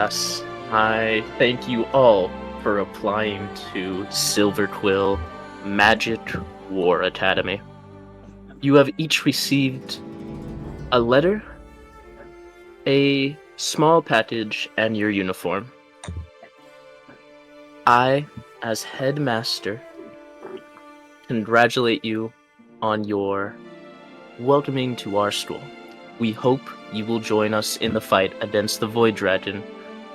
Yes, I thank you all for applying to Silverquill Magic War Academy. You have each received a letter, a small package, and your uniform. I, as headmaster, congratulate you on your welcoming to our school. We hope you will join us in the fight against the Void Dragon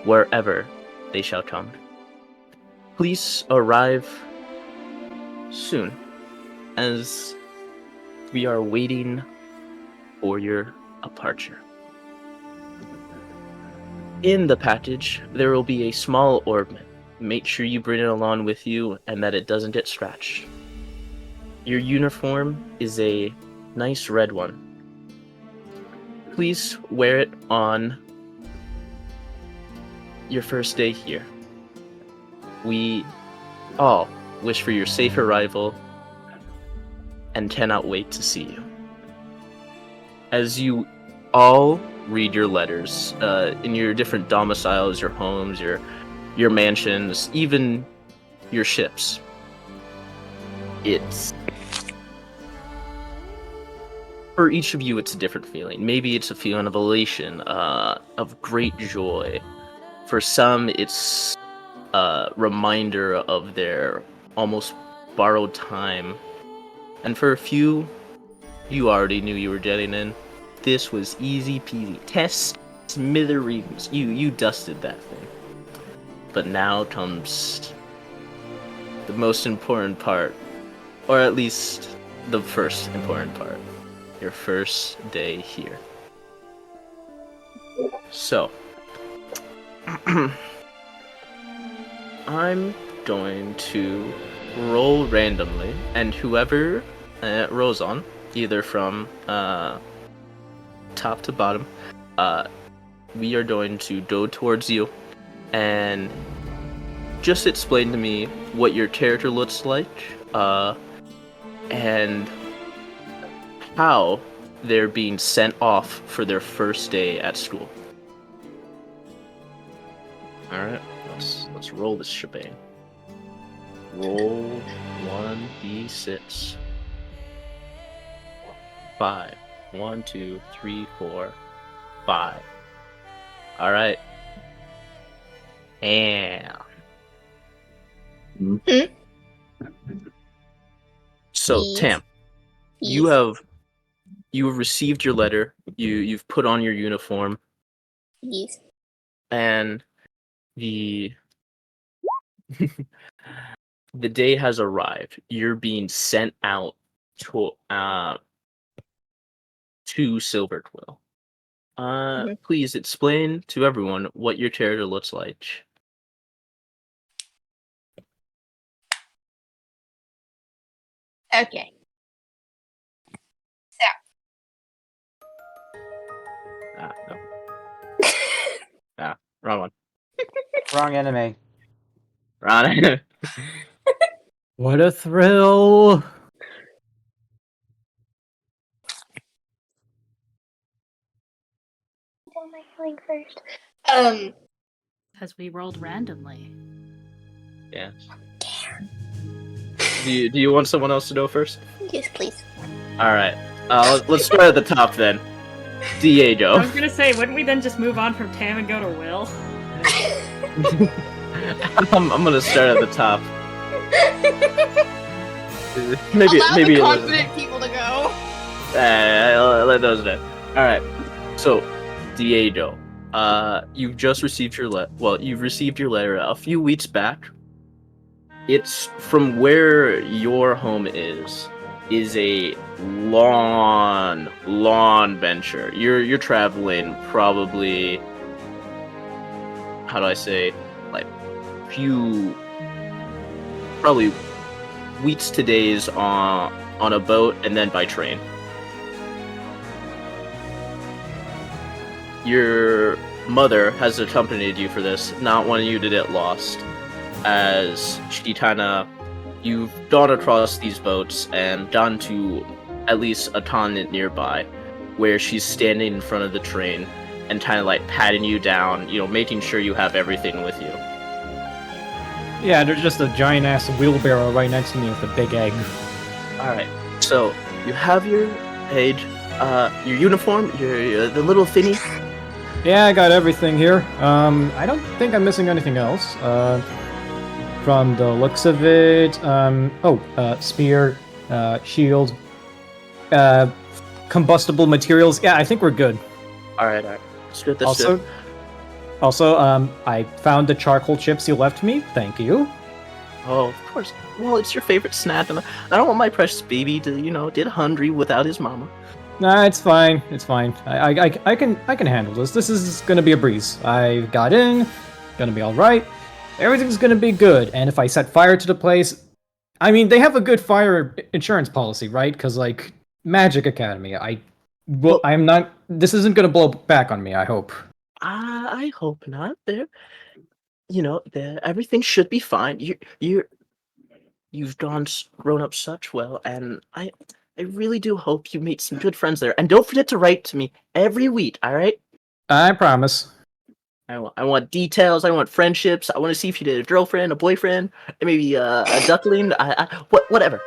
wherever they shall come. Please arrive soon, as we are waiting for your departure. In the package, there will be a small orb. Make sure you bring it along with you and that it doesn't get scratched. Your uniform is a nice red one. Please wear it on your first day here. We all wish for your safe arrival and cannot wait to see you. As you all read your letters in your different domiciles, your homes, your mansions, even your ships, it's for each of you, it's a different feeling. Maybe it's a feeling of elation, of great joy. For some, it's a reminder of their almost borrowed time. And for a few, you already knew you were getting in. This was easy peasy. Test smithereens. You dusted that thing. But now comes the most important part, or at least the first important part. Your first day here. So, I'm going to roll randomly, and whoever rolls on, either from top to bottom, we are going to go towards you and just explain to me what your character looks like, and how they're being sent off for their first day at school. All right, let's roll this shebang. Roll 1d6. 5. 1, 2, 3, 4, 5. All right. And so, Yes. Tam, you have received your letter. You've put on your uniform, Yes. and the the day has arrived. You're being sent out to Silverquill. Please explain to everyone what your character looks like. Okay. No. Wrong one. Wrong enemy. Wrong. What a thrill! Am I going first? Because we rolled randomly. Yeah. Do you want someone else to go first? Yes, please. All right. Let's start at the top then. Diego. I was gonna say, wouldn't we then just move on from Tam and go to Will? I'm gonna start at the top. maybe Allow maybe the confident people to go. I'll let those know. All right. So, Diego, you've just received your you've received your letter a few weeks back. It's from where your home is a long venture. You're traveling probably, how do I say, like probably weeks to days on a boat and then by train. Your mother has accompanied you for this, not wanting you to get lost, as she you've gone across these boats and gone to at least a continent nearby, where she's standing in front of the train, and kind of like patting you down, making sure you have everything with you. Yeah, there's just a giant ass wheelbarrow right next to me with a big egg. All right, so you have your page, your uniform, your the little thingy. Yeah, I got everything here. I don't think I'm missing anything else. From the looks of it, spear, shield, combustible materials. Yeah, I think we're good. All right, that's good. That's good. Also, I found the charcoal chips you left me. Thank you. Oh, of course. Well, it's your favorite snack, and I don't want my precious baby to, get hungry without his mama. Nah, it's fine. It's fine. I can handle this. This is gonna be a breeze. I got in. Gonna be all right. Everything's gonna be good. And if I set fire to the place, I mean, they have a good fire insurance policy, right? Because like Magic Academy, I'm not. This isn't gonna blow back on me. I hope. I hope not. Everything should be fine. You've grown up such well, and I really do hope you meet some good friends there. And don't forget to write to me every week. All right? I promise. I want details. I want friendships. I want to see if you did a girlfriend, a boyfriend, maybe a duckling. Whatever.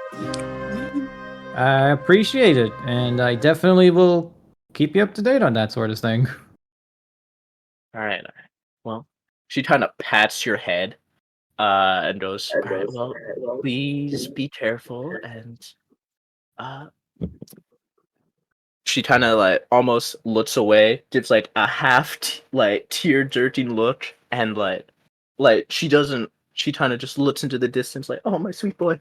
I appreciate it, and I definitely will keep you up to date on that sort of thing. All right. Well, she kind of pats your head, and goes, "All right. Well, please be careful." And uh, she kind of like almost looks away, gives like a half like tear jerking look, and like she doesn't. She kind of just looks into the distance, like, "Oh, my sweet boy."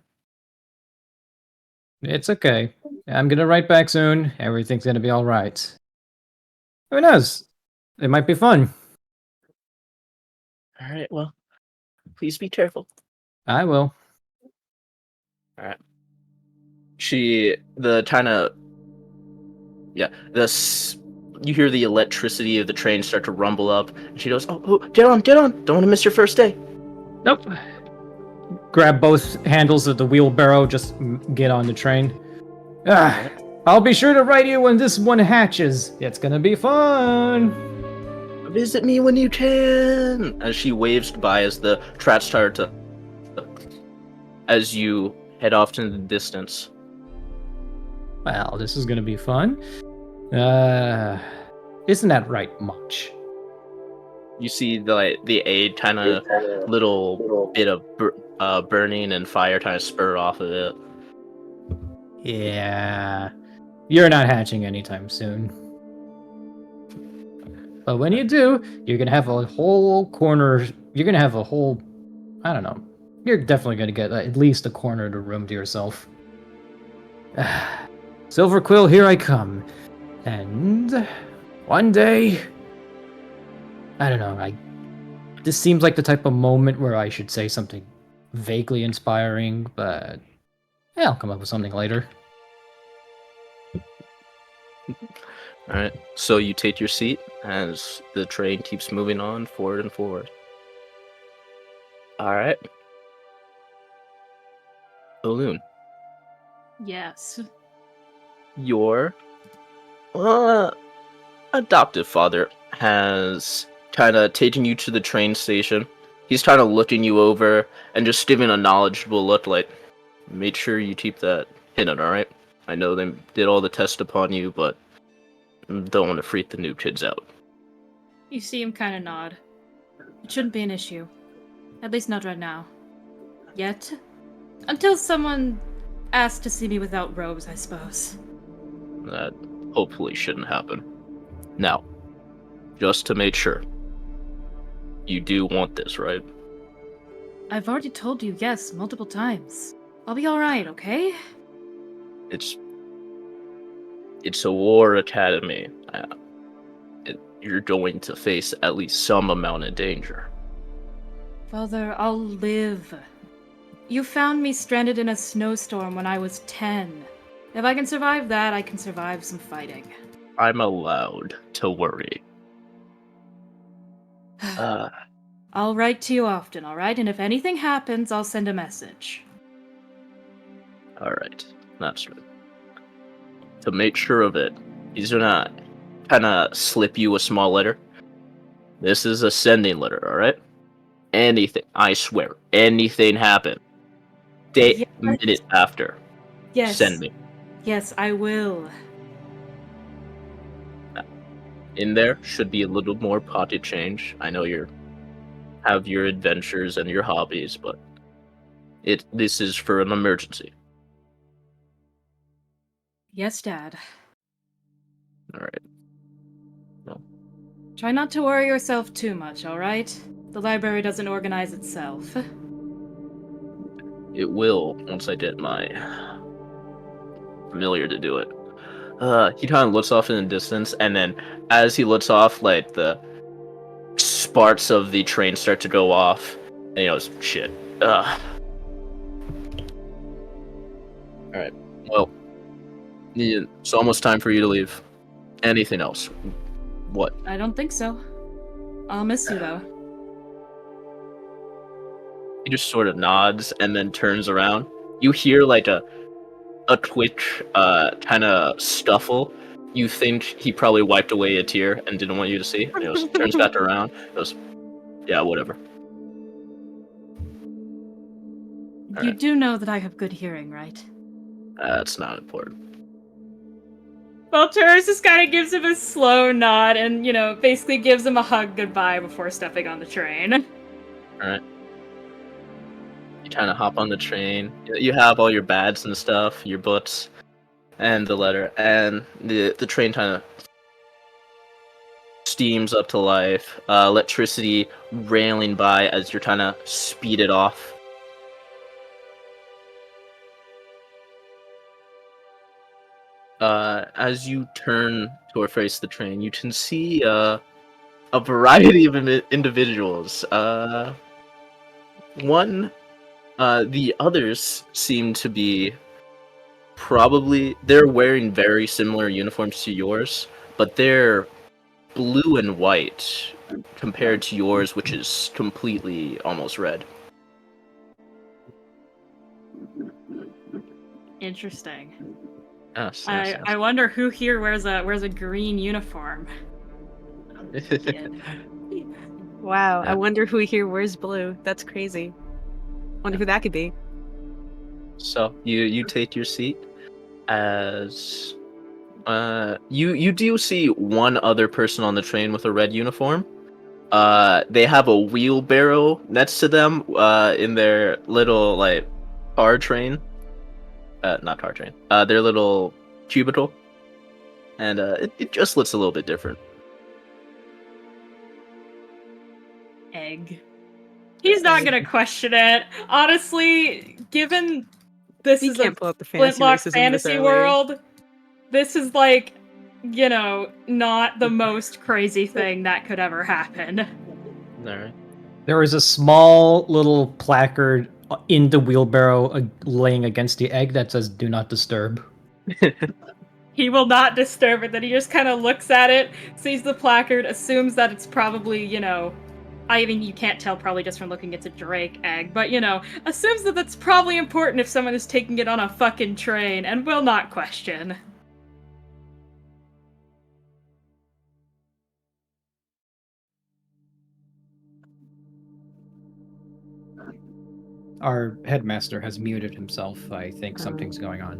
It's okay. I'm gonna write back soon. Everything's gonna be all right. Who knows? It might be fun. All right. Well, please be careful. I will. All right. The kind of, yeah, you hear the electricity of the train start to rumble up, and she goes, "Oh, get on, get on! Don't want to miss your first day." Nope. Grab both handles of the wheelbarrow. Just get on the train. Ah, I'll be sure to write you when this one hatches. It's gonna be fun. Visit me when you can. As she waves goodbye as the tracks start to, as you head off to the distance. Well, this is gonna be fun. Isn't that right, much? You see the aid kind of little bit of burning and fire kind of spur off of it. Yeah. You're not hatching anytime soon. But when you do, you're gonna have a whole corner. You're gonna have a whole. I don't know. You're definitely gonna get at least a corner of the room to yourself. Silverquill, here I come. And one day. I don't know. This seems like the type of moment where I should say something vaguely inspiring, but yeah, I'll come up with something later. All right. So you take your seat as the train keeps moving on forward and forward. All right. Balloon, Yes. your adoptive father has kind of taken you to the train station. He's kind of looking you over and just giving a knowledgeable look, like, make sure you keep that hidden, all right? I know they did all the tests upon you, but don't want to freak the new kids out. You see him kind of nod. It shouldn't be an issue. At least not right now. Yet. Until someone asks to see me without robes, I suppose. That hopefully shouldn't happen. Now, just to make sure, you do want this, right? I've already told you yes multiple times. I'll be alright, okay? It's a war academy. You're going to face at least some amount of danger. Father, I'll live. You found me stranded in a snowstorm when I was 10. If I can survive that, I can survive some fighting. I'm allowed to worry. I'll write to you often, alright? And if anything happens, I'll send a message. Alright, that's good. To make sure of it, he's gonna kind of slip you a small letter. This is a sending letter, all right? Anything, I swear, anything happen, day, Yes. minute after, Yes. send me. Yes, I will. In there should be a little more pocket change. I know you have your adventures and your hobbies, but this is for an emergency. Yes, Dad. All right. Try not to worry yourself too much, alright? The library doesn't organize itself. It will once I get my familiar to do it. He kind of looks off in the distance, and then as he looks off, like the sparks of the train start to go off, and he goes, "Shit." All right. Well, it's almost time for you to leave. Anything else? What? I don't think so. I'll miss you, though. He just sort of nods and then turns around. You hear like a twitch, kind of scuffle. You think he probably wiped away a tear and didn't want you to see. And he goes, turns back around. Goes, yeah, whatever. You do know that I have good hearing, right? That's not important. Well, Taurus just kind of gives him a slow nod and, basically gives him a hug goodbye before stepping on the train. Alright. You kind of hop on the train. You have all your bags and stuff, your books, and the letter, and the train kind of steams up to life. Electricity railing by as you're trying to speed it off. As you turn toward face the train, you can see a variety of individuals. The others seem to be they're wearing very similar uniforms to yours, but they're blue and white compared to yours, which is completely almost red. Interesting. Yes, I wonder who here wears a green uniform. Wow, Yeah. I wonder who here wears blue. That's crazy. Wonder who that could be. So you take your seat as you do see one other person on the train with a red uniform. They have a wheelbarrow next to them in their little like car train. Not car train. Their little cubicle. And it just looks a little bit different. Egg. He's not gonna question it. Honestly, given this You is a can't pull up the fantasy Flintlock racism this fantasy early. world, this is like, not the most crazy thing that could ever happen. Alright. There is a small little placard in the wheelbarrow laying against the egg that says "Do not disturb." He will not disturb it. Then he just kind of looks at it, sees the placard, assumes that it's probably, you can't tell probably just from looking it's a Drake egg, but, assumes that that's probably important if someone is taking it on a fucking train, and will not question. Our headmaster has muted himself. I think something's going on.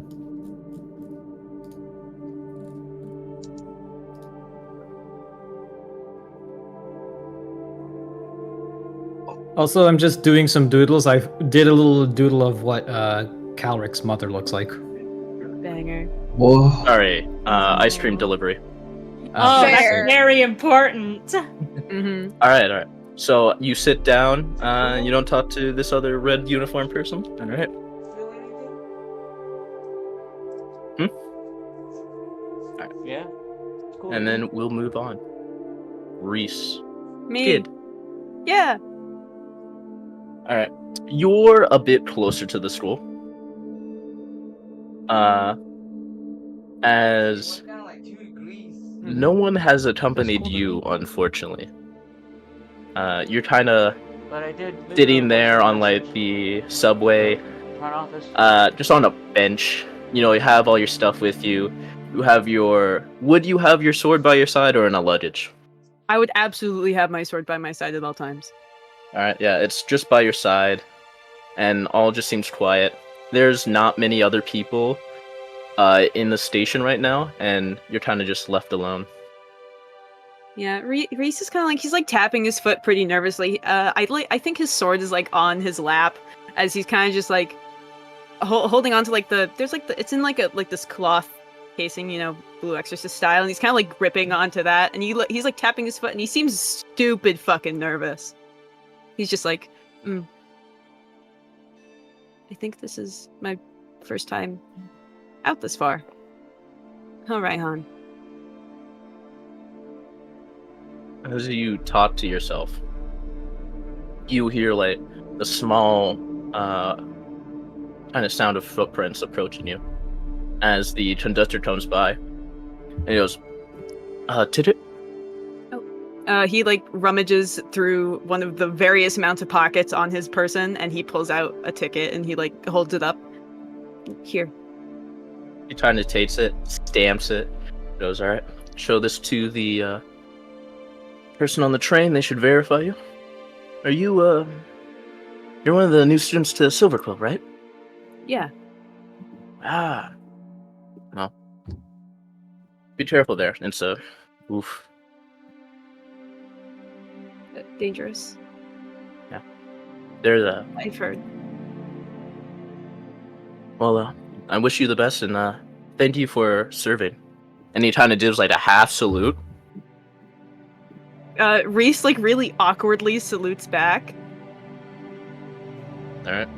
Also, I'm just doing some doodles. I did a little doodle of what Calric's mother looks like. Banger. Whoa. Sorry, ice cream delivery. Oh, Fair. that's very important. Mm-hmm. Alright. So you sit down, you don't talk to this other red uniform person? Alright. Yeah. Cool. And then we'll move on. Reese. Me. Kid. Yeah. Alright. You're a bit closer to the school. As no one has accompanied you, unfortunately. You're kind of sitting there on like the subway, front office. just on a bench. You have all your stuff with you. Would you have your sword by your side or in a luggage? I would absolutely have my sword by my side at all times. All right, yeah, it's just by your side, and all just seems quiet. There's not many other people in the station right now, and you're kind of just left alone. Yeah, Reese is kind of like he's like tapping his foot pretty nervously. I think his sword is like on his lap as he's kind of just like holding on to like it's in like this cloth casing, Blue Exorcist style, and he's kind of like gripping onto that, and he's like tapping his foot, and he seems stupid fucking nervous. He's just like, I think this is my first time out this far. All right, Han. As you talk to yourself, you hear like the small kind of sound of footprints approaching you as the conductor comes by, and he goes, "Ticket." He like rummages through one of the various amounts of pockets on his person, and he pulls out a ticket and he like holds it up. Here. He kind of takes it, stamps it, goes, "All right, show this to the person on the train. They should verify you. Are you you're one of the new students to Silverquill, right?" Yeah. Ah, well, be careful there. It's oof. Dangerous. They're the I've heard. well. I wish you the best, and thank you for serving. And he kind of gives like a half salute. Reese like really awkwardly salutes back. All right.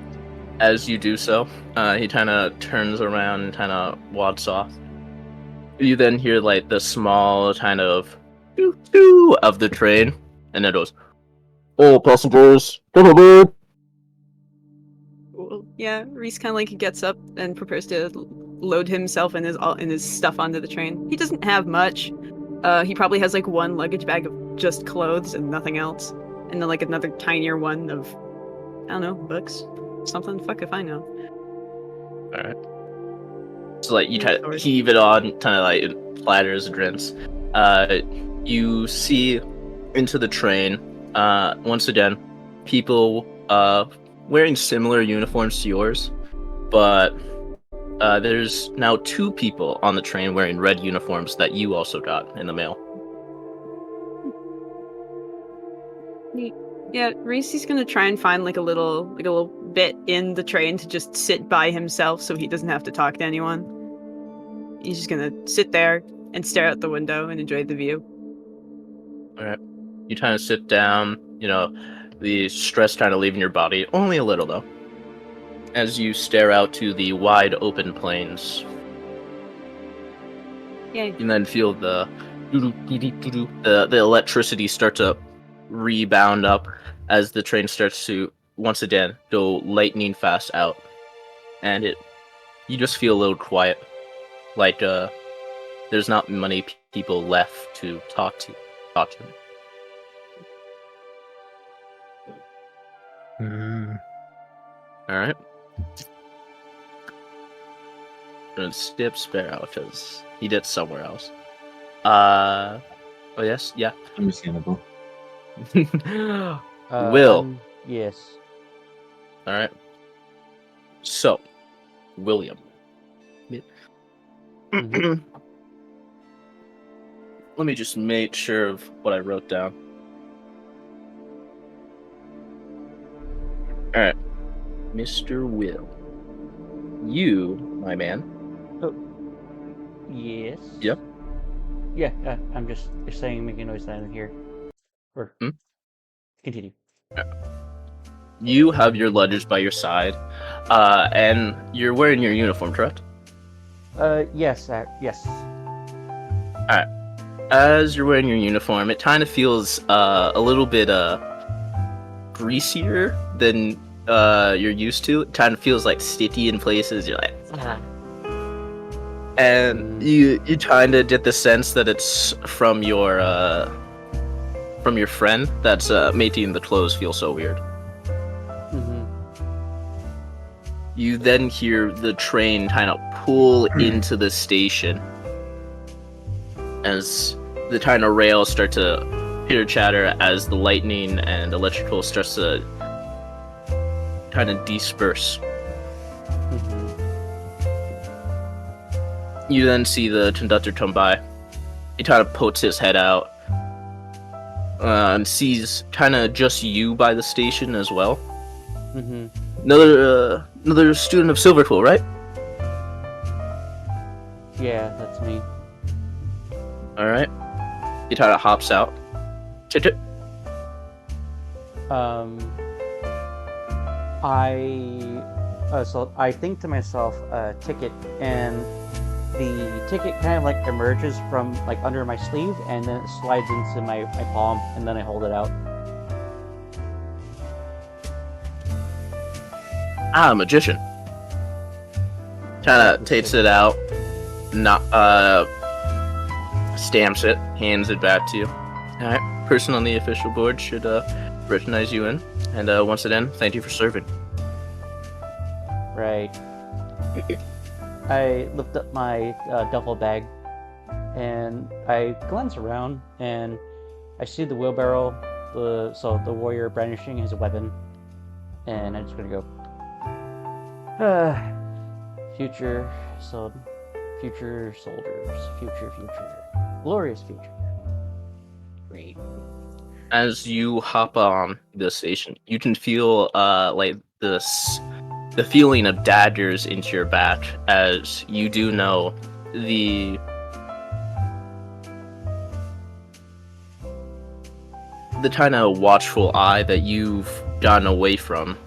As you do so, he kind of turns around and kind of walks off. You then hear like the small kind of doo-doo of the train, and it goes, "Oh, passengers, come aboard." Well, yeah, Reese kind of like gets up and prepares to load himself and his stuff onto the train. He doesn't have much. He probably has like one luggage bag of just clothes and nothing else, and then like another tinier one of, I don't know, books, something. Fuck if I know. All right. So like you kind of heave it on, kind of like platters and grins. You see into the train. Once again, people wearing similar uniforms to yours, but there's now 2 people on the train wearing red uniforms that you also got in the mail. Neat. Yeah, Reese is gonna try and find like a little bit in the train to just sit by himself so he doesn't have to talk to anyone. He's just gonna sit there and stare out the window and enjoy the view. All right. You kind of sit down, the stress kind of leaving your body, only a little though, as you stare out to the wide open plains. Yay. You then feel the electricity start to rebound up as the train starts to once again go lightning fast out, and you just feel a little quiet, like there's not many people left to talk to. All right. I'm gonna skip Sparrow because he did somewhere else. Oh yes, yeah. Understandable. Will. Yes. All right. So, William. Mhm. Let me just make sure of what I wrote down. All right, Mr. Will. You, my man. Yes. Yep. Yeah, I'm just saying, making noise that I didn't hear. Or continue. You have your luggage by your side, and you're wearing your uniform, correct? Yes. Yes. All right. As you're wearing your uniform, it kind of feels a little bit greasier than you're used to. It kind of feels like sticky in places. You're like, and you kind of get the sense that it's from your friend that's making the clothes feel so weird. Mm-hmm. You then hear the train kind of pull into the station, as the kind of rails start to pitter chatter as the lightning and electrical starts to kind of disperse. Mhm. You then see the conductor come by. He kind of pokes his head out and sees kind of just you by the station as well. Mhm. Another student of Silverquill, right? Yeah, that's me. All right. He kind of hops out. Chit. So I think to myself, ticket, and the ticket kind of like emerges from like under my sleeve, and then it slides into my palm, and then I hold it out. Ah, magician. Kind of takes it out, not stamps it, hands it back to you. All right. Person on the official board should recognize you in, and once again, thank you for serving. Right. I lift up my duffel bag, and I glance around, and I see the wheelbarrow, the warrior brandishing his weapon, and I'm just gonna go. Future soldiers, future, glorious future. Great. As you hop on the station, you can feel like the feeling of daggers into your back, as you do know the kind of watchful eye that you've gotten away from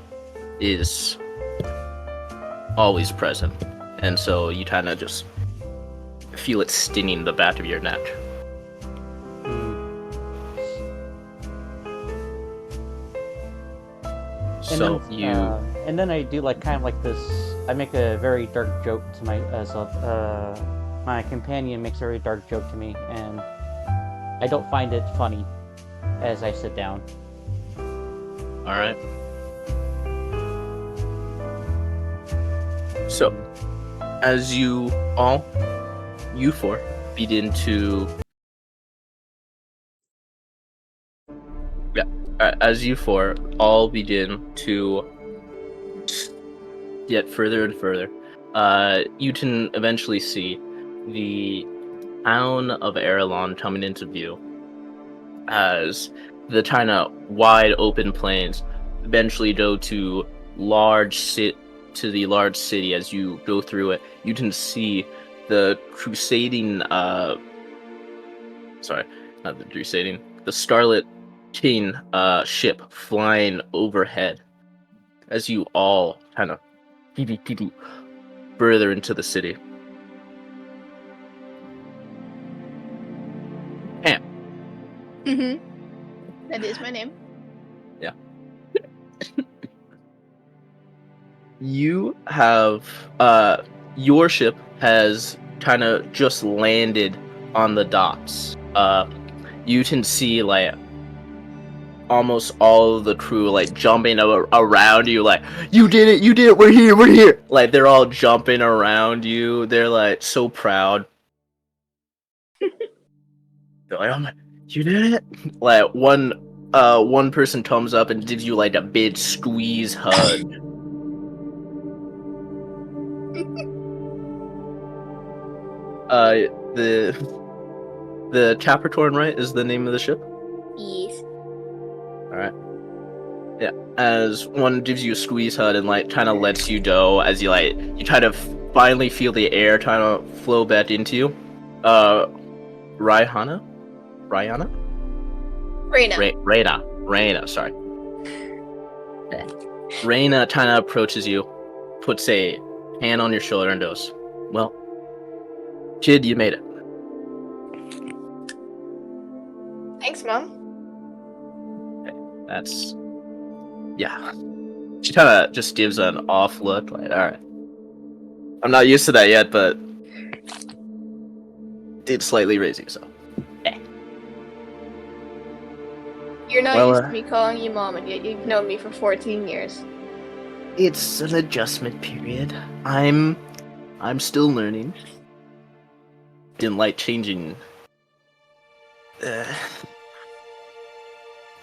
is always present, and so you kind of just feel it stinging the back of your neck. So And then I do like kind of like this. I make a very dark joke to my companion makes a very dark joke to me, and I don't find it funny as I sit down. All right. So, as you four, begin to as you four all begin to get further and further, you can eventually see the town of Erelon coming into view, as the kind of wide open plains eventually go to the large city. As you go through it, you can see the the Scarlet King ship flying overhead, as you all kind of further into the city. Pam. That is my name. Yeah. You have your ship has kind of just landed on the docks. You can see like almost all of the crew like jumping around you, like, you did it, we're here. Like, they're all jumping around you. They're like so proud. They're like, oh my, you did it. Like, one person comes up and gives you like a big squeeze hug. The Capricorn, right, is the name of the ship? Yes. Alright. Yeah. As one gives you a squeeze hug and like kind of lets you go, as you kind of finally feel the air kind of flow back into you. Rayana? Reyna, sorry. Reyna kind of approaches you, puts a hand on your shoulder and goes, well, kid, you made it. Thanks, Mom. That's... yeah. She kind of just gives an off look, like, alright. I'm not used to that yet, but... did slightly raising, so... You're not Well, used to me calling you Mom, and yet you've known me for 14 years. It's an adjustment period. I'm still learning. Didn't like changing uh,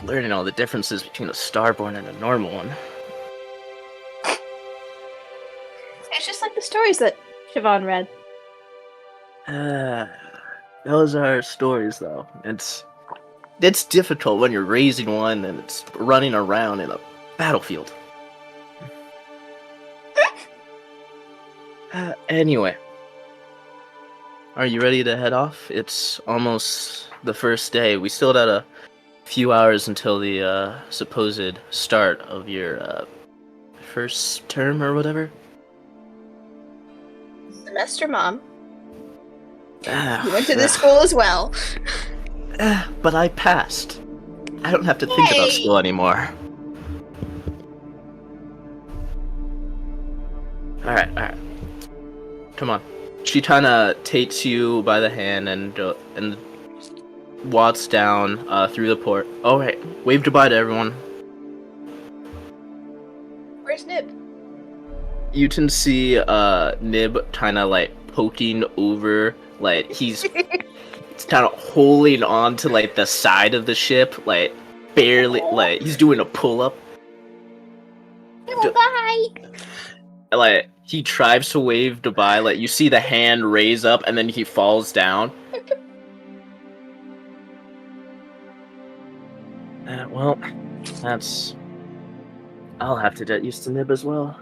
learning all the differences between a starborn and a normal one. It's just like the stories that Siobhan read. Those are stories, though. It's difficult when you're raising one and it's running around in a battlefield. Anyway, are you ready to head off? It's almost the first day. We still got a few hours until the supposed start of your first term or whatever. Semester, Mom. Ah, You went to this school as well. But I passed. I don't have to think about Yay! school anymore. Alright. Come on. She kinda takes you by the hand and walks down through the port. Alright, wave goodbye to everyone. Where's Nib? You can see Nib kinda like poking over, like he's kind of holding on to like the side of the ship, like barely, like he's doing a pull-up. Bye. Like he tries to wave goodbye, like you see the hand raise up and then he falls down. Well, that's... I'll have to get used to Nib as well.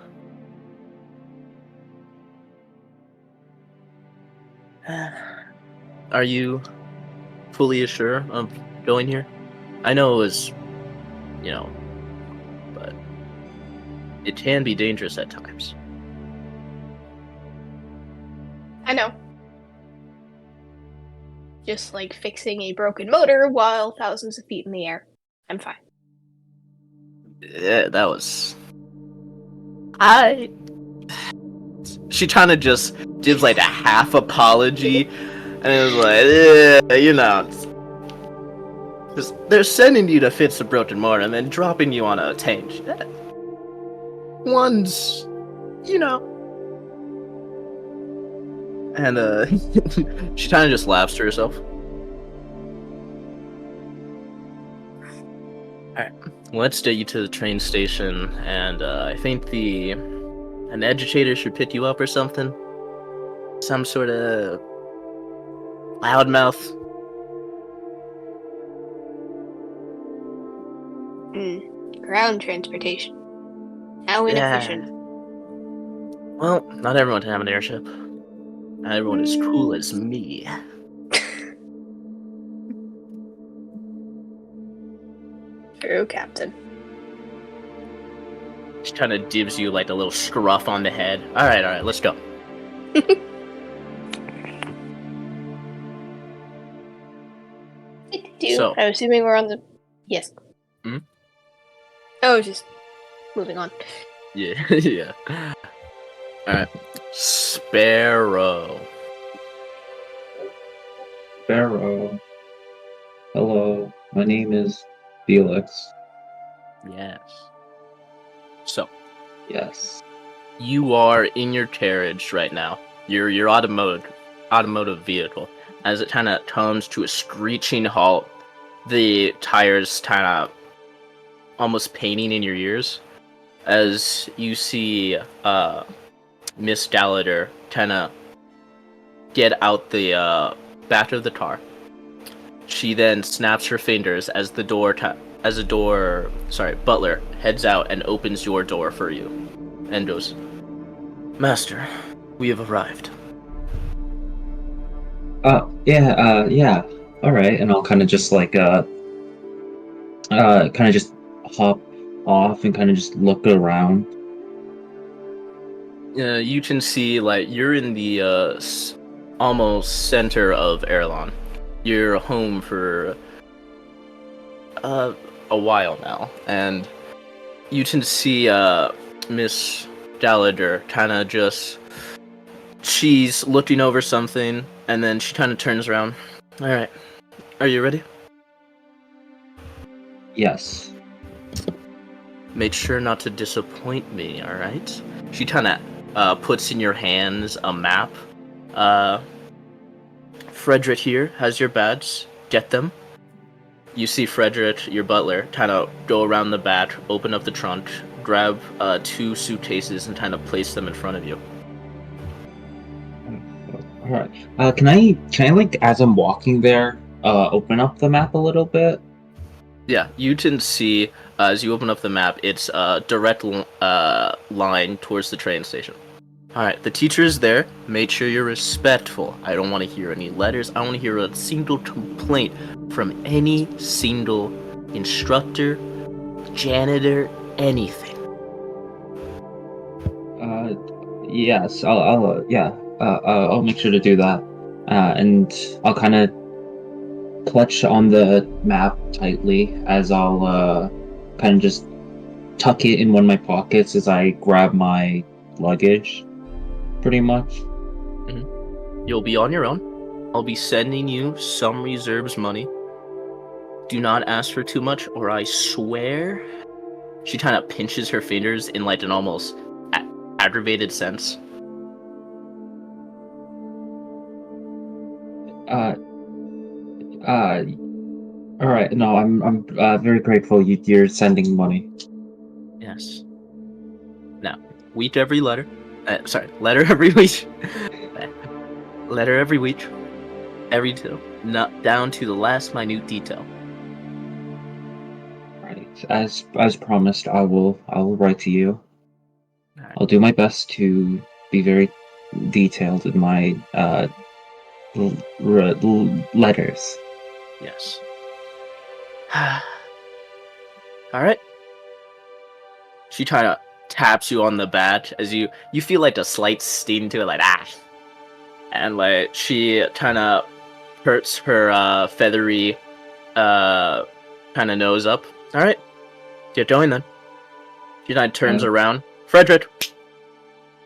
Are you fully sure of going here? I know it was, but it can be dangerous at times. I know. Just like fixing a broken motor while thousands of feet in the air. I'm fine. Yeah, that was... She kind of just gives like a half apology, and it was like, they're sending you to fix the broken motor and then dropping you on a tank. One's, and she kind of just laughs to herself. Alright, let's get you to the train station, and I think an educator should pick you up or something. Some sort of loudmouth. Ground transportation. How inefficient. Well, not everyone can have an airship. Not everyone is cool as me. True, Captain. She kind of gives you like a little scruff on the head. All right, let's go. So- I'm assuming we're on the... Yes. Hmm? Oh, just moving on. Yeah, yeah. All right, Sparrow. Sparrow. Hello, my name is Felix. Yes. So Yes. you are in your carriage right now. Your automotive vehicle. As it kind of comes to a screeching halt, the tires kind of almost paining in your ears. As you see Miss Gallagher kind of get out the back of the car. She then snaps her fingers as butler heads out and opens your door for you and goes, "Master, we have arrived." Yeah. All right, and I'll kind of just like just hop off and kind of just look around. You can see like you're in the almost center of Erlon. You're home for a while now, and you can see Miss Gallagher kind of just... She's looking over something, and then she kind of turns around. All right, are you ready? Yes. Make sure not to disappoint me, all right? She kind of puts in your hands a map. Frederick here has your badge. Get them. you see Frederick, your butler, kind of go around the back, open up the trunk, grab 2 suitcases, and kind of place them in front of you. All right. Can I like as I'm walking there, open up the map a little bit? Yeah, you can see as you open up the map, it's a direct line towards the train station. All right, the teacher is there. Make sure you're respectful. I don't want to hear any letters. I don't want to hear a single complaint from any single instructor, janitor, anything. Yes. I'll make sure to do that. And I'll kind of clutch on the map tightly as I'll kind of just tuck it in one of my pockets as I grab my luggage, pretty much. You'll be on your own. I'll be sending you some reserves money. Do not ask for too much, or I swear. She kind of pinches her fingers in like an almost aggravated sense. All right. No, I'm very grateful you're sending money. Yes. Now, week every letter. Letter every week. Letter every week. Every two. Not down to the last minute detail. Right. As promised, I will write to you. Alright. I'll do my best to be very detailed in my letters. Yes. Alright. She kind of taps you on the back as you feel like a slight sting to it, like and like she kind of hurts her feathery kind of nose up. All right, get going then. She kind of turns around. Frederick.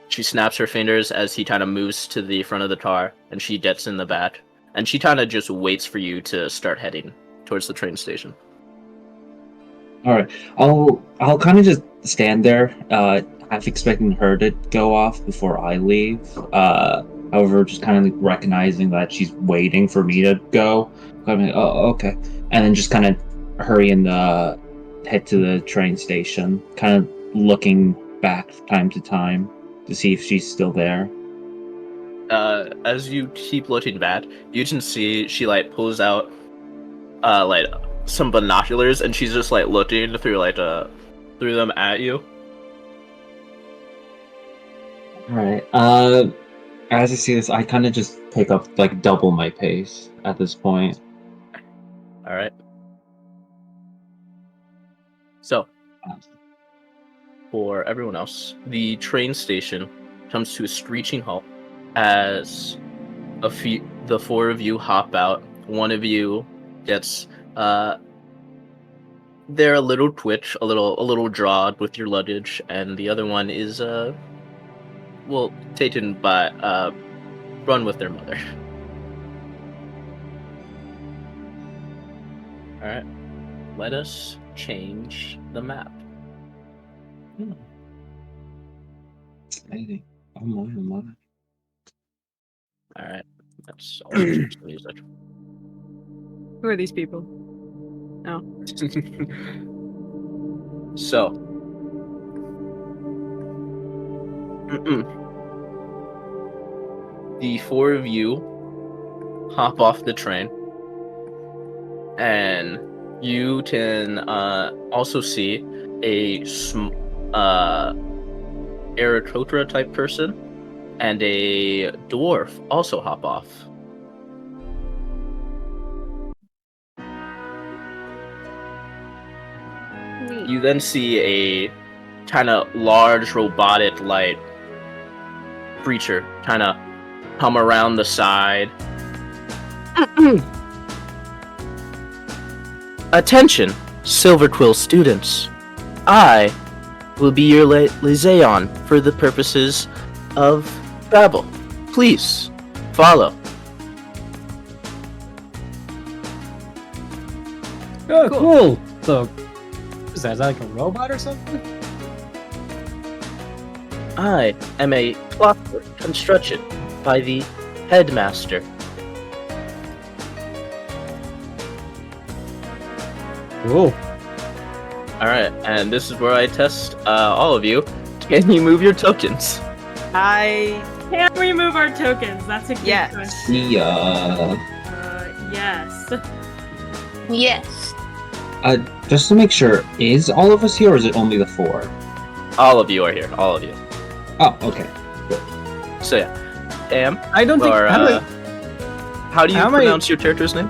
She snaps her fingers as he kind of moves to the front of the car, and she gets in the back, and she kind of just waits for you to start heading towards the train station. All right, I'll kind of just stand there, half expecting her to go off before I leave. However, just kind of recognizing that she's waiting for me to go. I'm like, oh, okay, and then just kind of hurry and head to the train station, kind of looking back time to time to see if she's still there. As you keep looking back, you can see she like pulls out like some binoculars, and she's just like looking through them at you. All right. As I see this, I kind of just pick up like double my pace at this point. All right. So, for everyone else, the train station comes to a screeching halt as the 4 of you hop out. One of you gets they're a little twitch, a little drawed with your luggage, and the other one is taken by run with their mother. All right, let us change the map. Exciting. Oh my. All right, let's also change the music. Who are these people? No. So, the 4 of you hop off the train, and you can also see a Aarakocra type person and a dwarf also hop off. You then see a kind of large robotic like creature kind of come around the side. Attention, Silverquill students. I will be your liaison for the purposes of travel. Please follow. Oh, cool. So, is that like a robot or something? I am a clockwork construction by the headmaster. Cool. All right, and this is where I test all of you. Can you move your tokens? Can we move our tokens? That's a good Yes. question. Yeah. Yes. Yes. Just to make sure, is all of us here, or is it only the 4? All of you are here. All of you. Oh, okay. So yeah, Am. I don't think. Or, how do you how am I- pronounce your character's name?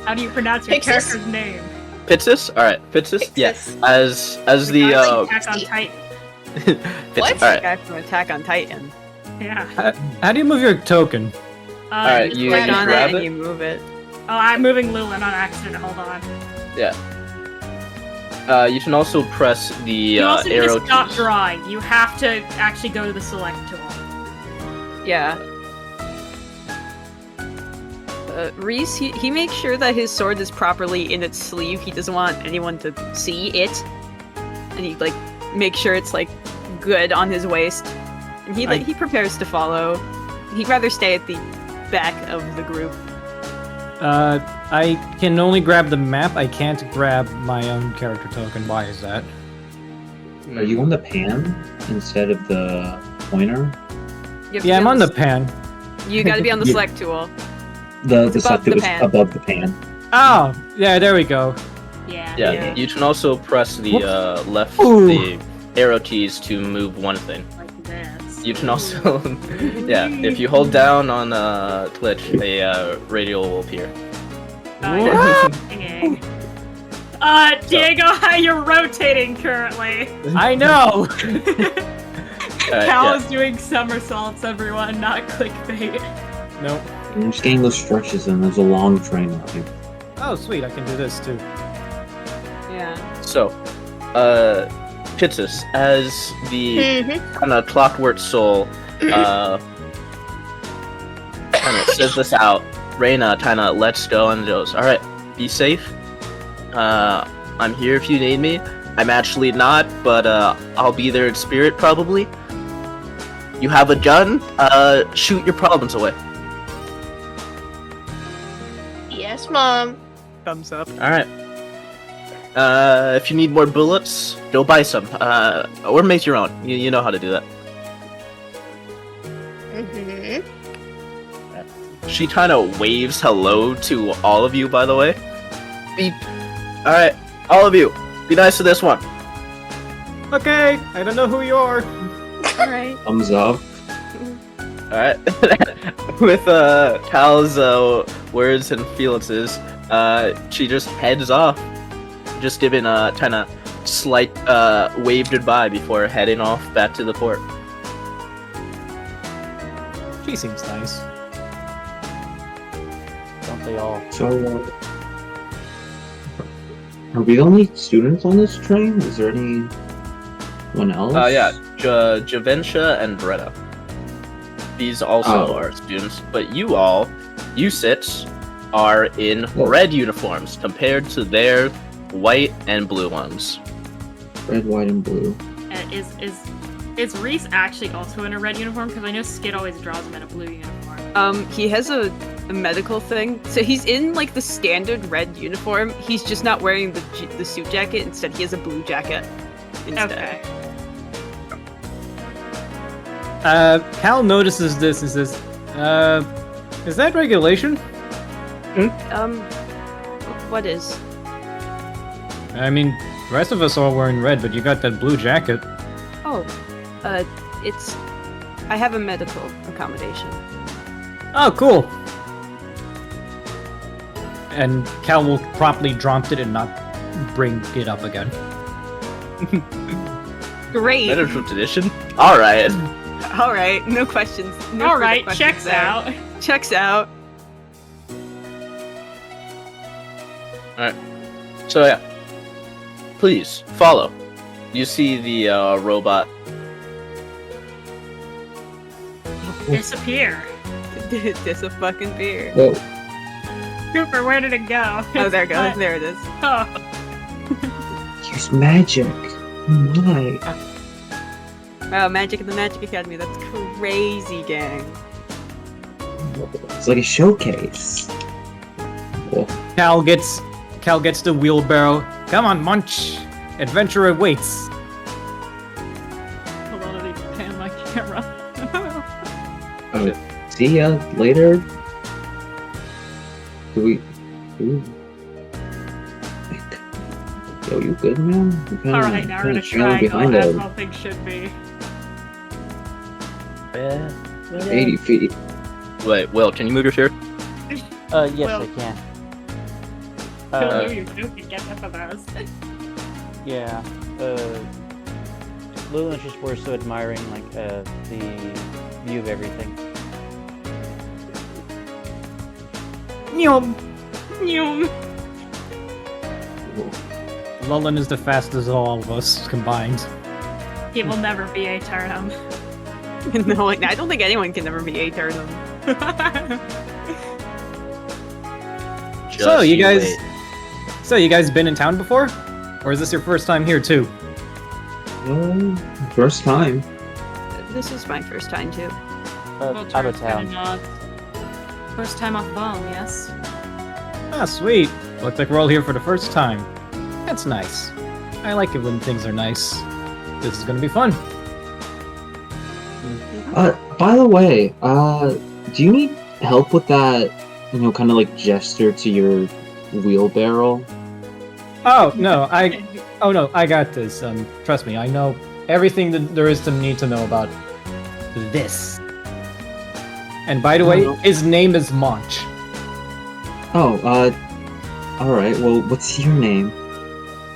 How do you pronounce your Pixis. character's name? Pitsis. All right, Pitsis. Yes. As the guy from Attack on Titan. Pitsis. What? All right. Guy from Attack on Titan. Yeah. How do you move your token? Alright, you Click on grab it and it? you move it. Oh, I'm moving Lulin on accident. Hold on. You can also press the You also need arrow to stop keys. drawing. You have to actually go to the select tool. Yeah. Reese, he makes sure that his sword is properly in its sleeve. He doesn't want anyone to see it. And he, like, makes sure it's, like, good on his waist. And he prepares to follow. He'd rather stay at the back of the group. I can only grab the map. I can't grab my own character token. Why is that? Are you on the pan instead of the pointer? You have to Yeah, be I'm on the s- pan. You gotta be on the Yeah. select tool. The It's stuff above that the was pan. above the pan. Oh, yeah, there we go. Yeah. Yeah, Yeah. you can also press the left Ooh. the arrow keys to move one thing. Like this. You can also, yeah, if you hold down on Twitch, a radio will appear. Oh, yeah. Dang. Diego, how you're rotating currently. I know. Alright, Cal yeah. is doing somersaults, everyone, not clickbait. Nope. I'm just getting those stretches and there's a long train line. Oh, sweet. I can do this too. Yeah. So, Pitsis, as the Mm-hmm. kind of clockwork soul, kind of says this out. Reyna kind of lets go and goes, "All right, be safe. I'm here if you need me. I'm actually not, but I'll be there in spirit probably. You have a gun. Shoot your problems away. Yes, Mom. Thumbs up. All right. If you need more bullets, go buy some. Or make your own. You know how to do that." Mm-hmm. She kind of waves hello to all of you, by the way. Alright, all of you, be nice to this one. Okay, I don't know who you are. Alright. Thumbs up. Alright. With Cal's words and feelings, she just heads off. Just giving a kind of slight wave goodbye before heading off back to the port. She seems nice. Don't they all? So, are we the only students on this train? Is there anyone else? Yeah, Javentia and Bretta. These also Oh. are students, but you sits, are in Whoa. red uniforms compared to their white and blue ones. Red, white, and blue. Is Reese actually also in a red uniform? Because I know Skid always draws him in a blue uniform. He has a medical thing. So he's in, like, the standard red uniform. He's just not wearing the suit jacket. Instead, he has a blue jacket instead. Okay. Cal notices this and says, is that regulation? What is? I mean, the rest of us all wearing red, but you got that blue jacket. Oh, it's... I have a medical accommodation. Oh, cool. And Cal will promptly drop it and not bring it up again. Great. Medical tradition? Alright. Alright, no questions. No All further right, questions checks there. out. Checks out. Alright. So yeah. Please, follow. You see the robot. Disappear. This a fucking beer. Whoa. Cooper, where did it go? Oh, there it goes. What? There it is. Oh. Use magic. Oh my. Wow, Magic at the Magic Academy. That's crazy, gang. It's like a showcase. Cool. Cal gets the wheelbarrow. Come on, Munch. Adventure awaits. Hold on, I need to pan my camera. See ya later. Do we? Yo, you good, man? You kinda, Alright, now we're gonna trailing try behind as him. all things should be. 80 feet. Wait, Will, can you move your chair? Yes, Well- I can. Don't Uh, know you can get up of us. yeah. Lulin's just more so admiring like the view of everything. Nyom. Nyum. Lulin is the fastest of all of us combined. He will never be a Turnham. No, like, I don't think anyone can ever be a Turnham. So you guys, wait. been in town before, or is this your first time here too? First time. This is my first time too. Out of town. First time off ball, yes. Ah, sweet. Looks like we're all here for the first time. That's nice. I like it when things are nice. This is gonna be fun. By the way, do you need help with that, kind of like gesture to your wheelbarrow? Oh no, I got this. Trust me, I know everything that there is to need to know about this. And by the way, his name is Monch. Oh, alright, well, what's your name?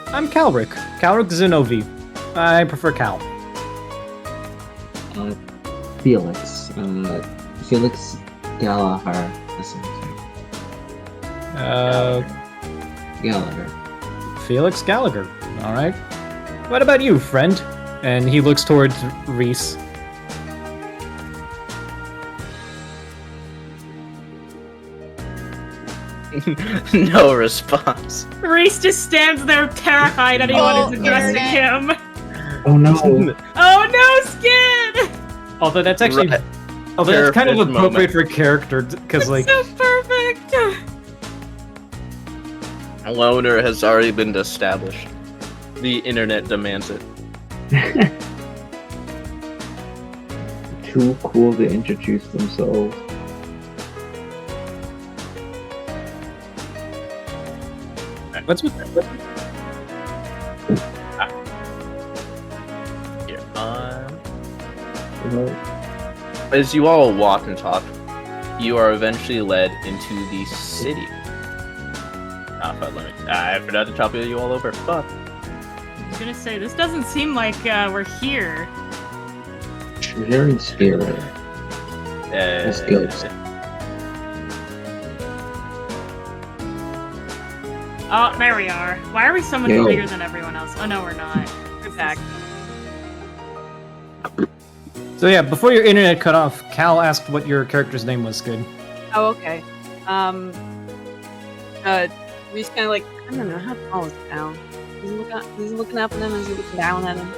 I'm Calric. Calric Zenovi. I prefer Cal. Felix. Felix Gallagher. Gallagher. Felix Gallagher. Alright. What about you, friend? And he looks towards Reese. No response. Reese just stands there terrified anyone is addressing him. Oh no. Oh no, Skid! Although that's actually... Right. Although that's kind of Perfect appropriate moment. for character, because like... So perfect! A loner has already been established. The internet demands it. Too cool to introduce themselves. What's with... Here, as you all walk and talk, you are eventually led into the city. I forgot to chop you all over. Fuck. I was gonna say, this doesn't seem like we're here. You're in spirit. Let's go. Oh, there we are. Why are we so much Yo. bigger than everyone else? Oh no, we're not. We're back. So yeah, before your internet cut off, Cal asked what your character's name was, Good. Oh, okay. He's kind of like, I don't know, how tall is Cal? Is he looking up at him? Is he looking down at him?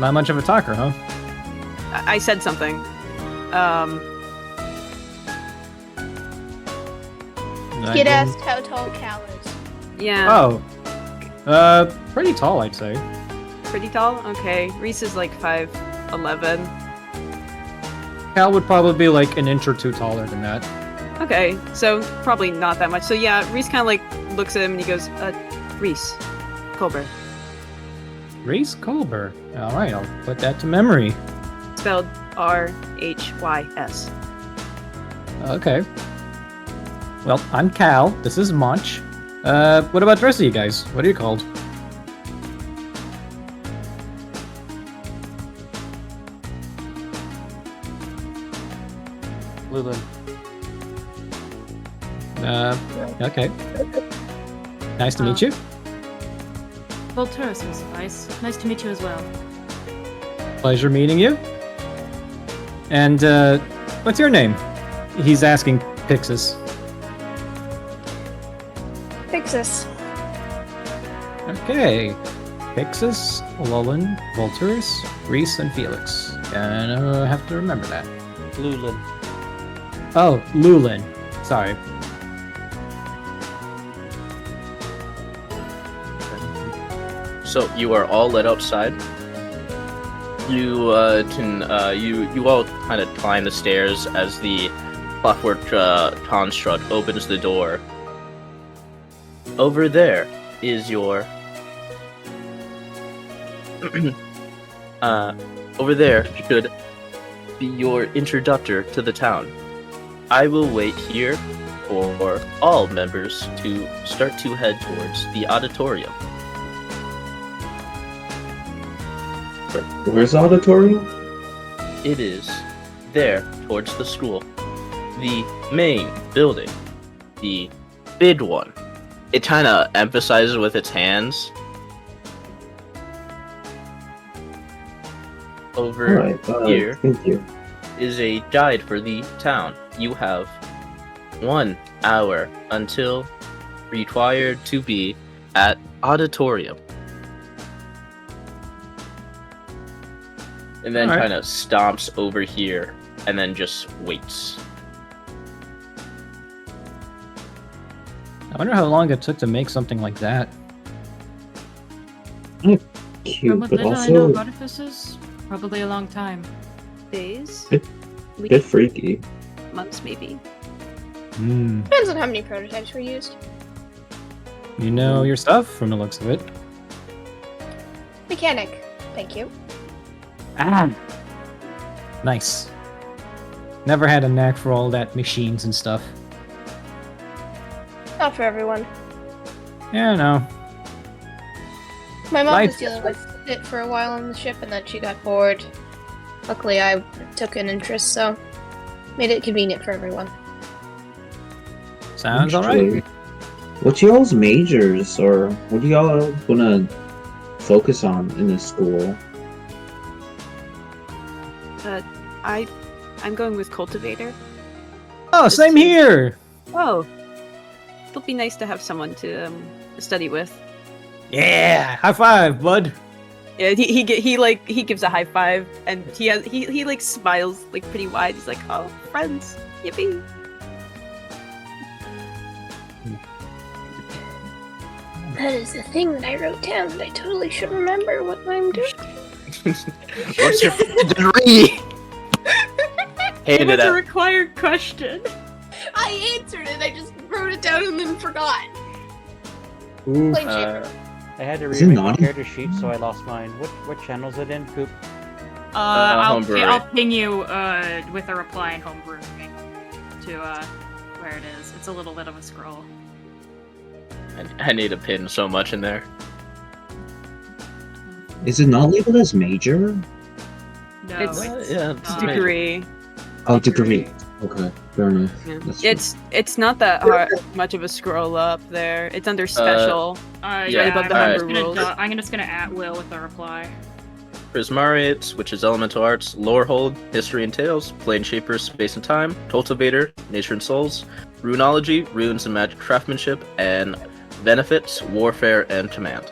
Not much of a talker, huh? I said something. Skid asked how tall Cal is. Yeah. Oh. Pretty tall, I'd say. Pretty tall? Okay. Reese is like 5'11". Cal would probably be like an inch or two taller than that. Okay, so probably not that much. So yeah, Reese kind of like looks at him and he goes, Reese Colbert. Reese Colbert. Alright, I'll put that to memory. Spelled R-H-Y-S. Okay. Well, I'm Cal. This is Monch. What about the rest of you guys? What are you called? Lulin. Okay. Nice to meet you. Volturus will suffice. Nice to meet you as well. Pleasure meeting you. And, what's your name? He's asking Pixis. Pixis. Okay. Pixis, Lulin, Volturus, Reese, and Felix. And I have to remember that. Lulin. Oh, Lulin. Sorry. So you are all let outside. You you all kind of climb the stairs as the clockwork construct opens the door. Over there is your over there should be your introductor to the town. I will wait here for all members to start to head towards the auditorium. Where's the auditorium? It is there towards the school. The main building. The big one. It kind of emphasizes with its hands. Over Alright, here thank you. is a guide for the town. You have 1 hour until required to be at auditorium. And then Alright. kind of stomps over here and then just waits. I wonder how long it took to make something like that. From Cute, what but little I know also of artifices, probably a long time. Days? a bit freaky. Months, maybe. Hmm. Depends on how many prototypes were used. You know your stuff from the looks of it. Mechanic. Thank you. Ah. Nice. Never had a knack for all that machines and stuff. Not for everyone. Yeah, no. My mom Life- was dealing with it for a while on the ship, and then she got bored. Luckily, I took an interest, so made it convenient for everyone. Sounds Actually, alright. What's y'all's majors, or what do y'all wanna focus on in this school? I'm going with cultivator. Oh, same here! Oh, it'll be nice to have someone to study with. Yeah! High five, bud! Yeah, he gives a high five, and he like smiles like pretty wide. He's like, "Oh, friends, yippee!" That is the thing that I wrote down that I totally should remember what I'm doing. What's your degree? Hand it a up. required question. I answered it, I just wrote it down and then forgot. Ooh. Flame shaper. I had to Is it remake my naughty? character sheet, so I lost mine. What channel's it in, Coop? Homebrew. I'll ping you with a reply in homebrew to where it is. It's a little bit of a scroll. I need a pin so much in there. Is it not labeled as major? No, It's- Yeah, it's not. major. Degree. Oh, degree. Okay, fair enough. Yeah. That's It's not that hard, much of a scroll up there. It's under special. Yeah, Yeah, above the I'm homebrew just rules. I'm just gonna at will with the reply. Prismariates, which is Elemental Arts, Lorehold, History and Tales, Plane Shaper, Space and Time, Cultivator, Nature and Souls, Runeology, Runes and Magic Craftsmanship, and Benefits, Warfare, and Command.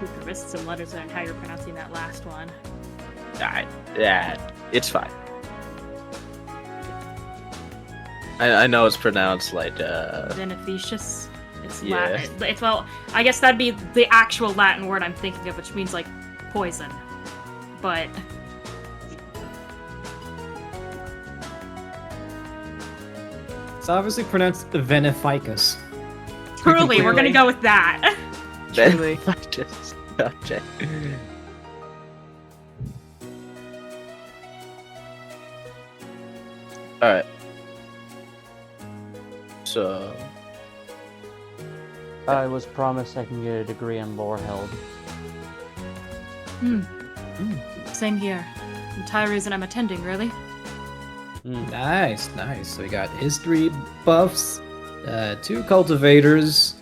You could risk some letters on how you're pronouncing that last one. It's fine. I know it's pronounced like, Beneficious. It's Yeah. Latin. It's well, I guess that'd be the actual Latin word I'm thinking of, which means like poison. But It's obviously pronounced Veneficus. truly, we're gonna go with that. Truly. Just gotcha. Alright. So, I was promised I can get a degree in lore held. Same here. Entire reason I'm attending, really. Nice, nice. So we got history buffs, 2 cultivators,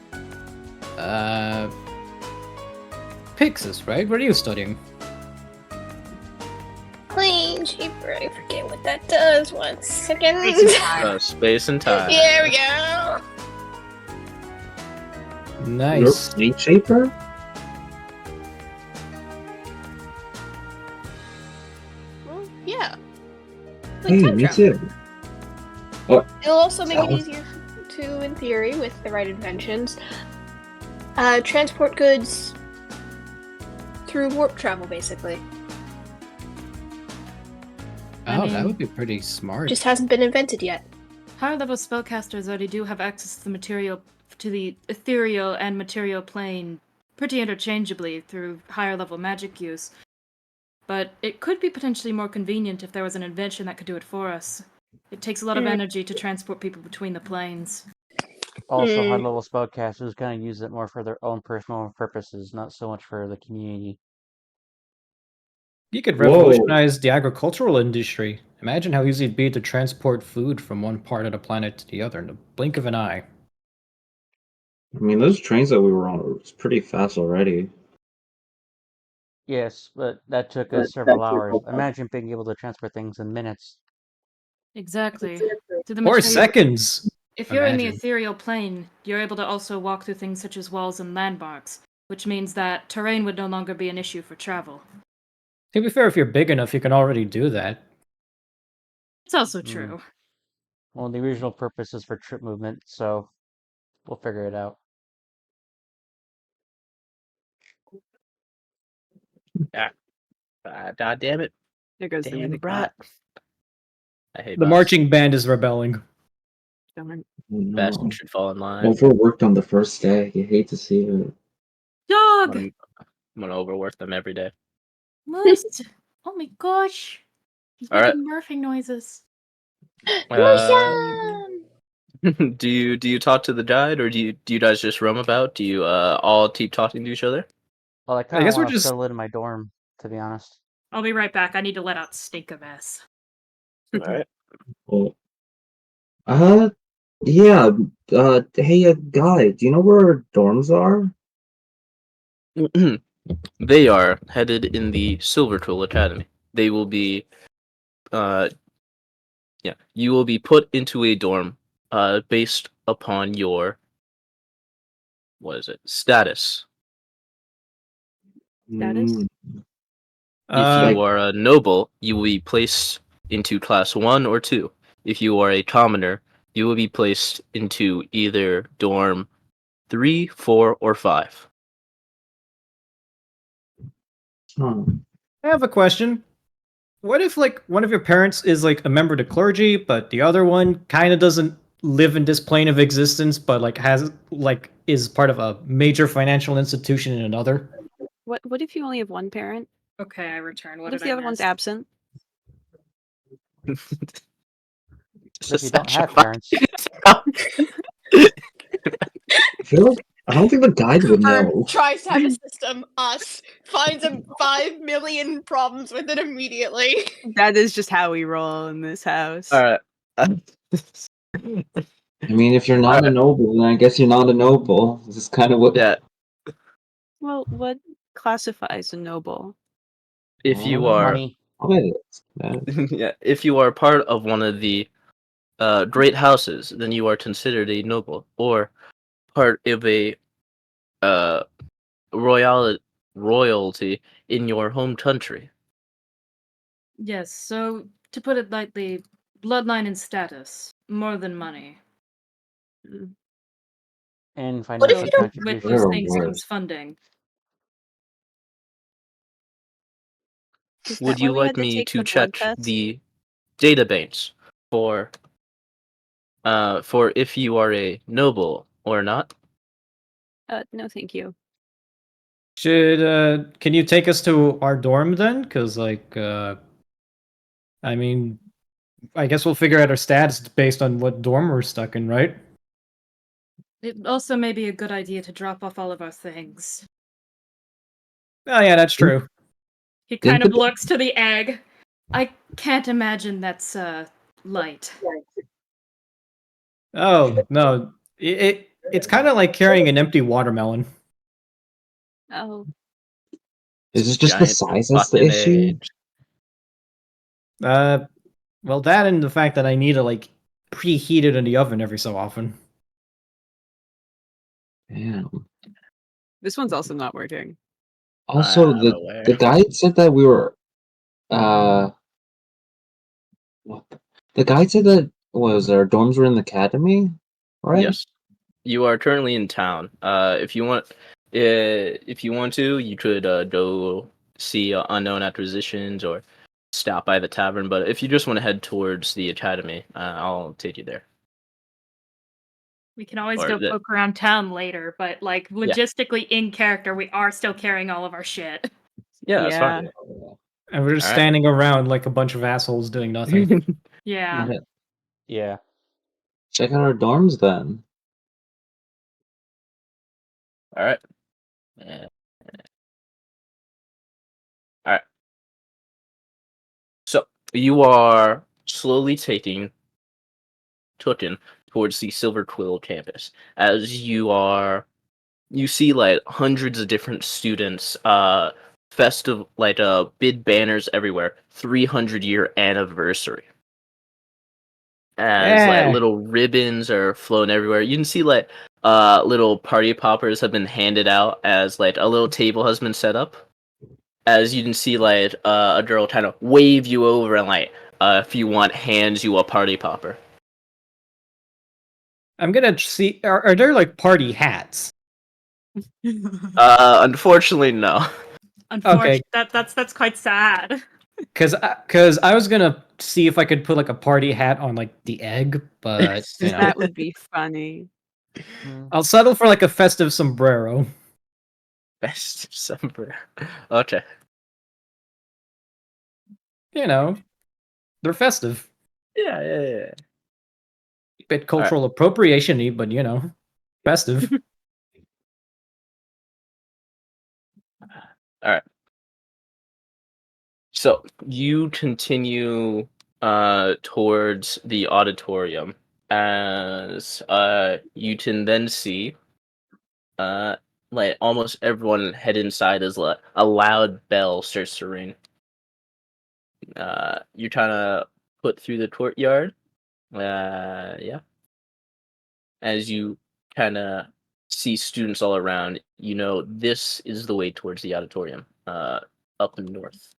Pixis, right? What are you studying? Plane shaper. I forget what that does. 1 second. Space and Time. Here we go. You're Nice. Plane Shaper? like Hey, time me travel. too. It'll also make it Oh. easier to, in theory, with the right inventions, transport goods through warp travel, basically. I Oh, that mean- would be pretty smart. Just hasn't been invented yet. Higher level spellcasters already do have access to the ethereal and material plane pretty interchangeably through higher level magic use. But it could be potentially more convenient if there was an invention that could do it for us. It takes a lot of energy to transport people between the planes. Also, Hmm. high-level spellcasters kind of use it more for their own personal purposes, not so much for the community. You could Whoa. revolutionize the agricultural industry. Imagine how easy it'd be to transport food from one part of the planet to the other in the blink of an eye. I mean, those trains that we were on was pretty fast already. Yes, but that took us several hours. Imagine being able to transfer things in minutes. Exactly. Through the Or material- seconds! If you're in the Imagine. ethereal plane, you're able to also walk through things such as walls and landmarks, which means that terrain would no longer be an issue for travel. To be fair, if you're big enough, you can already do that. It's also Mm. true. Well, the original purpose is for trip movement, so we'll figure it out. God damn it. There goes the Damn music brat. bot. I hate The bots. marching band is rebelling. Darn. Oh, no. Bastion should fall in line. Overworked on the first day. You hate to see it. Dog! I'm gonna overwork them every day. Moose! Oh my gosh! He's All right. making morphing noises. Motion! do you talk to the guide, or do you guys just roam about? Do you all keep talking to each other? Well, I I kind of guess we're want to just. settle in my dorm, to be honest. I'll be right back. I need to let out stink a mess. All right. Well, yeah. Hey, guy, do you know where our dorms are? They are headed in the Silverquill Academy. They will be, yeah, you will be put into a dorm, based upon your, what is it, status. Status? Mm, If you Like, are a noble, you will be placed into class 1 or 2. If you are a commoner, you will be placed into either dorm 3, 4, or 5. huh. I have a question. What if, like, one of your parents is, like, a member of the clergy, but the other one kind of doesn't live in this plane of existence, but, like, has, like, is part of a major financial institution in another? What if you only have one parent? Okay, I return. What if the other one's absent? If you don't have parents, I feel like I don't think the guide would Confirmed. know. Tries to have a system. Us. Finds 5 million problems with it immediately. That is just how we roll in this house. All right. I mean, if you're not a noble, then I guess you're not a noble. This is kind of what. Yeah. Well, what classifies a noble? If you are, money. yeah, if you are part of one of the great houses, then you are considered a noble, or part of a uh royalty in your home country. Yes, so to put it lightly, bloodline and status, more than money. And What if financial you don't- With contributions. those They're things worse. comes funding. Is Would that you why we like had to me take to the blood check test? the database for if you are a noble or not? No, thank you. Can you take us to our dorm then? Because, like, I mean, I guess we'll figure out our stats based on what dorm we're stuck in, right? It also may be a good idea to drop off all of our things. Oh, yeah, that's true. He Didn't kind of the- looks to the egg. I can't imagine that's light. Oh, no. It's kind of like carrying an empty watermelon. Oh, Is it just the Giant size that's the fucking issue? egg. Well, that and the fact that I need to, like, preheat it in the oven every so often. Damn. this one's also not working. Also, I'm the aware. guide said that we were uh What? The guy said that was our dorms were in the academy, right? Yes, you are currently in town. If you want to, you could go see unknown acquisitions or stop by the tavern. But if you just want to head towards the academy, I'll take you there. We can always Or go the- poke around town later, but like logistically in character, we are still carrying all of our shit. Yeah, that's Yeah. fine. And we're just Alright. standing around like a bunch of assholes doing nothing. Yeah. Okay, Yeah. check out our dorms then. All right. Uh, all right. So you are slowly taken towards the Silverquill campus as you see like hundreds of different students festive like big banners everywhere 300-year anniversary as like Yeah. little ribbons are flown everywhere. You can see like little party poppers have been handed out as like a little table has been set up, as you can see like a girl kind of wave you over and like if you want hands you a party popper. I'm gonna see. Are there like party hats? Unfortunately no. Unfortunately, that's quite sad. Cause I was gonna see if I could put like a party hat on like the egg, but you know, That would be funny. Mm. I'll settle for like a festive sombrero. Best December. Okay. You know, they're festive. Yeah. Bit cultural appropriation-y, but you know, festive. All right. So you continue towards the auditorium as you can then see like almost everyone head inside as a loud bell starts to ring. You're trying to put through the courtyard. Yeah. As you kind of see students all around, you know this is the way towards the auditorium. Up north.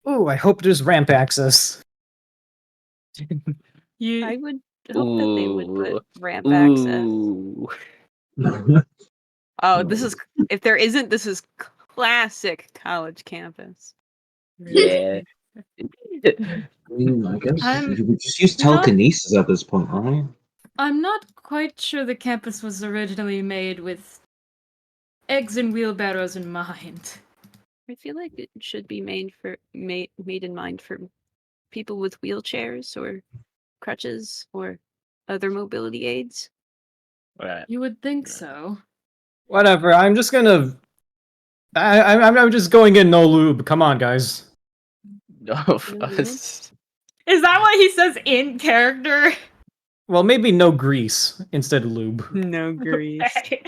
Ooh, I hope there's ramp access. You I would hope that they would Ooh. put ramp access. Ooh. Oh, this is if there isn't, this is classic college campus. Yeah. I mean, I guess I'm you would just use not- telekinesis at this point, right? I'm not quite sure the campus was originally made with eggs and wheelbarrows in mind. I feel like it should be made in mind for people with wheelchairs or crutches or other mobility aids. Right. You would think so. Whatever. I'm just gonna. I'm just going in no lube. Come on, guys. No, Yes. Is that what he says in character? Well, maybe no grease instead of lube. No grease. Okay.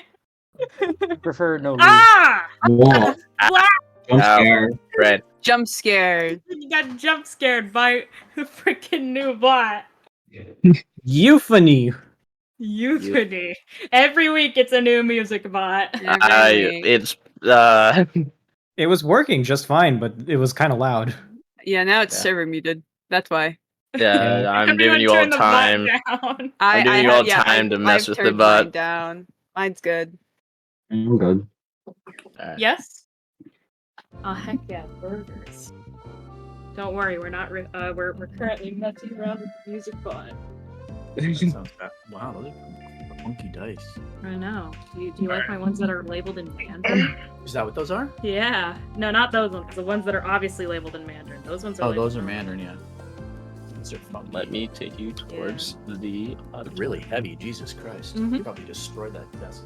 Prefer no lube. Ah! Whoa, Wow! jump Ow. scare. Right. Jump scared. You got jump scared by a freaking new bot. Euphony. Euphony. Every week it's a new music bot. Every week. It's It was working just fine, but it was kind of loud. Yeah, now it's Yeah. server muted. That's why. yeah. Yeah. I'm Everyone giving you all turn the bot time. down. I'm giving you all time to mess I've with the turned bot. mine down. Mine's good. I'm good. Alright. Yes. Oh heck yeah, burgers. Don't worry, we're not. We're currently messing around with the music bot. That sounds bad. Wow, those are funky dice. I know. Do you like my ones that are labeled in Mandarin? Is that what those are? Yeah. No, not those ones. The ones that are obviously labeled in Mandarin. Those ones are. Oh, labeled those are in Mandarin, yeah. Those are funky. Let me take you towards the Really heavy, Jesus Christ. Mhm. You probably destroyed that desk.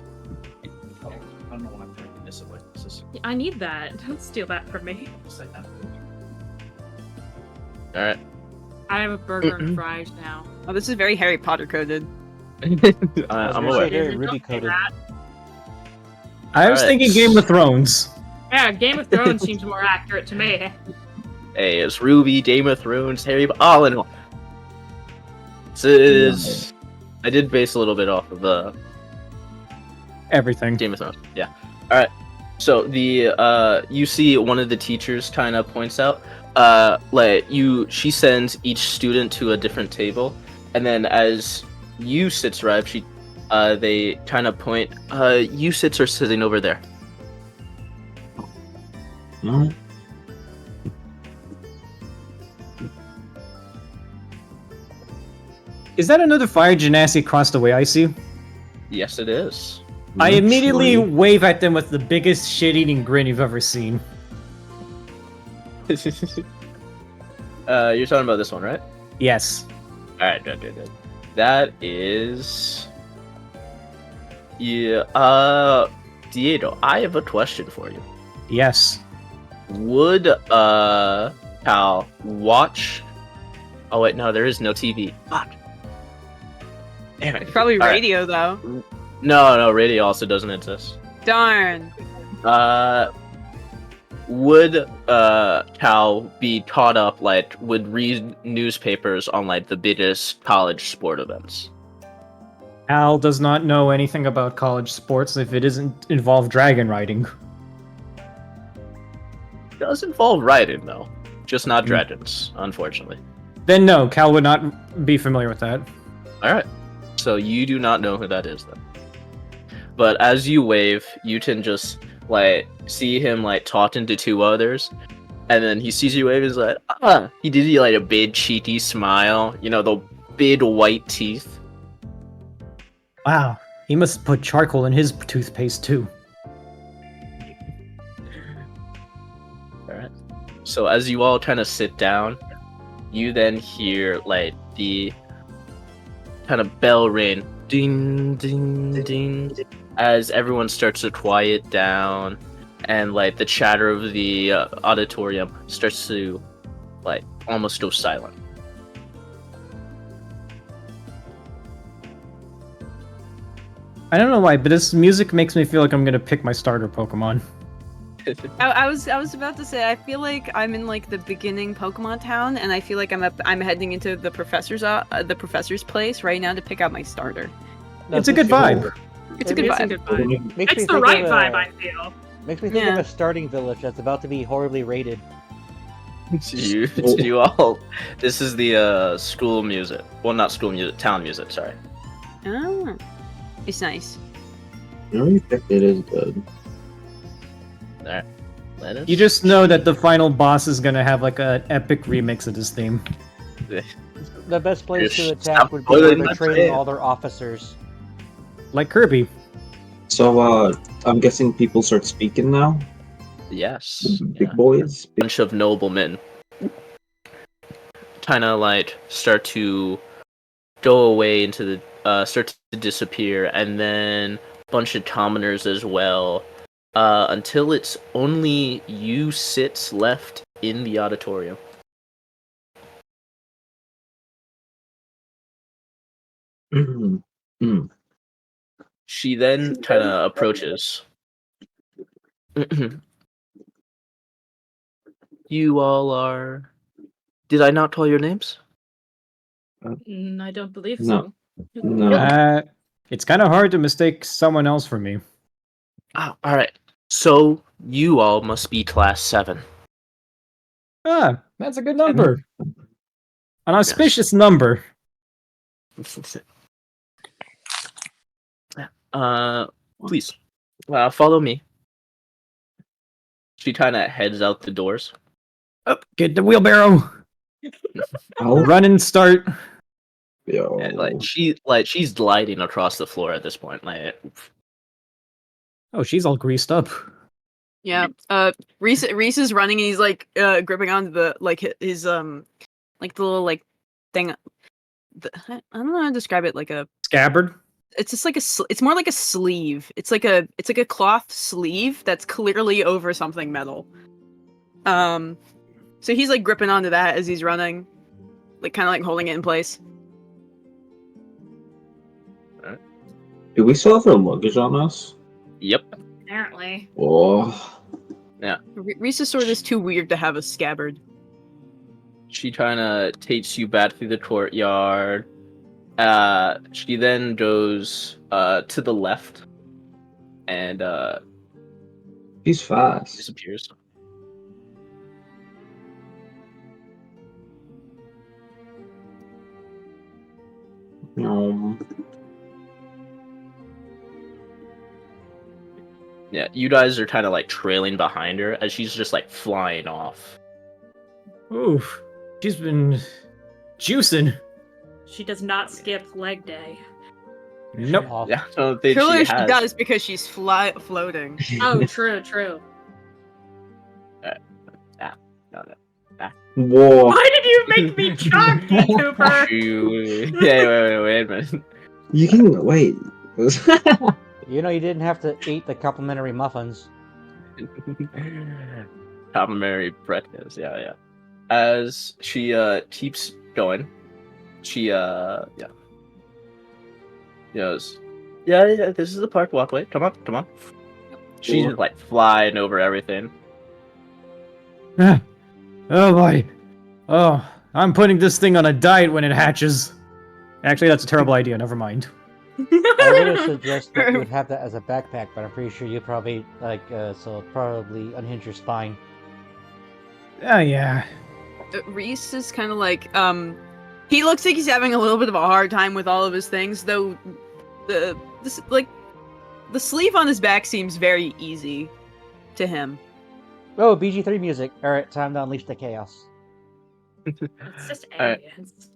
Oh, I don't know why I'm drinking this away. This is Yeah, I need that. Don't steal that from me. just like that. All right. I have a burger and fries now. Oh, this is very Harry Potter coded. I'm gonna aware. say very Don't Ruby say coded. that. I was Alright. thinking Game of Thrones. Yeah, Game of Thrones seems more accurate to me. Hey, it's Ruby, Game of Thrones, Harry, all in one. This is. I did base a little bit off of Everything. Game of Thrones. Yeah. All right. So the you see one of the teachers kind of points out, she sends each student to a different table, and then as you sits arrive, they kind of point. You sits are sitting over there. Hmm? Is that another fire genasi across the way I see? Yes, it is. I immediately Actually, wave at them with the biggest shit-eating grin you've ever seen. You're talking about this one, right? Yes. All right, good. That is. Yeah. Diego, I have a question for you. Yes. Would Cal watch? Oh wait, no, there is no TV. Fuck. Damn it. Probably All right. radio though. No, radio also doesn't exist. Darn. Would Cal be caught up would read newspapers on the biggest college sport events? Al does not know anything about college sports if it doesn't involve dragon riding. It does involve riding though, just not dragons, unfortunately. Then no, Cal would not be familiar with that. All right, so you do not know who that is then. But as you wave, you can just see him talking to two others, and then he sees you wave. He's like, ah, he did you a big cheeky smile, the big white teeth. Wow, he must put charcoal in his toothpaste too. All right. So as you all kind of sit down, you then hear the kind of bell ring, ding, ding, ding, as everyone starts to quiet down, and the chatter of the auditorium starts to almost go silent. I don't know why, but this music makes me feel like I'm gonna pick my starter Pokemon. I was about to say I feel like I'm in the beginning Pokemon town, and I feel like I'm heading into the professor's place right now to pick out my starter. It's a good vibe. It's a good vibe. Makes me It's the think right of vibe, I feel. Makes me think Yeah. of a starting village that's about to be horribly raided. you all. This is the school music. Well, not school music, town music. Sorry. Oh, it's nice. I really think it is good. All right. Let us. You just know that the final boss is gonna have an epic remix of this theme. The best place to Just attack stop would be where spoiling they're my training plan. all their officers. Like Kirby. So, I'm guessing people start speaking now? Yes. Big Yeah. boys? Bunch of noblemen kind of start to go away into the start to disappear, and then a bunch of commoners as well, until it's only you sits left in the auditorium. Mm. She then kind of approaches. You all are. Did I not call your names? I don't believe No. so. No. It's kind of hard to mistake someone else for me. Oh, all right. So you all must be class 7. Ah, that's a good number. An auspicious number. Please, follow me. She kind of heads out the doors. Up, get the wheelbarrow. Oh, Run and start. yo. And she's gliding across the floor at this point. Oh, she's all greased up. Yeah. Reese is running, and he's gripping onto the his the little thing. I don't know how to describe it. Scabbard. It's just it's more like a sleeve. It's like a cloth sleeve that's clearly over something metal. So he's gripping onto that as he's running, kind of holding it in place. Do we still have our luggage on us? Yep. Apparently. Oh. Reese's sword is too weird to have a scabbard. She kind of takes you back through the courtyard. She then goes to the left and He's fast. disappears. Yeah, you guys are kind of like trailing behind her as she's just like flying off. Oof. She's been juicing. She does not skip leg day. Nope. Off. Yeah, I don't think Surely she she has. does because she's floating. Oh, true, true. No. Whoa. Why did you make me chunky, Cooper? Yeah, wait a minute. You can wait. You know, you didn't have to eat the complimentary muffins. Complimentary breakfast, yeah. As she keeps going, she goes, yeah, this is the park walkway. Come on. She's just like flying over everything. Oh boy. Oh, I'm putting this thing on a diet when it hatches. Actually, that's a terrible idea. Never mind. I would have suggested that you would have that as a backpack, but I'm pretty sure you probably probably unhinge your spine. Oh yeah. Reese is kind of like, he looks like he's having a little bit of a hard time with all of his things, though the sleeve on his back seems very easy to him. Oh, BG3 music. Alright, time to unleash the chaos. It's just Alright. ambience.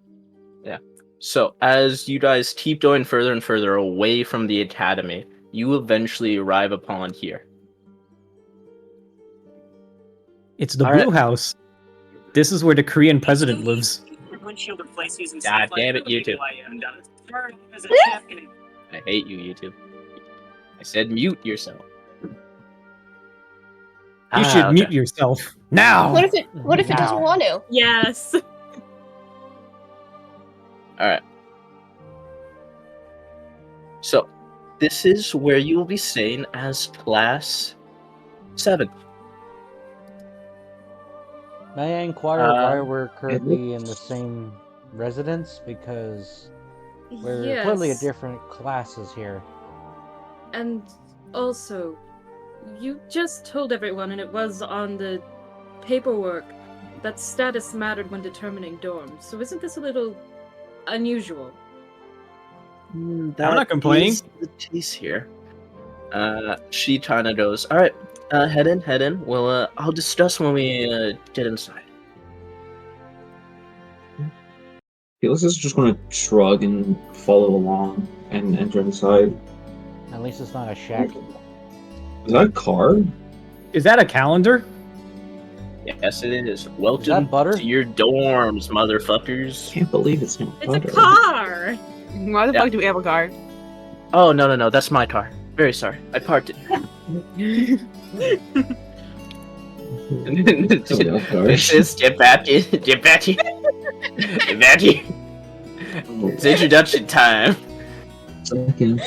So as you guys keep going further and further away from the academy, you eventually arrive upon here. It's the All Blue right. House. This is where the Korean president lives. God damn it, YouTube. I hate you, YouTube. I said mute yourself. You should okay. mute yourself now. What if it doesn't Wow. want to? Yes. Alright. So, this is where you will be staying as Class 7. May I inquire why we're currently in the same residence? Because we're clearly at Yes. different classes here. And also, you just told everyone, and it was on the paperwork, that status mattered when determining dorms. So isn't this a little unusual? I'm not complaining. Is the case here. She kind of goes, alright, head in. Well, I'll discuss when we get inside. Felix is just gonna shrug and follow along and enter inside. At least it's not a shack. Is that a car? Is that a calendar? Yes, it is. Welcome that butter? to your dorms, motherfuckers. Can't believe it's not It's a butter. car! Why the Yeah. fuck do we have a car? Oh, no, that's my car. Very sorry. I parked it. Just get back in. It's introduction time. Second.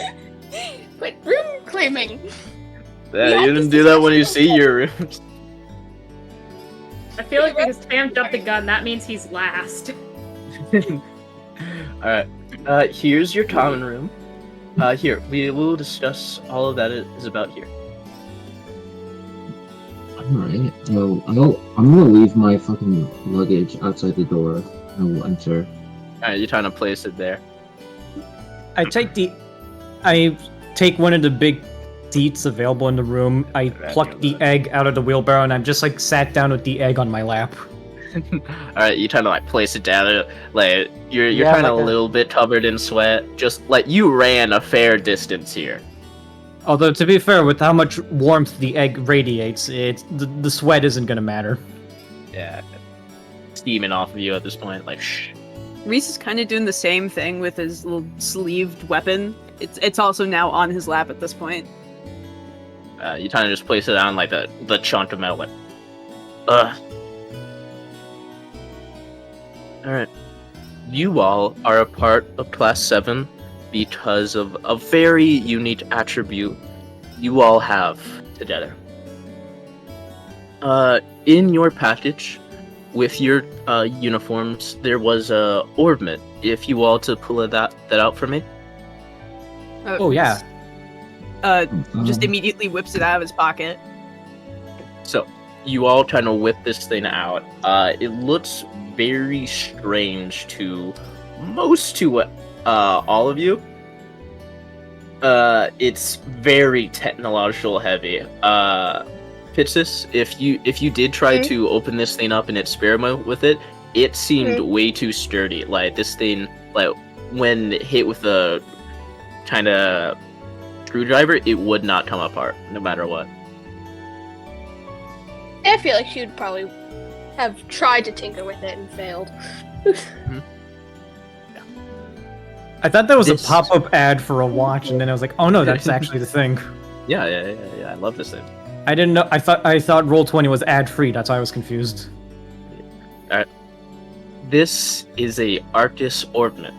Quit room claiming. You didn't do that when you see your rooms. I feel like because Tam jumped the gun, that means he's last. Alright. Here's your common room. Here, we will discuss all of that is about here. Alright, so I'm gonna leave my fucking luggage outside the door. I will enter. Alright, you're trying to place it there. I take one of the big seats available in the room. I pluck the egg out of the wheelbarrow, and I'm just like sat down with the egg on my lap. Alright, you trying to like place it down, like you're Yeah, kind of like a little bit covered in sweat. Just like you ran a fair distance here. Although, to be fair, with how much warmth the egg radiates, the sweat isn't gonna matter. Yeah, steaming off of you at this point. Like, shh. Reese is kind of doing the same thing with his little sleeved weapon. It's also now on his lap at this point. You kind of just place it on like the chunk of metal. Like, ugh. All right, you all are a part of Class 7 because of a very unique attribute you all have together. In your package, with your uniforms, there was a orbment. If you all to pull that out for me. Oh yeah. Just immediately whips it out of his pocket. So, you all kind of whip this thing out. It looks very strange to most all of you, it's very technological heavy. Pitsis, if you did try to open this thing up and experiment with it, it seemed way too sturdy. Like this thing, like when hit with a kind of screwdriver, it would not come apart, no matter what. I feel like she would probably have tried to tinker with it and failed. I thought that was This- a pop-up ad for a watch, and then I was like, oh no, that's actually the thing. Yeah. I love this thing. I didn't know. I thought Roll20 was ad-free. That's why I was confused. This is a Arctis orbment.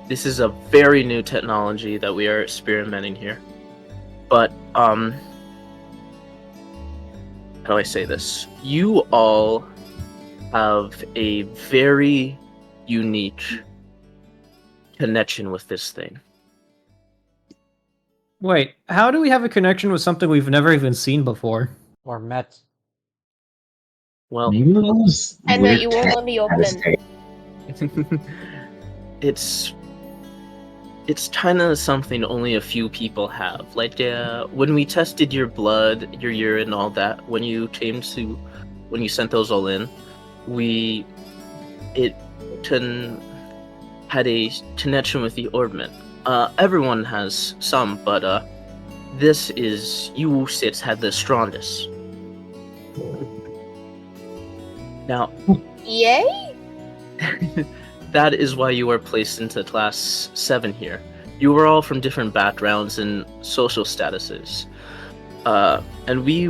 This is a very new technology that we are experimenting here. But how do I say this? You all have a very unique connection with this thing. Wait, how do we have a connection with something we've never even seen before? Or met. Well, Maybe those And that weird you won't let me open. it's kind of something only a few people have. Like when we tested your blood, your urine, all that, when you sent those all in, had a connection with the orbment. Everyone has some, but this is you sits had the strongest. Now, Yay? that is why you are placed into class 7 here. You were all from different backgrounds and social statuses. And we,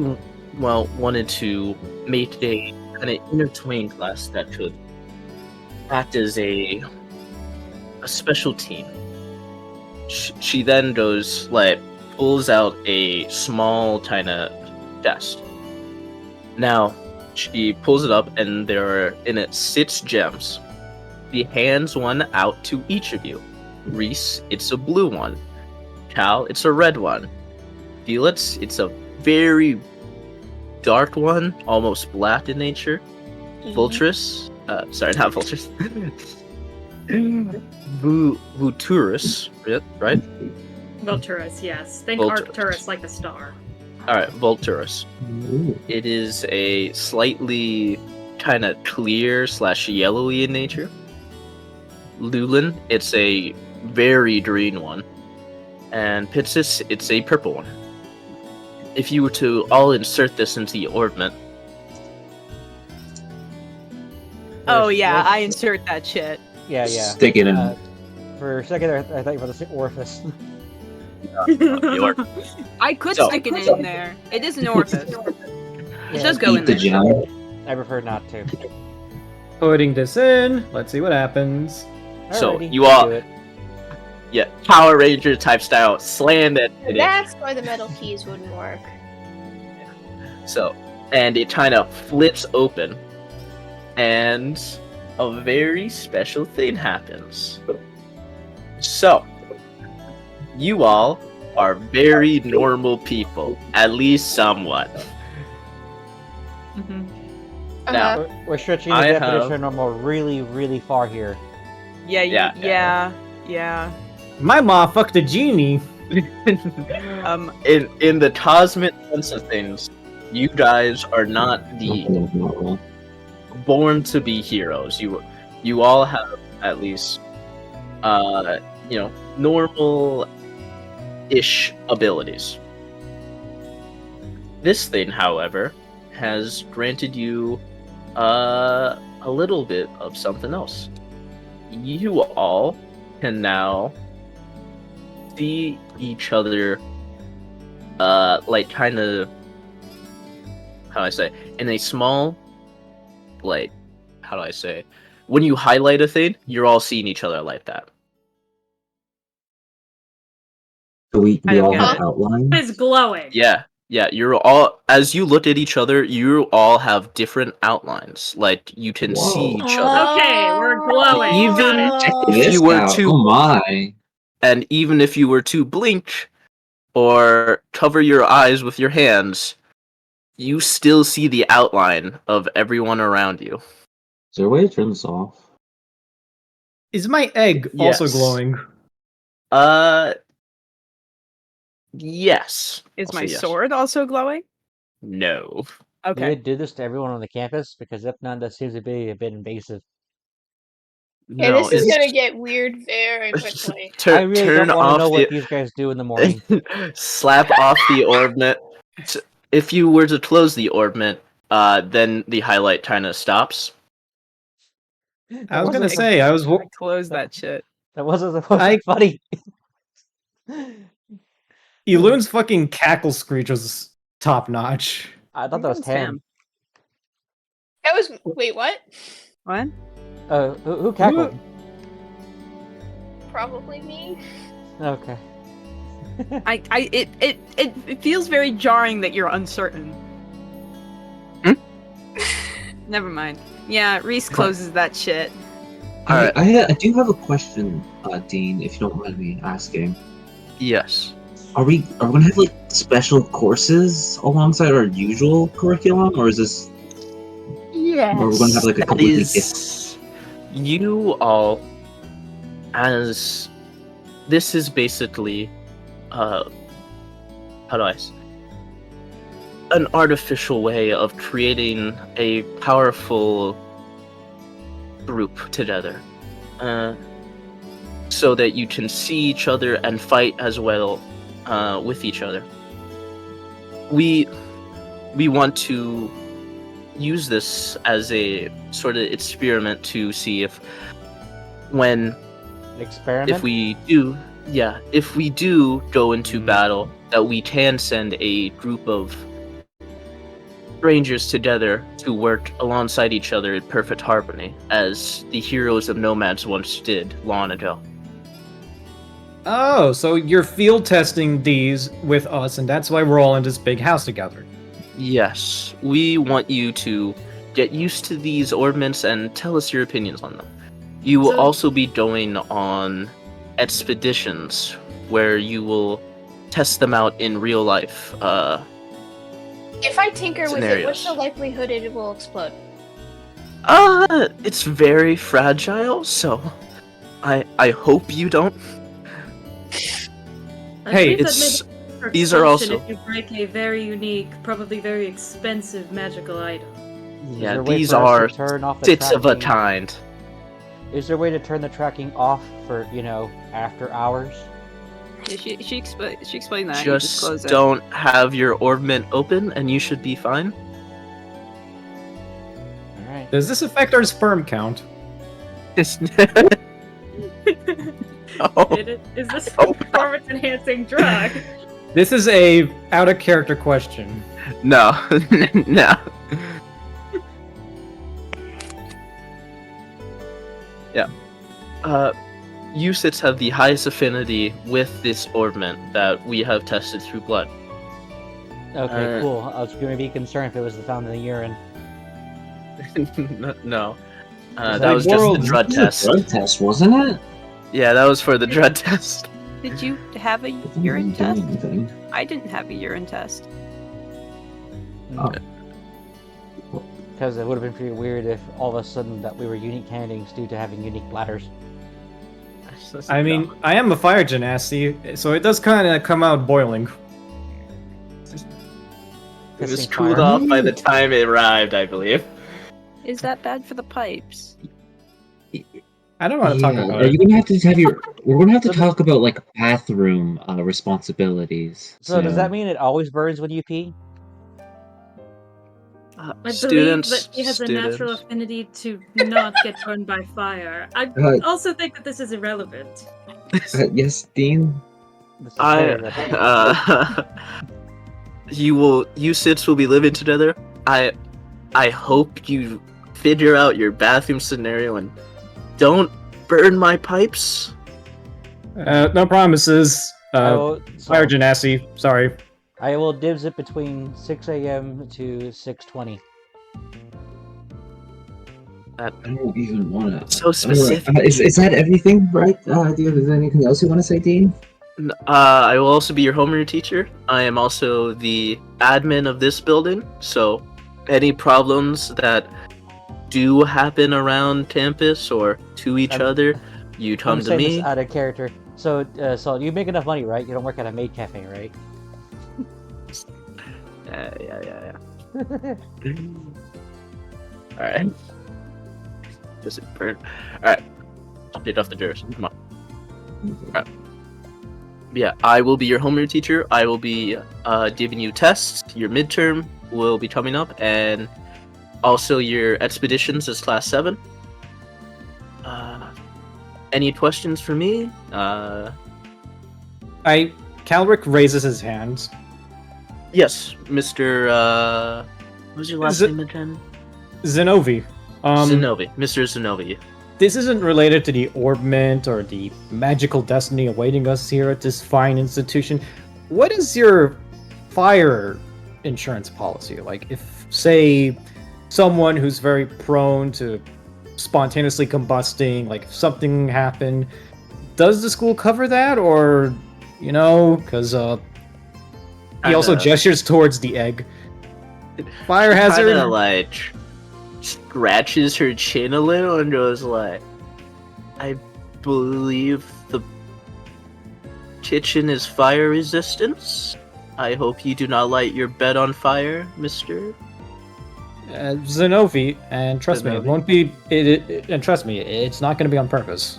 wanted to make a kind of intertwined class that could act as a special team. She then goes, pulls out a small kind of desk. Now, she pulls it up, and there are in it 6 gems. She hands one out to each of you. Reese, it's a blue one. Cal, it's a red one. Felix, it's a very dark one, almost black in nature. Vulturus, sorry, not Vulturus. Vuturus, right? Volturus, yes. Think Volturus. Arcturus like a star. Alright, Vulturus. It is a slightly kind of clear / yellowy in nature. Lulin, it's a very green one. And Pitsis, it's a purple one. If you were to all insert this into the orbment, Oh yeah, I insert that shit. Yeah. Stick it in. For a second, I thought you were going to say orifice. I could So- stick it in there. It is an orifice. It does go Eat in the there. gem. I prefer not to. Putting this in. Let's see what happens. So, Alrighty, you I'll all- do it. yeah, Power Ranger type style, slam it in. That's why the metal keys wouldn't work. So, and it kind of flips open, and a very special thing happens. So, you all are very normal people, at least somewhat. Mhm. Now, We're stretching the I definition have- of normal really, really far here. Yeah. My ma fucked a genie. in the cosmic sense of things, you guys are not the born to be heroes. You all have at least normal-ish abilities. This thing, however, has granted you a little bit of something else. You all can now see each other kind of, how do I say, in a small, how do I say, when you highlight a thing, you're all seeing each other like that. So we I don't all get have it. outlines. It's glowing. Yeah, you're all, as you look at each other, you all have different outlines. Like, you can see Whoa. each other. Okay, we're glowing. Even Check if this you were out. to- Oh my. And even if you were to blink or cover your eyes with your hands, you still see the outline of everyone around you. Is there a way to turn this off? Is my egg also Yes. glowing? Yes. Is Also my yes. sword also glowing? No. You Okay. would do this to everyone on the campus? Because if not, that seems to be a bit invasive. Okay, No, this is it's gonna get weird very quickly. I really turn don't want to off know what the these guys do in the morning. slap off the orbment. If you were to close the orbment, then the highlight kind of stops. I was gonna wasn't- say I was. Close that shit. That wasn't supposed to I be funny. Eloon's fucking cackle screech was top notch. I thought that was Tam. That was wait, what? What? Who cackled? Probably me. Okay. It feels very jarring that you're uncertain. Never mind. Yeah, Reese closes that shit. Alright. I do have a question, Dean, if you don't mind me asking. Yes. Are we gonna have like special courses alongside our usual curriculum, or is this? Yes. Or we're gonna have like a That completely is- You all, as this is basically, how do I say? An artificial way of creating a powerful group together, so that you can see each other and fight as well with each other. We want to use this as a sort of experiment to see if Experiment? if we do go into battle, that we can send a group of strangers together to work alongside each other in perfect harmony, as the heroes of Nomads once did long ago. Oh, so you're field testing these with us, and that's why we're all in this big house together. Yes, we want you to get used to these ornaments and tell us your opinions on them. You will So- also be going on expeditions where you will test them out in real life. If I tinker with it, what's the Scenarios. likelihood it will explode? It's very fragile, so I hope you don't. I Hey, believe that it's- may be for these are function also- if you break a very unique, probably very expensive magical item. Is Yeah, there a way these for us to are turn off the bits of a tracking- kind. Is there a way to turn the tracking off for, after hours? Yeah, she explained that. You just Just close it. don't have your ornament open, and you should be fine. Alright. Does this affect our sperm count? It's Is this Oh. a performance-enhancing drug? This is a out of character question. no, no. Yeah. Usits have the highest affinity with this ornament that we have tested through blood. Okay, cool. I was going to be concerned if it was found in the urine. No. Is That was just the world- drug This was a test. drug test, wasn't it? Yeah, that was for the drug test. Did you have a It didn't urine really do test? anything. I didn't have a urine test. Because it would have been pretty weird if all of a sudden that we were unique candidates due to having unique bladders. I mean, I am a fire genasi, so it does kind of come out boiling. it was Pissing cooled fire. off by the time it arrived, I believe. Is that bad for the pipes? I don't want to talk Yeah, about are it. you gonna have to have your? We're gonna have to So the- talk about like bathroom responsibilities. So does that mean it always burns when you pee? I believe Students, that he has a natural affinity to not get burned by fire. I Uh, also think that this is irrelevant. Yes, Dean. This is very relevant. you sits will be living together. I hope you figure out your bathroom scenario and don't burn my pipes. No promises. Fire genasi, sorry. I will dibs it between 6 a.m. to 6:20. I don't even want to. So specific. Is that everything, right? Is there anything else you want to say, Dean? I will also be your homeroom teacher. I am also the admin of this building, so any problems that do happen around campus or to each I'm- other, You come I'm to saying this me. out of character. So, so you make enough money, right? You don't work at a maid cafe, right? Yeah. All right. Does it burn? All right. Get off the doors. Come on. All right. Yeah, I will be your homeroom teacher. I will be giving you tests. Your midterm will be coming up, and also your expeditions as class 7. Any questions for me? Calric raises his hands. Yes, Mr. What was your last Z- name again? Zenovi. Zenobi. Mr. Zenobi. This isn't related to the orbment or the magical destiny awaiting us here at this fine institution. What is your fire insurance policy? Like, if, say, someone who's very prone to spontaneously combusting, like, if something happened, does the school cover that? Or, you know, because he also gestures towards the egg. Fire hazard? Kinda, like, scratches her chin a little and goes like, I believe the kitchen is fire resistance. I hope you do not light your bed on fire, mister. Zenovi, and trust me, it won't be. And trust me, it's not going to be on purpose.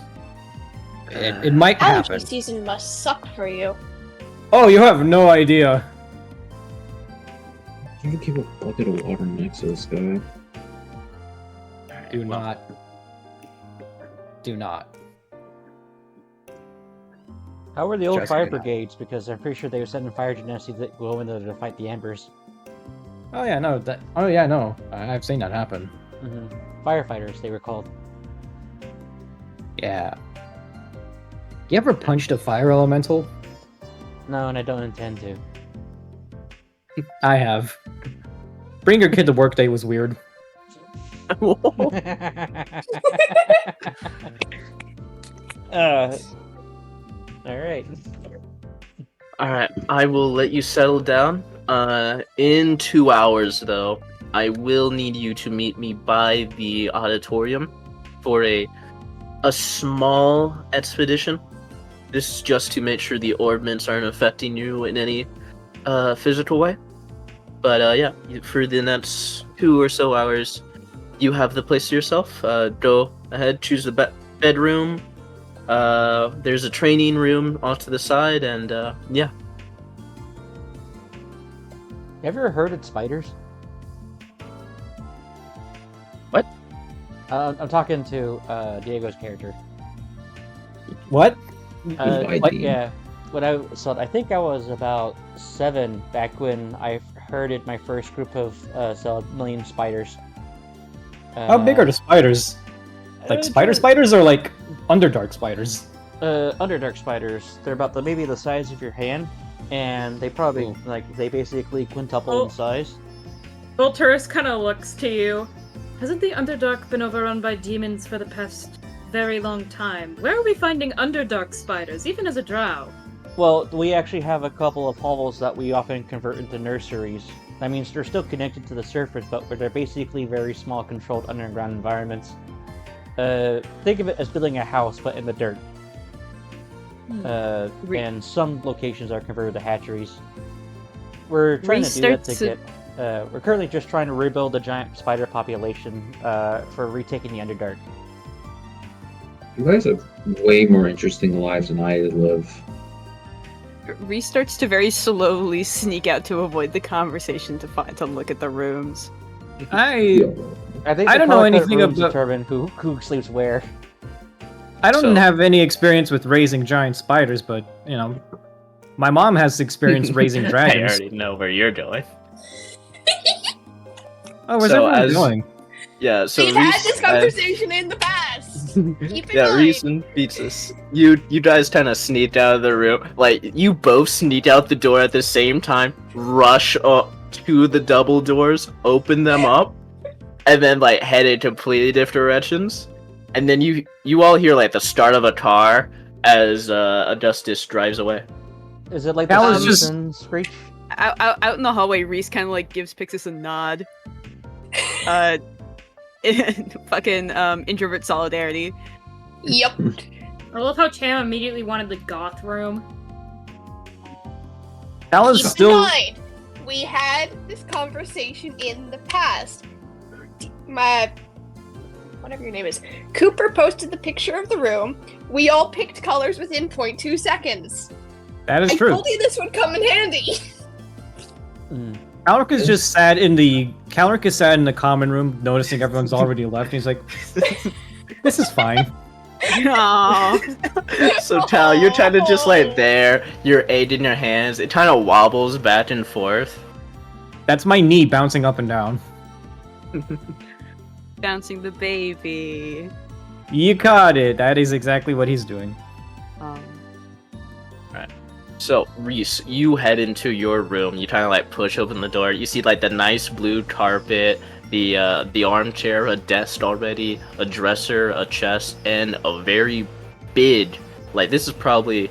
It might happen. Allergy season must suck for you. Oh, you have no idea. I'm gonna keep a bucket of water next to this guy. Do not. Do not. How were the old Just fire kidding. brigades? Because I'm pretty sure they were sending fire gymnasts that go in there to fight the embers. Oh yeah, no. Oh yeah, no. I've seen that happen. Firefighters, they were called. Yeah. You ever punched a fire elemental? No, and I don't intend to. I have. Bring your kid to work day was weird. Alright. Alright, I will let you settle down. In 2 hours, though, I will need you to meet me by the auditorium for a small expedition. This is just to make sure the orbments aren't affecting you in any physical way. But yeah, for the next 2 or so hours, you have the place to yourself. Go ahead, choose the bedroom. There's a training room off to the side, and yeah. You ever heard of spiders? What? I'm talking to Diego's character. What? Yeah. I think I was about 7 back when I herded my first group of a million spiders. How big are the spiders? Like spiders or like Underdark spiders? Underdark spiders. They're about maybe the size of your hand, and they probably they basically quintuple in size. Volturus kind of looks to you. Hasn't the Underdark been overrun by demons for the past very long time? Where are we finding Underdark spiders, even as a drow? Well, we actually have a couple of hovels that we often convert into nurseries. That means they're still connected to the surface, but they're basically very small, controlled underground environments. Think of it as building a house, but in the dirt. And some locations are converted to hatcheries. We're trying to do that to get... we're currently just trying to rebuild the giant spider population for retaking the Underdark. You guys have way more interesting lives than I live. Reese starts to very slowly sneak out to avoid the conversation to look at the rooms. I think I don't know anything about about determine who sleeps where. I don't have any experience with raising giant spiders, but you know, my mom has experience raising dragons. I already know where you're going. Oh, where's So everyone as- going? Yeah, so We've had Reese, this conversation in the past. Keep in yeah, mind. Reese and Beatus. You guys kind of sneaked out of the room. Like, you both sneak out the door at the same time, rush up to the double doors, open them up, and then, like, head in completely different directions. And then you all hear, like, the start of a car as Augustus drives away. Is it like That the was just- Simpsons screech? Out in the hallway, Reese kind of like gives Pixis a nod. Fucking introvert solidarity. Yep. I love how Cham immediately wanted the goth room. Cal is Keep still. in mind, we had this conversation in the past. My whatever your name is, Cooper posted the picture of the room. We all picked colors within 0.2 seconds. That is I true. told you this would come in handy. Calric is just sad in the. Calric is sad in the common room, noticing everyone's already left. And he's like, "This is fine." No. So Tal, you're kind of just like there, your aid in your hands, it kind of wobbles back and forth. That's my knee bouncing up and down. Bouncing the baby. You caught it. That is exactly what he's doing. Um, So Reese, you head into your room, you kind of like push open the door, you see like the nice blue carpet, the armchair, a desk already, a dresser, a chest, and a very big, like this is probably,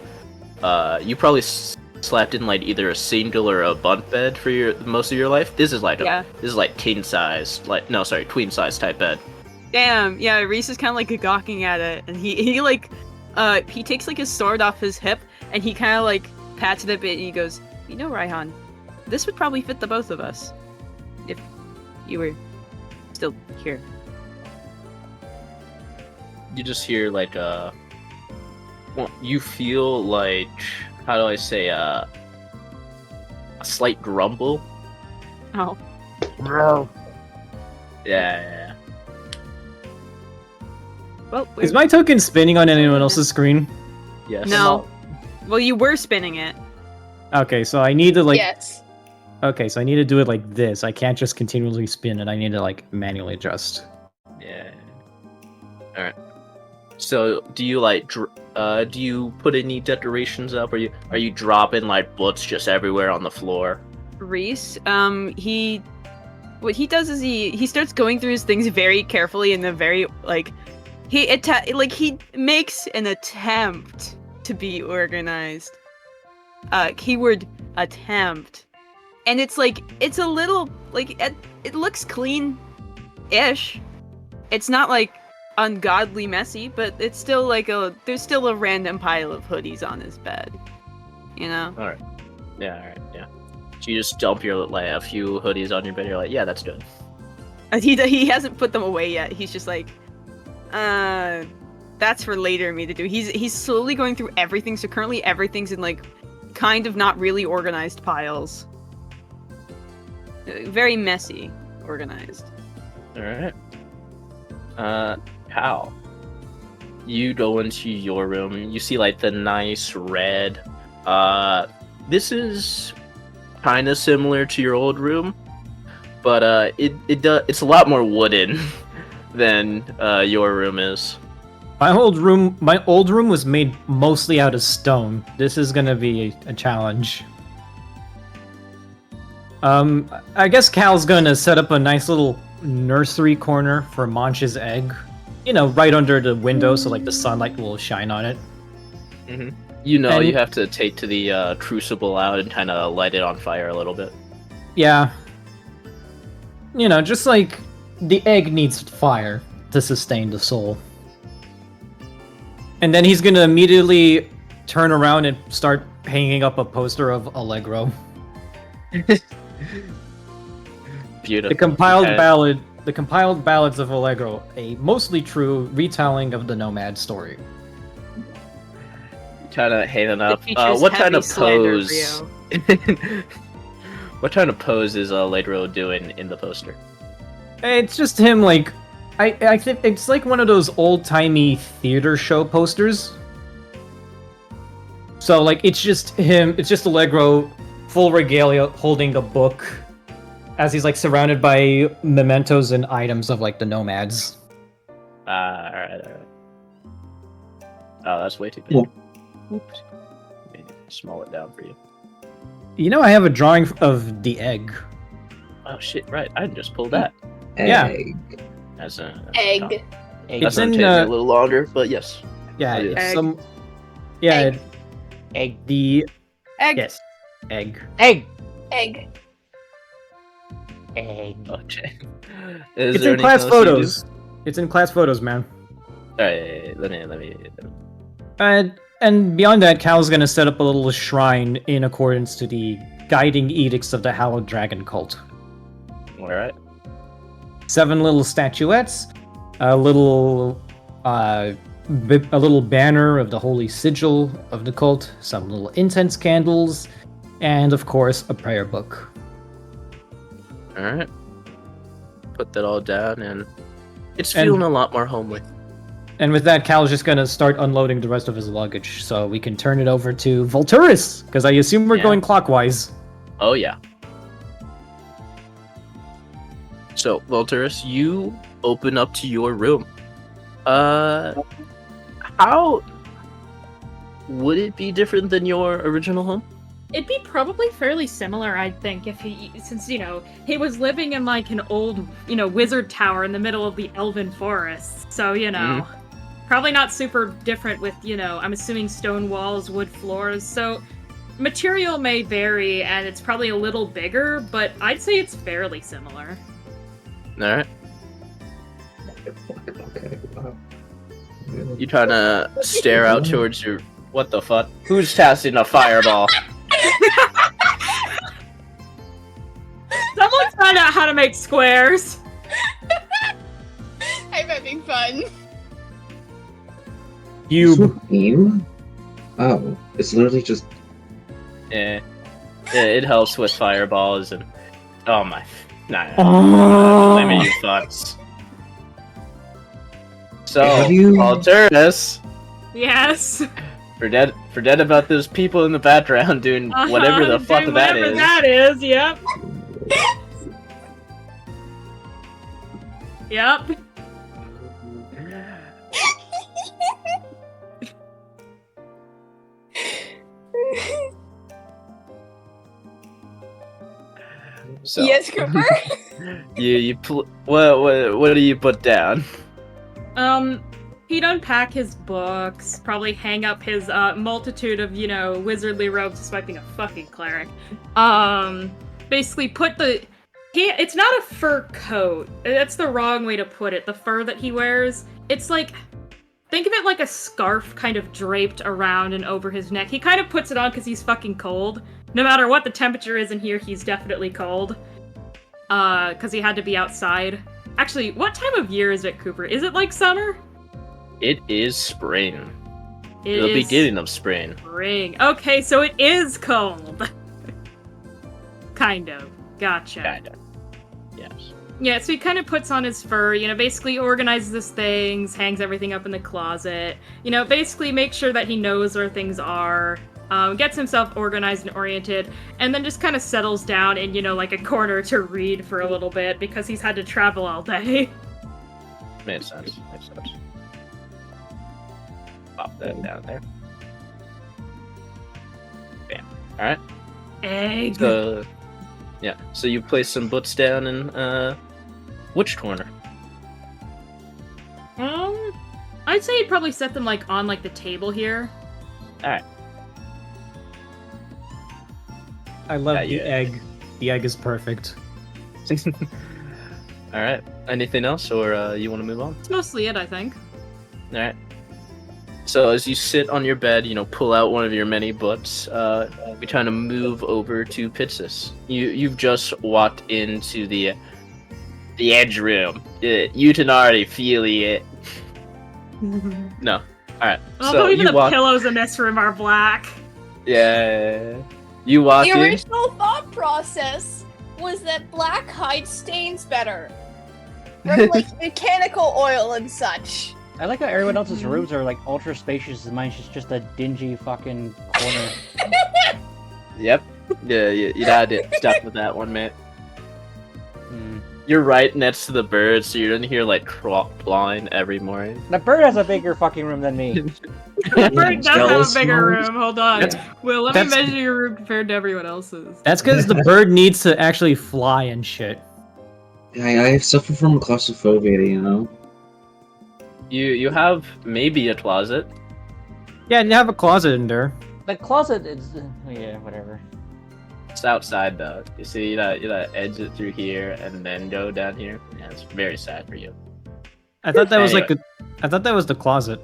you probably slept in like either a single or a bunk bed for most of your life. This is like this is like king size, like no, sorry, tween size type bed. Damn, yeah, Reese is kind of like gawking at it, and he like, he takes like his sword off his hip, and he kind of like pats it a bit, and he goes, "You know, Raihan, this would probably fit the both of us, if you were still here." You just hear like well, you feel like, how do I say, a slight grumble. Oh. Bro. Yeah. Well, Is my token spinning on anyone else's screen? Yes. No. Well, you were spinning it. Okay, so I need to like. Yes. Okay, so I need to do it like this. I can't just continually spin it. I need to like manually adjust. Yeah. All right. So, do you like, do you put any decorations up? Are you dropping like books just everywhere on the floor? Reese, what he does is he starts going through his things very carefully and then very like he makes an attempt to be organized. Keyword attempt. And it's like it's a little like it looks clean-ish. It's not like ungodly messy, but it's still like there's still a random pile of hoodies on his bed. You know? Alright. Yeah. So you just dump your like a few hoodies on your bed. You're like, yeah, that's good. He hasn't put them away yet. He's just like, that's for later me to do. He's slowly going through everything. So currently everything's in like kind of not really organized piles. Very messy organized. All right. How? You go into your room. You see like the nice red. This is kind of similar to your old room, but it's a lot more wooden than your room is. My old room was made mostly out of stone. This is gonna be a challenge. I guess Cal's gonna set up a nice little nursery corner for Monch's egg. You know, right under the window, so like the sunlight will shine on it. Mm-hmm. You know, And- you have to take to the crucible out and kind of light it on fire a little bit. Yeah. You know, just like the egg needs fire to sustain the soul. And then he's gonna immediately turn around and start hanging up a poster of Allegro. Beautiful. The compiled Okay. the compiled ballads of Allegro, a mostly true retelling of the Nomad story. Kind of hanging up. features What kind heavy of slander, pose? What kind of pose is Allegro doing in the poster? It's just him, like, I think it's like one of those old-timey theater show posters. So, like, it's just him, it's just Allegro, full regalia, holding a book, as he's, like, surrounded by mementos and items of, like, the nomads. Alright. Oh, that's way too big. Oops. Let me small it down for you. You know, I have a drawing of the egg. Oh shit, right. I just pulled that. Yeah. Egg. That's a Egg. Egg. That's It's gonna in, take me a little longer, but yes. Yeah, Oh, yeah. it's Egg. some... Yeah, Egg. Egg. the... Egg. Yes. Egg. Egg. Egg. Egg. Okay. Is It's there in class anything else you do? photos. It's in class photos, man. Alright, let me. And beyond that, Cal's gonna set up a little shrine in accordance to the guiding edicts of the Hallowed Dragon cult. All right. 7 little statuettes, a little banner of the holy sigil of the cult, some little incense candles, and of course a prayer book. All right. Put that all down, and it's feeling a lot more homely. And with that, Cal's just gonna start unloading the rest of his luggage, so we can turn it over to Volturus, because I assume we're going clockwise. Oh yeah. So, Volturus, you open up to your room. How would it be different than your original home? It'd be probably fairly similar, I think, since he was living in like an old, wizard tower in the middle of the elven forest. So, probably not super different with, I'm assuming stone walls, wood floors. So, material may vary and it's probably a little bigger, but I'd say it's fairly similar. Alright. Okay. You trying to stare out towards your... What the fuck? Who's casting a fireball? Someone's found out how to make squares. I'm having fun. Beam? Oh, it's literally just... Yeah, it helps with fireballs and... Oh my... Nah. Limit you thoughts. So, Volturus, Yes. forget about those people in the background doing whatever the fuck doing that whatever is. that is, yep. Yep. So, Yes, Cooper? what do you put down? He'd unpack his books, probably hang up his multitude of, wizardly robes, despite being a fucking cleric. Basically put it's not a fur coat. That's the wrong way to put it. The fur that he wears, it's like, think of it like a scarf kind of draped around and over his neck. He kind of puts it on because he's fucking cold. No matter what the temperature is in here, he's definitely cold. Because he had to be outside. Actually, what time of year is it, Cooper? Is it like summer? It is spring. It The is beginning of spring. spring. Okay, so it is cold. Kind of. Gotcha. Kinda. Yes. Yeah, so he kind of puts on his fur, basically organizes his things, hangs everything up in the closet, basically makes sure that he knows where things are, gets himself organized and oriented, and then just kind of settles down in, like a corner to read for a little bit because he's had to travel all day. Makes sense. Pop that down there. Bam. Alright. Egg. So you place some books down in, which corner? I'd say you'd probably set them, on, the table here. Alright. I love Yeah, the yeah. egg. The egg is perfect. Alright. Anything else, or you want to move on? That's mostly it, I think. Alright. So as you sit on your bed, pull out one of your many books, we trying to move over to Pitsis. You've just walked into the edge room. You can already feel it. No. Alright. Although So even you the walk... pillows in this room are black. Yeah. You walk The in. original thought process was that black hide stains better. From, mechanical oil and such. I like how everyone else's rooms are ultra spacious and mine's just a dingy fucking corner. Yep. Yeah, you had it stuck with that one, man. Hmm. You're right next to the bird, so you're gonna hear clawing every morning. The bird has a bigger fucking room than me. The bird does have a Jealous bigger mode? room. Hold on. That's- Well, let me that's- measure your room compared to everyone else's. That's because the bird needs to actually fly and shit. I suffer from claustrophobia, You have maybe a closet. Yeah, and you have a closet in there. The closet is... yeah, whatever. It's outside though. You see, you gotta exit through here and then go down here. Yeah, it's very sad for you. I thought that was Anyway. I thought that was the closet.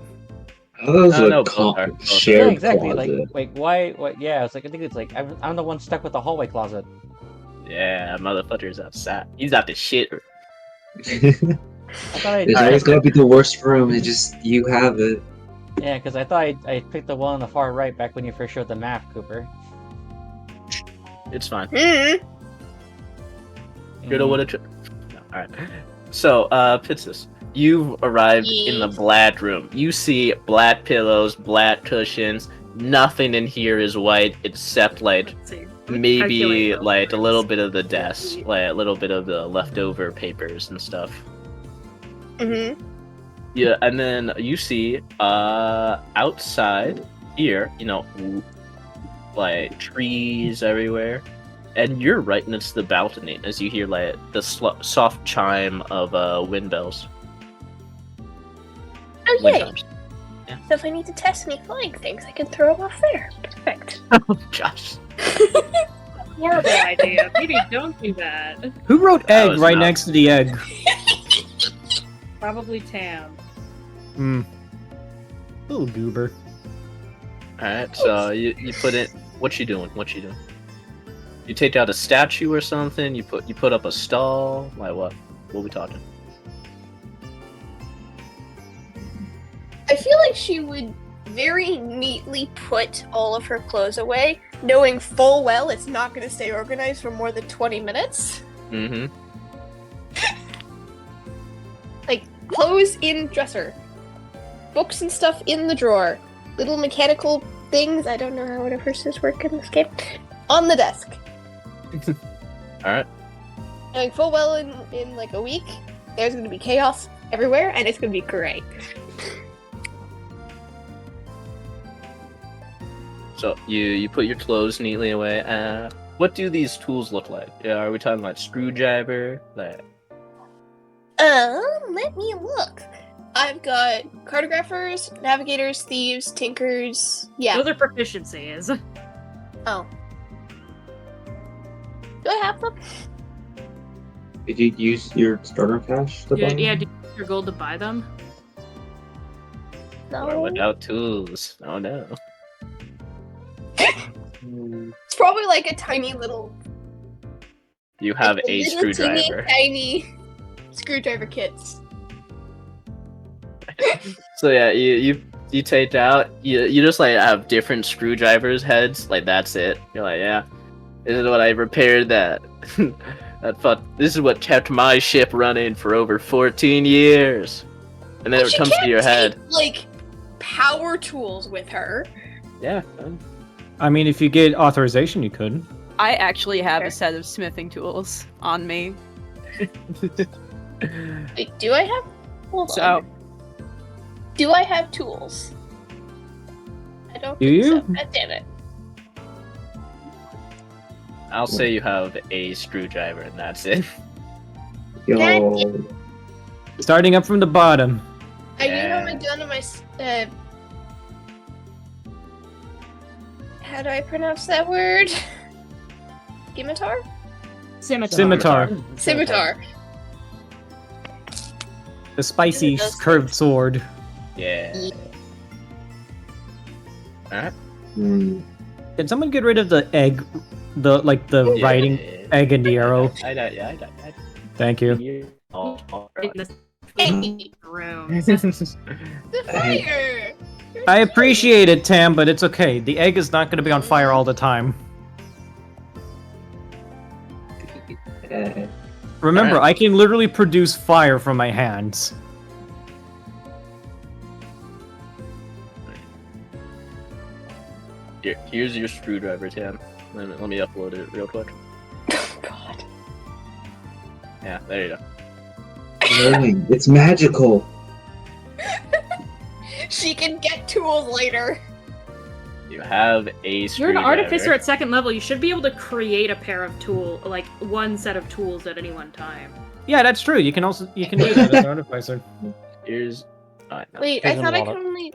Oh, that was Oh, a no, both are. Both. Yeah, shared exactly. closet. Like why? What? Yeah, it's like I think it's like I'm the one stuck with the hallway closet. Yeah, motherfucker's outside. He's out the shit. I thought I There's Alright. always gotta be the worst room. It just you have it. yeah, because I thought I picked the one on the far right back when you first showed the map, Cooper. It's fine. Hmm. Shoulda, woulda, no, alright. So, Pitsus, you've arrived in the Yes. black room. You see black pillows, black cushions. Nothing in here is white except like Let's see. maybe Calculate those like a words. little bit of the desk, like a little bit of the leftover papers and stuff. Mm-hmm. Yeah, and then you see outside here, like trees everywhere, and you're right next to the balcony as you hear like the soft chime of wind bells. Oh, Wind yay. chimes. So if I need to test any flying things, I can throw them off there. Perfect. Oh gosh. Horrible idea. Maybe don't do that. Who wrote That egg was right not- next to the egg? Probably Tam. Hmm. Little goober. Alright, so you put it. What you doing? You take out a statue or something? You put up a stall? Like what? What we talking? I feel like she would very neatly put all of her clothes away, knowing full well it's not going to stay organized for more than 20 minutes. Mm-hmm. Like, clothes in dresser, books and stuff in the drawer, little mechanical things, I don't know how universes work in this game, on the desk. Alright. Knowing full well in like a week, there's going to be chaos everywhere, and it's going to be great. So you put your clothes neatly away. What do these tools look like? Yeah, are we talking like screwdriver? Like Let me look. I've got cartographers, navigators, thieves, tinkers. Yeah. Those are proficiencies. Oh. Do I have them? Did you use your starter cash? To buy Yeah, them? do you use your gold to buy them? No. or without tools? Oh no. It's probably like a tiny little. You have like a little screwdriver. Tiny screwdriver kits. So yeah, you take out you just like have different screwdrivers heads. Like that's it. You're like, yeah, this is what I repaired that. This is what kept my ship running for over 14 years. And then But it she comes to can't your head. take, like power tools with her. Yeah. I mean, if you get authorization, you could. I actually have Sure. a set of smithing tools on me. Wait, do I have? Hold So on. Do I have tools? I don't Do think you? so. God damn it. I'll say you have a screwdriver and that's it. Yo, Starting up from the bottom. I do have my Yeah. gun and my. How do I pronounce that word? Scimitar? Scimitar. Scimitar. The spicy Those curved sword. Yeah. Alright. Can someone get rid of the egg? The Yeah. writing egg and the arrow? I know. Thank you. Oh, In the Hey, room. the fire! I appreciate it, Tam, but it's okay. The egg is not going to be on fire all the time. Remember, I can literally produce fire from my hands. Here's your screwdriver, Tim. Let me upload it real quick. Oh god. Yeah, there you go. learning. It's magical. She can get tools later. You have a You're an screwdriver. artificer at second level. You should be able to create a pair of like one set of tools at any one time. Yeah, that's true. You can do that as an artificer. Here's. Oh, no. Wait, Here's I thought I another. could only.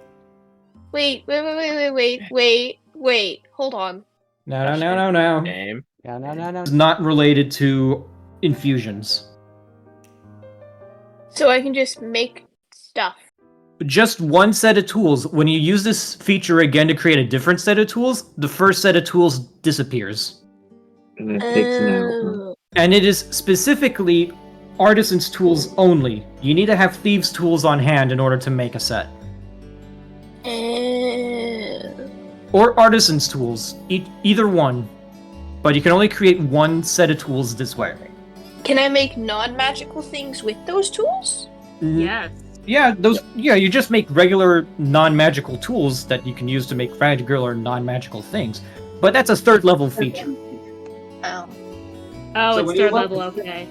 Wait. Hold on. No. Game. No. It's not related to infusions. So I can just make stuff. just one set of tools. When you use this feature again to create a different set of tools, the first set of tools disappears. And it takes an out. Oh. And it is specifically artisan's tools only. You need to have thieves' tools on hand in order to make a set. Or artisan's tools, either one. But you can only create one set of tools this way. Can I make non-magical things with those tools? Yes. Yeah, you just make regular non-magical tools that you can use to make regular non-magical things. But that's a third level feature. Oh. Oh, So it's when you third look- level, okay.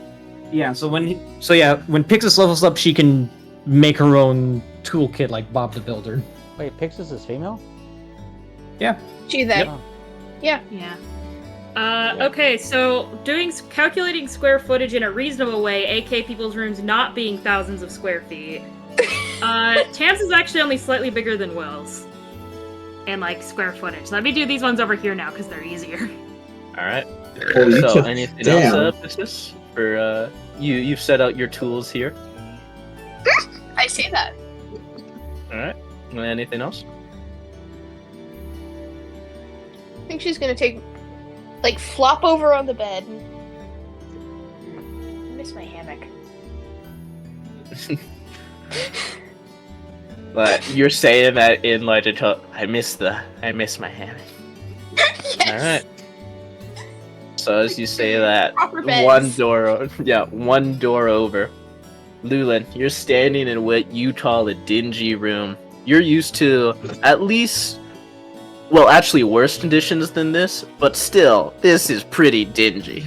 Yeah, when Pixis levels up, she can make her own toolkit like Bob the Builder. Wait, Pixis is female? Gee, then. Oh. Yeah. Okay, so calculating square footage in a reasonable way, aka people's rooms not being thousands of square feet. Tams is actually only slightly bigger than Will's. And like square footage. Let me do these ones over here now because they're easier. Alright. Oh, you So, took- anything damn. else, Pistis? For, you've set out your tools here. I say that. Alright. Anything else? I think she's gonna flop over on the bed. I miss my hammock. But you're saying that in like I miss my hammock. Yes. Alright. So as you say that, Proper beds. one door over. Lulin, you're standing in what you call a dingy room. You're used to at least, well, actually worse conditions than this, but still, this is pretty dingy.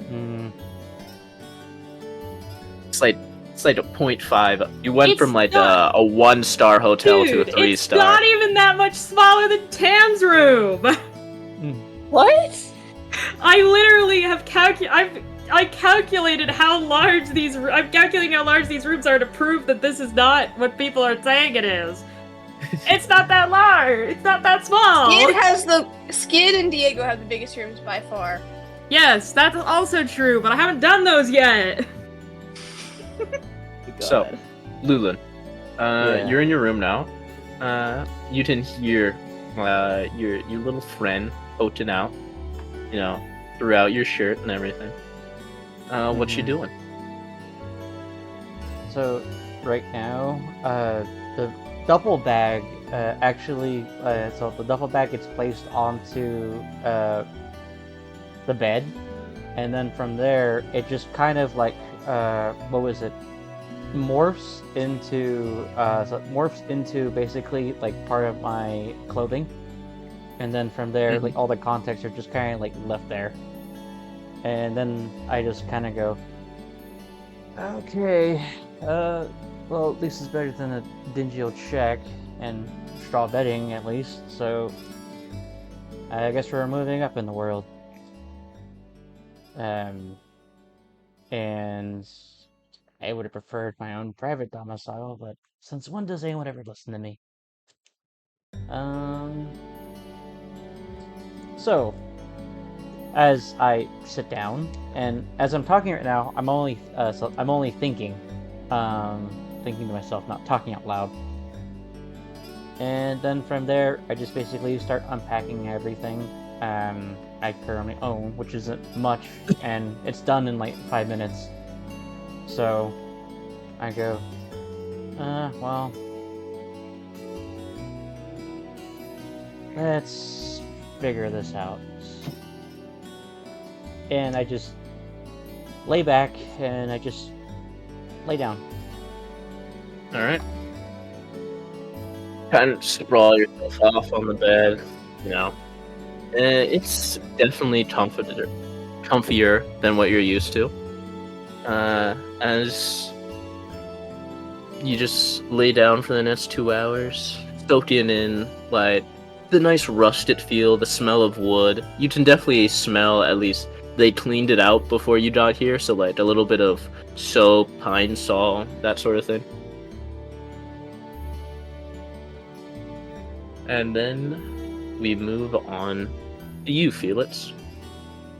Hmm. It's like a 0.5. You went It's from like not- a 1-star hotel to a Dude, 3-star. it's not even that much smaller than Tam's room! What? I literally have I calculated how large I'm calculating how large these rooms are to prove that this is not what people are saying it is. It's not that large. It's not that small. Skid and Diego have the biggest rooms by far. Yes, that's also true, but I haven't done those yet. So, Lulin, Yeah. you're in your room now. You can hear your little friend poking out, throughout your shirt and everything. What you Mhm. doing? So, right now, the duffel bag so the duffel bag gets placed onto the bed, and then from there, it just kind of like, morphs into basically like part of my clothing, and then from there, Mhm. like all the contacts are just kind of like left there, and then I just kind of go, okay, well, at least it's better than a dingy old shack and straw bedding at least. So I guess we're moving up in the world. And I would have preferred my own private domicile, but since when does anyone ever listen to me? So, as I sit down, and as I'm talking right now, I'm only thinking, thinking to myself, not talking out loud. And then from there, I just basically start unpacking everything I currently own, which isn't much, and it's done in like 5 minutes. So, I go, well, let's figure this out. And I just lay back, and I just lay down. Alright. Kind of sprawl yourself off on the bed, It's definitely comfier than what you're used to. As you just lay down for the next 2 hours, soaking in, like, the nice rusted feel, the smell of wood. You can definitely smell, at least, they cleaned it out before you got here, so, like, a little bit of soap, pine sol, that sort of thing. And then we move on to you, Felix.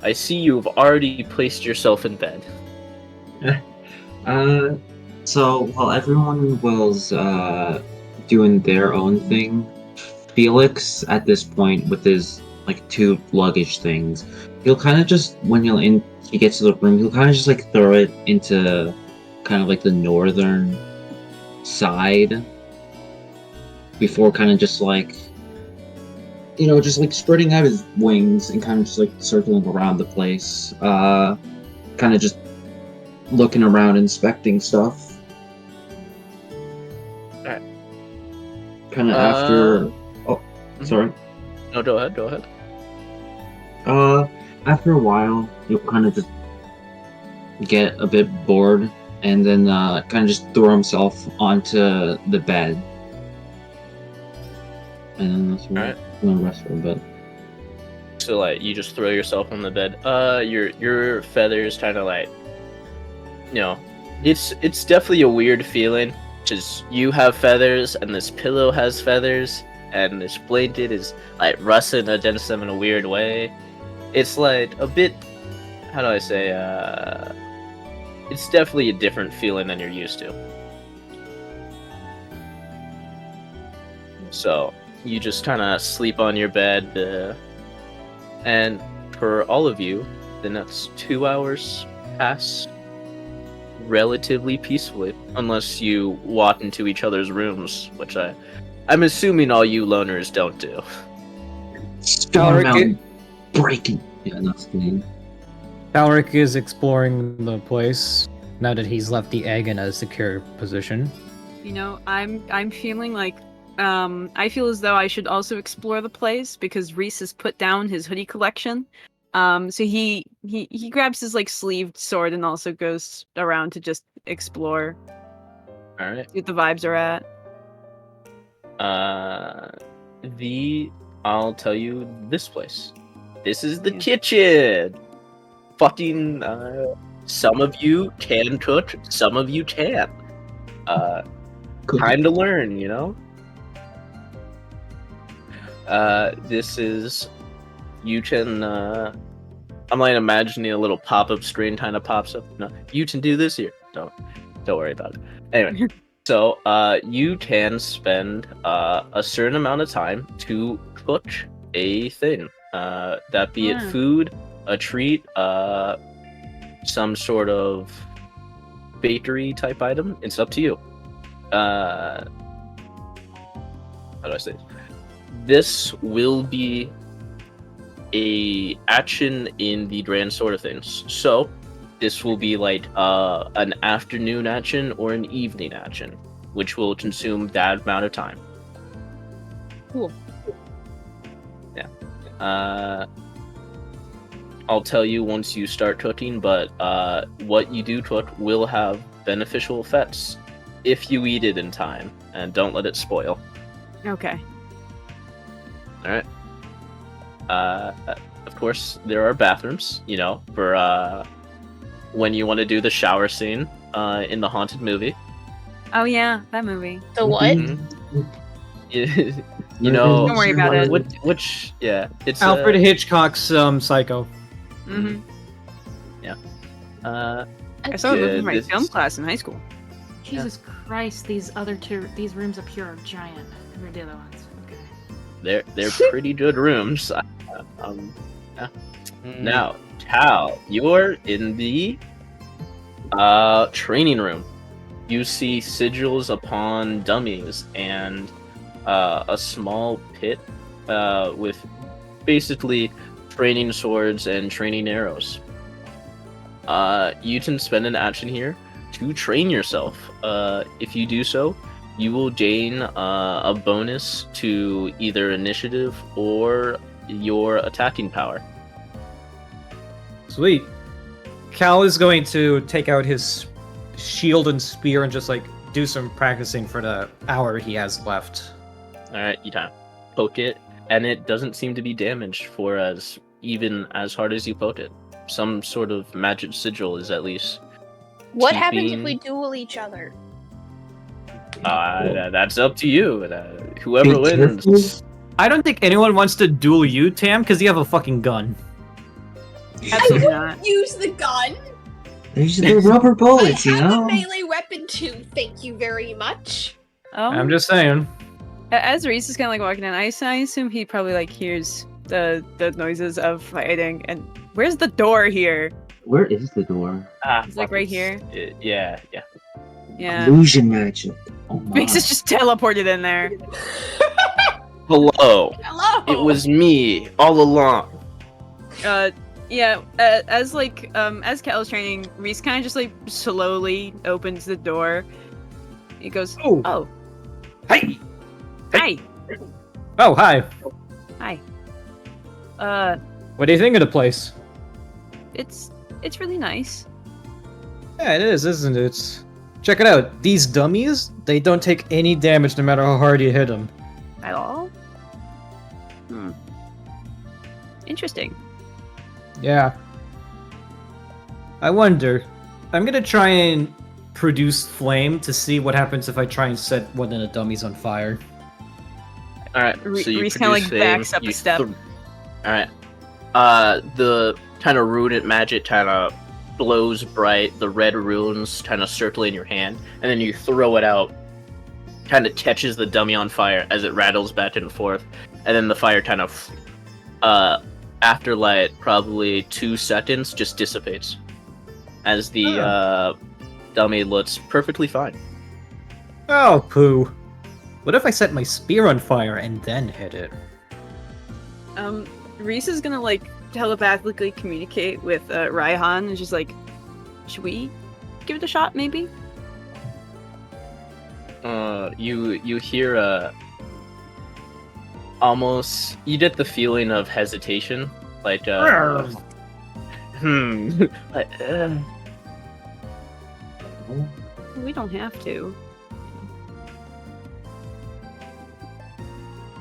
I see you've already placed yourself in bed. So while everyone was doing their own thing, Felix at this point with his like two luggage things, he'll kind of just he gets to the room, he'll kind of just like throw it into kind of like the northern side before kind of just like just like spreading out his wings and kind of just like circling around the place, kind of just looking around, inspecting stuff. Alright. Kind of after. Oh, sorry. No, go ahead. Go ahead. After a while, you'll kind of just get a bit bored, and then kind of just throw himself onto the bed, and then that's where I'm gonna rest for a bit. So like you just throw yourself on the bed. Your feathers kind of like, it's definitely a weird feeling. Just you have feathers and this pillow has feathers and this blanket is like rustling against them in a weird way. It's like a bit, how do I say? It's definitely a different feeling than you're used to. So you just kind of sleep on your bed, and for all of you, the next 2 hours pass relatively peacefully, unless you walk into each other's rooms, which I'm assuming all you loners don't do. Storm out, breaking. Yeah, that's the name. Alric is exploring the place now that he's left the egg in a secure position. I'm feeling like I feel as though I should also explore the place because Reese has put down his hoodie collection. So he grabs his like sleeved sword and also goes around to just explore. All right. See what the vibes are at. I'll tell you this place. This is the kitchen. Fucking some of you can cook, some of you can't. Time to learn, This is you can I'm like imagining a little pop-up screen kind of pops up. No, you can do this here. Don't worry about it. Anyway, so you can spend a certain amount of time to cook a thing. That be it food, a treat, some sort of bakery type item. It's up to you. How do I say this? Will be a action in the grand sort of things. So this will be like an afternoon action or an evening action, which will consume that amount of time. Cool. Yeah. I'll tell you once you start cooking, but what you do cook will have beneficial effects if you eat it in time, and don't let it spoil. Okay. All right. Of course, there are bathrooms, for when you want to do the shower scene in the haunted movie. Oh yeah, that movie. The what? Mm-hmm. Don't worry about it. It's Alfred Hitchcock's Psycho. Mm-hmm. Yeah. I saw a movie in my this- film class in high school. Jesus Christ, these rooms up here are giant. Who are the other ones? Okay. They're pretty good rooms. Yeah. Now, Tal, you're in the training room. You see sigils upon dummies and a small pit with basically training swords and training arrows. You can spend an action here to train yourself. If you do so, you will gain a bonus to either initiative or your attacking power. Sweet. Cal is going to take out his shield and spear and just like do some practicing for the hour he has left. Alright, you time. Poke it, and it doesn't seem to be damaged for even as hard as you poke it. Some sort of magic sigil is at least. What happens if keeping- we duel each other? That's up to you. Whoever Be careful. wins. I don't think anyone wants to duel you, Tam, because you have a fucking gun. Absolutely not. Use the gun. They're rubber bullets, I you have know? a melee weapon too, thank you very much. I'm just saying. As Reese is kind of like walking in, I assume he probably like hears the noises of fighting. And where's the door here? Where is the door? It's like right here. Yeah. Yeah. Illusion magic. Oh my. Reese is just teleported in there. Hello. Hello. It was me all along. Yeah. As Cal is training, Reese kind of just like slowly opens the door. He goes, Oh. Hey. Hi. Oh, hi. Hi. What do you think of the place? It's really nice. Yeah, it is, isn't it? Check it out. These dummies, they don't take any damage no matter how hard you hit them. At all? Interesting. Yeah. I wonder. I'm gonna try and produce flame to see what happens if I try and set one of the dummies on fire. All right. So you Reese kind of produce like flame, backs up you a step. all right. The kind of runic magic kind of glows bright. The red runes kind of circle in your hand, and then you throw it out. Kind of catches the dummy on fire as it rattles back and forth, and then the fire kind of, after like probably 2 seconds, just dissipates as the dummy looks perfectly fine. Oh, poo. What if I set my spear on fire and then hit it? Reese is gonna like telepathically communicate with Raihan, and she's like, "Should we give it a shot, maybe?" You hear almost you get the feeling of hesitation, like like, We don't have to.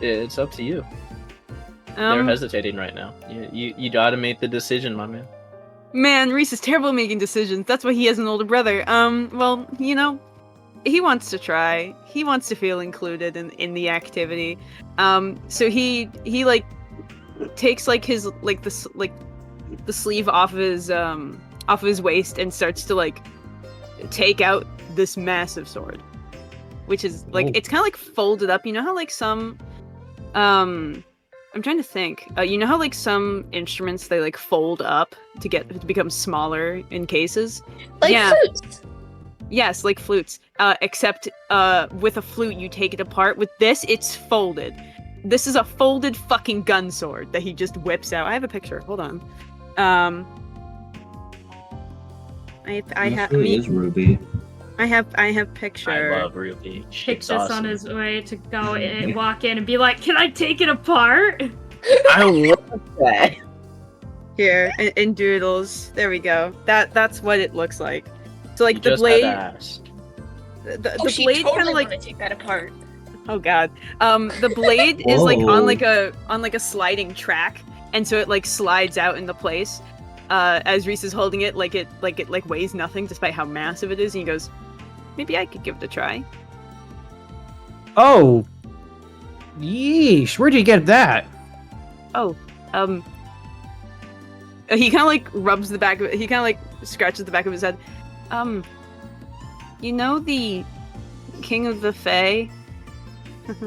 it's up to you. They're Um, hesitating right now. You gotta make the decision, my man. man, Reese is terrible at making decisions. That's why he has an older brother. Well, you know, he wants to try. He wants to feel included in the activity. So he like takes like his like the sleeve off of his waist and starts to like take out this massive sword, which is like Oh. it's kind of like folded up. You know how like some I'm trying to think. You know how like some instruments they like fold up to become smaller in cases? Like Yeah. flutes. Yes, like flutes. Except with a flute you take it apart. With this, it's folded. This is a folded fucking gun sword that he just whips out. I have a picture. Hold on. I have Who is Ruby? I have picture. I love Ruby. Shit's Pictus awesome. on his way to go in, walk in and be like, "Can I take it apart?" I love that. Here in doodles. There we go. That's what it looks like. So like You the just blade, had asked. the Oh, she blade totally kind of like want to take that apart. oh god. The blade is like Whoa. on like a sliding track, and so it like slides out into place. As Reese is holding it, like it weighs nothing despite how massive it is, and he goes, "Maybe I could give it a try." Oh. Yeesh, where'd you get that? Oh, he kind of like rubs the back of it. He kind of like scratches the back of his head. You know the King of the Fae?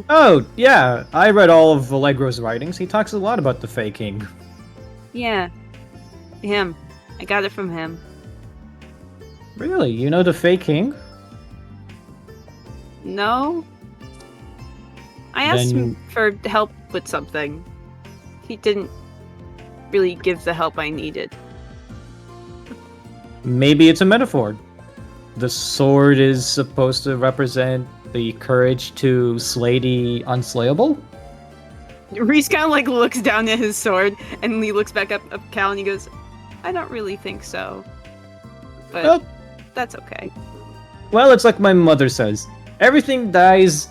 Oh, yeah, I read all of Allegro's writings. He talks a lot about the Fae King. Yeah, him. I got it from him. Really? You know the Fae King? No? I asked him Then- for help with something. He didn't really give the help I needed. Maybe it's a metaphor. The sword is supposed to represent the courage to slay the unslayable? Reese kind of like looks down at his sword, and he looks back up at Cal, and he goes, "I don't really think so, but Well, that's okay." well, it's like my mother says. Everything dies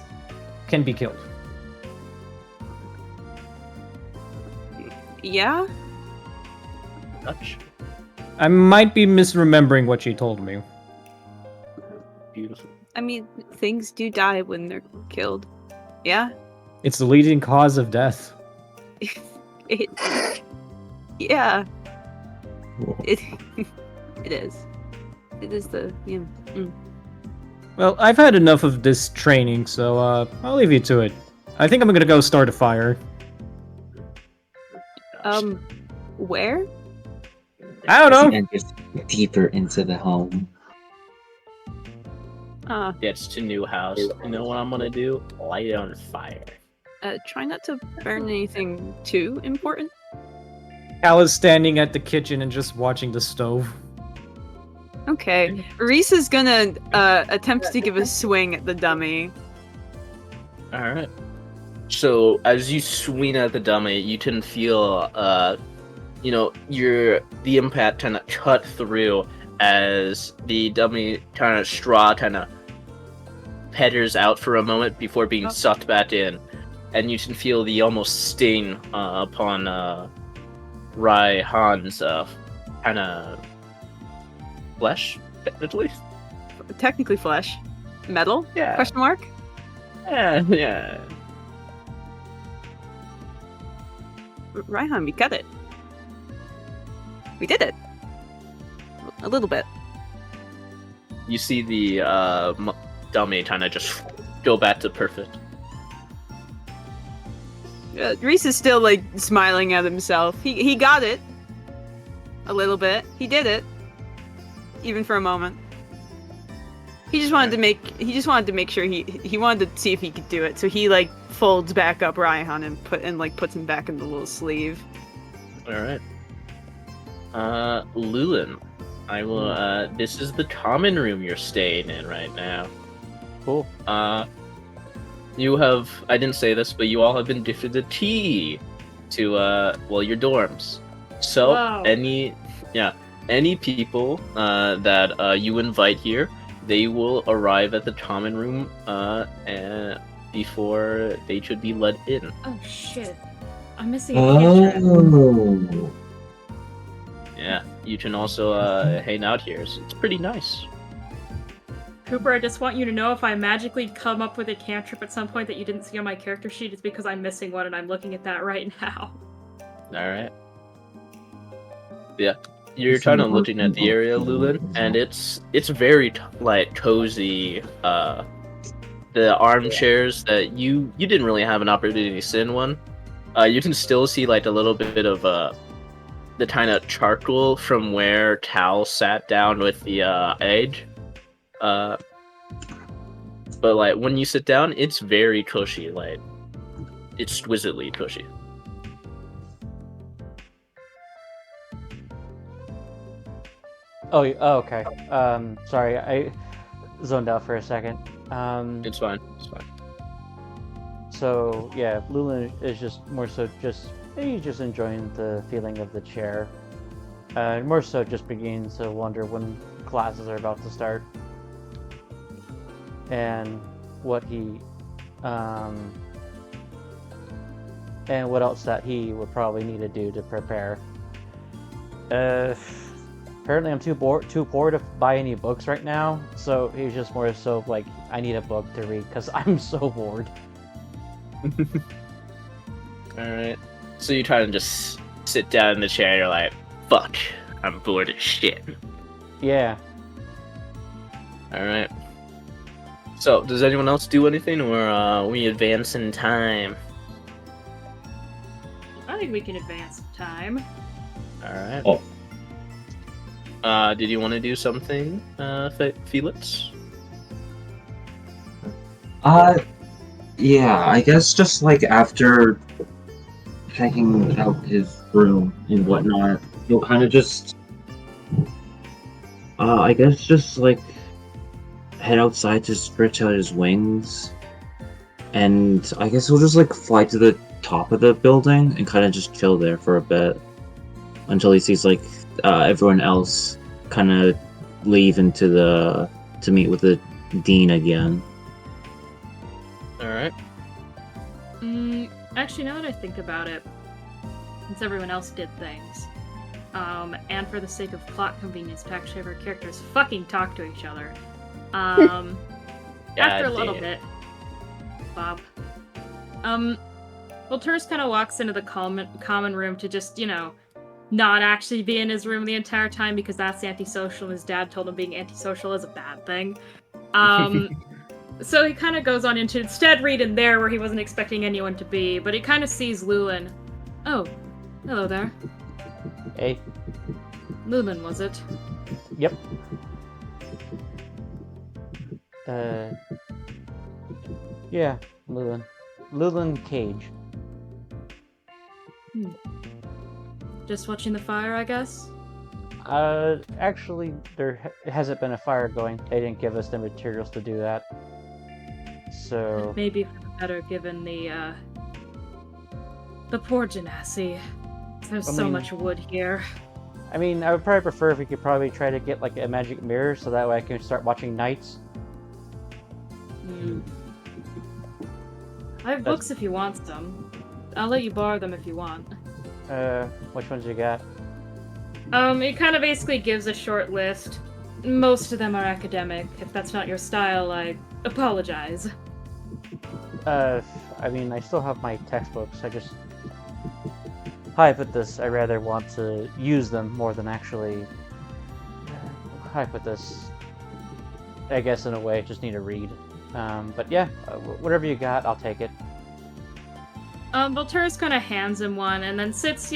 can be killed. Yeah? Touch. I might be misremembering what she told me. Beautiful. I mean, things do die when they're killed. Yeah? It's the leading cause of death. It, yeah, Whoa. it, it is. It is the Well, I've had enough of this training, so I'll leave you to it. I think I'm gonna go start a fire. Where? I don't know. And just deeper into the home. Gets to new house. You know what I'm gonna do? Light it on fire. Try not to burn anything too important. Cal is standing at the kitchen and just watching the stove. Okay. Reese is gonna attempt to give a swing at the dummy. Alright. So as you swing at the dummy, you can feel the impact kind of cut through as the dummy kind of straw kind of petters out for a moment before being sucked back in, and you can feel the almost sting upon Raihan's kind of flesh, technically. Technically flesh. Metal? Yeah. Question mark? Yeah. Raihan, we got it. We did it. A little bit. You see the dummy kind of just go back to perfect. Reese is still like smiling at himself. He got it. A little bit. He did it. Even for a moment. He just wanted to make sure he wanted to see if he could do it. So he like folds back up Raihan and puts him back in the little sleeve. All right. Lulin, I will. This is the common room you're staying in right now. Cool. You have. I didn't say this, but you all have been gifted a key to your dorms. So Wow. any people that you invite here, they will arrive at the common room and before they should be let in. Oh shit. I'm missing a cantrip. Oh. Yeah, you can also hang out here. So it's pretty nice. Cooper, I just want you to know if I magically come up with a cantrip at some point that you didn't see on my character sheet, it's because I'm missing one and I'm looking at that right now. All right. Yeah, you're kind of looking at the area, Lulin, and it's very cozy. The armchairs that you didn't really have an opportunity to sit in one. You can still see like a little bit of the kind of charcoal from where Cal sat down with the edge. But like when you sit down, it's very cushy, like exquisitely cushy. Oh, okay. Sorry, I zoned out for a second. It's fine. It's fine. So yeah, Lulin is just more so he's just enjoying the feeling of the chair. More so just beginning to wonder when classes are about to start. And what else that he would probably need to do to prepare. Apparently I'm too poor to buy any books right now, so he's just more so like, I need a book to read because I'm so bored. Alright. So you try to just sit down in the chair and you're like, fuck, I'm bored as shit. Yeah. Alright. So, does anyone else do anything, or we advance in time? I think we can advance time. Alright. Oh. Did you want to do something, Felix? Yeah, I guess just like after checking out his room and whatnot, he'll kind of just, I guess just like head outside to stretch out his wings, and I guess he'll just like fly to the top of the building and kind of just chill there for a bit until he sees like everyone else kind of leave to meet with the dean again. Alright. Actually, now that I think about it, since everyone else did things, and for the sake of plot convenience to actually have our characters fucking talk to each other, after a little bit, Bob, well, Turris kind of walks into the common room to just, not actually be in his room the entire time because that's antisocial, and his dad told him being antisocial is a bad thing. So he kind of goes on into instead read in there where he wasn't expecting anyone to be, but he kind of sees Lulin. Oh, hello there. Hey. Lulin, was it? Yep. Yeah, Lulin. Lulin Cage. Just watching the fire, I guess? Actually, there hasn't been a fire going. They didn't give us the materials to do that. So... Maybe for the better given the poor Genasi. There's so much wood here. I mean, I would probably prefer if we could probably try to get, like, a magic mirror, so that way I can start watching nights. I have books if you want some. I'll let you borrow them if you want. Which ones you got? It kind of basically gives a short list. Most of them are academic. If that's not your style, I apologize. I mean, I still have my textbooks, I just... How I put this, I rather want to use them more than actually... How I put this... I guess in a way, just need to read. But yeah, whatever you got, I'll take it. Volturus kind of hands him one and then sits,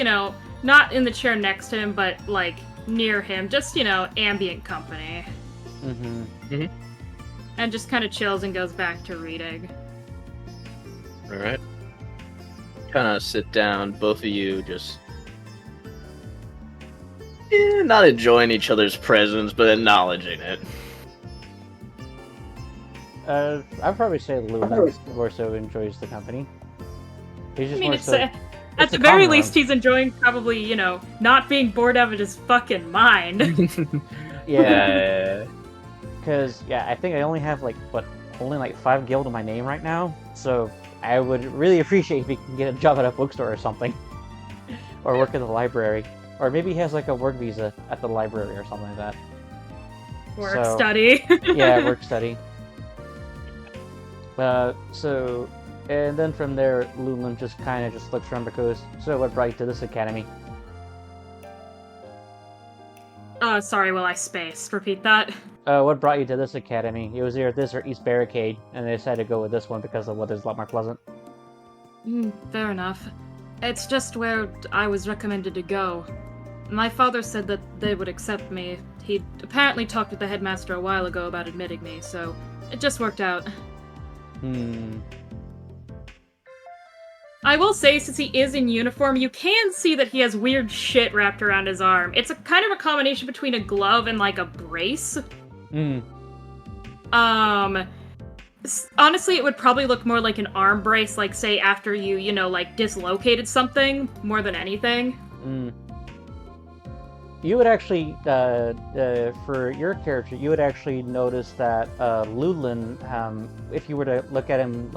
not in the chair next to him, but, like, near him. Just, ambient company. And just kind of chills and goes back to reading. Alright. Kind of sit down, both of you just... not enjoying each other's presence, but acknowledging it. I'd probably say Luna more so enjoys the company. He's just more so... At the very least, he's enjoying probably, not being bored out of his fucking mind. Yeah. Because, I think I only have, only 5 guild in my name right now, so I would really appreciate if he can get a job at a bookstore or something. Or work at the library. Or maybe he has, a work visa at the library or something like that. Study. Yeah, work study. And then from there, Lumen just kind of just looks around because, so what brought you to this academy? Sorry, I spaced. Repeat that. What brought you to this academy? It was either this or East Barricade, and they decided to go with this one because the weather's a lot more pleasant. Fair enough. It's just where I was recommended to go. My father said that they would accept me. He apparently talked with the headmaster a while ago about admitting me, so it just worked out. I will say, since he is in uniform, you can see that he has weird shit wrapped around his arm. It's a kind of a combination between a glove and, a brace. Honestly, it would probably look more like an arm brace, say, after you, dislocated something, more than anything. You would actually, for your character, you would actually notice that Lulin, if you were to look at him,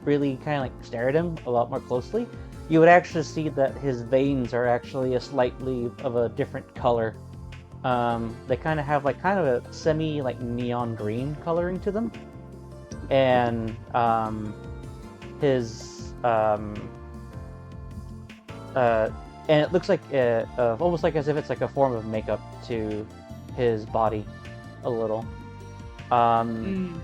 really kind of stare at him a lot more closely, you would actually see that his veins are actually a slightly of a different color. They kind of have kind of a semi neon green coloring to them, and his and it looks like almost as if it's a form of makeup to his body, a little. And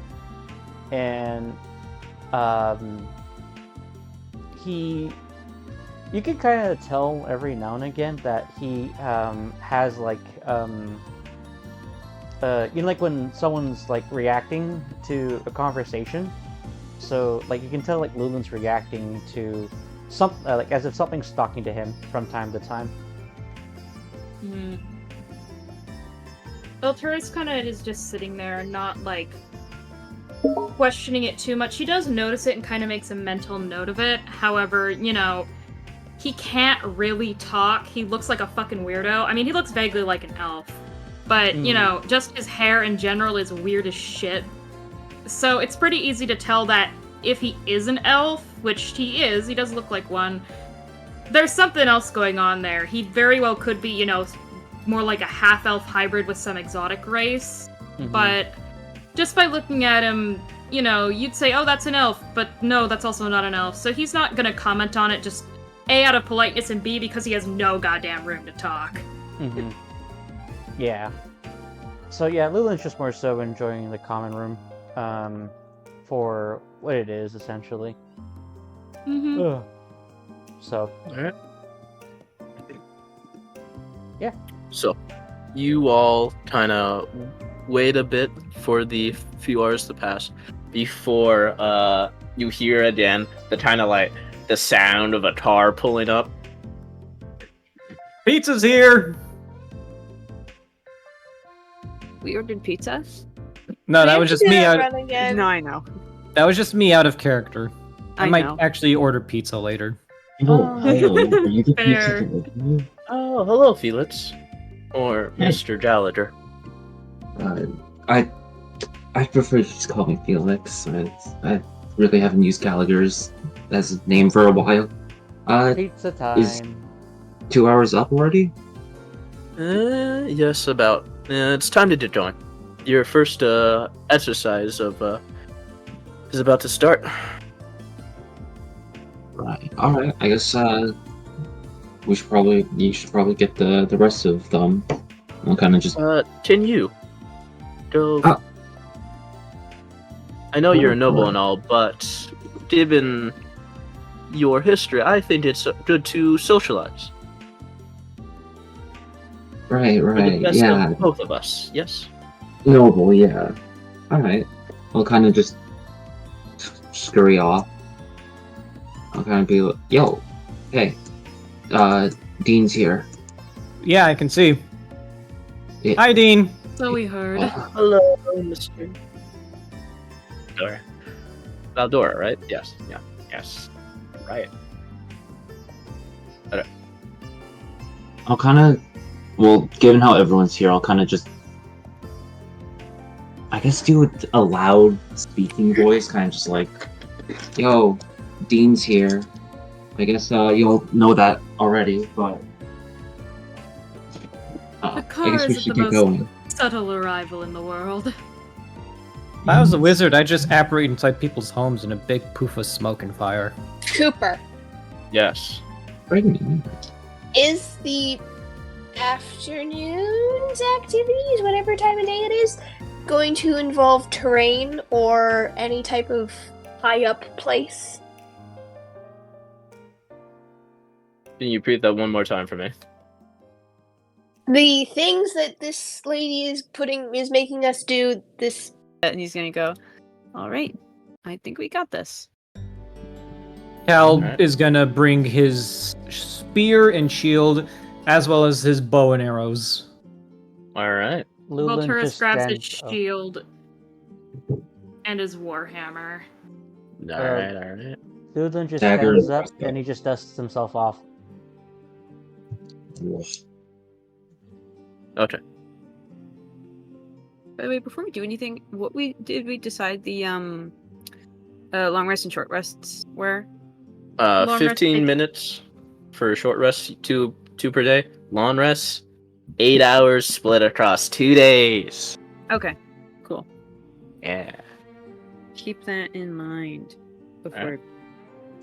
you can kind of tell every now and again that he has when someone's reacting to a conversation, so you can tell Lulin's reacting to something as if something's talking to him from time to time. Volturus kind of is just sitting there, not questioning it too much. He does notice it and kind of makes a mental note of it. However, he can't really talk. He looks like a fucking weirdo. I mean, he looks vaguely like an elf. But, just his hair in general is weird as shit. So it's pretty easy to tell that if he is an elf, which he is, he does look like one, there's something else going on there. He very well could be, more like a half-elf hybrid with some exotic race. But just by looking at him, you'd say, oh, that's an elf, but no, that's also not an elf. So he's not gonna comment on it, just A, out of politeness, and B, because he has no goddamn room to talk. Mm-hmm. Yeah. So yeah, Lulin's just more so enjoying the common room, for what it is essentially. Mm-hmm. Ugh. So Alright. Yeah. So, you all kind of wait a bit for the few hours to pass before you hear again the kind of like the sound of a car pulling up. Pizza's here. We ordered pizza? No, that was just me out. Run again. No, I know. That was just me out of character. I might know. actually order pizza later. Oh, hello. Are you the Fair. pizza delivery? Oh, hello, Felix. Or Mr. Gallagher. I prefer you just call me Felix. I really haven't used Gallagher's as a name for a while. pizza time. is- 2 hours up already? Yes, about. It's time to get going. Your first exercise is about to start. Right. Alright, I guess you should probably get the rest of them. I'll kinda just Can you go? Ah. I know you're a noble and all, but given your history, I think it's good to socialize. Right, For the right, best yeah. of both of us. Yes. Noble, yeah. Alright. I'll kinda just scurry off. I'll kinda be like, yo, hey, Dean's here. Yeah, I can see. Yeah. Hi, Dean. So we heard. Hello, Mr. Dora. Valdora, right? Yes. Yeah. Yes. Right. I'll kinda, well, given how everyone's here, I'll kinda just, I guess do a loud speaking voice, kinda just like, yo, Dean's here. I guess, you'll know that already, but, The I car guess we isn't should the get most going. subtle arrival in the world. If I was a wizard, I'd just apparate inside people's homes in a big poof of smoke and fire. Cooper, Yes. Pregnant. is the afternoon's activities, whatever time of day it is, going to involve terrain or any type of high up place? Can you repeat that one more time for me? The things that this lady is making us do this. And he's gonna go, alright, I think we got this. Cal Alright. is gonna bring his spear and shield, as well as his bow and arrows. All right. Lulin Volturus just grabs his stands. shield and his warhammer. All right. All right. Lulin just Dagger stands and up crossbow. and he just dusts himself off. Okay. By the way, before we do anything, did we decide the long rest and short rests were? Long rest 15 takes- minutes for a short rest, two per day. Long rest, 8 hours split across 2 days. Okay, cool. Yeah. Keep that in mind before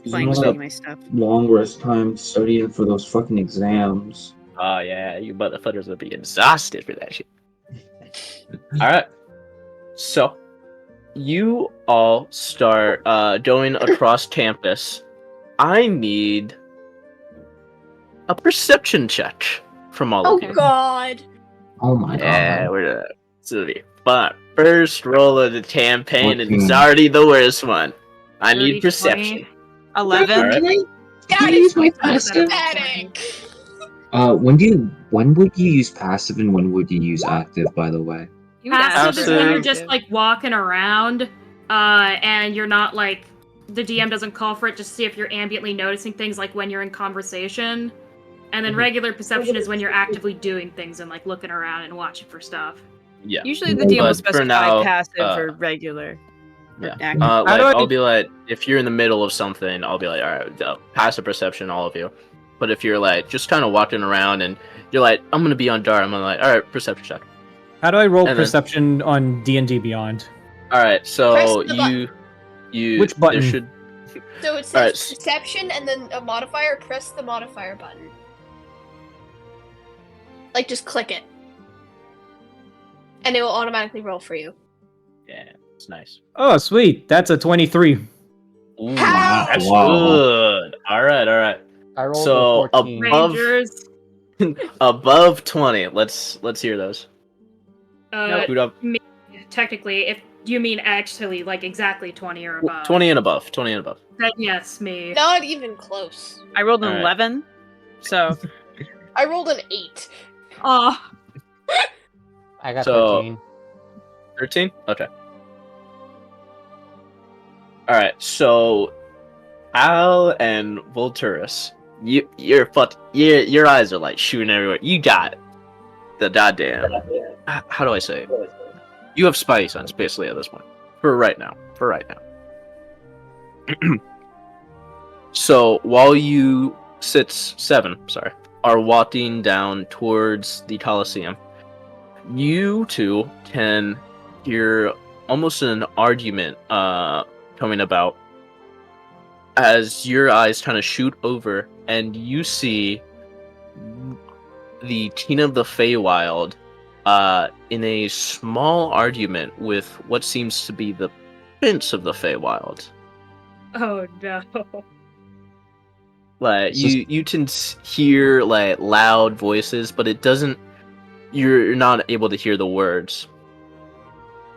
You playing know studying that my stuff. long rest time studying for those fucking exams. Oh yeah, you motherfuckers will be exhausted for that shit. All right. So, you all start going across campus. I need a perception check from all Oh of you. God! Oh my Yeah, god. we're gonna be fun. First roll of the campaign, and it's 14. already the worst one. I 30, need perception. 11. All right. God, use it's my passive? pathetic. When would you use passive and when would you use active, by the way? You would ask Passive is for when you're active. just like walking around, and you're not like the DM doesn't call for it just to see if you're ambiently noticing things, like when you're in conversation. And then regular perception is when you're actively doing things and like looking around and watching for stuff. Yeah. Usually the DM will But for specify now, passive uh, or regular. or Yeah. active. How Like do I- I'll be like, if you're in the middle of something, I'll be like, all right, passive perception, all of you. But if you're like just kind of walking around and you're like, I'm gonna be on guard, I'm gonna like, all right, perception check. How do I roll And then- perception on D&D Beyond? All right, so Press the button. you Which button? There should So it says Alright. perception and then a modifier. Press the modifier button. Like, just click it. And it will automatically roll for you. Yeah, it's nice. Oh, sweet. That's a 23. Ooh, How? that's Wow. good. All right. I rolled So a 14. above Rangers. above 20. Let's hear those. Who'd up? Technically, if you mean actually, like exactly 20 or above. 20 and above. 20 and above. Then yes, me. Not even close. I rolled an Alright. 11, so I rolled an 8. oh, I got So- 13. 13? Okay. Alright, so Al and Volturus, your eyes are like shooting everywhere. You got the goddamn. How do I say it? You have spidey sense basically at this point. For right now. So while you seven, are walking down towards the Colosseum, you two can hear almost an argument coming about as your eyes kind of shoot over and you see the King of the Feywild in a small argument with what seems to be the Prince of the Feywild. Oh no. Like It's you can hear like loud voices, but it doesn't. You're not able to hear the words.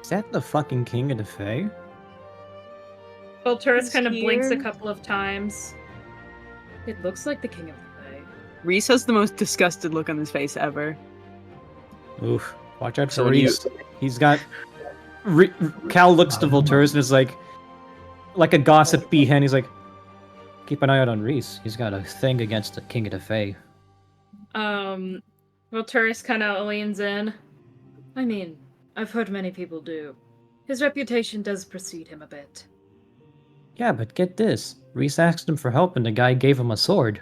Is that the fucking King of the Fae? Volturus He's kind of blinks a here. couple of times. It looks like the King of the Fae. Reese has the most disgusted look on his face ever. Oof. Watch out So for when you- Reese. He's got... Cal looks to Volturus and is like a gossip hen. He's like, keep an eye out on Reese. He's got a thing against the King of the Fae. Volturus kind of leans in. I mean, I've heard many people do. His reputation does precede him a bit. Yeah, but get this. Reese asked him for help and the guy gave him a sword.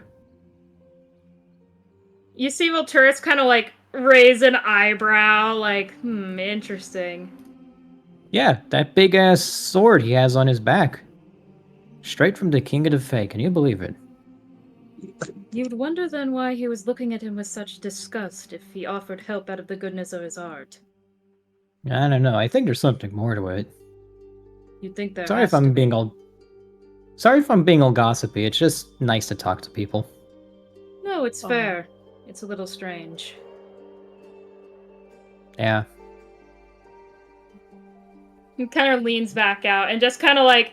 You see Volturus kind of like raise an eyebrow, like, interesting. Yeah, that big ass sword he has on his back. Straight from the King of the Fae, can you believe it? You'd wonder then why he was looking at him with such disgust if he offered help out of the goodness of his heart. I don't know, I think there's something more to it. You'd think there Sorry has if I'm to being be. all gossipy, it's just nice to talk to people. No, it's fair. It's a little strange. Yeah. He kind of leans back out and just kind of like,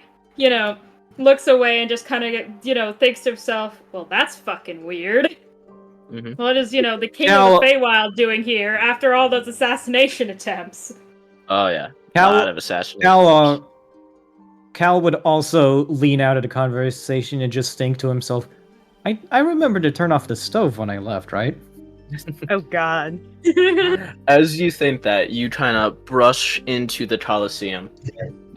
looks away and just kind of, thinks to himself, well, that's fucking weird. Mhm. What is, the King Cal- of the Feywild doing here after all those assassination attempts? Oh yeah, Cal- a lot of assassination. Cal would also lean out of the conversation and just think to himself, I remember to turn off the stove when I left, right? Oh god. As you think that, you kind of brush into the Colosseum.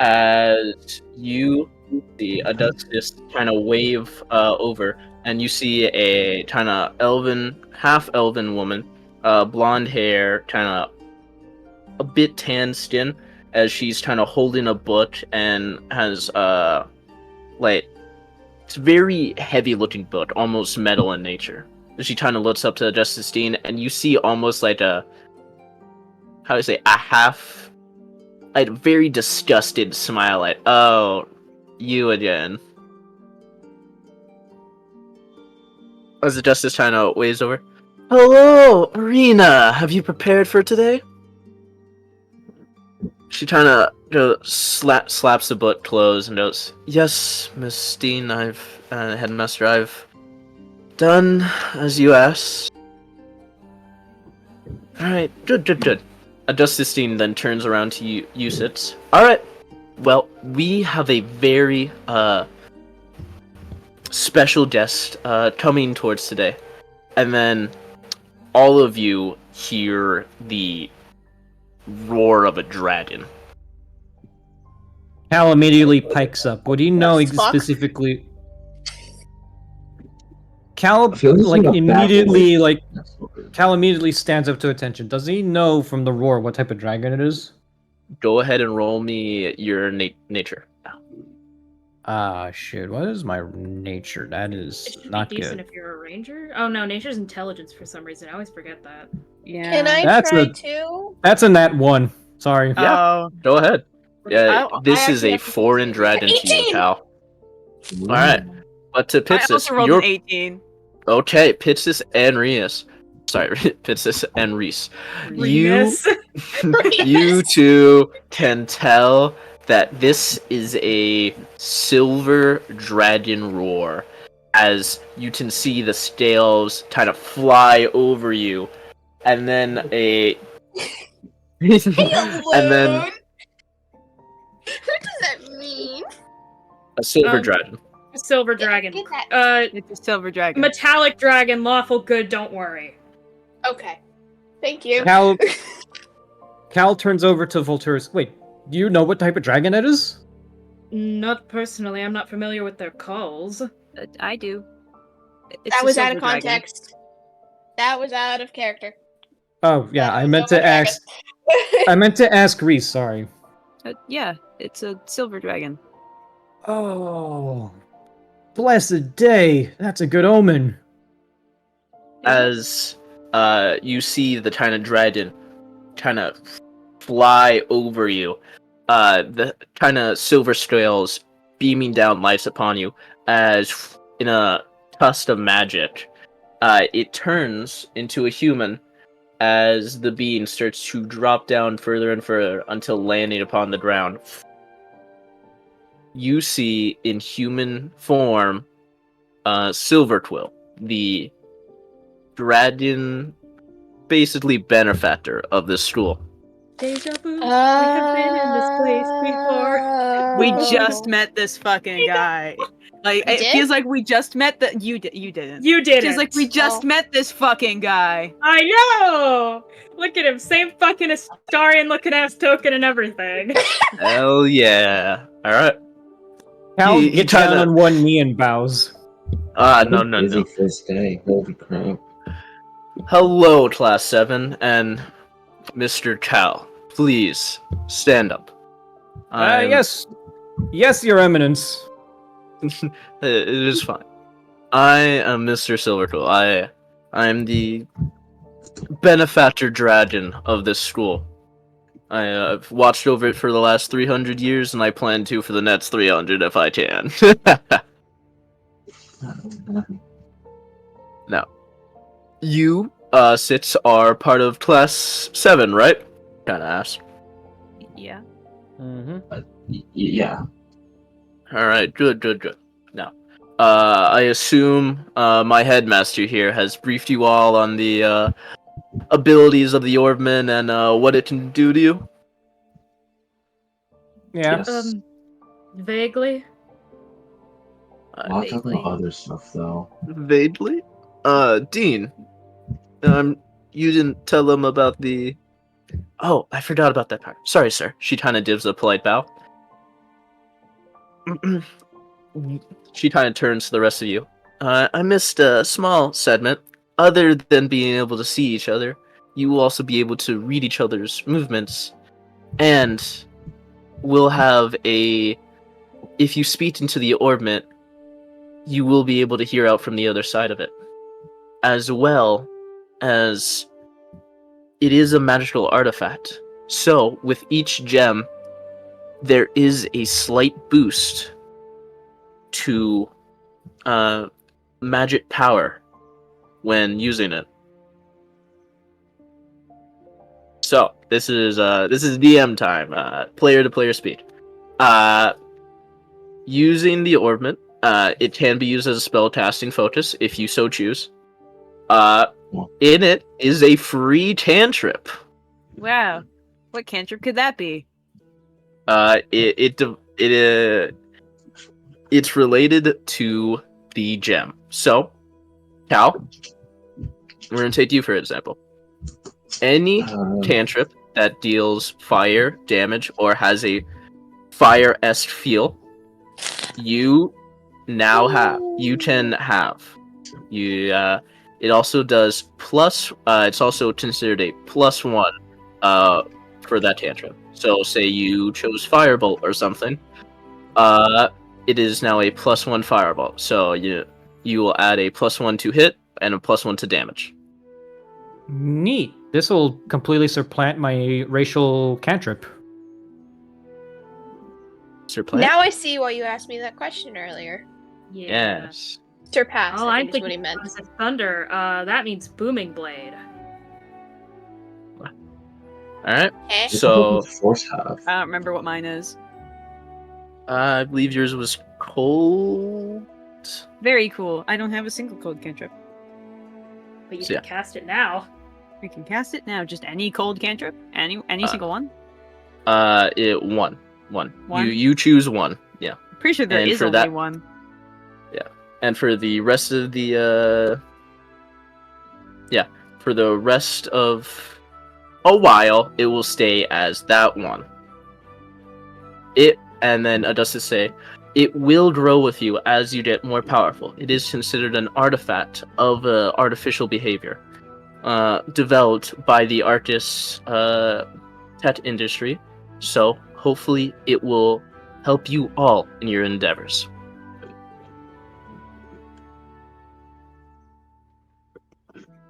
As you see Augustus kind of wave over, and you see a kind of half-elven woman, blonde hair, kind of a bit tan skin, as she's kind of holding a book and has it's a very heavy-looking book, almost metal in nature. She kind of looks up to Justine, and you see almost like a very disgusted smile, like, oh, you again. As the Justice kind of waves over. Hello, Arena. Have you prepared for today? She kind of slaps the book closed and goes, yes, Miss Steen, Headmaster, I've done as you asked. Alright, good. Augustus then turns around to Usitz. Alright, well, we have a very special guest coming towards today. And then all of you hear the roar of a dragon. Cal immediately pikes up. What do you know The fuck? specifically? Cal I feel this is gonna Cal immediately stands up to attention. Does he know from the roar what type of dragon it is? Go ahead and roll me your nature. Shit. What is my nature? That It is should not be decent good. if you're a ranger. Oh no, nature's intelligence for some reason. I always forget that. Yeah. Can I That's try a- too? That's a nat 1. Sorry. Yeah. Oh. Go ahead. Yeah, I this is actually a have to say foreign it. dragon to you, 18! Cal. All right, but to I Pitsis, also rolled you're an 18. okay. Pitsis and Reus. Sorry, Pitsis and Reese. You, Remus. you two can tell that this is a silver dragon roar, as you can see the scales kind of fly over you, and then Hey, and then Loon! What does that mean? a silver Um, dragon. Silver dragon. Get that. It's a silver dragon. Metallic dragon, lawful good. Don't worry. Okay. Thank you. Cal turns over to Volturus. Wait, do you know what type of dragon it is? Not personally. I'm not familiar with their calls. I do. It's That a was out silver of dragon. context. That was out of character. Oh yeah, That I was meant Silver to ask. I meant to ask Reese. Sorry. Yeah, it's a silver dragon. Oh, blessed day. That's a good omen. As you see the kind of dragon kind of fly over you, the kind of silver scales beaming down lights upon you, as in a gust of magic, it turns into a human as the being starts to drop down further and further until landing upon the ground. You see in human form Silverquill, the dragon, basically benefactor of this school. Deja vu. We have been in this place before. We Oh. just met this fucking guy. Like We it did? feels like we just met the you didn't. You did It feels it. like we just Oh. met this fucking guy. I know. Look at him, same fucking Astarian looking ass token and everything. Hell yeah! All right. Cal He gets down kinda- on one knee and bows. No. Busy first day. Holy crap. Hello, Class 7, and Mr. Cal. Please, stand up. Yes. Yes, Your Eminence. It is fine. I am Mr. Silverquill. I am the benefactor dragon of this school. I've watched over it for the last 300 years, and I plan to for the next 300 if I can. Now, you, Sits, are part of Class 7, right? Kinda asked. Yeah. Mm-hmm. Yeah. Alright, good. Now, I assume my headmaster here has briefed you all on the abilities of the Orbman and what it can do to you? Yeah. Yes. Vaguely. I'll talk about other stuff though. Vaguely? Dean, you didn't tell him about the... Oh, I forgot about that part. Sorry, sir. She kind of gives a polite bow. She kind of turns to the rest of you. I missed a small segment. Other than being able to see each other, you will also be able to read each other's movements. And we'll have a... If you speak into the orbment, you will be able to hear out from the other side of it. As well as it is a magical artifact. So, with each gem, there is a slight boost to magic power when using it. So, this is DM time, player to player speak. Using the orbment, it can be used as a spell casting focus if you so choose. In it is a free cantrip. Wow. What cantrip could that be? It's related to the gem. So, Cal, we're gonna take you for example. Any cantrip that deals fire damage or has a fire-esque feel, you can have. It also does plus. It's also considered a +1 for that cantrip. So, say you chose Firebolt or something. it is now a +1 fireball. So you will add a +1 to hit and a +1 to damage. Neat. This will completely supplant my racial cantrip. Sir Plant? Now I see why you asked me that question earlier. Yeah. Yes. Surpass, All I I'm think is what he thinking meant. was a thunder. That means booming blade. All right. Eh? What So does force have? I don't remember what mine is. I believe yours was cold. Very cool. I don't have a single cold cantrip. But you So, can cast it now. I can cast it now. Just any cold cantrip? Any single one? It one. One? You choose one. Yeah. Pretty sure there And is for only that- one. And for the rest of the for the rest of a while, it will stay as that one. And then Augustus say, it will grow with you as you get more powerful. It is considered an artifact of artificial behavior, developed by the artist's tech industry. So hopefully, it will help you all in your endeavors.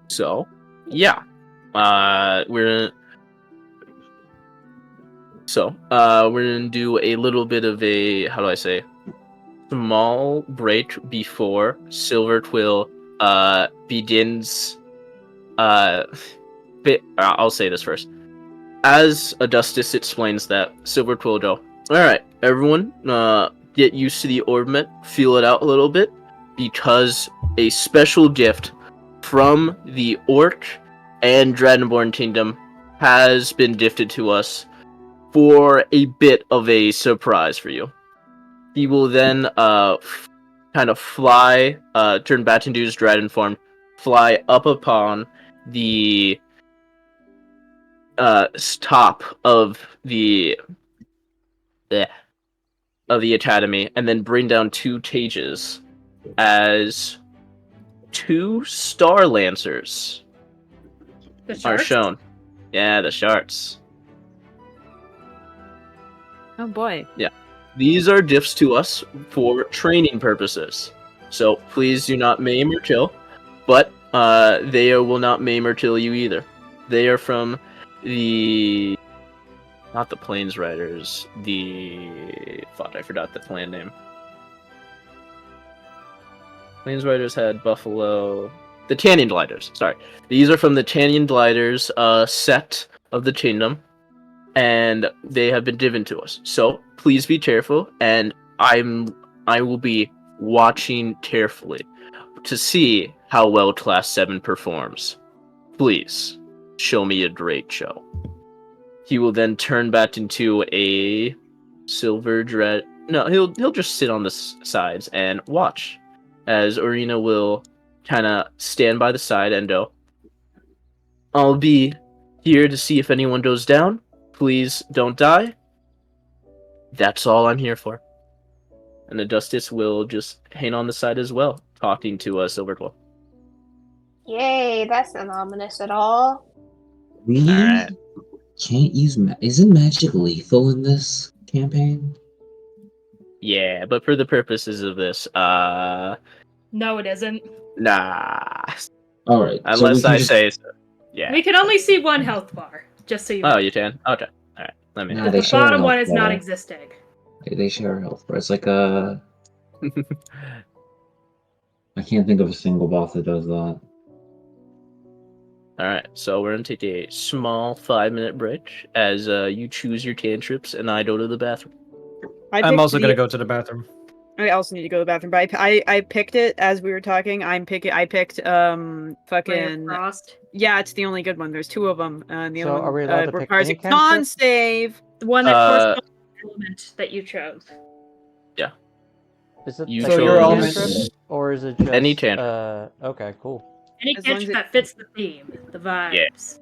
So, yeah, we're gonna do a little bit of a, how do I say, small break before Silverquill begins. I'll say this first. As Augustus explains that, Silverquill go, all right, everyone, get used to the orbment, feel it out a little bit, because a special gift from the Orc and Dragonborn Kingdom has been gifted to us for a bit of a surprise for you. He will then kind of fly, turn back into his dragon form, fly up upon the top of the academy, and then bring down 2 cages as 2 Star Lancers The are sharks? shown. Yeah, the sharks. Oh boy. These are gifts to us for training purposes. So please do not maim or kill, but they will not maim or kill you either. They are from the... not the Plains Riders, the... fuck, I forgot the clan name. Plains Riders had Buffalo... the Canyon Gliders, sorry. These are from the Canyon Gliders set of the kingdom, and they have been given to us. So please be careful, and I will be watching carefully to see how well Class 7 performs. Please show me a great show. He will then turn back into a silver dread. No, he'll just sit on the sides and watch as Urina will kind of stand by the side and go, I'll be here to see if anyone goes down. Please don't die. That's all I'm here for. And the Justice will just hang on the side as well, talking to Silverquill. Yay, that's not ominous at all. We Alright. can't use isn't magic lethal in this campaign? Yeah, but for the purposes of this, No, it isn't. nah. Alright. Unless I say so. Yeah. We can only see one health bar, just so you know. Oh, you can? Okay. Alright. Let me No, know. they The share bottom health one is not bar. existing. They share health bar. It's like a... I can't think of a single boss that does that. Alright, so we're gonna take a small 5-minute break as you choose your cantrips and I go to the bathroom. I'm also gonna go to the bathroom. I also need to go to the bathroom, but I picked it as we were talking. I picked Ray of fucking Frost. yeah. It's the only good one. There's 2 of them, and the So other are we one allowed to pick requires a any cantrip? con save. The one that Uh, corresponds to the element that you chose. Is it You like So your any element- cantrip, or is it just Any cantrip. Okay, cool. Any As long as cantrip it- that fits the theme, the vibes.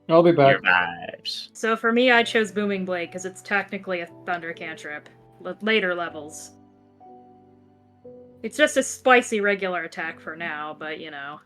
I'll be back. Your vibes. So for me, I chose Booming Blade because it's technically a thunder cantrip. Later levels. It's just a spicy regular attack for now, but you know.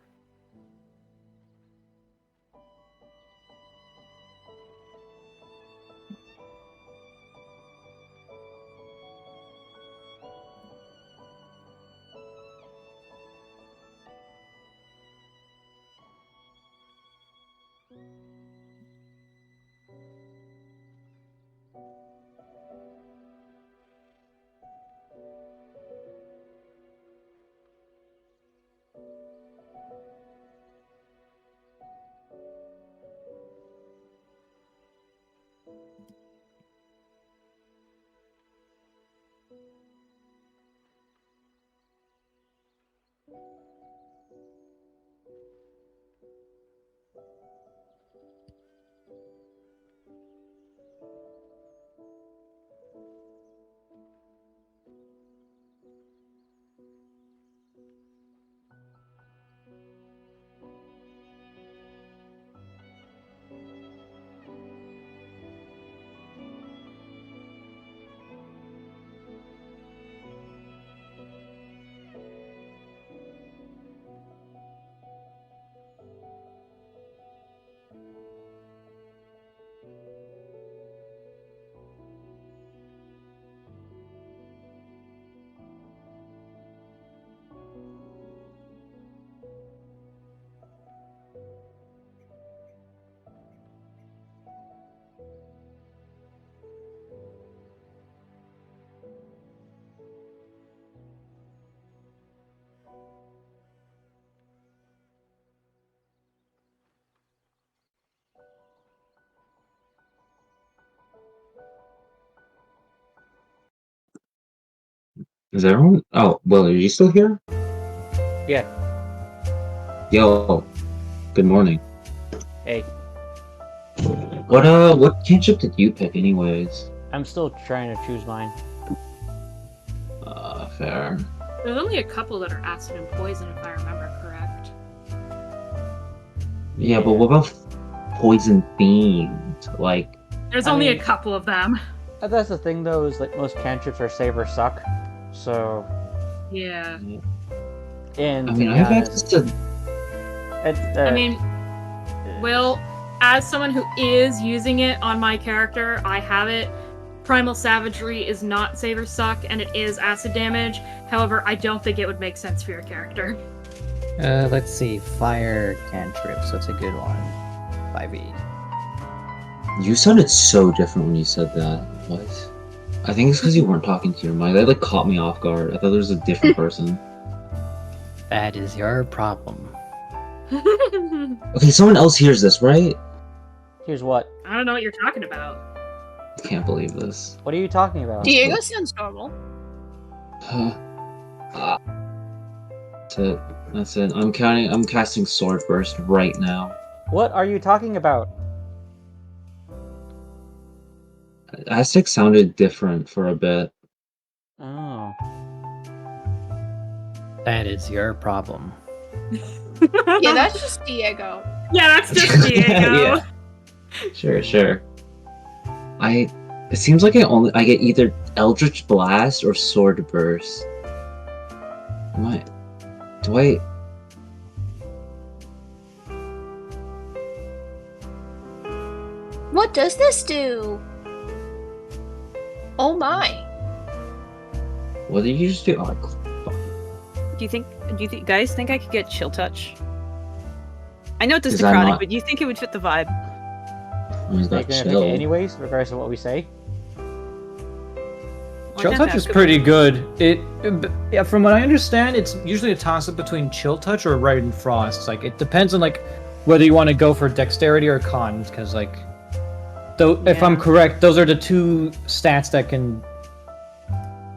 Is everyone? Oh, well, are you still here? Yeah. Yo, good morning. Hey, What cantrip did you pick, anyways? I'm still trying to choose mine. Fair. There's only a couple that are acid and poison, if I remember correct. Yeah, but what about poison themed? Like, There's I only mean- a couple of them. That's the thing, though, is like most cantrips are save or suck. So, Yeah. and I to mean, be I've honest, access to. I mean, Will, as someone who is using it on my character, I have it. Primal Savagery is not Save or Suck, and it is acid damage. However, I don't think it would make sense for your character. Let's see. Fire cantrips. That's a good one. 5e. You sounded so different when you said that. What? I think it's because you weren't talking to your mic. That like caught me off guard. I thought there was a different person. That is your problem. Okay, someone else hears this, right? here's what. I don't know what you're talking about. I can't believe this. What are you talking about? Diego sounds normal. That's it. That's it. I'm casting Sword Burst right now. What are you talking about? Aztec sounded different for a bit. Oh. That is your problem. Yeah, that's just Diego. Yeah, that's just Diego. Yeah. Sure. It seems like I get either Eldritch Blast or Sword Burst. Do I? What does this do? Oh my. What did you just do? Oh, fuck. Do you guys think I could get Chill Touch? I know it does Is that necrotic, not- but do you think it would fit the vibe? He's Are you got gonna pick chill. it anyways, regardless of what we say? Why Chill not? touch That is could pretty be- good. Yeah, from what I understand, it's usually a toss up between chill touch or right and frost. Like it depends on like whether you want to go for dexterity or con, because like, though if I'm Yeah. correct, those are the two stats that can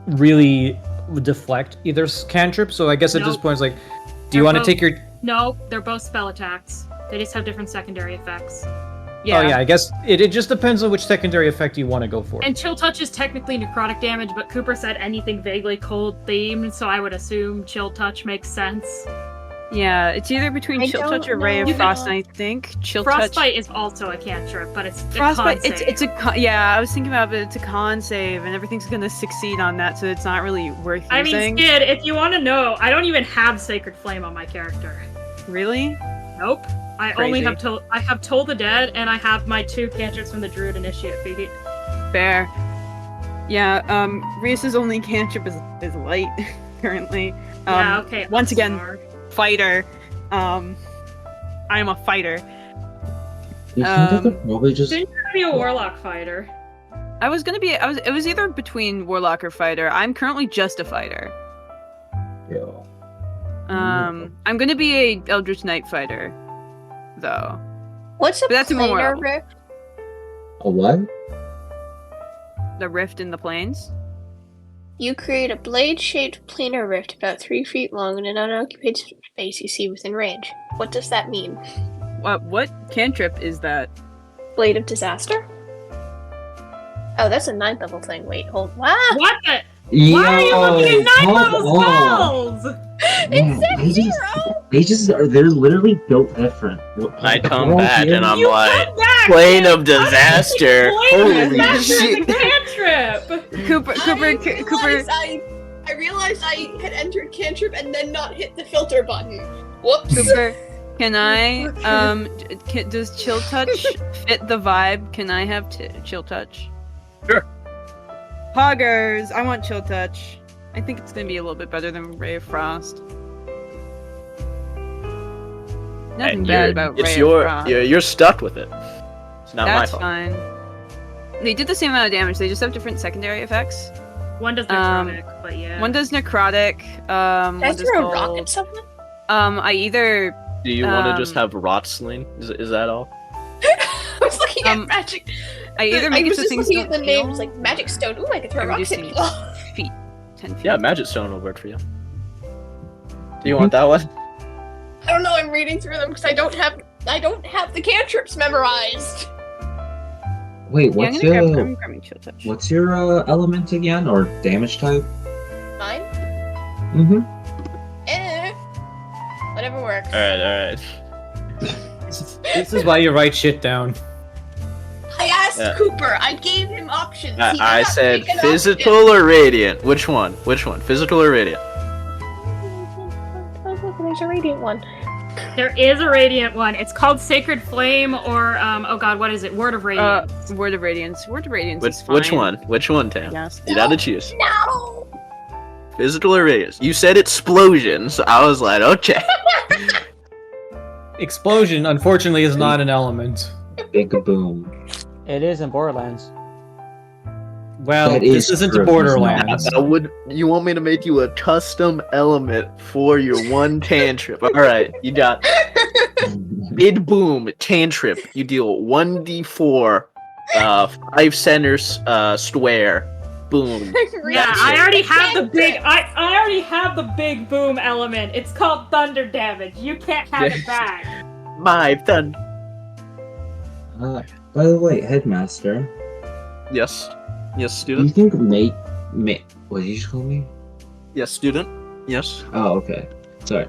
really deflect either cantrip. So I guess at this Nope. point, it's like, do They're you want to both- take your? No, they're both spell attacks. They just have different secondary effects. Oh yeah, I guess it just depends on which secondary effect you want to go for. And Chill Touch is technically necrotic damage, but Cooper said anything vaguely cold themed, so I would assume Chill Touch makes sense. Yeah, it's either between I Chill Touch or don't Ray of know. Frost, and I think Chill Touch. Frostbite is also a cantrip, but it's a Frostbite. con It's save. a yeah. I was thinking about it. It's a con save, and everything's gonna succeed on that, so it's not really worth I mean, using. Skid, if you want to know, I don't even have Sacred Flame on my character. Really? Nope. I only Crazy. have Toll the Dead, and I have my 2 cantrips from the Druid Initiate feat. Fair. Yeah. Reese's only cantrip is light currently. Yeah, okay. Once again, All-Star. fighter. I am a fighter. You think I could probably just? Didn't you be a Warlock fighter? It was either between warlock or fighter. I'm currently just a fighter. Yo. I'm gonna be a Eldritch Knight fighter, though. What's a But that's a more planar level. rift? A what? The rift in the plains. You create a blade-shaped planar rift about 3 feet long in an unoccupied space you see within range. What does that mean? What cantrip is that? Blade of Disaster? Oh, that's a 9th level thing. Wait, hold. Wow! What the? Yo, Why are you looking at 9th hold level on. spells? It's at 0! They're literally built different. I come We're all back here. and I'm You like, come back! plane of disaster. Plane of Holy disaster is shit. a cantrip! Cooper. I realized I had entered cantrip and then not hit the filter button. Whoops. Cooper. Can I? Does Chill Touch fit the vibe? Can I have Chill Touch? Sure. Hoggers, I want Chill Touch. I think it's gonna be a little bit better than Ray of Frost. Nothing And bad about it's Ray of Frost. you're stuck with it. It's not That's my fault. fine. They did the same amount of damage. They just have different secondary effects. One does necrotic, but yeah. One does necrotic. Can I One does throw a rock cold. at someone? I either Do you want to just Um, have rot sling? Is that all? I was looking at Um, magic. I either I make it was so just things looking don't at the heal, names like magic stone. Ooh, I could throw or rocks at reducing people. feet. 10 feet. Yeah, Magic Stone will work for you. Do you want that one? I don't know. I'm reading through them because I don't have the cantrips memorized. Wait, Yeah, I'm what's gonna grab your I'm grabbing chill touch. what's your element again, or damage type? Mine? Mm-hmm. Whatever works. Alright. This is why you write shit down. I asked Yeah. Cooper. I gave him options. He did I not said take an physical or radiant. Which one? Physical or radiant? option. Oh, look, there's a radiant one. There is a radiant one. It's called Sacred Flame, or oh god, what is it? Word of Radiance. Word of Radiance. Word of Radiance is fine. Which one? Which one, Tam? Yes. You gotta choose. No. Physical or radiant? You said explosion, so I was like, okay. Explosion, unfortunately, is not an element. Big boom. It is in Borderlands. Well, That this is isn't true. Borderlands. You want me to make you a custom element for your one cantrip? Alright, you got mid boom cantrip. You deal 1d4 5 centers square. Boom. Yeah, That's I it. already have the big. I already have the big boom element. It's called thunder damage. You can't have it back. My thun. By the way, Headmaster, Yes. Yes, do you student. think what did you just call me? Yes, student. Yes. Oh, okay. Sorry.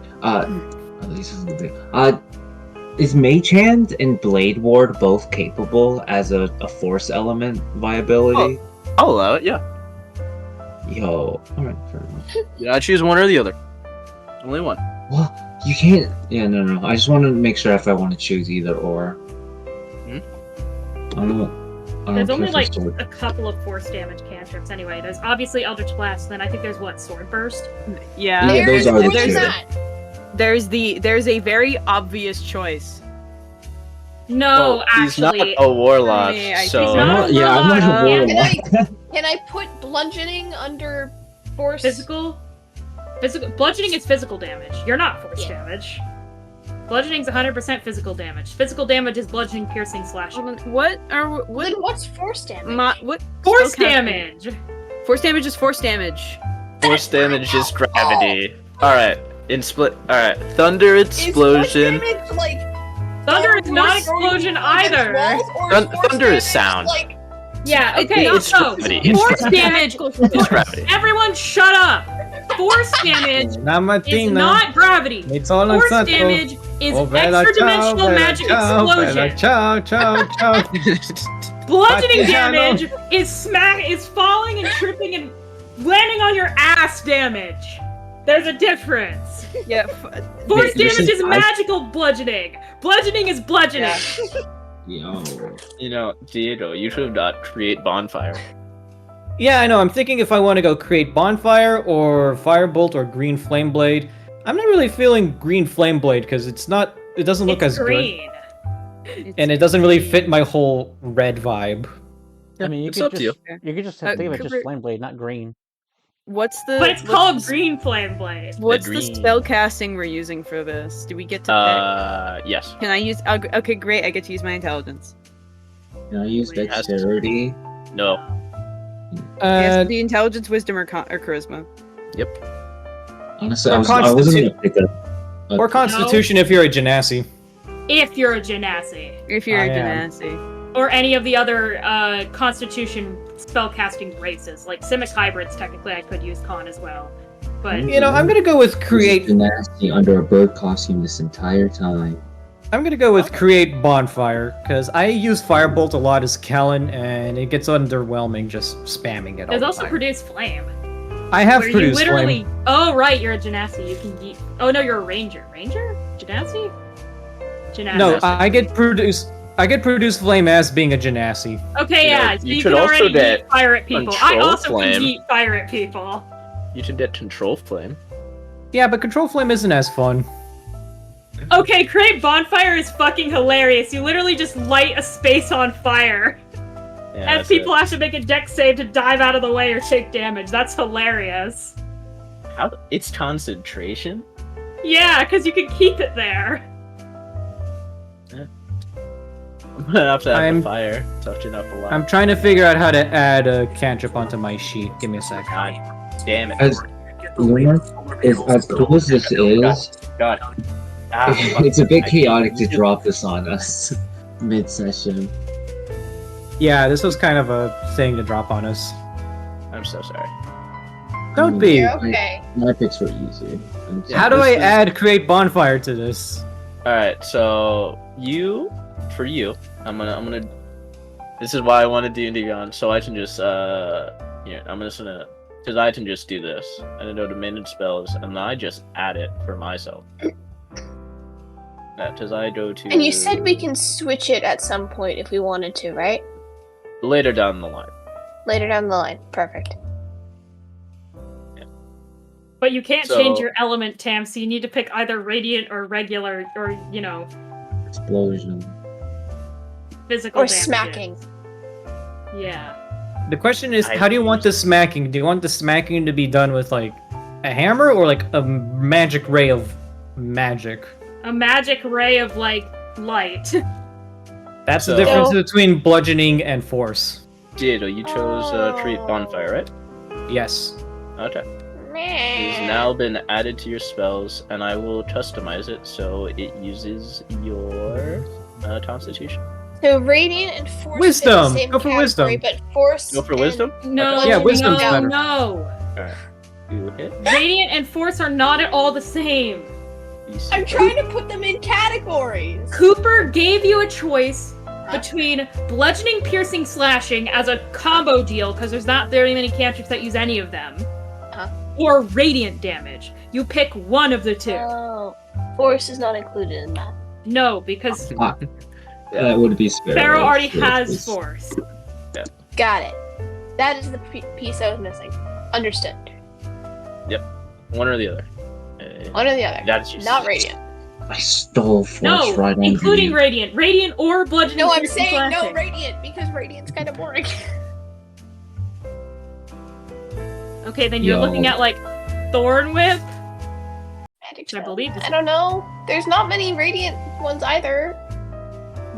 Is Mage Hand and Blade Ward both capable as a force element viability? I'll allow it. Yeah. Yo, alright, fair enough. Yeah, I choose one or the other. Only one. Well, you can't. Yeah, no. I just want to make sure if I want to choose either or. Hmm? I don't There's care only for like sword. a couple of force damage cantrips anyway. There's obviously Eldritch Blast, then I think there's what, Sword Burst? Yeah. Yeah, those are the There's two. that. There's a very obvious choice. No, Well, he's actually. not a warlock, Yeah, I think so not a I'm not a warlock. warlock. Can I put bludgeoning under force? Physical bludgeoning is physical damage. You're not force Yeah. damage. Bludgeoning's 100% physical damage. Physical damage is bludgeoning, piercing, slashing. Hold on, what are what? Then what's force damage? What Force spell casting? damage. Force damage is force damage. force damage is gravity. Alright, Alright, thunder explosion. Is force damage like Thunder is not force throwing explosion people against either. walls, or Thun- force thunder is damage sound. Like, Yeah, okay, It's so gravity. It's force gravity. damage. It's gravity. Everyone shut up. Force damage is Namatina. not gravity. It's all Force exacto. damage is Oh, bella extra ciao, dimensional bella magic ciao, bella explosion. ciao, ciao, ciao. Bludgeoning Partigiano. damage is falling and tripping and landing on your ass damage. There's a difference. Yeah. Force you're damage saying is magical bludgeoning. Bludgeoning is bludgeoning. Yo. You know, Diego, you should not create bonfire. Yeah, I know. I'm thinking if I want to go create Bonfire or Firebolt or Green Flame Blade. I'm not really feeling Green Flame Blade because it doesn't look It's as good. green. And it doesn't really fit my whole red vibe. I mean, it's up to you. You could just Uh, think of it just Cooper- Flame Blade, not green. What's the? But it's what's called the- Green Flame Blade. What's the green. spell casting we're using for this? Do we get to Yes. pick? Can I use? Okay, great. I get to use my intelligence. Can I use It has to- dexterity? No. Yes, the intelligence, wisdom, or charisma. Honestly, Or I wasn't Constitu- gonna pick that. Or Constitution if you're a Genasi. If you're a Genasi. If you're I a am. Genasi. Or any of the other Constitution spellcasting races. Like Simic Hybrids, technically I could use Con as well. But You know, I'm gonna go with create. nasty under a bird costume this entire time. I'm gonna go with create Bonfire because I use Firebolt a lot as Kellen, and it gets underwhelming just spamming it all there's the also time. Produce Flame. I have Where you produced literally. Flame. Oh, right, you're a Genasi. You can yeet. Oh, no, you're a Ranger. Ranger? Genasi? Genasi. No, I get produce Flame as being a Genasi. Okay, You know, yeah. So you you could can also already get yeet fire at people. I Control also Flame. can yeet fire at people. You should get control flame. Yeah, but Control Flame isn't as fun. Okay, create bonfire is fucking hilarious. You literally just light a space on fire. Yeah, And that's people it. have to make a dex save to dive out of the way or take damage. That's hilarious. It's concentration? Yeah, because you can keep it there. I'm gonna have to have I'm- a fire. Toughen up a lot. I'm trying to figure out how to add a cantrip onto my sheet. Give me a sec. God. Damn it. As cool as this is, God. it's a bit chaotic to You- drop this on us mid-session. Yeah, this was kind of a thing to drop on us. I'm so sorry. Don't be. You're okay. My picks were easy. Yeah, How do this I is- add create bonfire to this? Alright, so for you, I'm gonna this is why I wanted D&D on, so I can just I'm just gonna because I can just do this. And I go to manage spells and I just add it for myself. Because I go to And you said we can switch it at some point if we wanted to, right? later down the line. Later down the line. Perfect. But you can't So- change your element, Tam, so you need to pick either radiant or regular or, Explosion. physical Or damages. smacking. Yeah. The question is, I how do you want the smacking? Do you want the smacking to be done with like a hammer or like a magic ray of magic? A magic ray of, light. That's So- the difference between bludgeoning and force. Diego, you chose create bonfire, right? Yes. Okay. It has now been added to your spells, and I will customize it so it uses your constitution. So radiant and force Wisdom! fit the same Go for category, wisdom. but force Go for and- wisdom? No, Okay. Yeah, wisdom's no, better. no. You hit. Radiant and force are not at all the same. I'm trying to put them in categories. Cooper gave you a choice between bludgeoning, piercing, slashing as a combo deal, because there's not very many cantrips that use any of them, or radiant damage. You pick one of the two. Oh, force is not included in that. No, because That would be Sparrow. Sparrow already so has it's- force. Got it. That is the piece I was missing. Understood. One or the other. One or the other. That's just Not radiant. I stole force No, right on including you. radiant. Radiant or bludgeoning. No, I'm piercing, saying no slashing. radiant because radiant's kind of boring. Okay, then you're Yo. looking at Thorn Whip. Magic I spell. believe this- I don't know. There's not many radiant ones either.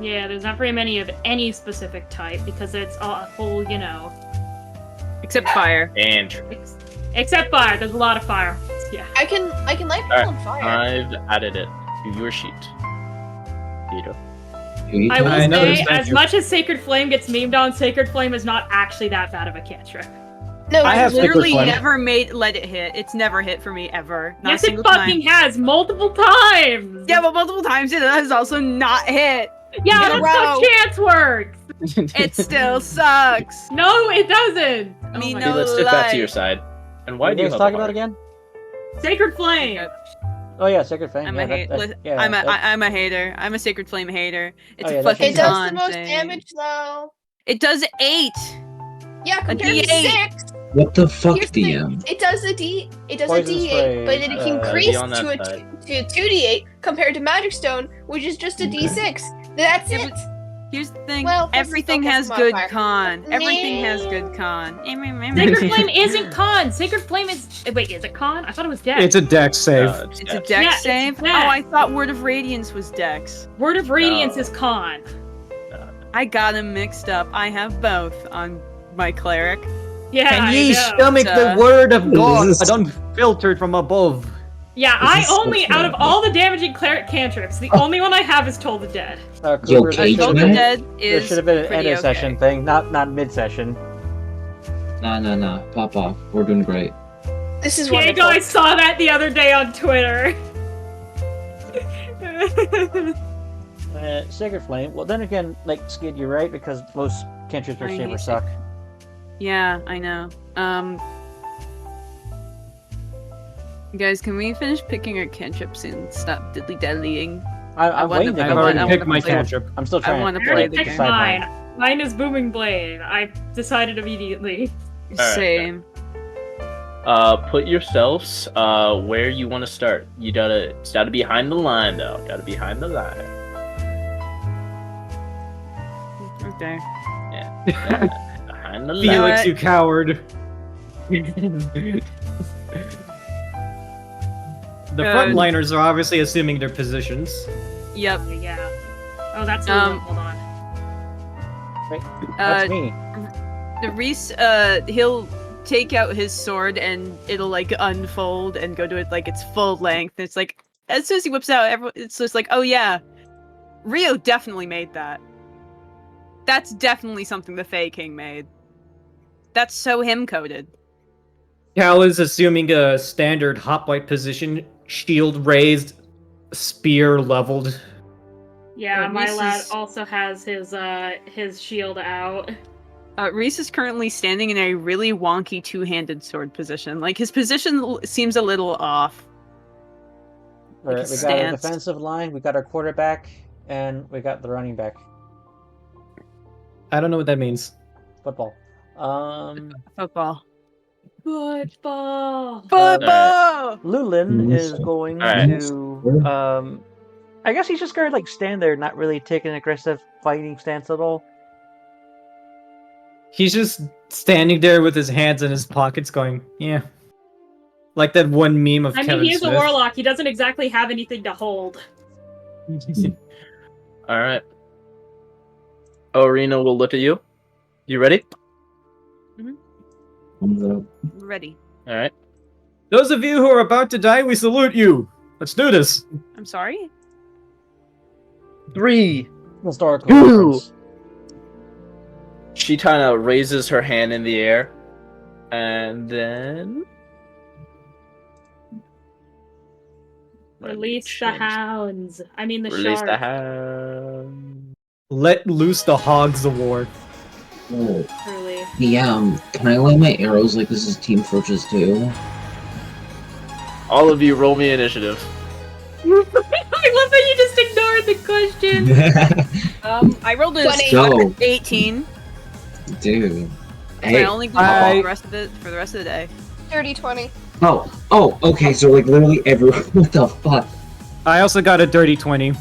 Yeah, there's not very many of any specific type because it's a whole, Except fire. and except fire. There's a lot of fire. Yeah. I can light people Alright, on fire. I've added it to your sheet. Diego. I will I noticed say, that as you- much as Sacred Flame gets memed on, Sacred Flame is not actually that bad of a cantrip. No, I have Sacred Literally Flame. never let it hit. It's never hit for me ever. Not Yes, a it single fucking time. has multiple times. Yeah, but multiple times it has also not hit. Yeah, in a that's how row. chance works. It still sucks. No, it doesn't. Me my no Okay, let's get back to lie. your side. And What why are do you you guys have a talking about heart? again? God. Sacred Flame. Oh yeah, Sacred Flame. I'm yeah, a hate. yeah, I'm that- a hater. I'm a Sacred Flame hater. It's Oh, yeah, a that's fucking it does con the most thing. damage though. It does 8. Yeah, compared to D8. 6. What the fuck, Here's the thing, DM? It does a D. It does Poison a D8, spray, but it be increased on to that a side. to a 2D8 compared to Magic Stone, which is just a Okay. D6. That's Yeah, it. Here's the thing. Well, plus Everything still has plus good modifier. con. Everything has good con. Sacred Flame isn't con. Sacred Flame is. Wait, is it con? I thought it was dex. It's a dex save. It's It's a dex. dex Yeah, it's save? dex. Oh, I thought Word of Radiance was dex. Word of Radiance No. is con. I got them mixed up. I have both on my cleric. Yeah, Can I ye know. stomach the Uh, word of God, This is- unfiltered from above? Yeah, This I is so only, out of terrible. all the damaging cleric cantrips, the only one I have is Toll the Dead. You Cooper, okay, there Toll should the have been, Dead there is should have been an pretty end of okay. session thing, not mid-session. Nah. Pop off. We're doing great. This is Diego, wonderful. I saw that the other day on Twitter. Sacred Flame. Well, then again, Skid, you're right because most cantrips are I saber hate suck. Yeah, I know. Guys, can we finish picking our cantrips and stop diddly-dallying? I'm wanna waiting to play- I've come already I in. picked wanna my play- cantrip. I'm still trying wanna to I already play the picked game. decide mine. Mine is Booming Blade. I decided immediately. Alright. Same. Put yourselves where you want to start. It's gotta be behind the line though. Gotta be behind the line. Okay. Behind the line. Felix, what? you coward. The Good. frontliners are obviously assuming their positions. Yep. Yeah. Oh, that's hold on. That's me. The Reese, he'll take out his sword and it'll like unfold and go to it like its full length. It's like as soon as he whips out, it's just like, oh yeah, Rio definitely made that. That's definitely something the Fae King made. That's so him coded. Cal is assuming a standard hoplite position, shield raised, spear leveled. Yeah, my Reese lad is- also has his shield out. Reese is currently standing in a really wonky two-handed sword position. Like his position seems a little off. Alright, his we got our stance. defensive line, we got our quarterback, and we got the running back. I don't know what that means. Football. Football. Football. Football. Lulin is going Alright. to I guess he's just gonna like stand there, not really take an aggressive fighting stance at all. He's just standing there with his hands in his pockets going, yeah. Like that one meme of I mean, Kevin he is Smith. a warlock. He doesn't exactly have anything to hold. All right. Arena will look at you. You ready? Ready. All right. Those of you who are about to die, we salute you. Let's do this. I'm sorry. 3. Historical Ooh. reference. She kind of raises her hand in the air, and then Release the hounds. I mean the Release shark. the hound. Let loose the hogs of war. Oh, Truly. yeah, can I lay my arrows like this is Team Fortress 2? All of you, roll me initiative. I love that you just ignored the question. I rolled a 20. Go. 18. Dude. I Hey. only go I- for the rest of the day. 30-20. Oh, okay, so like literally everyone. What the fuck? I also got a dirty 20.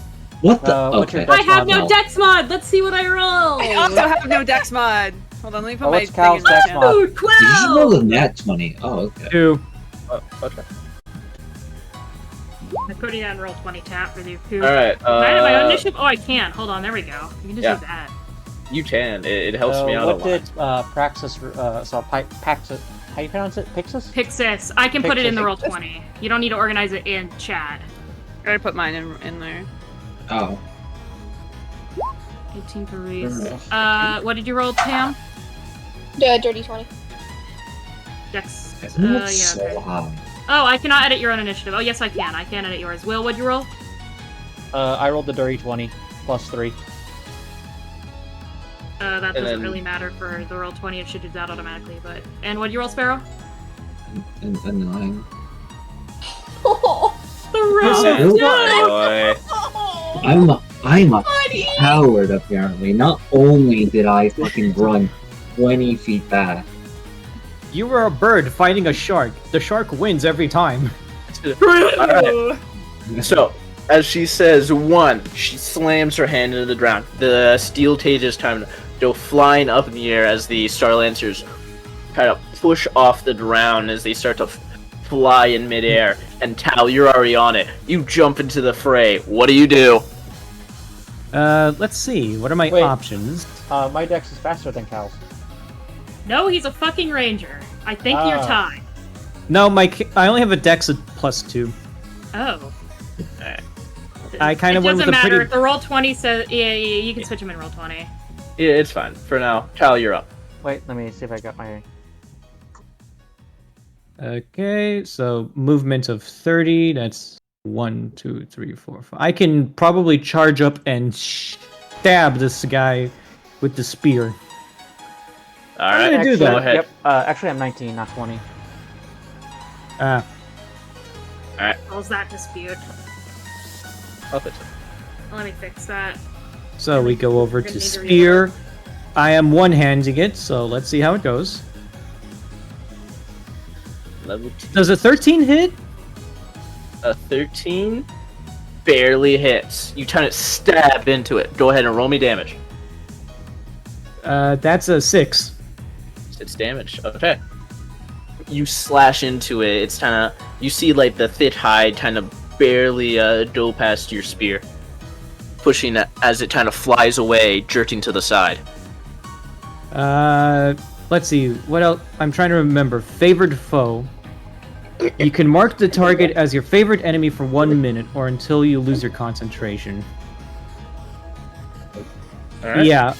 What the? What's your Okay. I have mod? no dex mod. Let's see what I roll. I also have no dex mod. Hold on, let me put my what's thing Cal's in the dex chat. mod? Ooh, Did you just 12. roll a nat 20? Oh, okay. 2. Okay. I put it on roll 20 tap for the who. All right. Can I have my own initiative? Oh, I can. Hold on. There we go. You can just Yeah. use that. You can. It helps me out a What lot. did Praxis, Paxis, how you pronounce it? Pixis? Pixis. I can put it in the Pixis. roll 20. You don't need to organize it in chat. I gotta put mine in there. Oh. 18 for Reese. What did you roll, Pam? Dirty 20. Dex. That's Yeah. so Okay. high. Oh, I cannot edit your own initiative. Oh, yes, I can. I can edit yours. Will, what'd you roll? I rolled the dirty 20 plus 3. That And doesn't then- really matter for the roll 20. It should do that automatically. But what'd you roll, Sparrow? And a 9. The roll. Oh, boy. I'm a coward apparently. Not only did I fucking run 20 feet back. You were a bird fighting a shark. The shark wins every time. Alright. So, as she says 1, she slams her hand into the ground. The steel cages time to go flying up in the air as the Star Lancers kind of push off the ground as they start to fly in midair. And Tal, you're already on it. You jump into the fray. What do you do? Let's see. What are my Wait. options? My dex is faster than Cal's. No, he's a fucking ranger. I think you're Ah. tied. No, I only have a dex of +2. Oh. I kind of It went doesn't with a matter. pretty. If the roll 20 says... Yeah, you can switch him in roll 20. Yeah, it's fine. For now, Tal, you're up. Wait, let me see if I got my... Okay, so movement of 30. That's 1, 2, 3, 4, 5. I can probably charge up and stab this guy with the spear. Alright, gonna do go that. ahead. Yep, actually I'm 19, not 20. Ah, How's that dispute? Up it. Let me fix that. so we go over We're gonna to need to spear. I am one-handing it, so let's see how it goes. Level 2. Does a 13 hit? A 13 barely hits. You kind of stab into it. Go ahead and roll me damage. That's a 6. It's damage. Okay. You slash into it. It's kind of... You see, like, the thick hide kind of barely go past your spear. Pushing it as it kind of flies away, jerking to the side. let's see. What else? I'm trying to remember. Favored foe. You can mark the target as your favorite enemy for 1 minute or until you lose your concentration. Alright. Yeah.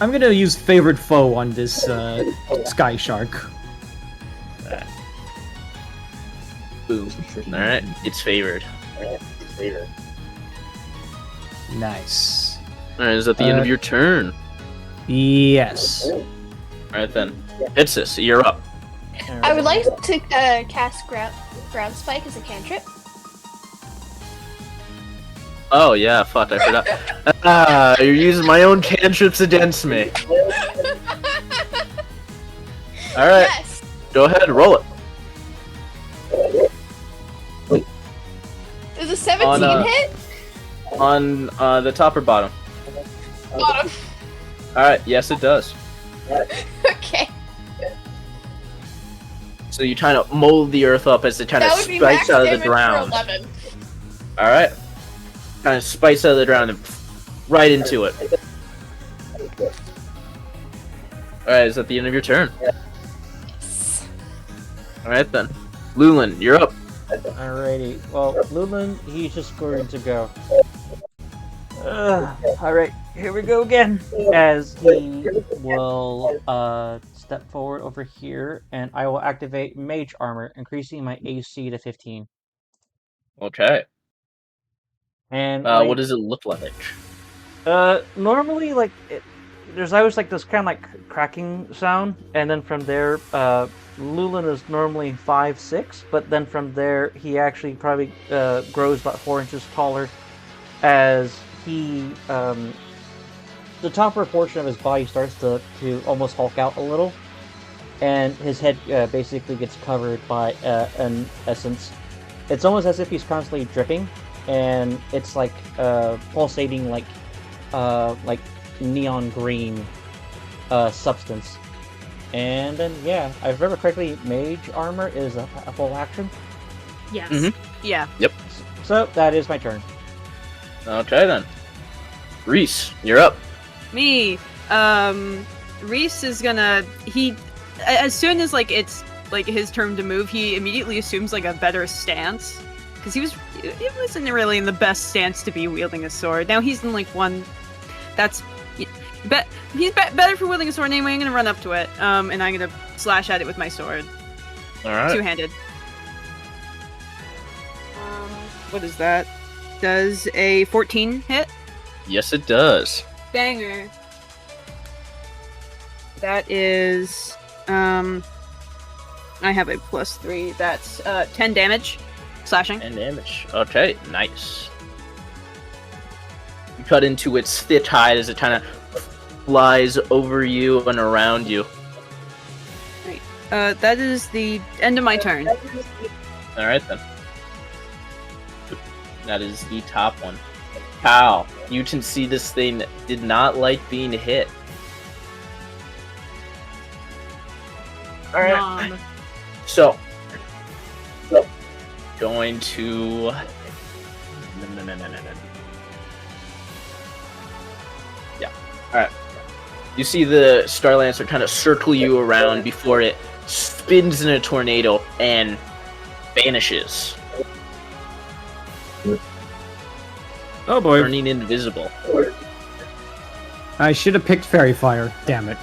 I'm gonna use favorite foe on this Sky Shark. Boom. Alright, it's favored. Nice. Alright, is that the end of your turn? Yes. Alright then. Itsis, you're up. I would like to cast ground spike as a cantrip. Oh yeah, fuck, I forgot. You're using my own cantrips against me. Alright, Yes. go ahead, roll it. Is a 17 On, hit? On the top or bottom? Bottom. Alright, yes it does. Okay. So you trying to mold the earth up as it kind of That would be max spikes out of the damage for ground. 11. Alright. Kind of spikes out of the ground and right into it. Alright, is that the end of your turn? Alright then. Lulin, you're up. Alrighty. Well, Lumen, he's just going to go. Alright, here we go again. As he will step forward over here, and I will activate Mage Armor, increasing my AC to 15. Okay. And What does it look like? normally, like, there's always like this kind of like cracking sound, and then from there, Lulin is normally 5'6", but then from there he actually probably grows about 4 inches taller, as he the topper portion of his body starts to almost hulk out a little, and his head basically gets covered by an essence. It's almost as if he's constantly dripping, and it's like pulsating like neon green substance. And then, yeah, if I remember correctly, Mage Armor is a full action. Yes. Mhm. Yeah. So, that is my turn. Okay then. Reese, you're up. Me. Reese is gonna as soon as like it's like his turn to move, he immediately assumes like a better stance. Because he wasn't really in the best stance to be wielding a sword. Now he's in like one that's he's better for wielding a sword anyway. I'm gonna run up to it, and I'm gonna slash at it with my sword. Alright. Two-handed. What is that? Does a 14 hit? Yes it does. Banger. That is, I have a +3. That's 10 damage, slashing. And damage. Okay, nice. You cut into its thick hide as it kind of flies over you and around you. Right. That is the end of my turn. Alright then. That is the top one. Kyle, you can see this thing did not like being hit. Alright. Nom. So, going to... Yeah. Alright. You see the Star Lancer kind of circle you around before it spins in a tornado and vanishes, Oh boy. turning invisible. I should have picked Fairy Fire. Damn it.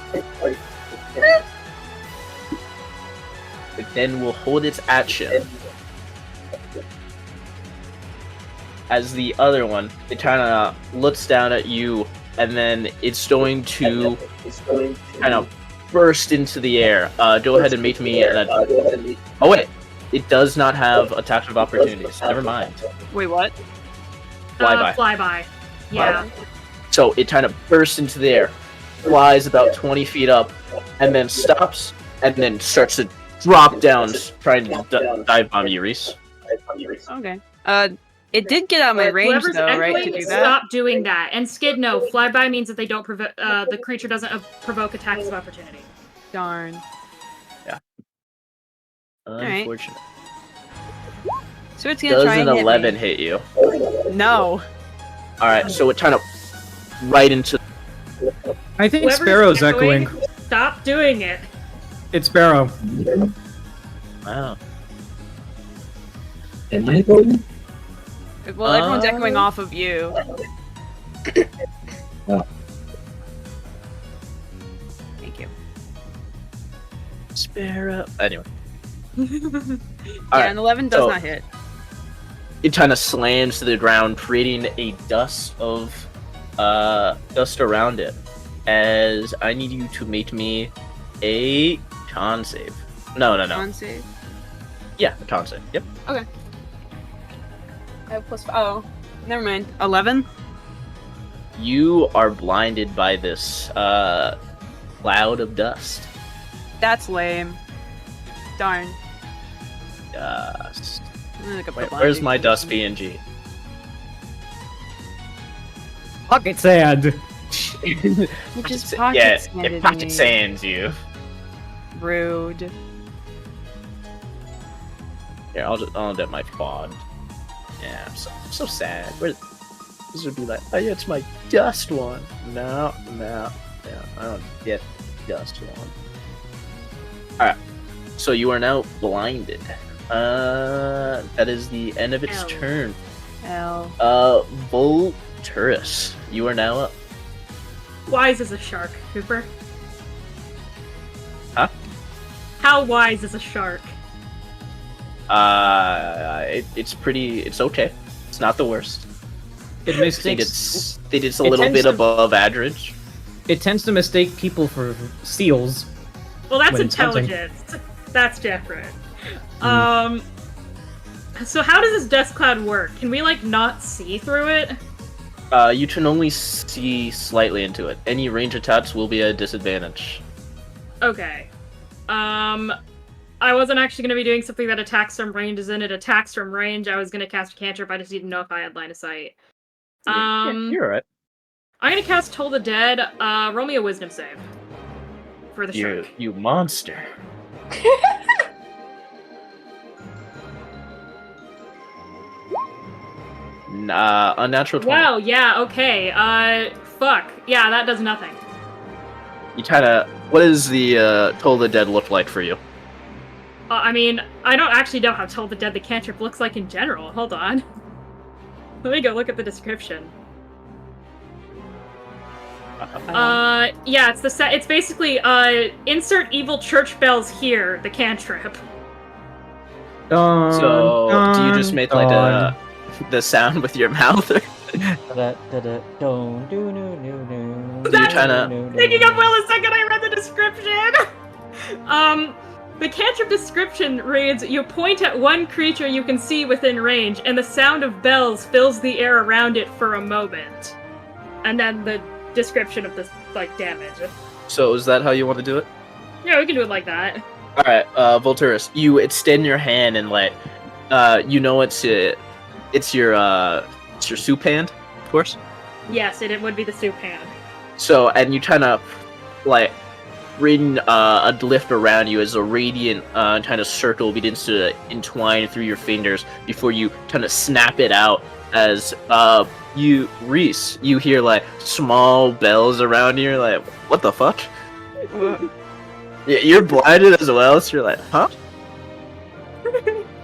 It then will hold its action as the other one. It kind of looks down at you, and then it's going to kind of burst into the air. Go ahead and make me an attack. Oh wait, it does not have attacks of opportunities. Never mind. Wait, what? Flyby. Flyby. Yeah. So it kind of bursts into the air, flies about 20 feet up, and then stops, and then starts to drop down, trying to dive bomb you, Reese. Okay. It did get out of my range Whoever's though, right? To echoing, do that. stop doing that. And Skid, no. Flyby means that they don't the creature doesn't provoke attacks of opportunity. Darn. Alright. Unfortunate. So it's gonna Does try an and hit 11 me. hit you? No. Alright, so it kind of right into... I think Whoever's Sparrow's echoing. Stop doing it. It's Barrow. Wow. Am I voting? Well, everyone's echoing off of you. Oh. Thank you. Sparrow. Anyway, Yeah, Alright, and 11 does so- not hit. it kind of slams to the ground, creating a dust around it. As I need you to make me a con save. No. Con save. Yeah, a con save. Yep. I have oh, never mind. 11. You are blinded by this cloud of dust. That's lame. Darn. Dust. I'm gonna look up the Wait, where's blinding my dust condition. PNG? Pocket sand. Which is pocket yeah, sanded it pocket me. sands you. Rude. Here, I'll get my font. Yeah, I'm so sad. Where this would be like, oh yeah, it's my dust one. No, I don't get dust one. All right, so you are now blinded. That is the end of its Ow. turn. Hell. Volturus, you are now up. Wise as a shark, Cooper. Huh? How wise is a shark? It's okay. It's not the worst. It I think mistakes. it's a It little tends bit to- above average. It tends to mistake people for seals. Well, that's When it's hunting. intelligence. That's different. So how does this dust cloud work? Can we, like, not see through it? You can only see slightly into it. Any range attacks will be at a disadvantage. Okay. I wasn't actually going to be doing something that attacks from range, as in it attacks from range. I was going to cast a cantrip, I just didn't know if I had line of sight. You're alright. I'm going to cast Toll the Dead. Roll me a wisdom save. For the shark. You monster. Unnatural 20. Wow, yeah, okay. Fuck. Yeah, that does nothing. You kinda... What does the Toll the Dead look like for you? I mean, I don't actually know how Toll the Dead the cantrip looks like in general. Hold on. Let me go look at the description. Yeah, it's basically, insert evil church bells here, the cantrip. So, do you just make like the sound with your mouth? Or... Don't do no no no. Do you kinda... Thinking of Will a second, I read the description! The cantrip description reads, you point at one creature you can see within range, and the sound of bells fills the air around it for a moment. And then the description of this, like, damage. So, is that how you want to do it? Yeah, we can do it like that. Alright, Volturus, you extend your hand and like, you know it's your soup hand, of course. Yes, it would be the soup hand. So, and you kind of like bring a lift around you as a radiant kind of circle begins to entwine through your fingers before you kind of snap it out as Reese, you hear like small bells around you. You're like, what the fuck? Yeah, you're blinded as well, so you're like, huh?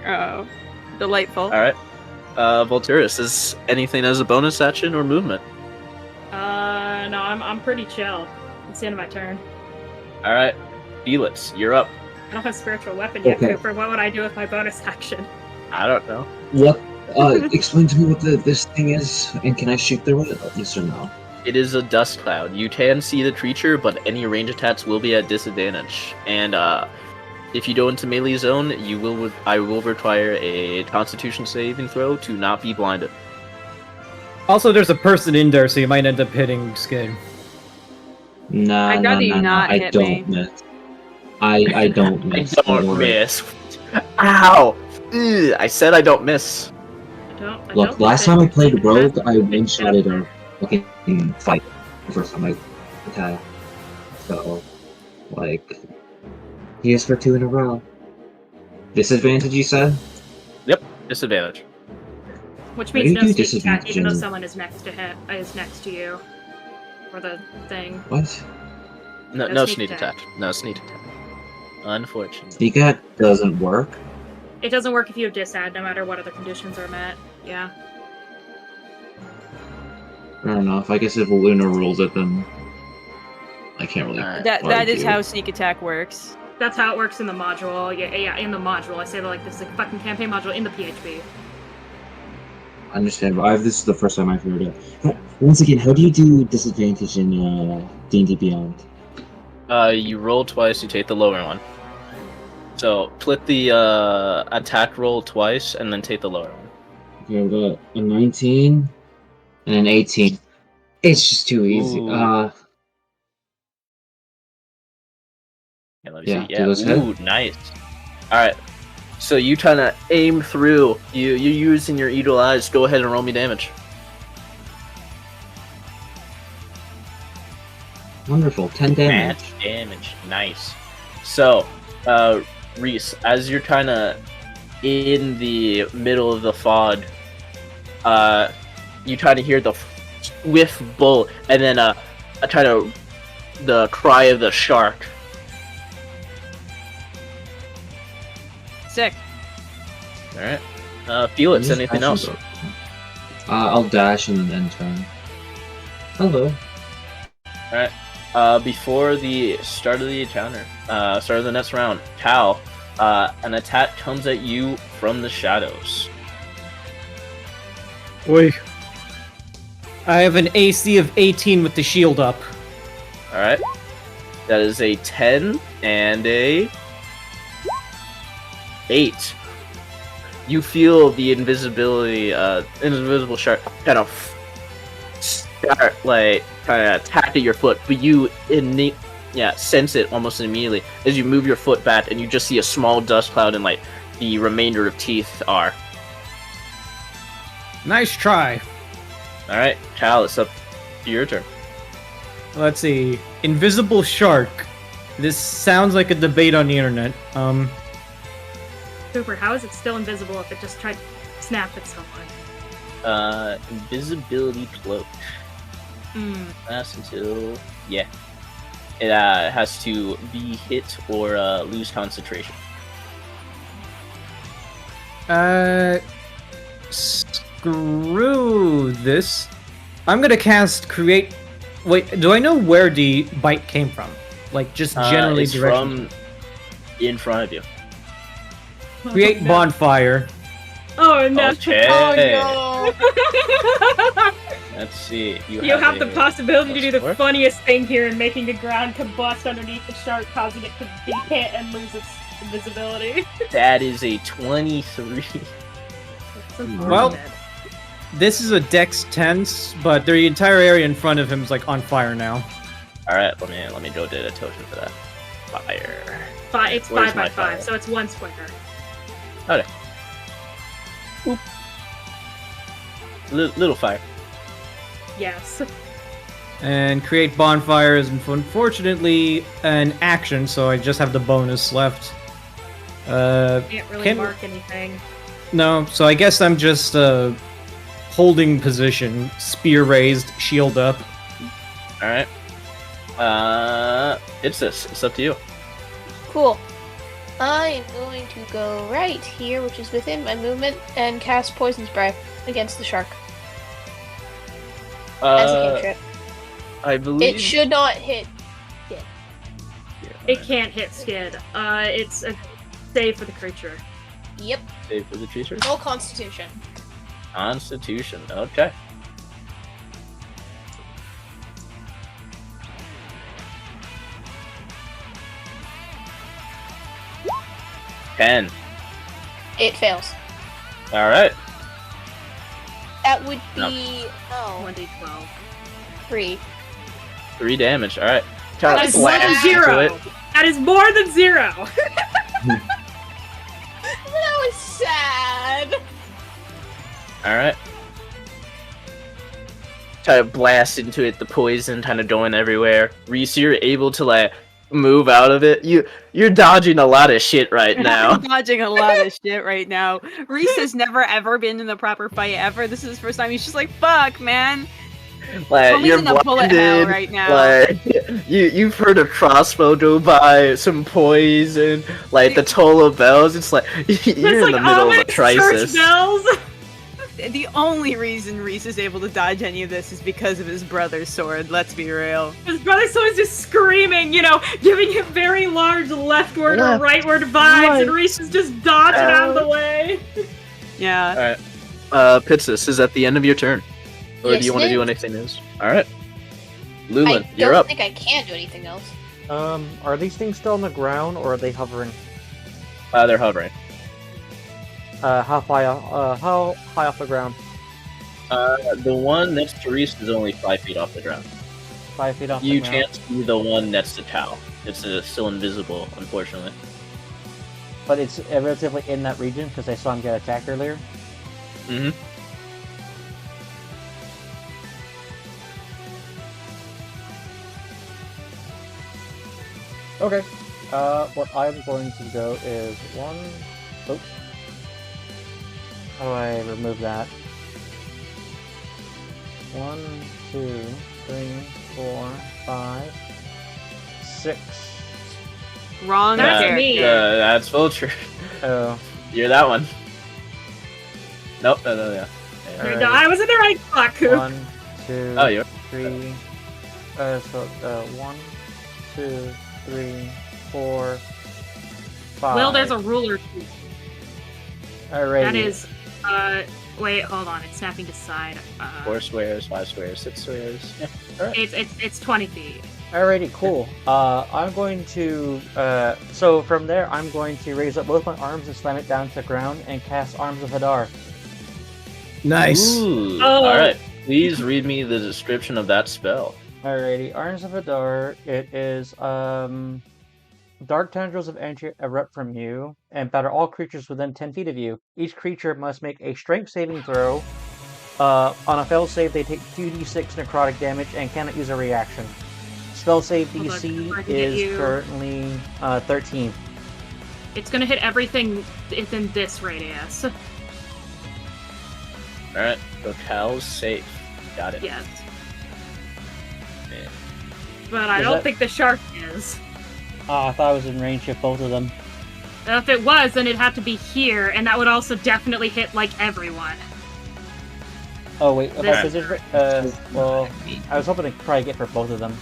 Oh, delightful. All right. Volturus, is anything as a bonus action or movement? No, I'm pretty chill. It's the end of my turn. All right, Felix, you're up. I don't have spiritual weapon yet, Okay. Cooper. What would I do with my bonus action? I don't know. What? Explain to me what this thing is, and can I shoot through it? Yes or no? It is a dust cloud. You can see the creature, but any range attacks will be at disadvantage. And if you go into melee zone, I will require a Constitution saving throw to not be blinded. Also, there's a person in there, so you might end up hitting Skid. Nah, I'd rather you not I hit don't me. miss. I don't miss. Don't worry. miss. Ow! Ugh, I said I don't miss. I Look, don't last think time I played Rogue, I it's one-shotted a fucking fight the first time I attacked. So, like, he is for 2 in a row. Disadvantage, you said? Disadvantage. Which Why means do no you do sneak attack, even though disadvantage? someone is next to you. Or the thing. What? No No sneak sneak attack. No sneak attack. Unfortunately. Sneak attack doesn't work. It doesn't work if you have disad, no matter what other conditions are met. Yeah. Fair enough. I guess if Luna rules it, then I can't really. Alright. That is argue. how sneak attack works. That's how it works in the module. Yeah, in the module. I say that like this is a fucking campaign module in the PHP. Understandable. This is the first time I've heard it. Once again, how do you do disadvantage in D&D Beyond? You roll twice, you take the lower one. So, split the attack roll twice, and then take the lower one. Okay, I've got a 19 and an 18. It's just too easy. Ooh. Yeah, let me Yeah, see. do Yeah, those hit? ooh, nice. Alright. So you trying to aim through. You're using your eagle eyes. Go ahead and roll me damage. Wonderful, 10 damage. Match damage. Nice. So, Reese, as you're kind of in the middle of the fog, you try to hear the swift bull, and then the cry of the shark. Sick. All right. Felix, Just anything dash else? and go. I'll dash and then turn. Hello. All right. Before the start of the encounter, start of the next round, Cal, an attack comes at you from the shadows. Oi. I have an AC of 18 with the shield up. All right. That is a 10 and a 8. You feel the invisible shark kind of start kind of attack at your foot, but you sense it almost immediately as you move your foot back, and you just see a small dust cloud and the remainder of teeth are. Nice try. All right, Cal, it's up to your turn. Let's see. Invisible shark. This sounds like a debate on the internet. Cooper, how is it still invisible if it just tried to snap at someone? Invisibility cloak. Lasts until it has to be hit or lose concentration. Screw this. I'm gonna cast create. Wait, do I know where the bite came from? Like just generally it's direction. from in front of you. Create no. bonfire. Oh no! Okay. Oh no! Let's see. You have the possibility to do the +4? funniest thing here in making the ground combust underneath the shark, causing it to be hit and lose its invisibility. That is a 23. Well, this is a Dex 10s, but the entire area in front of him is like on fire now. All right, let me go to a token for that. Fire. It's Where's 5 my by 5, fire? so it's 1 square. Okay. Oop. Little fire. Yes. And create bonfire is unfortunately an action, so I just have the bonus left. Can't really Can- mark anything. No, so I guess I'm just holding position, spear raised, shield up. All right. It's up to you. Cool. I am going to go right here, which is within my movement, and cast Poison Spray against the shark as a cantrip. I believe It should not hit. It can't hit Skid. It's a save for the creature. Yep. Save for the creature. Roll Constitution. Constitution. Okay. Ten. It fails. All right. That would No. be 1d12. 3. 3 damage. All right. That is more than 0! That is more than 0! That was sad. All right. Try to blast into it, the poison kind of going everywhere. Reese, you're able to move out of it. You're dodging a lot of shit right now. I'm dodging a lot of shit right now. Reese has never ever been in a proper fight ever. This is his first time. He's just like, fuck, man. Like Homie's you're in a bullet hell blinded. right now. Like you've heard a crossbow go by, some poison, like the toll of bells. It's like you're in the middle of a crisis. Church bells. The only reason Reese is able to dodge any of this is because of his brother's sword, let's be real. His brother's always just screaming, giving him very large leftward or rightward vibes, and Reese is just dodging out of the way. Yeah. Alright. Pitsis, is at the end of your turn. Or Yes, do you want to it do is. anything else? Alright. I Lulin, you're don't up. think I can do anything else. Are these things still on the ground or are they hovering? They're hovering. How high off the ground? The one next to Reese is only 5 feet off the ground. 5 feet off You the ground. can't see the one next to Tao. It's still invisible, unfortunately. But it's relatively in that region because I saw him get attacked earlier. Mm-hmm. Okay. What I'm going to go is one. Oh. How do I remove that? 1, 2, 3, 4, 5, 6. Wrong That's character. me. That's Vulture. Oh. You're that one. Nope, no. Alright. No, I was in the right spot, Coop. 1, 2, Oh, you're 3. 1, 2, 3, 4, 5. Well, there's a ruler. Alrighty. That is, wait, hold on. It's snapping to side. 4 squares, 5 squares, 6 squares. Yeah. Alright. It's 20 feet. Alrighty, cool. I'm going to, so from there, I'm going to raise up both my arms and slam it down to the ground and cast Arms of Hadar. Nice. Ooh. Oh. Alright. Please read me the description of that spell. Alrighty, Arms of Hadar, it is, dark tendrils of energy erupt from you and batter all creatures within 10 feet of you. Each creature must make a strength saving throw. On a failed save, they take 2d6 necrotic damage and cannot use a reaction. Spell save Hold on, I DC can get is you. currently 13. It's gonna hit everything within this radius. Alright. Locale's safe. Got it. Yes. Yeah. But I Is don't that- think the shark is. I thought I was in range of both of them. If it was, then it'd have to be here, and that would also definitely hit, like, everyone. Oh wait, This- about physics? Well, I was hoping to probably get for both of them.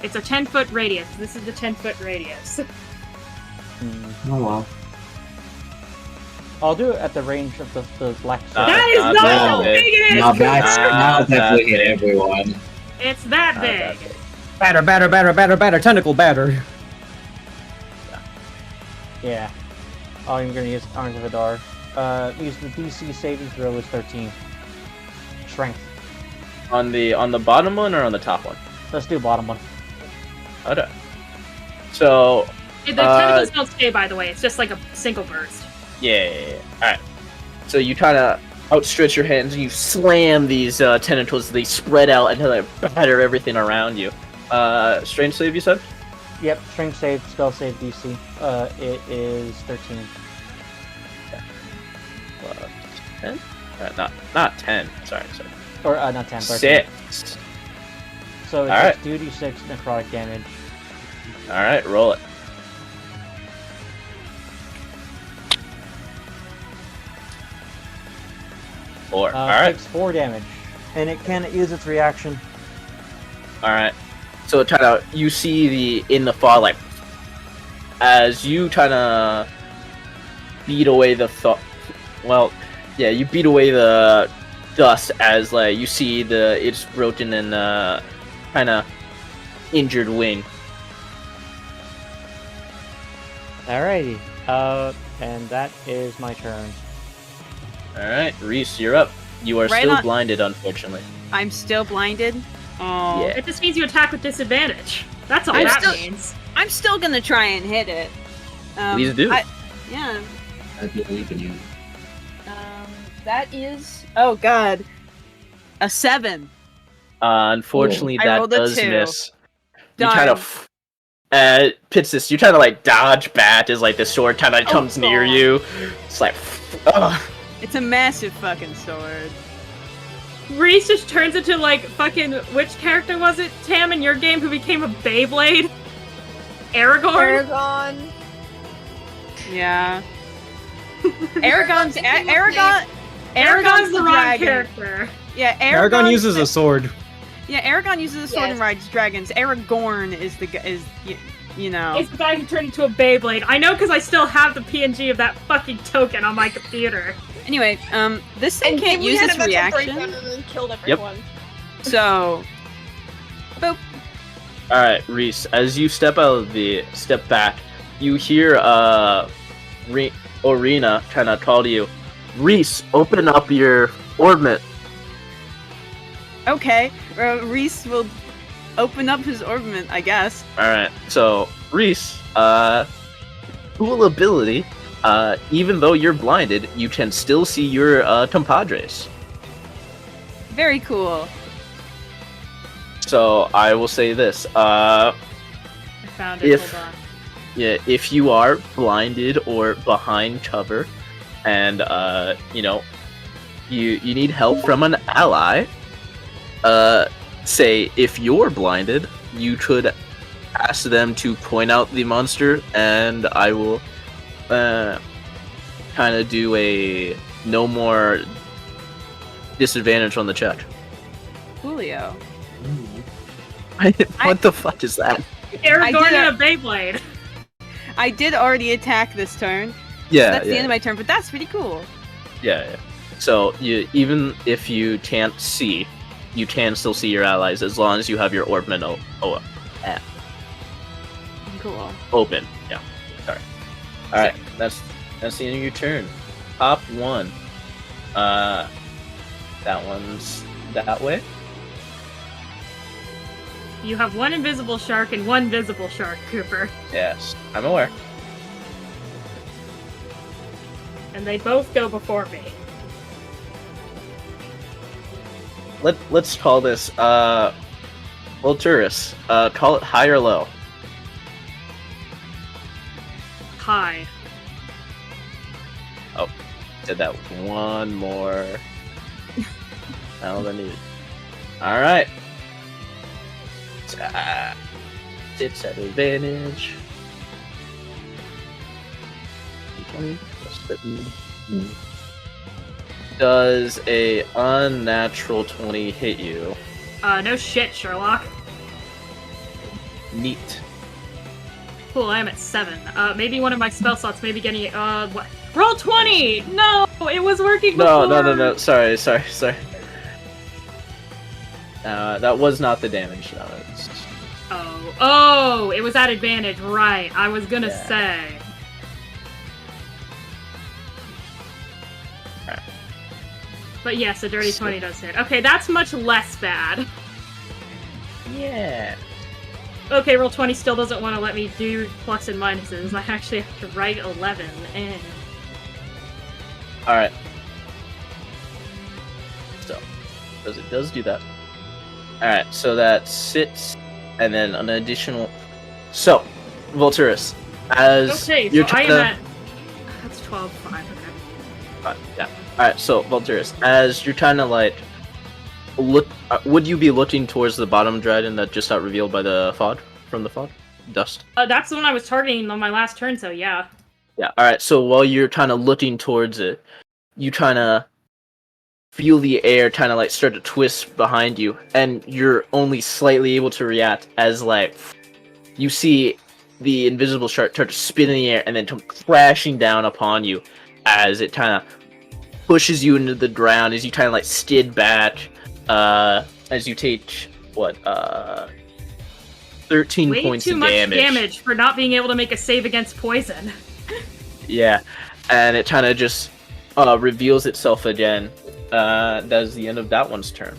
It's a 10-foot radius. This is the 10-foot radius. Hmm. Oh well. I'll do it at the range of the black circle. That is not not that how big. big it is! Now that's Not now that definitely hit big. everyone. It's that Not big. that big. Batter, batter, batter, batter, batter, tentacle batter. Yeah. Oh, I'm gonna use Arms of Hadar. Use the DC saving throw is 13. Strength. On the bottom one or on the top one? Let's do bottom one. Okay. So The tentacles don't stay, by the way. It's just like a single burst. yeah. Alright. So you kinda outstretch your hands and you slam these tentacles, they spread out and they batter everything around you. Strength save you said? Yep, strength save, spell save DC. It is 13. 10? Not 10. Sorry. Or, not 10, 13. 6. So it's Alright. 2d6 necrotic damage. Alright, roll it. Four. Alright. Takes 4 damage. And it cannot use its reaction. Alright. So kind of you see in the fog, like as you kind of beat away the you beat away the dust as like you see its broken and kind of injured wing. Alrighty. And that is my turn. Alright, Reese, you're up. You are Right still on- blinded, unfortunately. I'm still blinded. Oh. Yeah. It just means you attack with disadvantage. That's all I'm that still- means. I'm still gonna try and hit it. Please do. Yeah. I believe in you. That is. Oh God. A 7. Unfortunately, I that rolled a does 2. miss. You Darn. kind of Pitsis, you try to like dodge back as like the sword kind of comes near God. you. It's like, ugh. It's a massive fucking sword. Reese just turns into like fucking which character was it, Tam, in your game who became a Beyblade? Aragorn? Aragon. Yeah. Aragon's Aragon's the wrong dragon. character. Yeah, Aragon uses a sword. Yeah, Aragon uses a sword and Yes. rides dragons. Aragorn is the you know. It's the guy who turned into a Beyblade. I know because I still have the PNG of that fucking token on my computer. Anyway, this thing And can't then we use had its a mental reaction, breakdown and then killed everyone. so. Boop. All right, Reese. As you step back, you hear Orina kind of call to you. Reese, open up your orbit. Okay, Reese will open up his orbment, I guess. All right. So Reese, cool ability. Even though you're blinded, you can still see your compadres. Very cool. So I will say this. I found it. If- Hold on. Yeah, if you are blinded or behind cover, and you need help from an ally, say if you're blinded, you could ask them to point out the monster, and I will kind of do a no more disadvantage on the check. Coolio. What the fuck is that? Aragorn and a Beyblade. I did already attack this turn. Yeah, That's yeah. the end of my turn, but that's pretty cool. Yeah. So even if you can't see, you can still see your allies as long as you have your orbment Cool. open. Yeah. Sorry. All right. That's the end of your turn. Top one. That one's that way. You have one invisible shark and one visible shark, Cooper. Yes, I'm aware. And they both go before me. Let's call this Volturus. Call it high or low. Hi. Did that one more. All I need. All right. It's at advantage. 20 plus 50. Does a unnatural 20 hit you? No shit, Sherlock. Neat. Cool, I am at 7. Maybe one of my spell slots may be getting what? Roll 20! No! It was working before! No. Sorry. That was not the damage. No, it's... Oh, it was at advantage, right. I was gonna Yeah. say. Alright. But yes, a dirty 20 does hit. Okay, that's much less bad. Yeah. Okay, roll 20 still doesn't want to let me do plus and minuses. I actually have to write 11. Alright. So, because it does do that. Alright, so that sits, and then an additional... So, Volturus, as Okay, you're so I trying am to... at... That's 12, 5, okay. Yeah. Alright, so, Volturus, as you're trying to, like, look... would you be looking towards the bottom dragon that just got revealed by the fog? From the fog? Dust. That's the one I was targeting on my last turn, so yeah. Yeah, alright, so while you're kind of looking towards it, you kind of feel the air kind of like start to twist behind you, and you're only slightly able to react as like you see the invisible shark start to spin in the air and then come crashing down upon you as it kind of pushes you into the ground as you kind of like skid back as you take 13 Way points too of much damage. damage for not being able to make a save against poison. Yeah, and it kind of just reveals itself again. That's the end of that one's turn.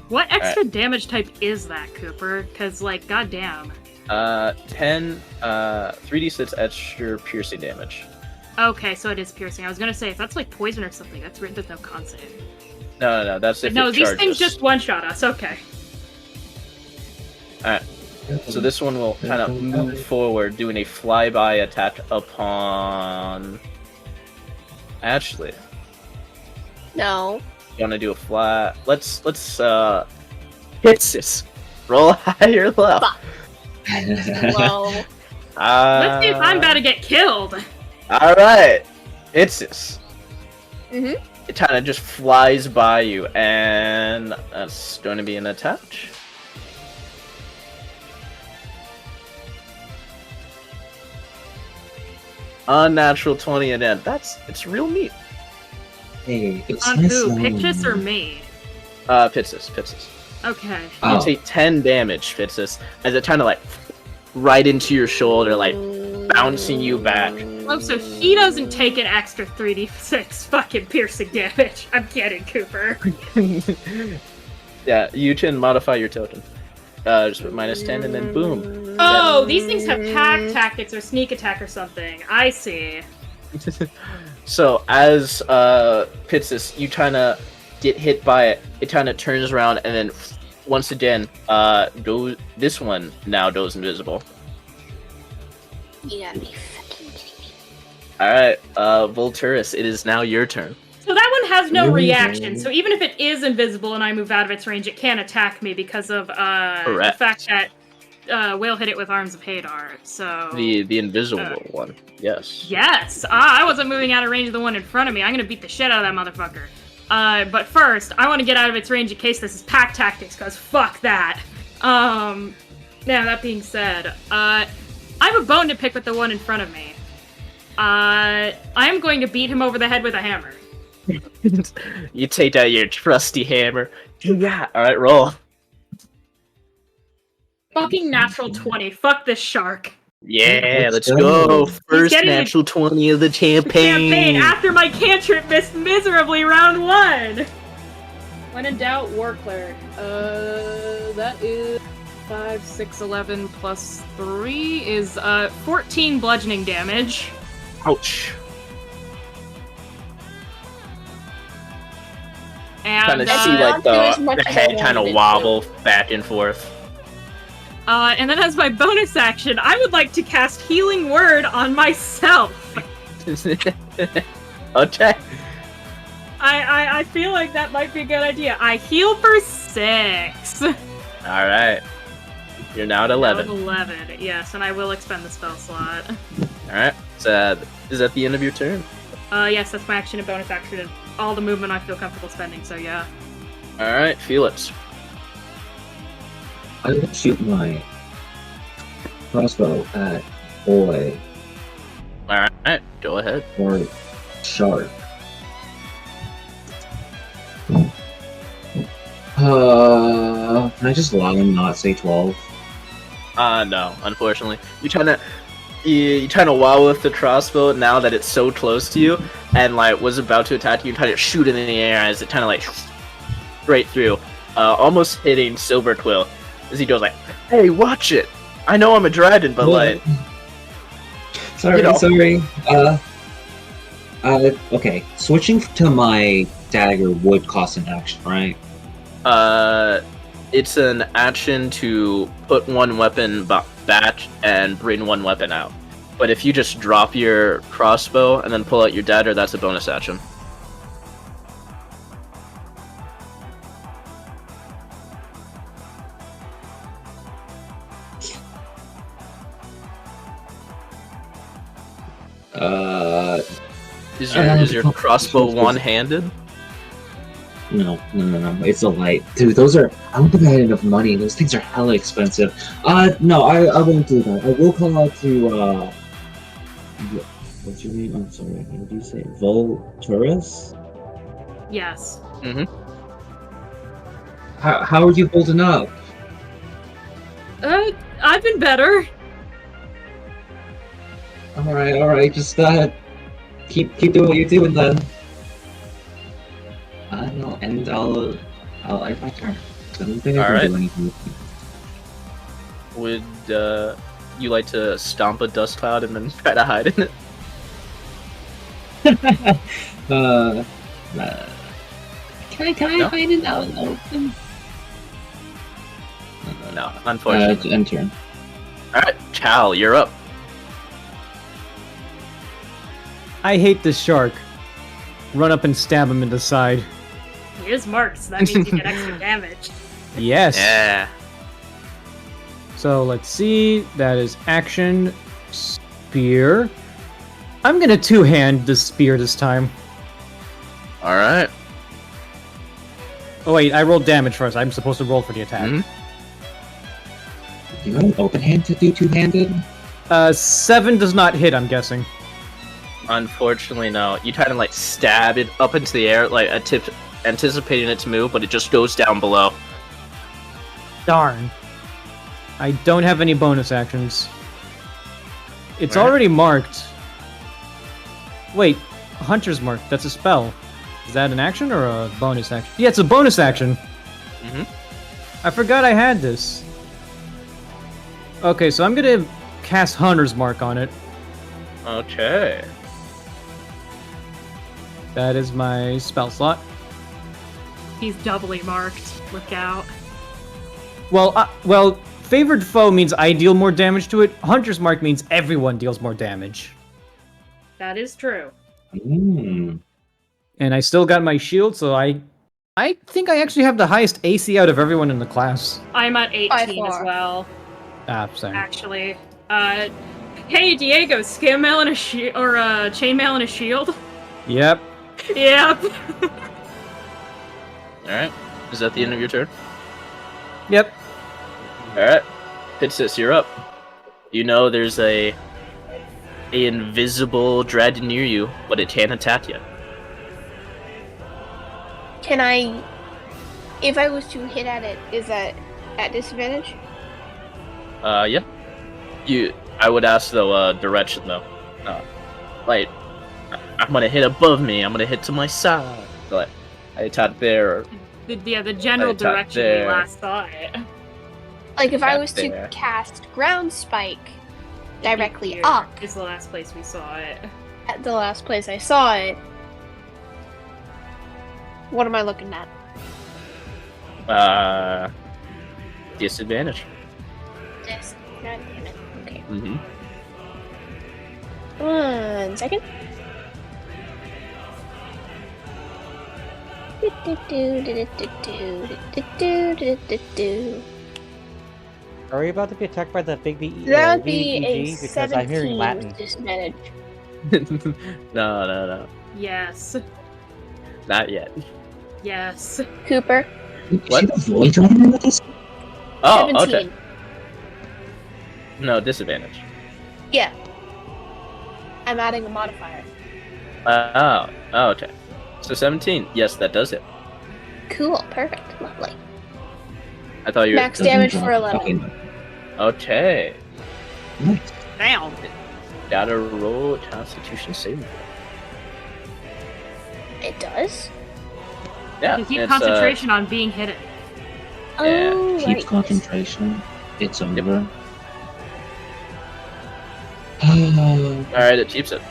What extra damage type is that, Cooper? Because, like, goddamn. 10, 3d6 extra piercing damage. Okay, so it is piercing. I was gonna say, if that's like poison or something, that's written with no con save. No, that's if No, it these charges. things just one-shot us, okay. Alright, so this one will kind of move forward, doing a flyby attack upon... Actually, No. You want to do a flat? Let's hit this. Roll high or low. Fuck. Low. Let's see if I'm about to get killed. All right, hits this. Mhm. It kind of just flies by you, and that's going to be an attack. Unnatural 20 and then it's real neat. Hey, it's On nice who? knowing Pictus or you. me? Pitsis. Okay. Oh. You take 10 damage, Pitsis, as it kind of like right into your shoulder, like bouncing you back. Oh, so he doesn't take an extra 3d6 fucking piercing damage. I'm kidding, Cooper. Yeah, you can modify your token. Just put -10 and then boom. Oh, these things have pack tactics or sneak attack or something. I see. So as Pitsis, you kind of get hit by it. It kind of turns around and then once again, this one now goes invisible. Yeah. All right, Volturus, it is now your turn. So that one has no Really? reaction. So even if it is invisible and I move out of its range, it can't attack me because of the Correct. fact that Whale hit it with Arms of Hadar. So The invisible one. Yes. yes, I wasn't moving out of range of the one in front of me. I'm gonna beat the shit out of that motherfucker. But first, I want to get out of its range in case this is pack tactics, cause fuck that. Now that being said, I have a bone to pick with the one in front of me. I am going to beat him over the head with a hammer. You take out your trusty hammer. Yeah. All right, roll. Fucking natural 20. Fuck this shark. Yeah, let's Let's go. go. First getting natural 20 of the Campaign campaign. after my cantrip missed miserably round 1. When in doubt, War Cleric. That is 5, 6, 11 plus 3 is 14 bludgeoning damage. Ouch. And Kind of That's see not like do as much the as I head kind of wanted it wobble back and forth. and then as my bonus action, I would like to cast Healing Word on myself. Okay. I feel like that might be a good idea. I heal for 6. All right. You're now at 11. 11, yes, and I will expend the spell slot. All right. So, is that the end of your turn? Yes, that's my action and bonus action and all the movement I feel comfortable spending, so yeah. All right, Felix. I will shoot my crossbow at boy All right, go ahead. or shark. Can I just lie and not say 12? No, unfortunately. You trying to wow with the crossbow now that it's so close to you, and like was about to attack you, trying to shoot it in the air as it kind of like straight through, almost hitting Silverquill as he goes like, "Hey, watch it! I know I'm a dragon, but like, Sorry, you know." sorry. Okay. Switching to my dagger would cost an action, right? it's an action to put one weapon back and bring one weapon out. But if you just drop your crossbow and then pull out your dagger, that's a bonus action. Is your crossbow one-handed? No. It's a light. Dude, those are... I don't think I had enough money. Those things are hella expensive. No, I won't do that. I will call out to, what's your name? I'm sorry. What did you say? Volturus? Yes. Mm-hmm. How are you holding up? I've been better. Alright. Just, keep doing what you're doing then. No, and I'll end my turn. I don't think I can Alright. do anything. Would you like to stomp a dust cloud and then try to hide in it? Can I No? hide it out in the open? No, unfortunately. End turn. Alright, Cal, you're up. I hate this shark. run up and stab him in the side. He is marked, so that means you get extra damage. Yes. Yeah. So let's see. That is action. Spear. I'm gonna two-hand the spear this time. All right. Oh wait, I rolled damage first. I'm supposed to roll for the attack. Mhm. You got an open hand to do two-handed? 7 does not hit, I'm guessing. Unfortunately, no. You kind of like stab it up into the air, like anticipating it to move, but it just goes down below. Darn. I don't have any bonus actions. It's Alright. already marked. Wait, Hunter's Mark, that's a spell. Is that an action or a bonus action? Yeah, it's a bonus action. Mhm. I forgot I had this. Okay, so I'm gonna cast Hunter's Mark on it. Okay. That is my spell slot. He's doubly marked. Look out. Well, favored foe means I deal more damage to it. Hunter's Mark means everyone deals more damage. That is true. Mm. And I still got my shield, so I think I actually have the highest AC out of everyone in the class. I'm at 18 as far. well, Same. actually. Hey Diego, skim mail and a chainmail and a shield? Yep. Yep. Alright. Is that the end of your turn? Yep. Alright. Pitsis, you're up. You know there's a invisible dread near you, but it can't attack you. Can I, if I was to hit at it, is that at disadvantage? Yeah. I would ask though, direction though. Like, I'm gonna hit above me, I'm gonna hit to my side. Like, I attack there, or The general I attack direction we there. last saw it. Like if I Back was there. to cast Ground Spike directly Here up is the last place we saw it. at the last place I saw it, what am I looking at? Disadvantage. This. God damn it. Okay. Mm-hmm. 1 second. Are we about to be attacked by the big That would be a VEG? Because I'm hearing 17 Latin. with disadvantage. No. Yes. Not yet. Yes. Cooper, What? See the void running with this? Oh, 17. okay. No, disadvantage. Yeah. I'm adding a modifier. Oh, okay. So 17. Yes, that does it. Cool, perfect, lovely. I thought you were... Max damage for 11. Okay. Okay. Nice. Damn. Gotta roll a Constitution saving throw. It does? Yeah, You keep it's, concentration on being hidden. Yeah, Oh, Keep right. concentration. It's over. Alright, it keeps it.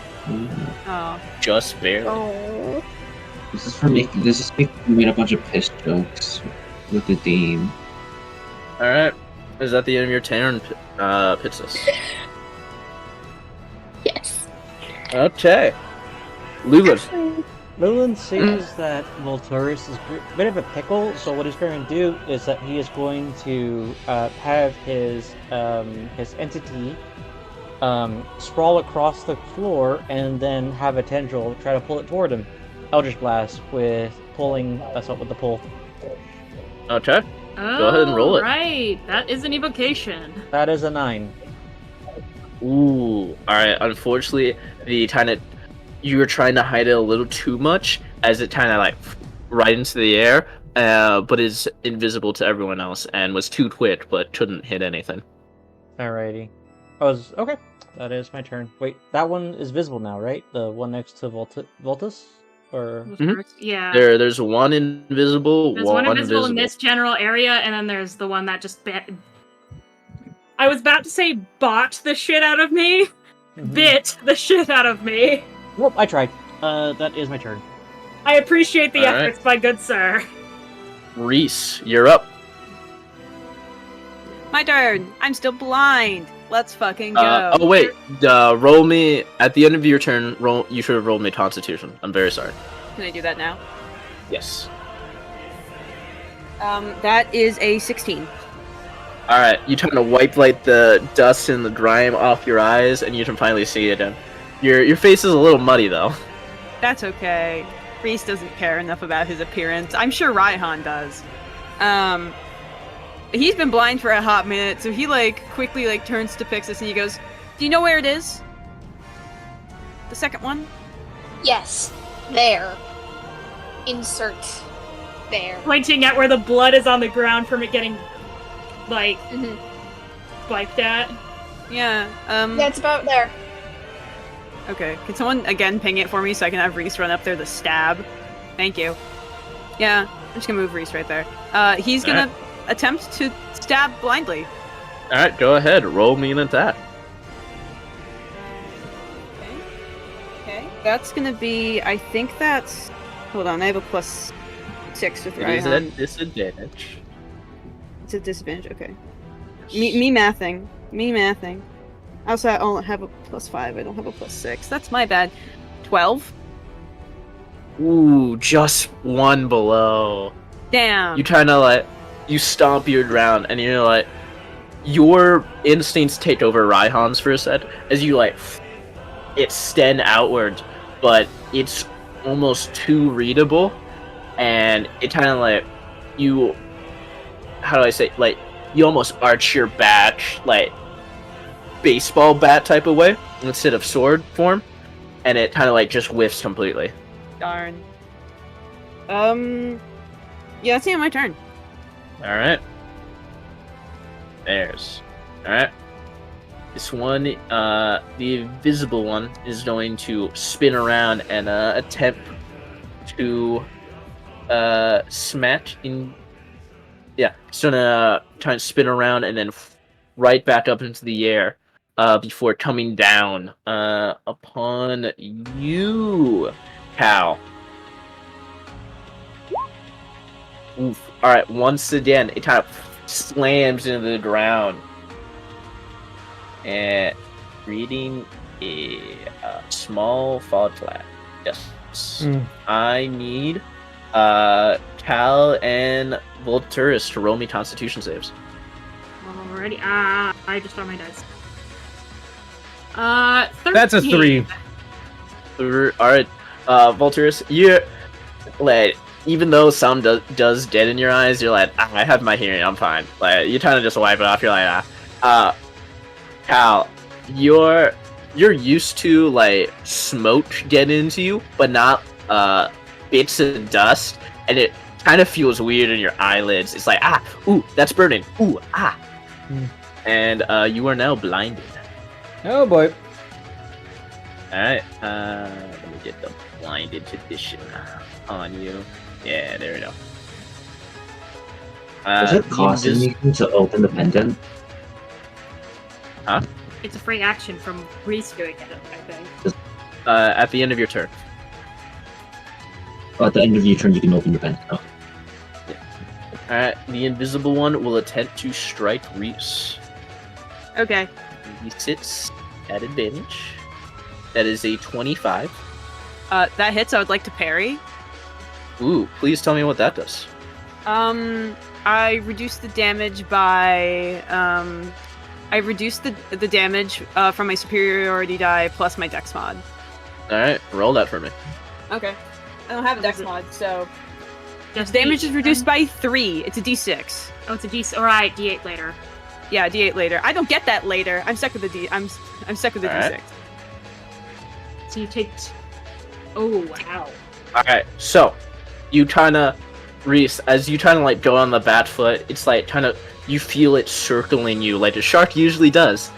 Oh. Just barely. Oh. This is for making. This is making me made a bunch of piss jokes with the Dean. Alright. Is that the end of your turn, Pitsis? Yes. Okay. Lulus. Actually, Leland sees that Volturus is a bit of a pickle, so what he's going to do is that he is going to have his entity sprawl across the floor and then have a tendril try to pull it toward him. Eldritch Blast with pulling us up with the pull. Okay. Oh, ahead and roll it. Right. That is an evocation. That is a 9. Ooh. Alright, unfortunately, you were trying to hide it a little too much, as it kind of like right into the air, but is invisible to everyone else, and was too quick, but couldn't hit anything. Alrighty. Okay. That is my turn. Wait, that one is visible now, right? The one next to Voltus? Or... The Mhm. first- Yeah. There's one invisible, There's one invisible in this general area, and then there's the one that just I was about to say bought the shit out of me. Mhm. Bit the shit out of me. Nope, I tried. That is my turn. I appreciate the All right. efforts, my good sir. Reese, you're up. My turn. I'm still blind. Let's fucking go. Oh wait, roll me at the end of your turn. You should have rolled me Constitution. I'm very sorry. Can I do that now? Yes. That is a 16. All right, you trying to wipe like the dust and the grime off your eyes, and you can finally see it. And your face is a little muddy though. That's okay. Reese doesn't care enough about his appearance. I'm sure Raihan does. He's been blind for a hot minute, so he quickly turns to Pixis and he goes, "Do you know where it is? The second one?" Yes, there. Insert there. Pointing at where the blood is on the ground from it getting, Mhm. wiped at. Yeah. That's about there. Okay. Can someone again ping it for me so I can have Reese run up there to stab? Thank you. Yeah. I'm just gonna move Reese right there. He's gonna attempt to stab blindly. All right, go ahead. Roll me an attack. Okay. That's gonna be. I think that's. Hold on. I have a +6 with It is Raihan. at disadvantage. It's a disadvantage. Okay. Me mathing. I also only have a +5. I don't have a +6. That's my bad. 12. Ooh, just one below. Damn. You kind of you stomp your ground, and you're like, your instincts take over Raihan's for a set as you extend outwards, but it's almost too readable, and it kind of you. How do I say? You almost arch your back, baseball bat type of way instead of sword form, and it kind of just whiffs completely. Darn. Yeah, that's the end of my turn. All right. There's. All right. This one, the invisible one, is going to spin around and attempt to smack in. Yeah, it's gonna try and spin around and then right back up into the air before coming down upon you, Cal. Oof. All right, once again, it kind of slams into the ground and creating a small fog cloud. Yes. I need Cal and Volturus to roll me Constitution saves. Alrighty. I just found my dice. 13. That's a 3. Alright, Volturus, you're even though some does dead in your eyes, you're like, I have my hearing, I'm fine. You kind of just wipe it off. You're like, Cal, you're used to smoke get into you, but not bits of dust, and it kind of feels weird in your eyelids. It's like, ooh, that's burning. Ooh, and you are now blinded. Oh boy. All right, let me get the blinded condition on you. Yeah, there we go. Does it cost anything to open the pendant? Huh? It's a free action from Reese doing it, I think. At the end of your turn. At the end of your turn, you can open the pendant. Oh. Alright, the invisible one will attempt to strike Reese. Okay. He sits at advantage. That is a 25. That hits. I would like to parry. Ooh, please tell me what that does. I reduce the damage by I reduce the damage from my superiority die plus my dex mod. Alright, roll that for me. Okay. I don't have a dex mod, so Just damage is D8 reduced then? by 3. It's a d6. Oh, it's a D6. Alright, D8 later. Yeah, d8 later. I don't get that later. I'm stuck with the d. I'm stuck with the Alright. d6. So you take... Oh, wow. Alright, so you kinda Reese, as you kinda go on the bat foot, it's kinda you feel it circling you like a shark usually does.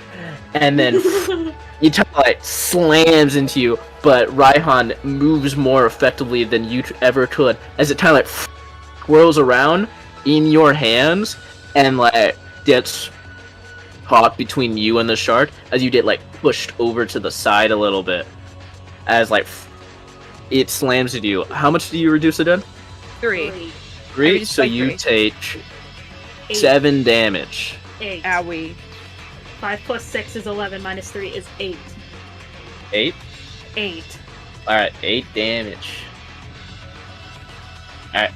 And then it slams into you, but Raihan moves more effectively than you ever could, as it kind of swirls around in your hands and gets caught between you and the shark as you get pushed over to the side a little bit, as it slams at you. How much do you reduce it in? 3. Three. just So by you 3. take 8. 7 damage. 8. Owie. 5 plus 6 is 11, minus 3 is 8. 8. 8. All right, 8 damage. Alright.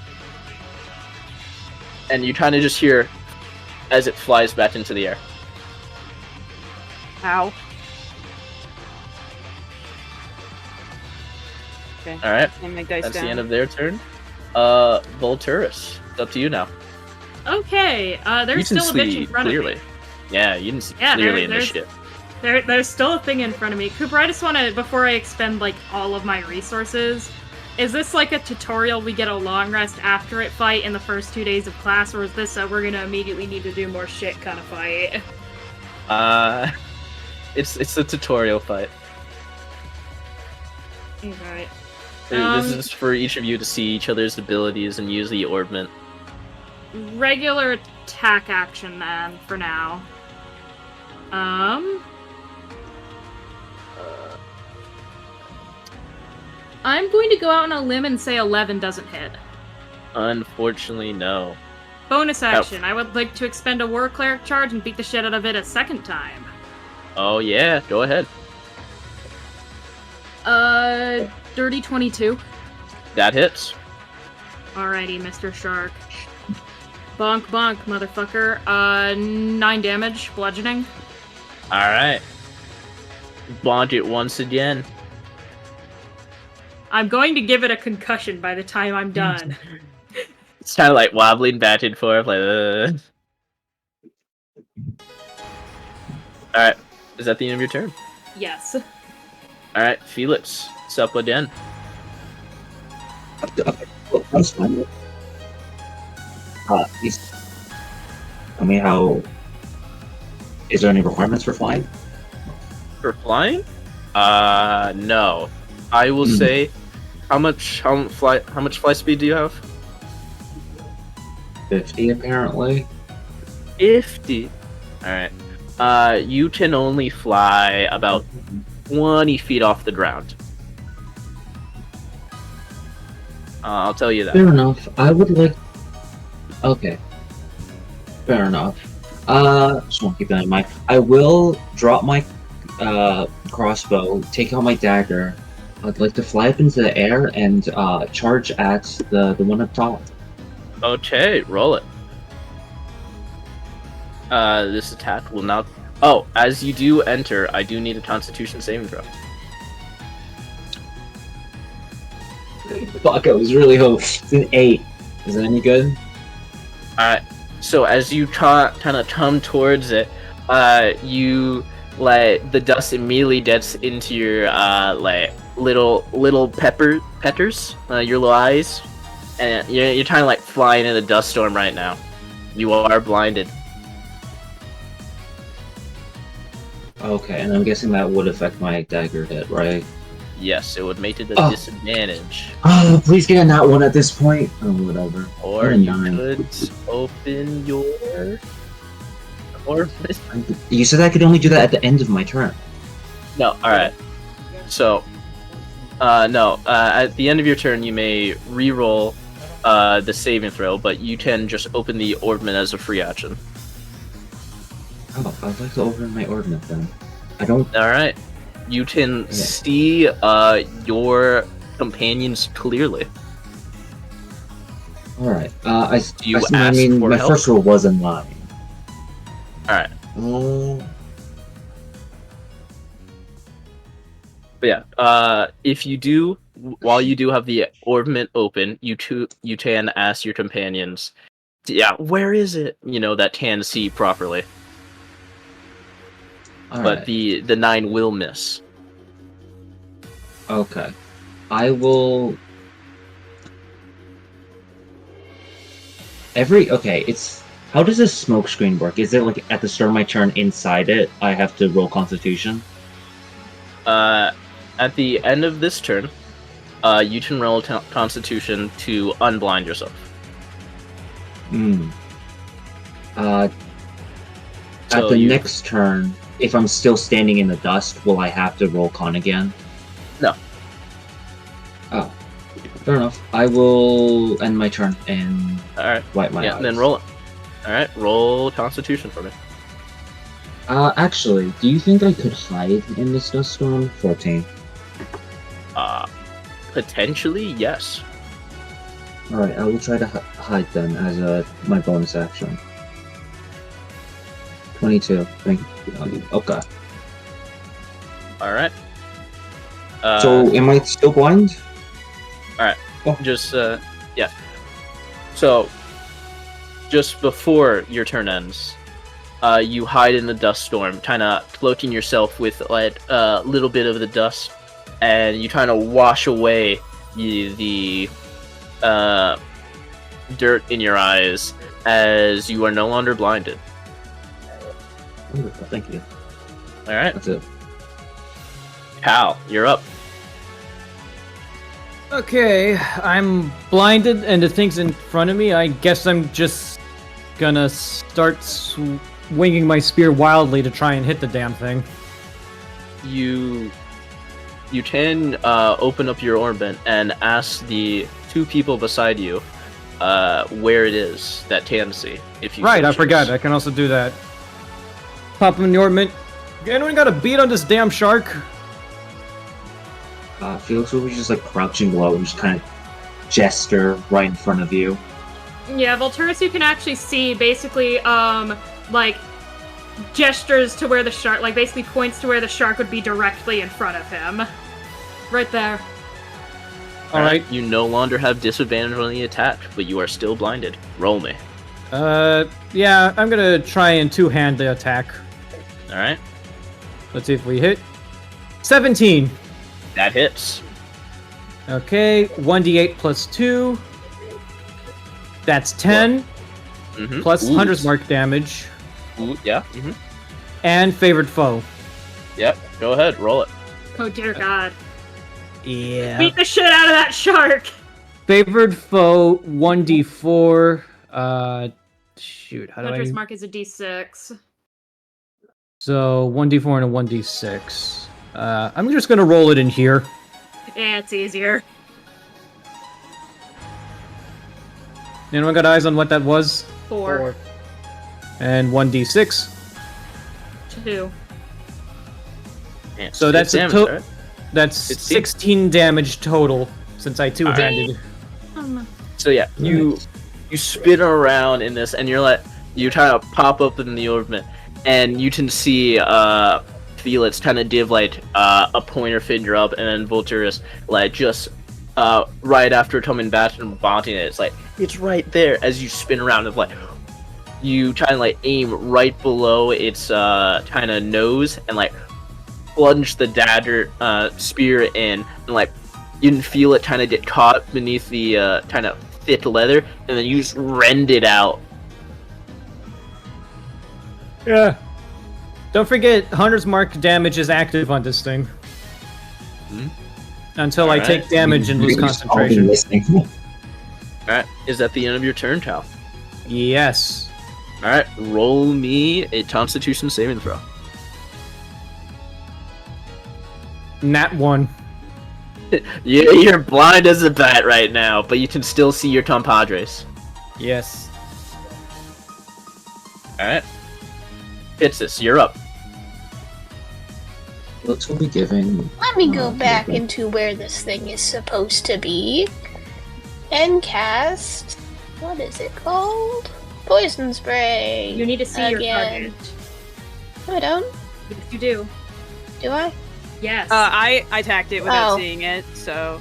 And you kind of just hear as it flies back into the air. Ow. Okay. Alright. And my dice That's down. the end of their turn. Volturus, it's up to you now. Okay, there's you can still a bitch see in front clearly. of me. Yeah, you can see Yeah, clearly there's- initiative. There's still a thing in front of me. Cooper, I just want to, before I expend, like, all of my resources, is this like a tutorial we get a long rest after it fight in the first 2 days of class, or is this a we're gonna immediately need to do more shit kind of fight? It's a tutorial fight. Okay. This is for each of you to see each other's abilities and use the orbment. Regular attack action, then, for now. I'm going to go out on a limb and say 11 doesn't hit. Unfortunately, no. Bonus action, I would like to expend a War Cleric charge and beat the shit out of it a second time. Oh yeah, go ahead. Dirty 22. That hits. Alrighty, Mr. Shark. Bonk, bonk, motherfucker. 9 damage, bludgeoning. Alright. Bonk it once again. I'm going to give it a concussion by the time I'm done. It's kind of like wobbling back and forth, like. Alright, is that the end of your turn? Yes. Alright, Felix, it's up again. That's fine. Tell me how. Is there any requirements for flying? For flying? No. I will say, how much fly speed do you have? 50 apparently. 50. Alright. You can only fly about 20 feet off the ground. I'll tell you that. Fair enough. I would like. Okay. Fair enough. Just want to keep that in mind. I will drop my crossbow, take out my dagger. I'd like to fly up into the air and charge at the one up top. Okay, roll it. This attack will now. Oh, as you do enter, I do need a Constitution saving throw. Fuck, I was really hoping. It's an 8. Is that any good? Alright, so as you kind of come towards it, you like the dust immediately gets into your like little peppers, your little eyes, and you're kind of like flying in a dust storm right now. You are blinded. Okay, and I'm guessing that would affect my dagger hit, right? Yes, it would make it a Oh. disadvantage. Oh, please get a nat one at this point. Oh, whatever. Or a you 9. could open your orifice. You said I could only do that at the end of my turn. No, alright. So, no, at the end of your turn, you may re-roll the saving throw, but you can just open the orbment as a free action. Oh, I'd like to open my ordnance then. I don't. Alright. You can see your companions clearly. Alright. You I ask mean, for my help? first roll was a 9. Alright. But yeah, if you do, while you do have the orbment open, you can ask your companions, yeah, where is it? You know, that can see properly. But the 9 will miss. Okay. I will. Okay, it's. How does this smoke screen work? Is it like at the start of my turn inside it, I have to roll Constitution? At the end of this turn, you can roll Constitution to unblind yourself. At So the next turn, if I'm still standing in the dust, will I have to roll con again? No. Oh, fair enough. I will end my turn and Alright. wipe my eyes. And then roll it. Alright, roll Constitution for me. Actually, do you think I could hide in this dust storm? 14. Potentially, yes. Alright, I will try to hide them as my bonus action. 22. Thank you. Okay. All right. So, am I still blind? All right. Oh. Just yeah. So, just before your turn ends, you hide in the dust storm, kind of cloaking yourself with like a little bit of the dust, and you kind of wash away the dirt in your eyes as you are no longer blinded. Wonderful, thank you. All right, That's it. Cal, you're up. Okay, I'm blinded and the thing's in front of me. I guess I'm just gonna start swinging my spear wildly to try and hit the damn thing. You can open up your orbit and ask the two people beside you where it is that can see. If you Right, so I forgot. choose. I can also do that. Pop him in the orbit. Anyone got a beat on this damn shark? Felix will be just like crouching low and just kind of gesture right in front of you. Yeah, Volturus, you can actually see basically, like, gestures to where the shark, like, basically points to where the shark would be directly in front of him. Right there. Alright. You no longer have disadvantage on the attack, but you are still blinded. Roll me. Yeah, I'm gonna try and two-hand the attack. All right, Let's see if we hit. 17! that hits. Okay, 1d8 plus 2. That's 10, Mm-hmm. plus Hunter's Mark damage, Yeah. and Favored Foe. Yep. Go ahead. Roll it. Oh dear God. Yeah. Beat the shit out of that shark! Favored Foe, 1d4. Shoot, how do Hunter's I... mark is a d6. So, 1d4 and a 1d6. I'm just gonna roll it in here. Yeah, it's easier. Anyone got eyes on what that was? 4. And 1d6. 2. Yeah, So it's that's a damage, right? That's 16. 16 damage total, since I two-handed. So yeah, you spin around in this, and you're like, you kind of pop up in the orbit, and you can see Felix kind of give like a pointer finger up, and then Volturus like just right after coming back and bonding it, it's like it's right there as you spin around. Of like you try and like aim right below its kind of nose and like plunge the dagger spear in, and like you can feel it kind of get caught beneath the kind of thick leather, and then you just rend it out. Yeah. Don't forget, Hunter's Mark damage is active on this thing. Until I Alright. take damage and lose You're just all been concentration. listening. Alright, is that the end of your turn, Cal? Yes. Alright, roll me a Constitution saving throw. Nat 1. You're blind as a bat right now, but you can still see your compadres. Yes. Alright. Pitsis, you're up. Looks will be giving. Let me go okay, back okay. into where this thing is supposed to be and cast. What is it called? Poison spray. You need to see your Again. target. No, I don't. Yes, you do. Do I? Yes. I attacked it without Oh. seeing it, so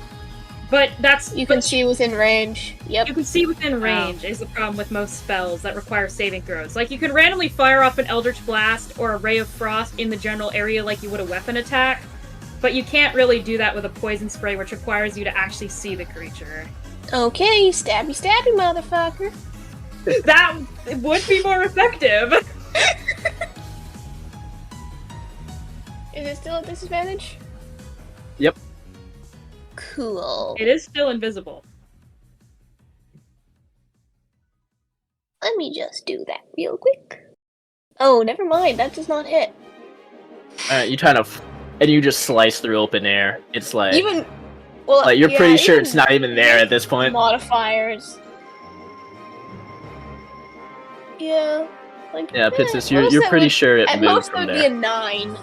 but that's You can see within range. Yep. You can see within range is the problem with most spells that require saving throws. Like, you can randomly fire off an Eldritch Blast or a Ray of Frost in the general area like you would a weapon attack, but you can't really do that with a Poison Spray, which requires you to actually see the creature. Okay, stabby stabby motherfucker. That would be more effective! Is it still at disadvantage? Yep. Cool. It is still invisible. Let me just do that real quick. Oh, never mind. That does not hit. Alright, you kind of... And you just slice through open air. It's like... Even well, like, you're yeah, pretty sure even it's not even there at this point. Modifiers. Yeah. Like, Yeah, Pitsis, most you're that pretty would- sure it At moved most, it from would there. be a 9.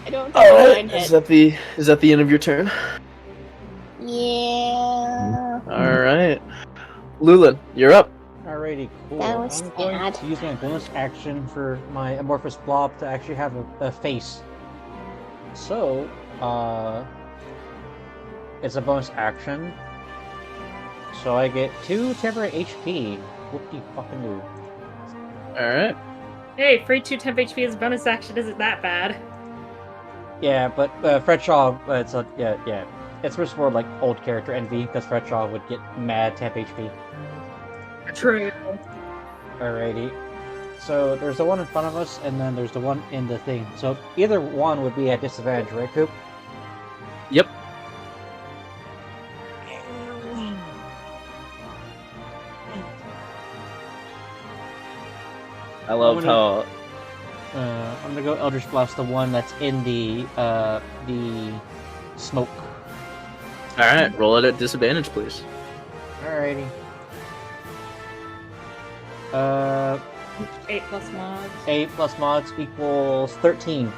I don't think a 9 hit. Is that the end of your turn? Lulin, you're up. Alrighty, cool. That was I'm going sad. to use my bonus action for my amorphous blob to actually have a face. So, it's a bonus action. So I get 2 temporary HP. Whoop-de fucking do. All right. Hey, free 2 temp HP as a bonus action isn't that bad. Yeah, but Fred Shaw, it's a yeah. It's just more like old character envy because Fred Shaw would get mad temp HP. True. Alrighty. So there's the one in front of us, and then there's the one in the thing. So either one would be at disadvantage, right, Coop? Yep. I love how. I'm gonna go Eldritch Blast, the one that's in the smoke. All right, roll it at disadvantage, please. Alrighty. 8 plus mods. 8 plus mods equals 13.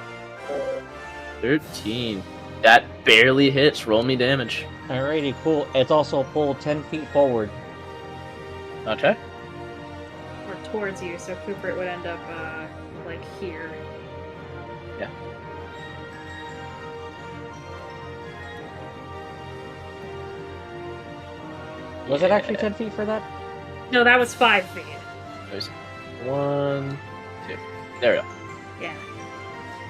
13. That barely hits. Roll me damage. Alrighty, cool. It's also pulled 10 feet forward. Okay. Or towards you, so Cooper would end up, like here. Yeah. Was it actually 10 feet for that? No, that was 5 feet. There's 1, 2. There we go. Yeah.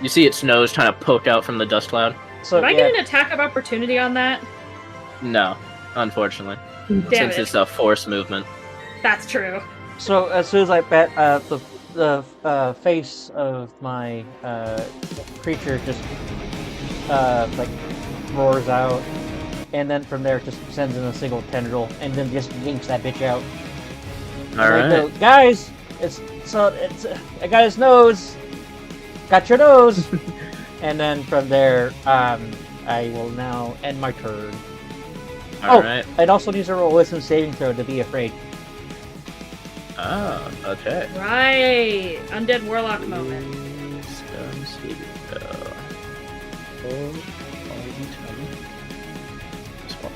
You see its nose trying to poke out from the dust cloud? So Did I yeah, get an attack of opportunity on that? No, unfortunately. Damn Since it. it's a force movement. That's true. so as soon as I bet the face of my creature just like roars out, and then from there it just sends in a single tendril, and then just yanks that bitch out. All And I right. go, guys, it's I got his nose, got your nose, and then from there I will now end my turn. All right. It also needs to roll a wisdom saving throw to be afraid. Ah, okay. Right. Undead Warlock moment. Wisdom saving throw. Roll all d20. This one.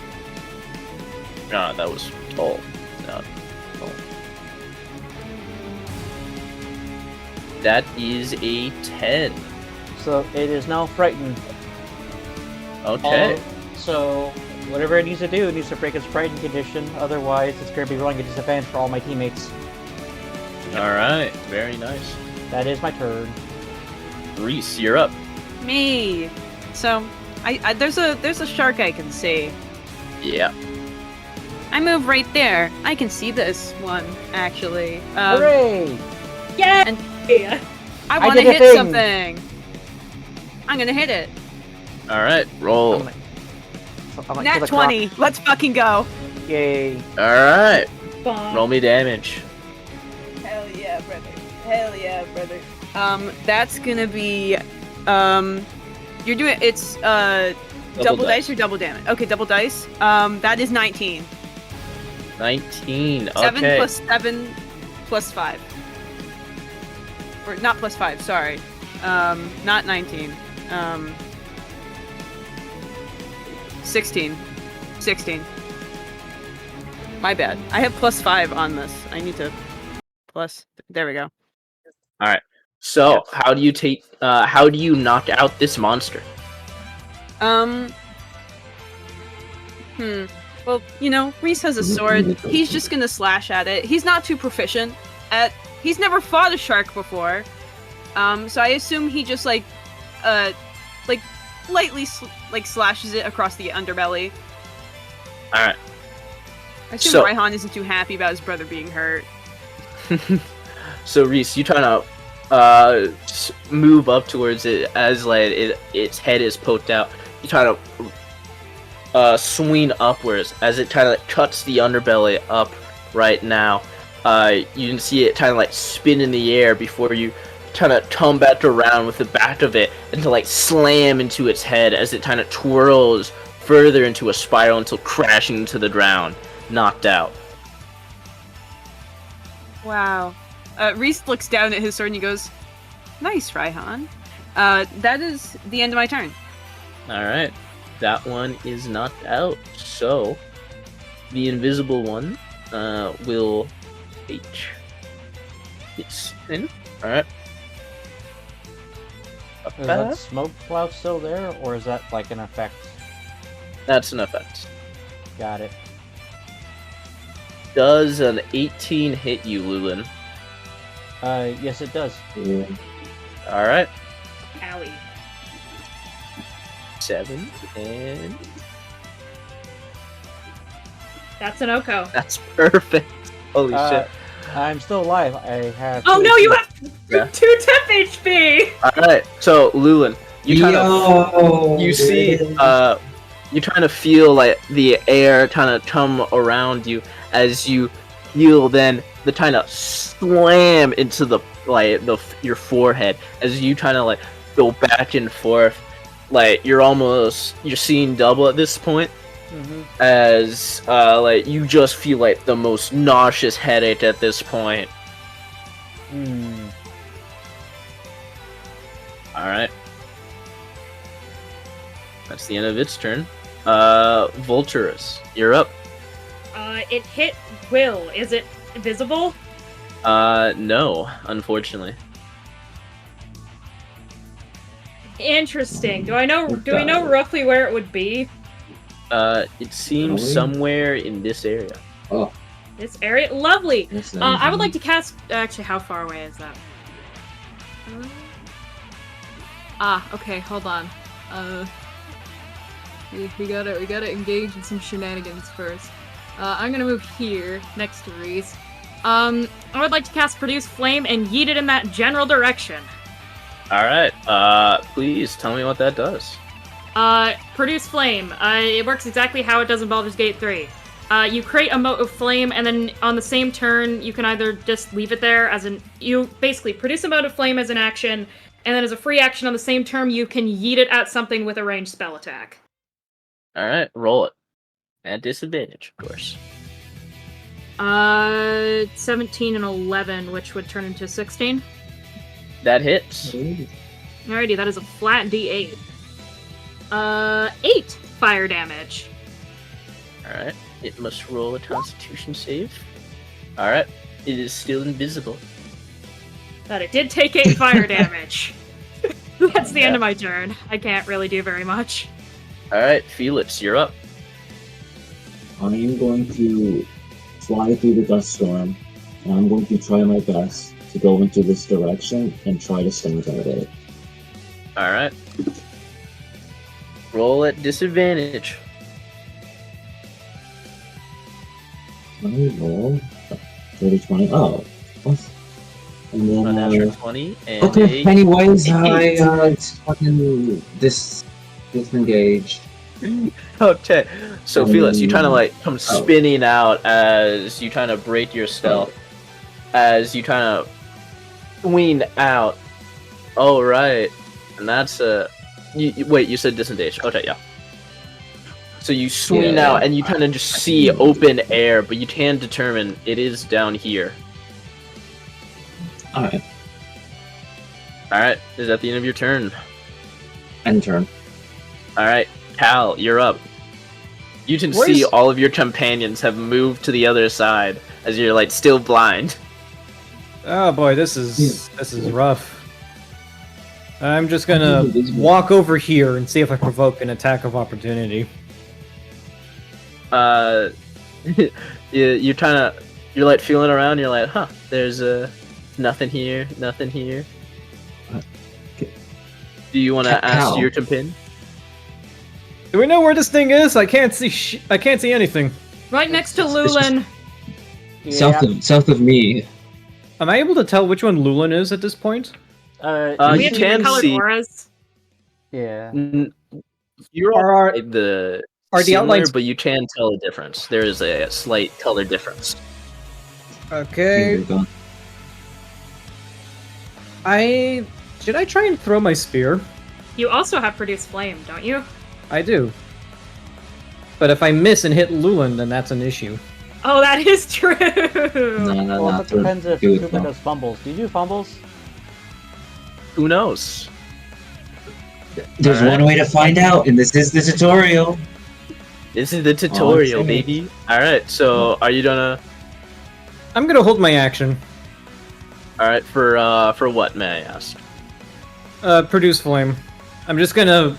Ah, that was 12. Not 12. That is a 10. So it is now frightened. Okay. So whatever it needs to do, it needs to break its frightened condition. Otherwise, it's going to be rolling a disadvantage for all my teammates. All right. Very nice. That is my turn. Reese, you're up. Me. So, I there's a shark I can see. Yeah. I move right there. I can see this one actually. Hooray! Yeah. And Yeah. I want to did a hit thing. something. I'm gonna hit it. All right. Roll. I'm like, Nat to the 20. Let's fucking go. clock. Yay! All right. Bomb. Roll me damage. Hell yeah, brother. Hell yeah, brother. That's gonna be, you're doing, it's, double dice or double damage? Okay, double dice. That is 19. 19. 7 Okay. plus 7 plus 5. Or, not plus 5, sorry. Not 19. 16. 16. My bad. I have plus 5 on this. I need to plus. There we go. So, how do you take? How do you knock out this monster? Well, you know, Reese has a sword. He's just gonna slash at it. He's not too proficient at. He's never fought a shark before. So I assume he just like lightly slashes it across the underbelly. All right. I assume So- Raihan isn't too happy about his brother being hurt. So Reese, you trying to move up towards it as like its head is poked out. You try to swing upwards as it kind of like cuts the underbelly up right now. You can see it kind of like spin in the air before you kind of come back around with the back of it and to like slam into its head as it kind of twirls further into a spiral until crashing into the ground, knocked out. Wow. Reese looks down at his sword and he goes, "Nice, Raihan." That is the end of my turn. All right, that one is knocked out. So the invisible one will H. It's in. Alright. Is that smoke cloud still there, or is that like an effect? That's an effect. Got it. Does an 18 hit you, Lulin? Yes, it does. Yeah. Alright. Owie. 7 and That's an Oko. that's perfect. Holy shit. I'm still alive. I have. Oh 2 no, you HP. have Yeah. 2 temp HP! Alright, so Lulin, you kind of you see you trying to feel like the air kind of come around you as you feel then the kind of slam into the your forehead as you trying to like go back and forth, like you're seeing double at this point. As like you just feel like the most nauseous headache at this point. Alright. That's the end of its turn. Vulturus, you're up. It hit Will. Is it visible? No, unfortunately. Interesting. Do we know roughly where it would be? It seems Really? somewhere in this area. Oh, This area? Lovely! that's I would like to cast... Actually, how far away is that? Okay, hold on. We gotta engage in some shenanigans first. I'm gonna move here, next to Reese. I would like to cast Produce Flame and yeet it in that general direction. Alright, please tell me what that does. Produce Flame. It works exactly how it does in Baldur's Gate 3. You create a mote of flame, and then on the same turn, you can either just leave it there you basically produce a mote of flame as an action, and then as a free action on the same turn, you can yeet it at something with a ranged spell attack. Alright, roll it. At disadvantage, of course. 17 and 11, which would turn into 16. That hits. Alrighty, that is a flat D8. 8 fire damage. Alright, it must roll a constitution save. Alright, it is still invisible. But it did take 8 fire damage. That's the end of my turn. I can't really do very much. Alright, Felix, you're up. I am going to fly through the dust storm, and I'm going to try my best to go into this direction and try to stand at it. Alright. Roll at disadvantage. Let me roll. 20. Oh. What? And then, A natural 20 and okay, a... anyways, I fucking disengage. Okay, so Felix, you trying to like come spinning out as you trying to break your stealth, as you trying to wean out. Oh right, and that's wait, you said disengage. Okay, yeah. So you swing out and you kind of just see open air, but you can determine it is down here. Alright, Alright, is that the end of your turn? end turn. Alright, Cal, you're up. You can see all of your companions have moved to the other side as you're like still blind. Oh boy, this is rough. I'm just gonna walk over here and see if I provoke an attack of opportunity. You're like feeling around. You're like, huh? There's nothing here, nothing here. Do you want to ask your companion? Do we know where this thing is? I can't see. I can't see anything. Right next to Lulin. South of me. Am I able to tell which one Lulin is at this point? We You have can different colored see. auras. Yeah. You're Are all the are the similar, outlines- but you can tell a difference. There is a slight color difference. Okay. Should I try and throw my spear? You also have Produce Flame, don't you? I do. But if I miss and hit Lulin, then that's an issue. Oh, that is true! Well, No, it depends if Cooper does fumbles. Do you do fumbles? Who knows? There's Alright. one way to find out, and this is the tutorial. This is the tutorial, okay. baby. All right. So, are you gonna I'm gonna hold my action. All right, for what, may I ask? Produce flame. I'm just gonna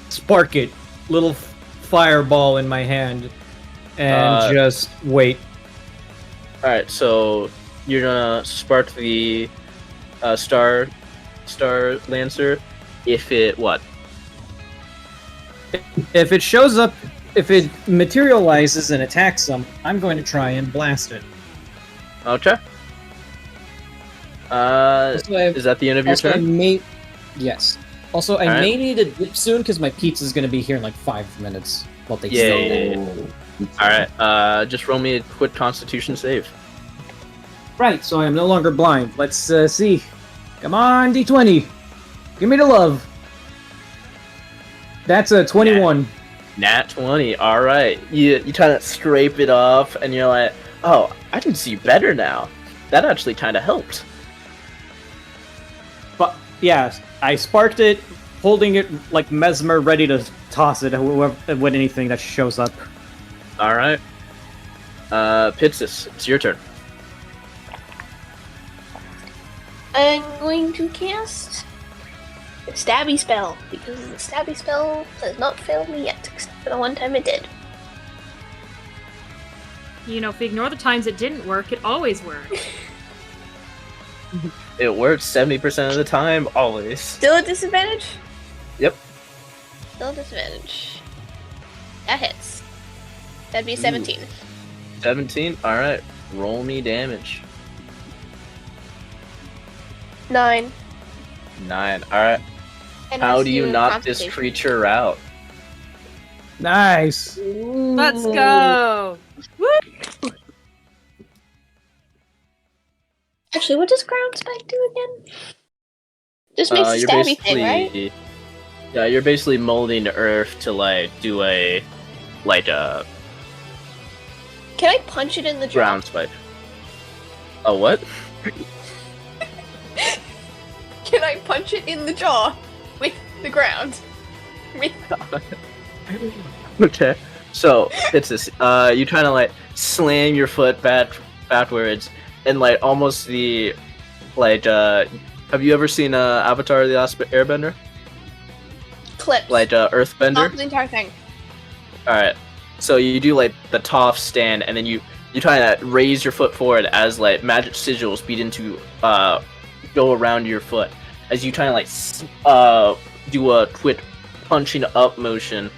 spark it, little fireball in my hand, and just wait. All right, so you're gonna spark the star lancer. If it what? If it shows up, if it materializes and attacks them, I'm going to try and blast it. Okay. Is that the end of your turn? Yes. Also, I Alright. may need a dip soon because my pizza's going to be here in like 5 minutes. While they Yeah. All right. Just roll me a quick Constitution save. Right, so I am no longer blind. Let's see. Come on, D20. Give me the love. That's a 21. Nat 20. All right. You kind of scrape it off, and you're like, oh, I can see better now. That actually kind of helped. But yeah, I sparked it, holding it like Mesmer, ready to toss it at anything that shows up. All right. Pitsis, it's your turn. I'm going to cast the stabby spell, because the stabby spell has not failed me yet, except for the one time it did. You know, if we ignore the times it didn't work, it always worked. It works 70% of the time, always. Still a disadvantage? Yep. Still a disadvantage. That hits. That'd be 17. 17? All right. Roll me damage. 9. 9. All right. And How has do you to knock this concentration. creature out? Nice. Let's go. Woo! Actually, what does ground spike do again? Just makes a You're stabby thing, right? basically, yeah, you're basically molding the earth to like do a Can I punch it in the jaw? ground spike. A what? Can I punch it in the jaw with the ground? With Okay. So it's this. You kind of like slam your foot backwards, and like almost the like. Have you ever seen Avatar: The Last Airbender? clips. Like Earthbender. Not the entire thing. All right. So you do like the Toph stand, and then you try to raise your foot forward as like magic sigils begin to go around your foot as you try to like do a quick punching up motion.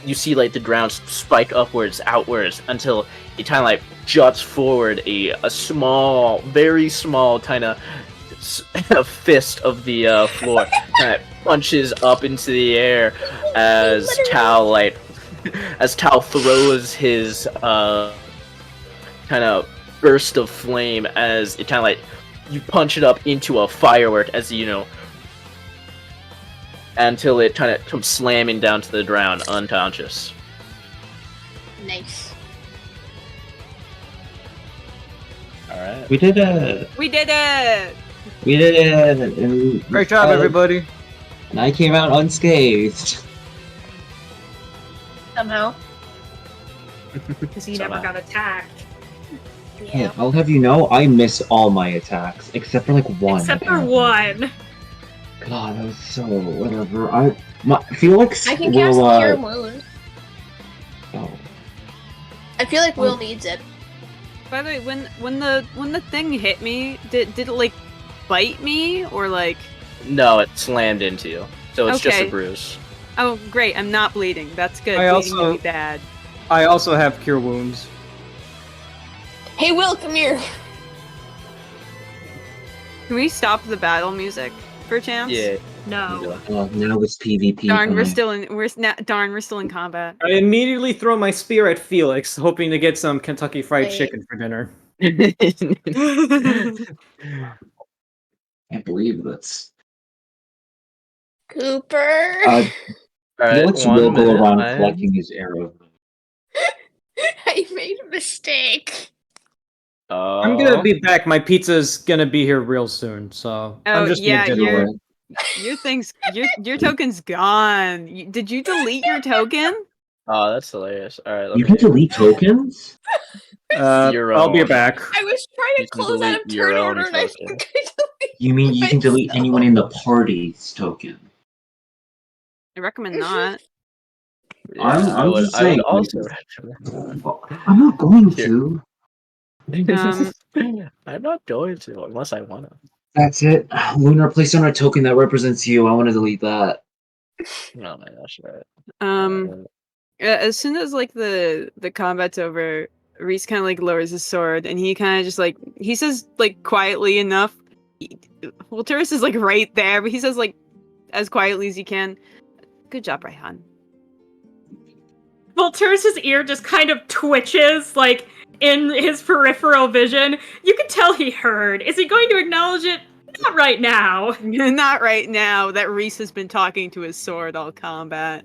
You see like the ground spike upwards, outwards until it kind of like juts forward a small, very small kind of fist of the floor. Kind of punches up into the air as Tao throws his kind of burst of flame as it kind of like you punch it up into a firework as you know until it kind of comes slamming down to the ground unconscious. Nice. All right. We did it! We did it! We did it! And, Great job, everybody. And I came out unscathed. Somehow. Because he never got attacked. Yeah, I'll have you know, I miss all my attacks except for like one. Except for apparently. one. God, that was so whatever. I feel like I can cast we'll, Cure Wound. oh. I feel like Will needs it. By the way, when the thing hit me, did it like bite me or like? No, it slammed into you, so it's just a Okay. bruise. Oh, great! I'm not bleeding. That's good. I Bleeding also- would be bad. I also have cure wounds. Hey, Will, come here. Can we stop the battle music, perchance? Yeah. No. Now it's PvP. Darn, we're time. still in. We're still in combat. I immediately throw my spear at Felix, hoping to get some Kentucky Fried Wait. Chicken for dinner. Can't believe this. Cooper. All right, Felix one will go minute, around I- collecting his arrows. I made a mistake. Oh. I'm gonna be back. My pizza's gonna be here real soon, so Oh, I'm just yeah, gonna dip away. your token's gone. Did you delete your token? Oh, that's hilarious. All right, let You me. can delete tokens? Your I'll be own. back. I was trying You to can close out delete of your turn own order, and I token. think I deleted You mean you can delete myself. anyone in the party's token? I recommend not. Yeah, I'm just I would saying. also recommend. I'm not going Here. to. I'm not going to unless I want to. That's it. Lunar, place on a token that represents you. I want to delete that. Oh my gosh! Right. As soon as like the combat's over, Reese kind of like lowers his sword, and he kind of just like he says like quietly enough. Well, Turris is like right there, but he says like as quietly as he can. Good job, Raihan. Volturus's ear just kind of twitches, like, in his peripheral vision. You can tell he heard. Is he going to acknowledge it? Not right now. Not right now that Reese has been talking to his sword all combat.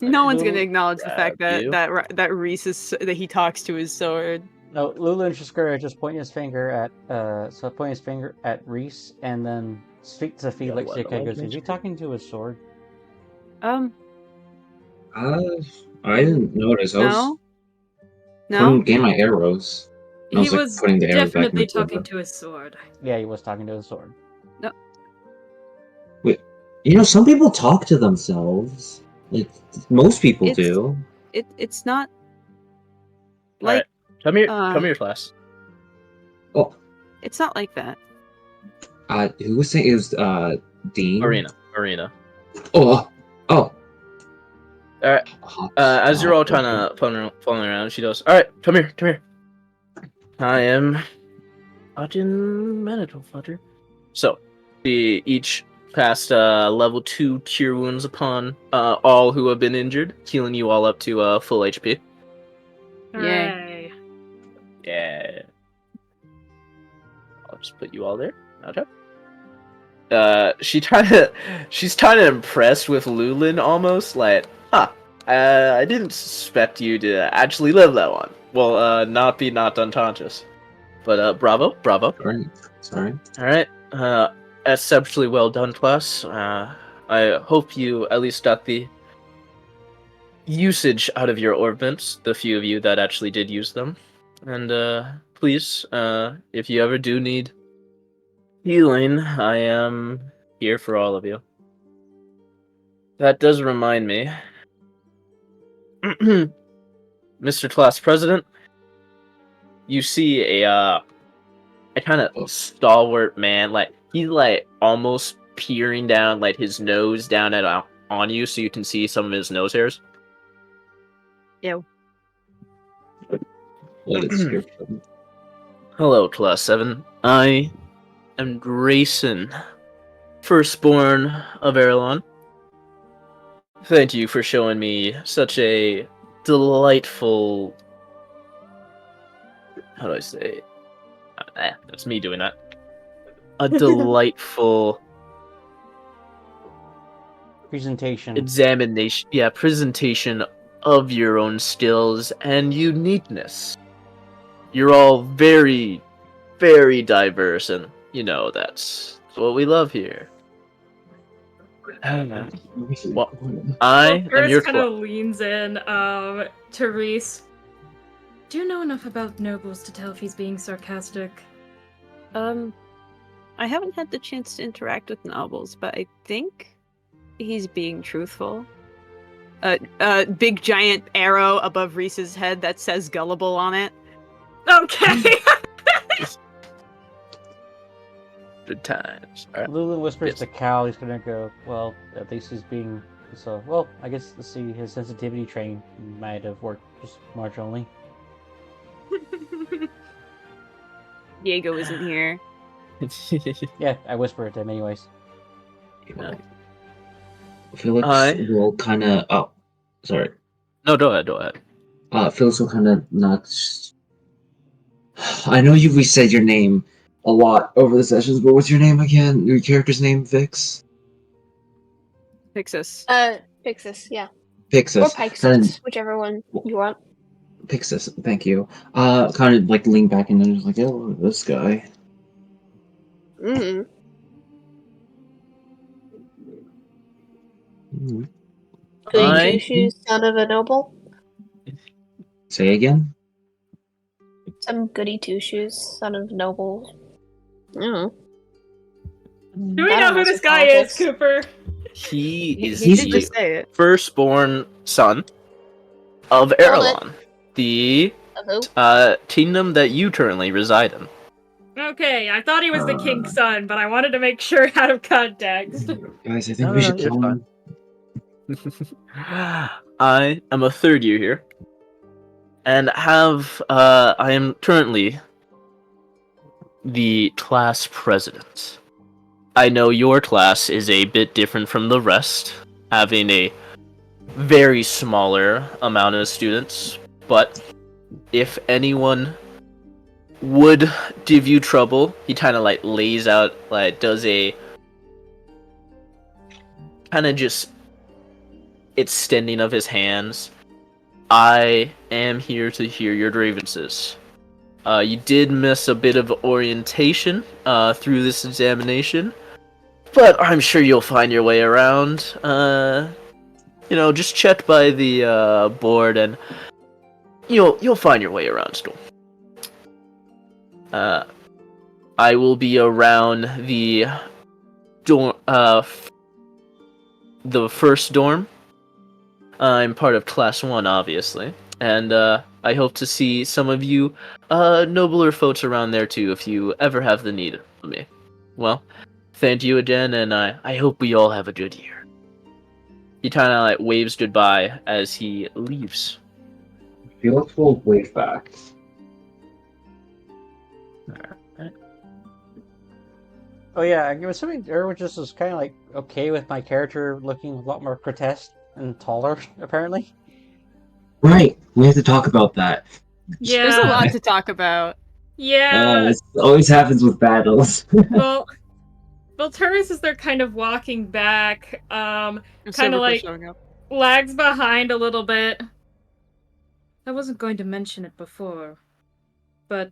No one's gonna acknowledge the fact that Reese is that he talks to his sword. No, Lulin's just gonna just point his finger at Reese and then speak to Felix. He goes, "Is he talking to his sword?" Um, I didn't notice. I was no. getting my arrows. I He was, was putting the arrows back in definitely the quiver. talking to his sword. Yeah, he was talking to his sword. No. Wait, some people talk to themselves. Like most people do. It's not Alright, like come here, class. Oh, it's not like that. who was saying it was Dean? Marina. Oh. Alright. As you're all kind of falling around, she goes, "Alright, come here. I am Ajin Manitou Fudger." So, we each passed level 2 cure wounds upon all who have been injured, healing you all up to full HP. Hooray. Yeah. I'll just put you all there. Okay. She's kind of impressed with Lulin almost, like, I didn't suspect you to actually live that long. Well, not be knocked unconscious. But, bravo. Sorry. Alright, exceptionally well done, class. I hope you at least got the usage out of your orbits, the few of you that actually did use them. And, please, if you ever do need healing, I am here for all of you. That does remind me. Mr. Class President, you see a kind of stalwart man, like he's like almost peering down, like his nose down at on you, so you can see some of his nose hairs. Ew. Hello, Class 7. I am Grayson, firstborn of Erelon. Thank you for showing me such a delightful... How do I say? That's me doing that. A delightful Presentation. examination. Yeah, presentation of your own skills and uniqueness. You're all very, very diverse, and that's what we love here. Well, I am your kind of leans in to Reese. Do you know enough about nobles to tell if he's being sarcastic? I haven't had the chance to interact with nobles, but I think he's being truthful. Big giant arrow above Reese's head that says gullible on it. Okay. Good times. All right. Lulin whispers to Cal. He's gonna go. Well, at least he's being so. Well, I guess let's see. His sensitivity training might have worked just marginally. Diego isn't here. Yeah, I whisper it to him anyways. Felix will kind of. Oh, sorry. No, go ahead. Felix will kind of not. I know we said your name a lot over the sessions, but what's your name again? Your character's name, Vix? Pixis. Pixis, yeah. Pixis. Or Pixis, whichever one you want. Pixis, thank you. Kind of like lean back and then just like, oh, this guy. Goody I- two shoes, son of a noble. Say again? Some goody two shoes, son of noble. I don't know. Do we I know don't who know this some guy politics. is, Cooper? He is He did the just say it. firstborn son of Hold it. Erelon, the Hello? kingdom that you currently reside in. Okay, I thought he was the king's son, but I wanted to make sure out of context. Guys, I think No, we no, should you're kill fine. him. I am a third year here, and I am currently the class president. I know your class is a bit different from the rest, having a very smaller amount of students, but if anyone would give you trouble, he kind of like lays out, like does a kind of just extending of his hands. I am here to hear your grievances. You did miss a bit of orientation through this examination, but I'm sure you'll find your way around. Just check by the board, and you'll find your way around still. I will be around the dorm, the first dorm. I'm part of Class 1, obviously, and I hope to see some of you nobler folks around there too if you ever have the need of me. Well, thank you again, and I hope we all have a good year. He kind of like waves goodbye as he leaves. Felix will wave back. Oh yeah, I'm assuming everyone just was kind of like okay with my character looking a lot more grotesque and taller, apparently. Right, we have to talk about that. Yeah. There's a lot to talk about. Yeah. This always happens with battles. Well, Turris as they're kind of walking back, kind of Silverquill like showing up. lags behind a little bit. I wasn't going to mention it before, but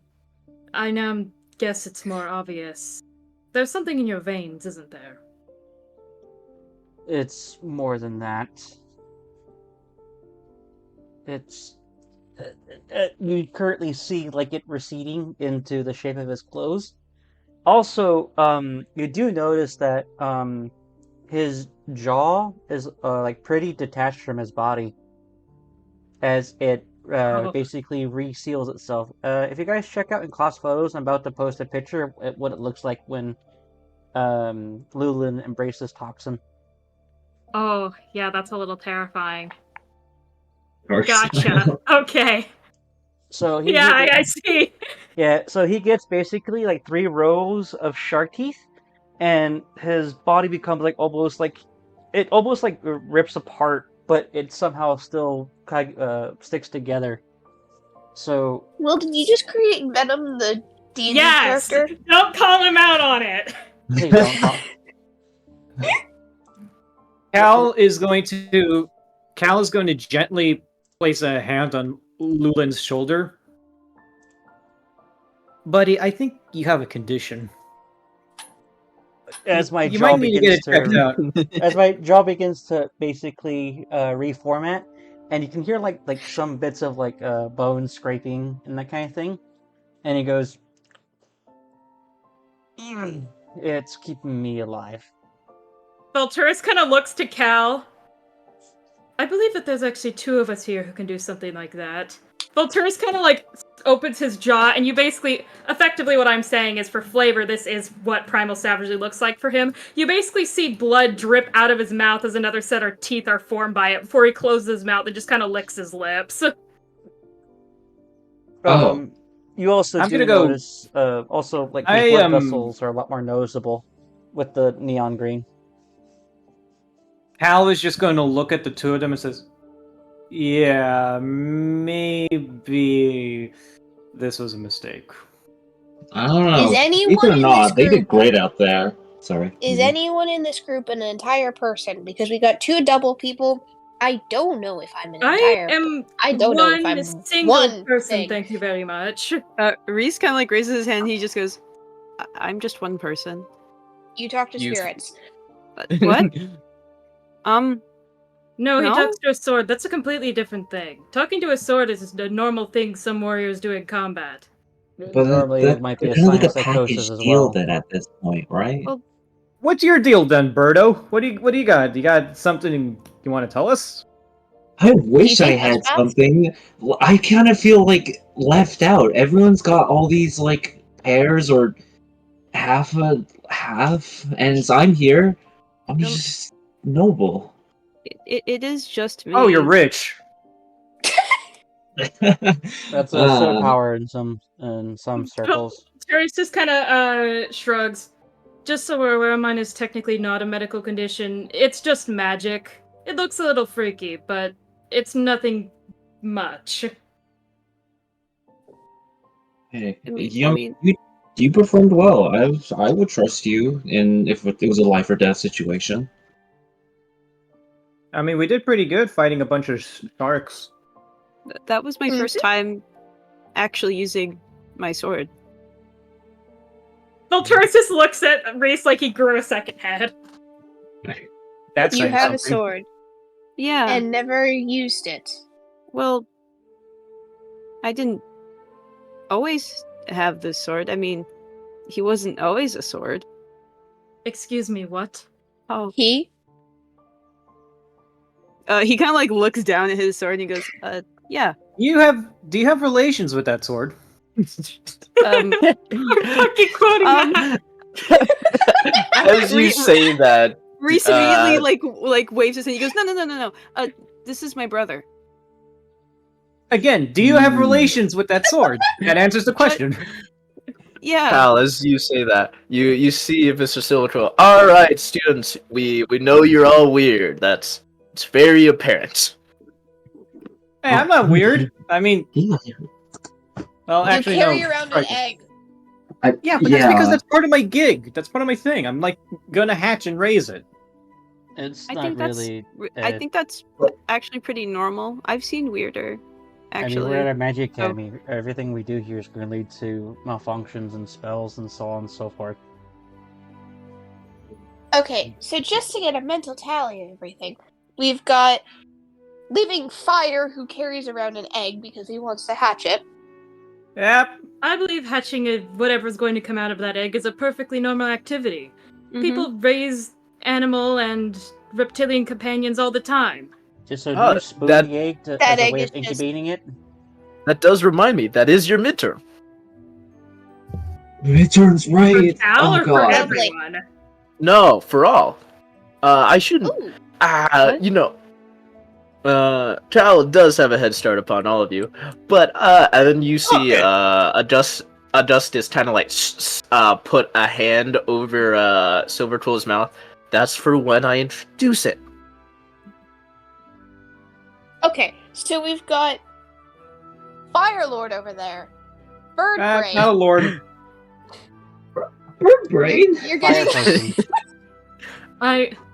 I now guess it's more obvious. There's something in your veins, isn't there? It's more than that. It's you currently see like it receding into the shape of his clothes. Also, you do notice that his jaw is like pretty detached from his body as it Oh. basically reseals itself. If you guys check out in class photos, I'm about to post a picture of what it looks like when Lulin embraces toxin. Oh, yeah, that's a little terrifying. Harsh. Gotcha. Okay. So Yeah, I see. Yeah, so he gets basically like 3 rows of shark teeth, and his body becomes like almost like it almost like rips apart, but it somehow still kind of, sticks together. So Well, did you just create Venom, the D&D Yes! character? Don't call him out on it! please don't talk. Cal is going to gently place a hand on Lulin's shoulder. Buddy, I think you have a condition. As my You jaw might need to get begins it checked to out. as my jaw begins to basically reformat, and you can hear like some bits of like bone scraping and that kind of thing, and he goes, "It's keeping me alive." Valturis kind of looks to Cal. I believe that there's actually 2 of us here who can do something like that. Valturis kind of like opens his jaw, and you basically, effectively what I'm saying is for flavor, this is what Primal Savagery looks like for him. You basically see blood drip out of his mouth as another set of teeth are formed by it before he closes his mouth and just kind of licks his lips. Oh. You also I'm do gonna go- notice, also like his blood vessels are a lot more noticeable with the neon green. Cal is just going to look at the 2 of them and says, "Yeah, maybe this was a mistake." I don't know. Is anyone Believe it or in not, this they group- did great out there. Sorry. Is Mhm. anyone in this group an entire person? Because we got 2 double people. I don't know if I'm an I entire. am I don't know if one I'm single one person, thing. thank you very much. Reese kind of like raises his hand. He just goes, "I'm just one person." You talk to You- spirits. What? No, he No? talks to a sword. That's a completely different thing. Talking to a sword is a normal thing some warriors do in combat. But Normally, it might be a kind of sign like of a package psychosis as deal well. then at this point, right? Well, What's your deal then, Birdo? What do you got? You got something you want to tell us? I wish I think had that's fast? something. I kind of feel like left out. Everyone's got all these like pairs or half, and I'm here. I'm just noble. it is just me. Oh, you're rich. That's a superpower in some circles. Terrence just kind of shrugs. Just so we're aware, mine is technically not a medical condition. It's just magic. It looks a little freaky, but it's nothing much. Hey, I mean- you performed well. I would trust you in if it was a life or death situation. I mean, we did pretty good fighting a bunch of sharks. That was my first time actually using my sword. Well, Terrence just looks at Reese like he grew a second head. That's You saying have a something. sword Yeah. and never used it. Well, I didn't always have this sword. I mean, he wasn't always a sword. Excuse me, what? Oh. He? He kind of like looks down at his sword and he goes, yeah. Do you have relations with that sword? Um, Fucking quoting that. As you say that, Reese immediately like waves his hand. He goes, no. This is my brother. Again, do you have relations with that sword? That answers the question. Yeah. Cal, as you say that, you see Mr. Silverquill. All right, students, we know you're all weird. It's very apparent. Hey, I'm not weird. I mean, well, You actually, carry no. around an Right. egg. Yeah, but that's because that's part of my gig. That's part of my thing. I'm like gonna hatch and raise it. It's I not think that's really. I think that's actually pretty normal. I've seen weirder, I mean, actually. we're at a magic academy. Everything we do here is going to lead to malfunctions and spells and so on and so forth. Okay, so just to get a mental tally of everything, we've got Living Fire who carries around an egg because he wants to hatch it. Yep. I believe hatching whatever's going to come out of that egg is a perfectly normal activity. Mhm. People raise animal and reptilian companions all the time. Just so Oh, do you spoon that- the egg that as a egg way is of just- incubating it? That does remind me. That is your midterm. Midterm's right. For Cal Oh or for god. everyone? No, for all. I shouldn't. Ooh, What? You know. Cal does have a head start upon all of you, but and then you see Augustus kind of like put a hand over Silverquill's mouth. That's for when I introduce it. okay, so we've got Fire Lord over there. Bird Brain. Not a lord. Bird brain. You're Fire getting person.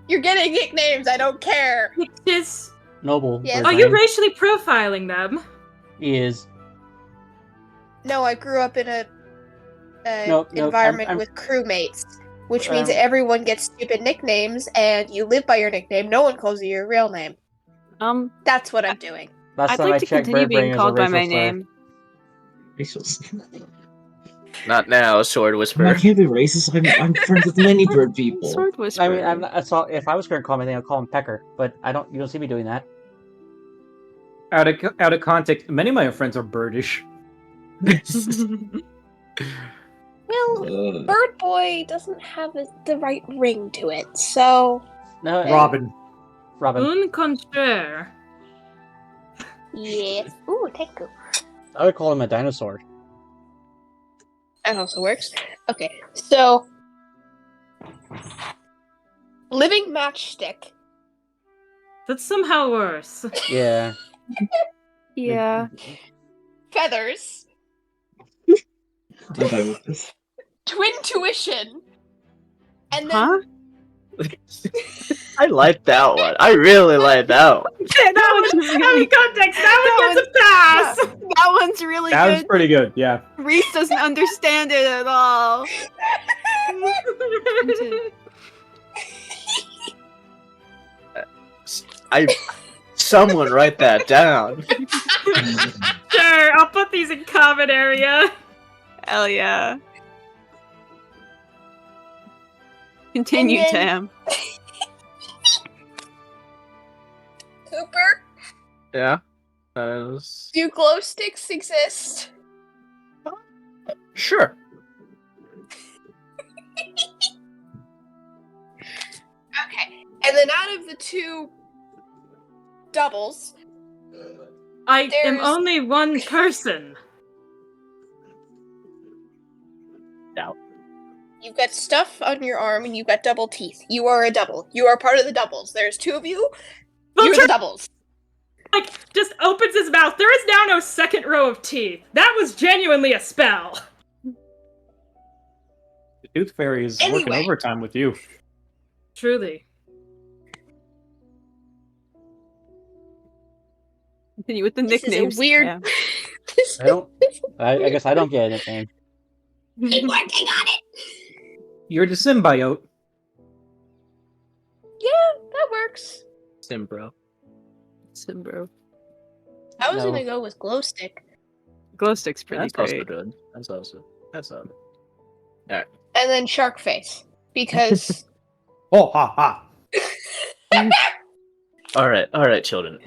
you're getting nicknames. I don't care. Is Noble. Yes. bird are you brain. racially profiling them? He is. No, I grew up in a No, environment I'm- with crewmates, which means Um, everyone gets stupid nicknames, and you live by your nickname. No one calls you your real name. That's what I'm doing. Last I'd time like I to checked, continue bird being brain called was a by my racial slur. name. Not now, Sword I Whisperer. can't be racist. I'm friends with many bird people. Sword whisperer. I mean, I'm not, so if I was going to call him anything, I'd call him Pecker. But I don't. You don't see me doing that. Out of context, many of my friends are birdish. Well, Bird Boy doesn't have the right ring to it, so No, Robin. Robin. Un contraire. yes. Ooh, thank you. I would call him a dinosaur. That also works. Okay, so Living Matchstick. That's somehow worse. Yeah. Yeah. Feathers. I'm fine with this. Twin Tuition. And then Huh? I like that one. I really like that one. That one's really context. That one gets a pass. That one's really That was good. pretty good. Yeah. Reese doesn't understand it at all. I Someone write that down. Sure, I'll put these in common area. Hell yeah. Continue, And then- Tam. Cooper, Yeah. do glow sticks exist? Sure. Okay. And then out of the two doubles, I am There's- only one person. you've got stuff on your arm and you've got double teeth. You are a double. You are part of the doubles. There's two of you. You're the doubles. Like, just opens his mouth. There is now no second row of teeth. That was genuinely a spell. The Tooth Fairy is working Anyway. overtime with you. Truly. Continue with the This nicknames. is a weird. Tam. I don't. I guess I don't get a nickname. Keep working on it. You're the symbiote. Yeah, that works. Simbro. Simbro. I was No. gonna go with glow stick, Glow stick's pretty That's also great. good. That's also. and then shark face because Oh, ha, ha. All right, children.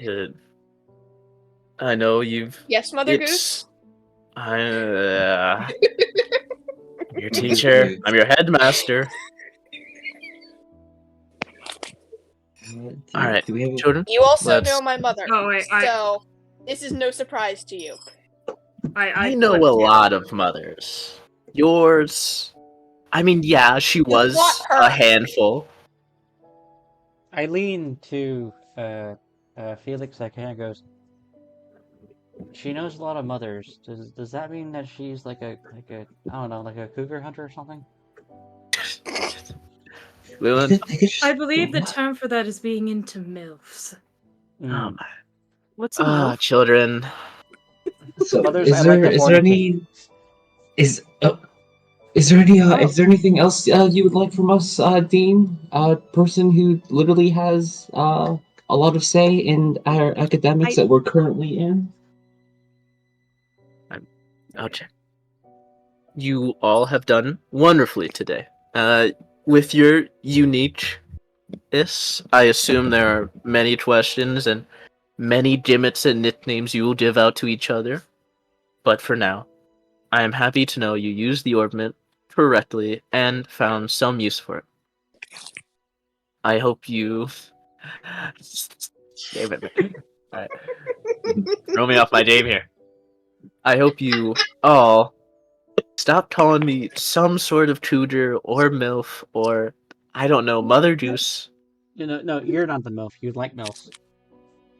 I know you've. yes, Mother Goose. I'm your teacher. I'm your headmaster. All right, Do we have a- children. You also Let's- know my mother, Oh, wait, so this is no surprise to you. I know flipped a you. lot of mothers. Yours. I mean, yeah, she was want her. a handful. I lean to Felix that kind of goes. She knows a lot of mothers. Does that mean that she's like a I don't know, like a cougar hunter or something? Lilith. I believe the term for that is being into MILFs. Oh my. What's a MILF? Children. So, Others, is I like there the is there morning any is there any Oh. is there anything else you would like from us, Dean? Person who literally has a lot of say in our academics that we're currently in. Okay. You all have done wonderfully today. With your uniqueness, I assume there are many questions and many gimmicks and nicknames you will give out to each other. But for now, I am happy to know you used the orbment correctly and found some use for it. I hope you. Damn it. Alright. Throw me off my game here. I hope you all stop calling me some sort of cougar or MILF or, I don't know, mother juice. No, you're not the MILF. You like MILFs.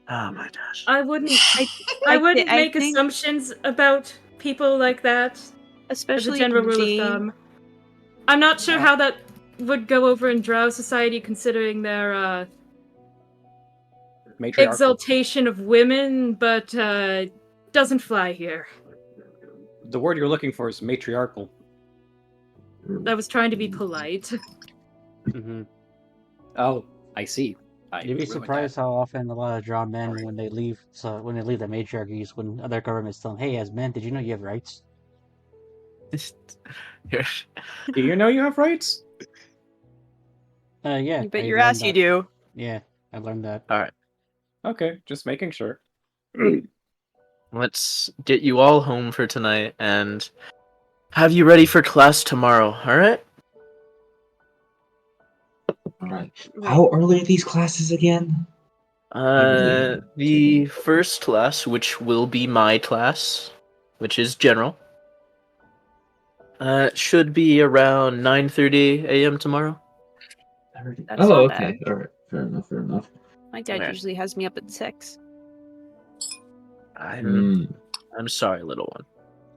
Oh my gosh. I wouldn't. I I wouldn't thi- I make think- assumptions about people like that. As a Especially general rule Dean. of thumb. I'm not sure how that would go over in Drow society, considering their Matriarchal. exaltation of women, but doesn't fly here. The word you're looking for is matriarchal. I was trying to be polite. Mm-hmm. Oh, I see. You'd be surprised how often a lot of drawn men, when they leave the matriarchies, when other governments tell them, "Hey, as men, did you know you have rights?" Here. Do you know you have rights? Yeah. You bet I your learned ass you that. do. Yeah, I learned that. Okay, just making sure. Let's get you all home for tonight and have you ready for class tomorrow, alright? Alright. How early are these classes again? The first class, which will be my class, which is general, should be around 9:30 a.m. tomorrow. That's Oh, not okay. Alright. Fair enough. My dad There. usually has me up at 6. I'm sorry, little one.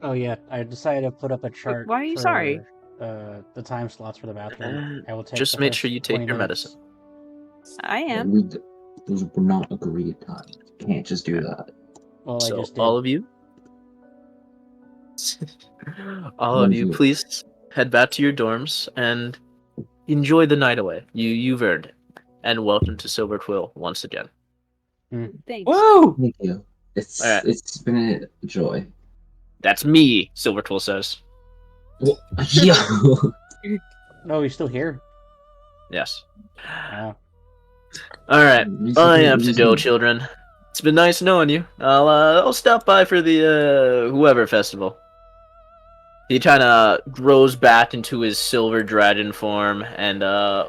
Oh yeah, I decided to put up a chart. why are you for, sorry? The time slots for the bathroom. I will take Just the make first sure you take 20 your minutes. medicine. I am. Those were not agreed times. You can't just do that. Well, I So, just did. all of you, One of you. please head back to your dorms and enjoy the night away. You've earned it. And welcome to Silverquill once again. Thanks. Whoa! Thank you. Alright. It's been a joy. That's me, Silverquill says. Well, yeah. No, he's still here. Yes. Oh. Alright. I have to Reason- go, children. It's been nice knowing you. I'll stop by for the whoever festival. He kinda grows back into his silver dragon form and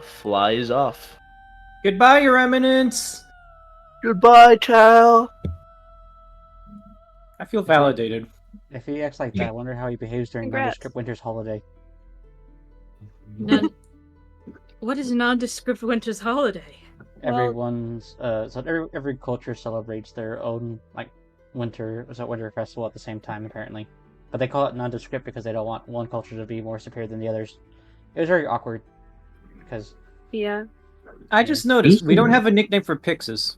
flies off. Goodbye, Your Eminence! Goodbye, Tal. I feel validated. If he acts like that, I wonder how he behaves during Congrats. Nondescript Winter's holiday. What is nondescript winter's holiday? Well- Everyone's every culture celebrates their own winter festival at the same time apparently, but they call it nondescript because they don't want one culture to be more superior than the others. It was very awkward because Yeah. I just noticed we don't have a nickname for Pixis.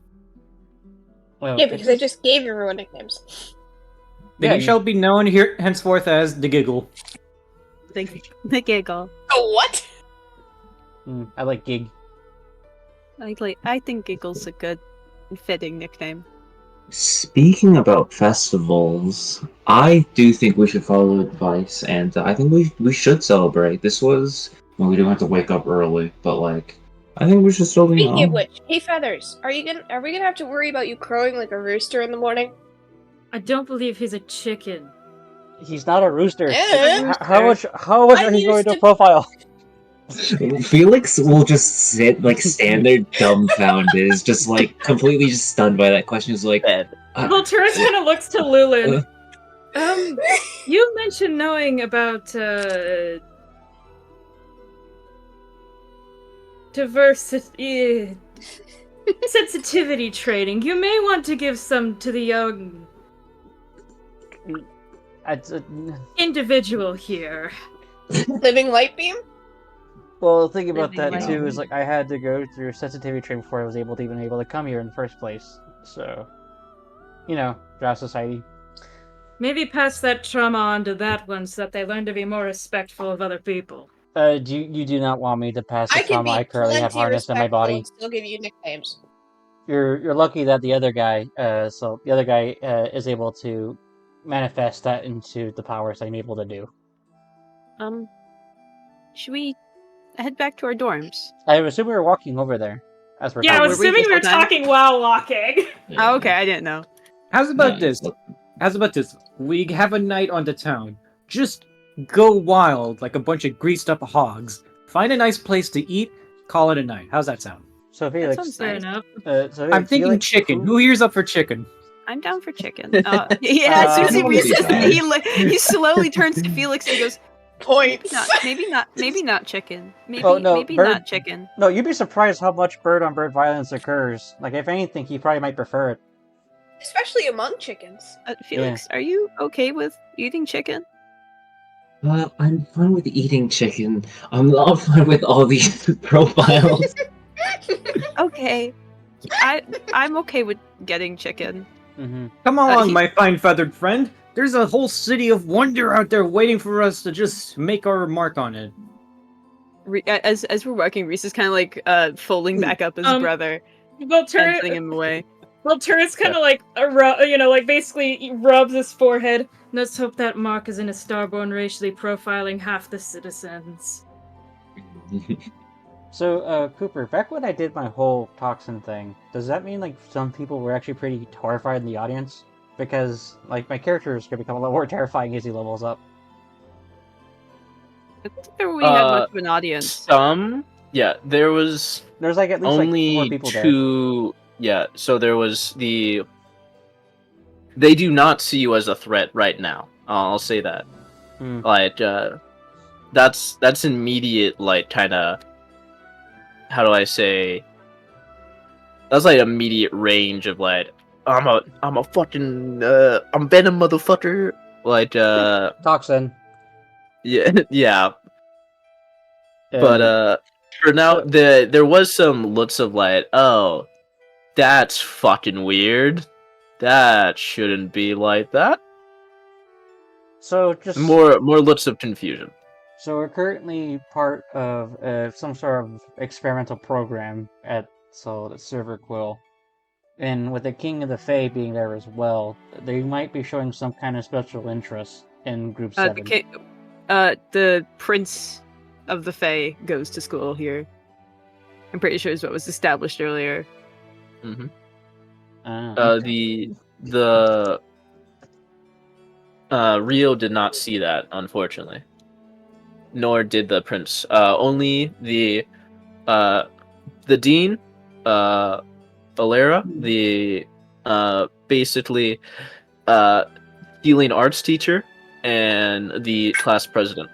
well, Yeah, because I just gave everyone nicknames. Then Yeah, he you- shall be known here henceforth as the Giggle. The giggle. Oh, what? I like Gig. I think giggle's a good and fitting nickname. Speaking about festivals, I do think we should follow advice, and I think we should celebrate. This was we don't have to wake up early, but I think we should still be Speaking of on. which, hey Feathers, are we gonna have to worry about you crowing like a rooster in the morning? I don't believe he's a chicken. He's not a rooster. Eh? How much I are you going used to to- profile? Felix will just stand there dumbfounded, just completely just stunned by that question. He's like, Volturus kind of looks to Lulin. You mentioned knowing about diversity, sensitivity training. You may want to give some to the young individual here. Living light beam? Well, the thing about Living that life. too is I had to go through sensitivity training before I was able to come here in the first place. So, draft society. Maybe pass that trauma on to that one so that they learn to be more respectful of other people. You do not want me to pass the I can trauma be I currently have plenty harnessed in my respectful body? and still give you nicknames. You're lucky that the other guy is able to manifest that into the powers I'm able to do. Should we head back to our dorms? I assume we were walking over there as we're Yeah, I talking. was Were we assuming we were this whole time? talking while walking. Oh, okay, I didn't know. How's about this? We have a night on the town. Just go wild like a bunch of greased up hogs. Find a nice place to eat, call it a night. How's that sound? So That Felix, sounds Fair nice. enough. I'm thinking chicken. Who here's up for chicken? I'm down for chicken. Yeah, as soon as he nobody says that, died. he slowly turns to Felix and he goes, Points. maybe not chicken. Maybe Oh, no, maybe bird- not chicken. No, you'd be surprised how much bird-on-bird violence occurs. If anything, he probably might prefer it. Especially among chickens. Felix, are you okay with eating chicken? I'm fine with eating chicken. I'm not fine with all these profiles. Okay. I'm okay with getting chicken. Mm-hmm. Come along, he- my fine feathered friend. There's a whole city of wonder out there waiting for us to just make our mark on it. As we're walking, Reese is kind of folding back up his brother and putting him away. Volturus kind of basically rubs his forehead. Let's hope that mark isn't a starborn racially profiling half the citizens. So, Cooper, back when I did my whole toxin thing, does that mean some people were actually pretty horrified in the audience? Because my character is gonna become a lot more terrifying as he levels up. I don't think that we had much of an audience. There was There's at least 4 only people there. two. Yeah, so there was the. They do not see you as a threat right now. I'll say that. Hmm. That's immediate, kind of. How do I say? That's immediate range of I'm a fucking I'm Venom motherfucker. Toxin. yeah. But for now, there was some looks of oh, that's fucking weird. That shouldn't be like that. So just More looks of confusion. So we're currently part of some sort of experimental program at Silverquill. And with the King of the Fae being there as well, they might be showing some kind of special interest in Group 7. The Prince of the Fae goes to school here. I'm pretty sure is what was established earlier. Hmm. Okay. The Rio did not see that, unfortunately. Nor did the prince. Only the dean, Valera, the basically healing arts teacher, and the class president.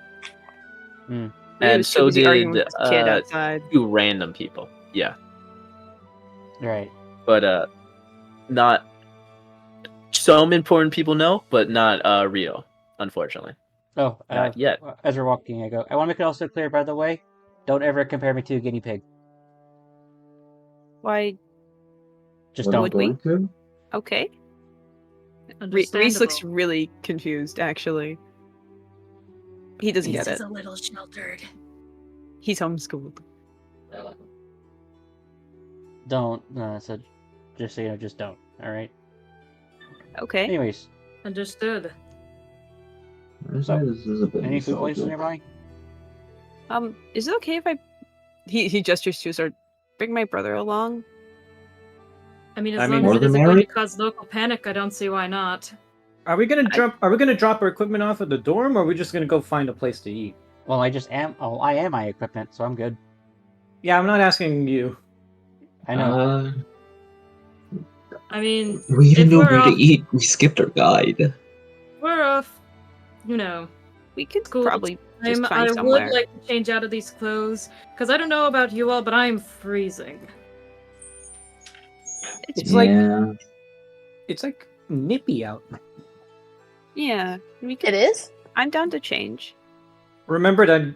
Maybe it And was too so busy arguing did with this kid outside. 2 random people. Yeah, Right. but not some important people know, but not Rio, unfortunately. Oh, Not yet. as we're walking, I go, I want to make it also clear, by the way, don't ever compare me to a guinea pig. Why? Just We're don't. not going to? Okay. Reese Understandable. looks really confused, actually. He doesn't get it. a little sheltered. He's homeschooled. Don't. So just so you know, just don't. All right. Okay. Anyways, Understood. I say this is a bit any food places nostalgic. nearby? Is it okay if I... He gestures to start bring my brother along? I mean, I as mean, long more as it the isn't going to merrier. cause local panic, I don't see why not. Are we gonna drop? Are we gonna drop our equipment off at the dorm, or are we just gonna go find a place to eat? Well, I just am. Oh, I am my equipment, so I'm good. Yeah, I'm not asking you. I know. I mean, We didn't if know we're where to off, eat. We skipped our guide. we're off. You know, We could school probably just time. find I somewhere. would like to change out of these clothes because I don't know about you all, but I'm freezing. It's like Yeah. it's like nippy out. Yeah, we It could. is? I'm down to change. Remember that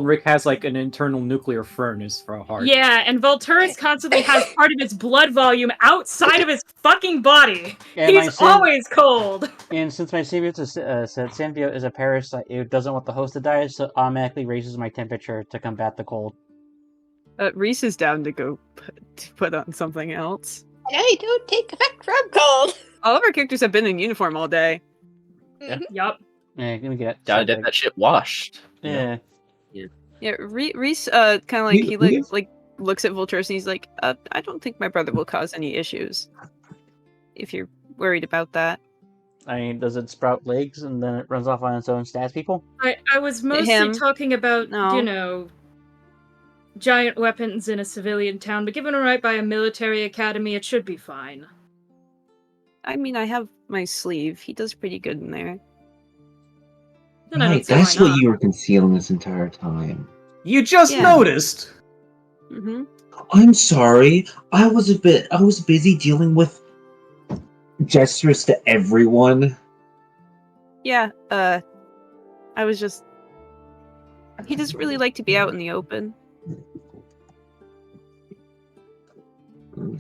Rick has like an internal nuclear furnace for a heart. Yeah, and Volturus constantly has part of his blood volume outside of his fucking body. And my He's sim- always cold. And since my symbiote is a parasite, it doesn't want the host to die, so it automatically raises my temperature to combat the cold. Reese is down to go put on something else. I don't take effect from cold. All of our characters have been in uniform all day. Yup. Yeah, let me get it. Gotta get that shit washed. you know? Yeah. Yeah, Reese kind of like he We- looks at Volturus and he's like, I don't think my brother will cause any issues. If you're worried about that. I mean, does it sprout legs and then it runs off on its own, stabs people? I was mostly Him? talking about, No. you know, giant weapons in a civilian town, but given a right by a military academy, it should be fine. I mean, I have my sleeve. He does pretty good in there. Then I don't Right, see that's why what not. you were concealing this entire time. You just Yeah. noticed. Mm-hmm. I'm sorry. I was busy dealing with gestures to everyone. Yeah, I was just... He doesn't really like to be out in the open.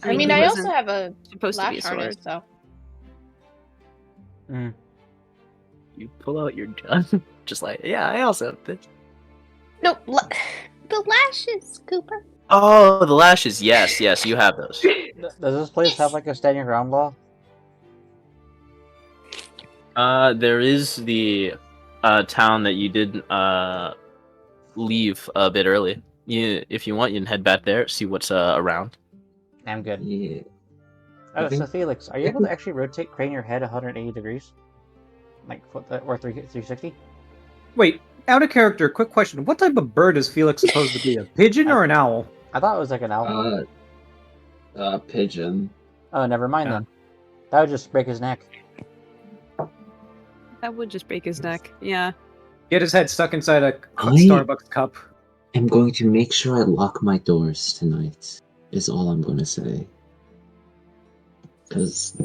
I mean, he I also wasn't have a supposed to be a lash sword. harness, so. You pull out your gun, just like, yeah, I also have this. No, the lashes, Cooper. Oh, the lashes. Yes, you have those. Does this place have like a stand your ground law? There is the town that you did leave a bit early. If you want, you can head back there, see what's around. I'm good. Yeah. Oh, I think- so Felix, are you able to actually rotate, crane your head 180 degrees? Like, or 360? Wait, out of character. Quick question: what type of bird is Felix supposed to be? A pigeon or an owl? I thought it was like an owl. Pigeon. Oh, never mind Yeah. then. That would just break his neck. That would just break his neck. Yeah. Get his head stuck inside a I- Starbucks cup. I'm going to make sure I lock my doors tonight. Is all I'm going to say. Because That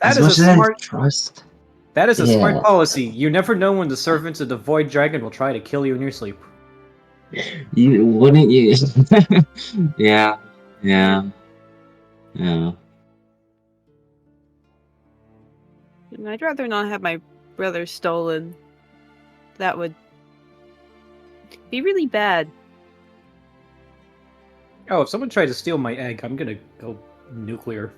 as is much a as I smart. trust. That is a Yeah. smart policy. You never know when the servants of the Void Dragon will try to kill you in your sleep. You wouldn't you? Yeah. I'd rather not have my brother stolen. That would be really bad. Oh, if someone tries to steal my egg, I'm gonna go nuclear.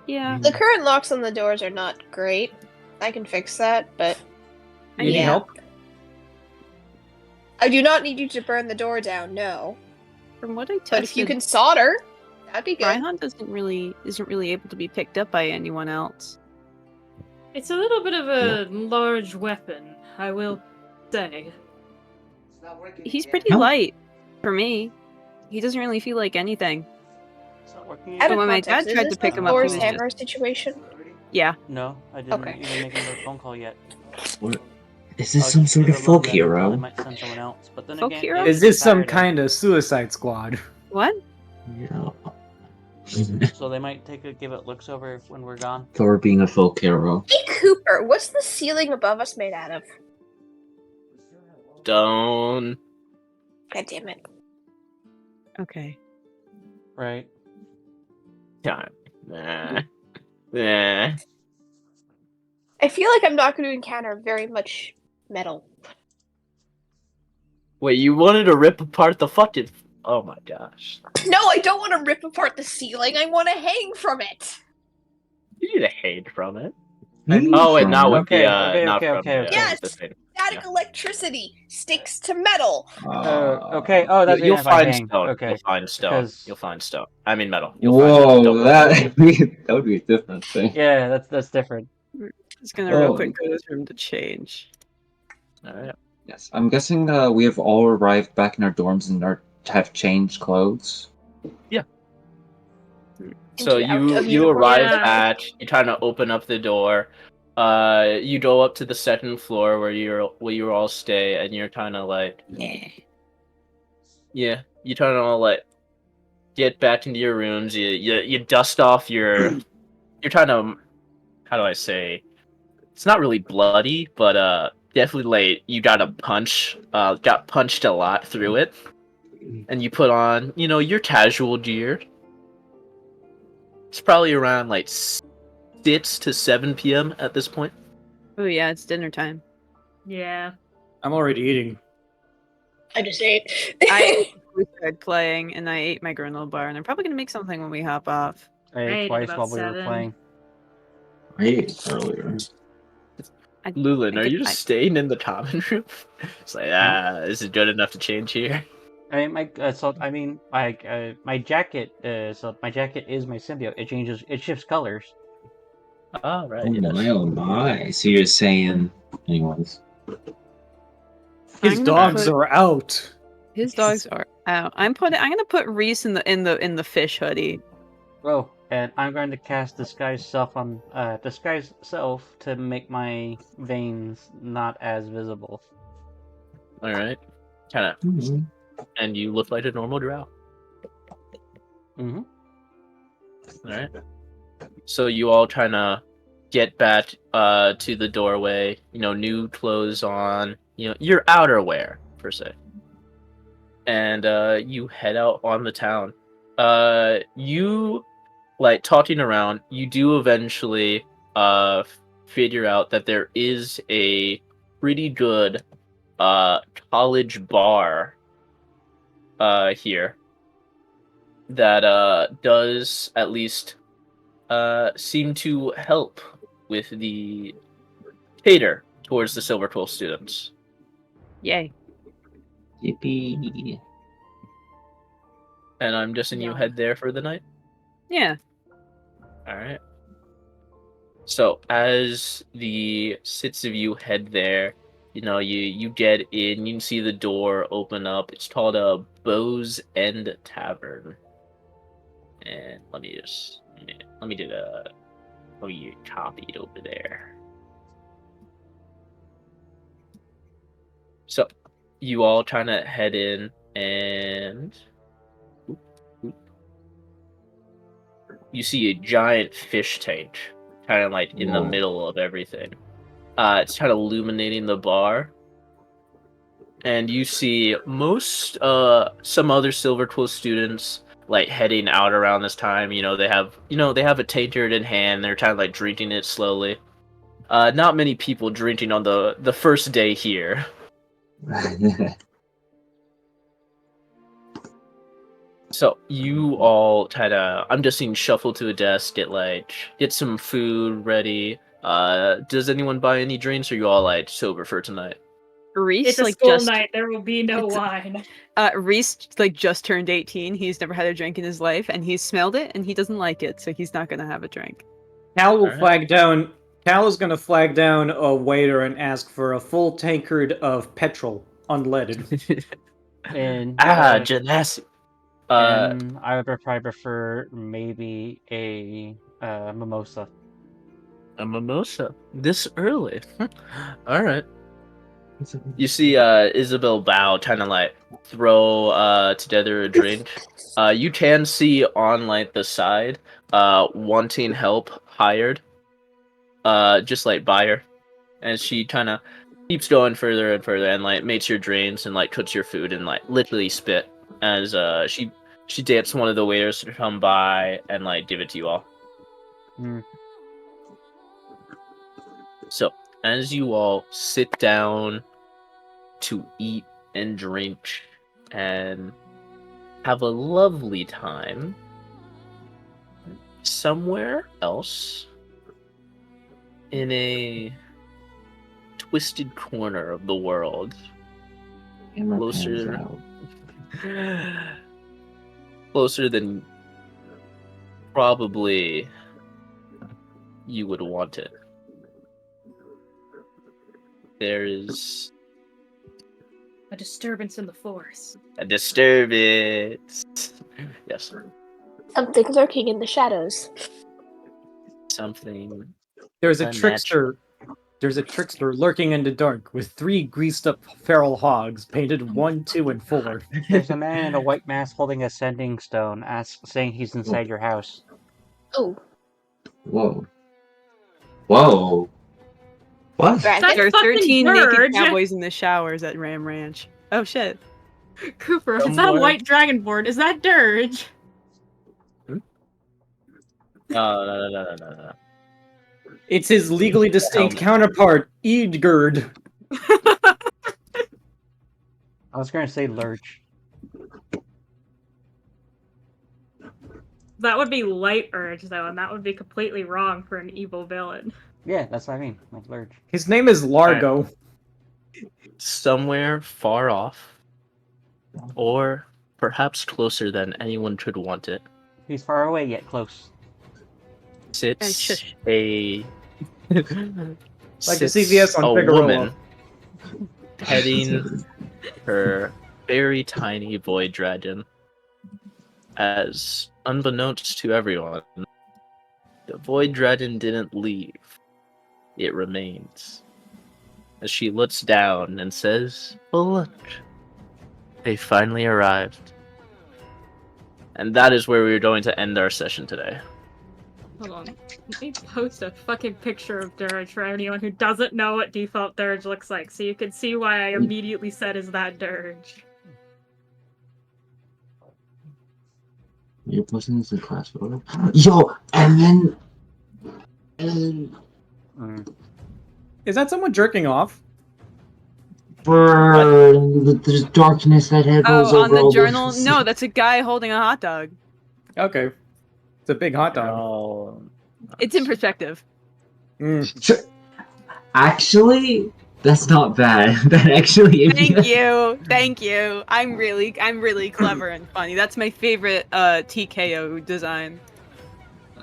Yeah. The current locks on the doors are not great. I can fix that, but I You need Yeah. help? I do not need you to burn the door down, no. From what I tested, But if you can solder, that'd be good. Reinhardt isn't really able to be picked up by anyone else. It's a little bit of a large weapon, I will say. He's pretty No. light for me. He doesn't really feel like anything. It's not working Out But of when my context, dad is tried this to pick the him up, he Thor's was hammer situation? Yeah. No, I didn't Okay. even make another phone call yet. What? Is this I'll some just sort leave of it alone folk then. Probably hero? might send someone else. But then Folk again, hero? Is this some kind of Suicide Squad? What? Yeah. So they might give it looks over when we're gone. Thor being a folk hero. Hey, Cooper, what's the ceiling above us made out of? Stone. God damn it. Okay. Right. Time. Nah. Nah. I feel like I'm not going to encounter very much metal. Wait, you wanted to rip apart the fucking... Oh my gosh. No, I don't want to rip apart the ceiling. I want to hang from it. You need a hang from it. Hang Oh wait, from not it? with the Okay, not okay, from okay, the, okay. Yes. the thing. Static Yeah. electricity sticks to metal. Okay. Oh, that's You'll even if I find hang. stone. Okay. You'll find stone. Because- You'll find stone. I mean metal. You'll find metal. Whoa, Don't worry. that would be a different thing. Yeah, that's different. Just gonna real Oh. quick go to this room to change. All right. Yes, I'm guessing we have all arrived back in our dorms and have changed clothes. So Into out you of you uniform. arrive Yeah. at. You're trying to open up the door. You go up to the second floor where you all stay, and you're kind of like, yeah, you're trying to all like get back into your rooms. You dust off your. You're trying to. How do I say? It's not really bloody, but definitely like you got a punch. Got punched a lot through it, and you put on your casual gear. It's probably around like 6 to 7 p.m. at this point. Oh yeah, it's dinner time. Yeah. I'm already eating. I just ate. We started playing, and I ate my granola bar, and I'm probably gonna make something when we hop off. I ate ate at twice about while we were 7. playing. I ate earlier. Lulin, I are get- you just staying in the common room? It's like, this is good enough to change here. I mean, my jacket. So my jacket is my symbiote. It shifts colors. Oh, right. Oh yes. my, oh my. So you're saying... Anyways. His I'm gonna dogs put- are out. His dogs are out. I'm gonna put Reese in the fish hoodie. Oh, and I'm going to cast disguise self to make my veins not as visible. All right. Kind of. Mhm. And you look like a normal drow. Mm-hmm. All right. So you all trying to get back to the doorway. New clothes on. Your outerwear per se. And you head out on the town. You like talking around. You do eventually figure out that there is a pretty good college bar here that does at least seem to help with the cater towards the Silverquill students. Yay. Yippee. And I'm guessing you Yeah. head there for the night? Yeah. All right. So as the 6 of you head there, you get in. You can see the door open up. It's called a Bow's End Tavern. And let me copy it over there. So you all trying to head in, and you see a giant fish tank kind of like in the Whoa. middle of everything. It's kind of illuminating the bar. And you see some other Silverquill students like heading out around this time. They have a tankard in hand. They're kind of like drinking it slowly. Not many people drinking on the first day here. So you all kind of, I'm just seeing shuffle to a desk, get some food ready. Does anyone buy any drinks, or you all like sober for tonight? Reese It's a like school just night. There will be no It's- wine. Reese like just turned 18. He's never had a drink in his life, and he's smelled it, and he doesn't like it, so he's not gonna have a drink. Cal will Alright. flag down. Cal is gonna flag down a waiter and ask for a full tankard of petrol, unleaded. And Genasi. and I would probably prefer maybe a mimosa. A mimosa this early. All right. You see Isabel bow, kind of like throw together a drink. You can see on like the side wanting help hired, just like buyer, and she kind of keeps going further and further and like makes your drinks and like cooks your food and like literally spit as she dates one of the waiters to come by and like give it to you all. Hmm. So as you all sit down to eat and drink and have a lovely time, somewhere else in a twisted corner of the world, Camera pans closer out. closer than probably you would want it, there is A disturbance in the force. a disturbance. Yes, Something's lurking in the shadows. something There's a unnatural. trickster. There's a trickster lurking in the dark with 3 greased-up feral hogs, painted 1, 2, and 4. There's a man in a white mask holding a sending stone, saying he's inside your house. Oh, Whoa. Whoa. What? dragon. That's There are fucking 13 Dirge. naked cowboys in the showers at Ram Ranch. Oh shit. Cooper, is that a Somewhere. white dragonborn? Is that Dirge? No. It's his legally distinct Helmet. counterpart, Eadgerd. I was gonna say Lurch. That would be Light Urge, though, and that would be completely wrong for an evil villain. Yeah, that's what I mean, like Lurch. His name is Largo. Somewhere far off, or perhaps closer than anyone could want it, He's far away yet close. sits shush. a Like the sits CVS on a Figueroa. woman petting her very tiny void dragon, as unbeknownst to everyone, the void dragon didn't leave. It remains. As she looks down and says, "Well, look, they finally arrived." And that is where we're going to end our session today. Hold on. Let me post a fucking picture of Dirge for anyone who doesn't know what default Dirge looks like, so you can see why I immediately said, is that Dirge? You're posting this in class photo? Yo, and then Is that someone jerking off? burn the darkness that goes Oh, on over the all journal? this. No, that's a guy holding a hot dog. Okay. It's a big hot dog. Oh, It's in perspective. Mm. Actually, that's not bad. That actually. Thank you. I'm really clever and funny. That's my favorite TKO design.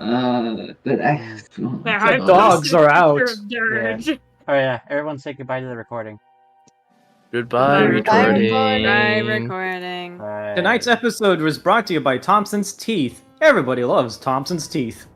There, The I dogs posted a are picture out. of Dirge. Oh yeah, everyone say goodbye to the recording. goodbye, Bye, recording. Bye, recording. Bye. Tonight's episode was brought to you by Thompson's Teeth. Everybody loves Thompson's Teeth.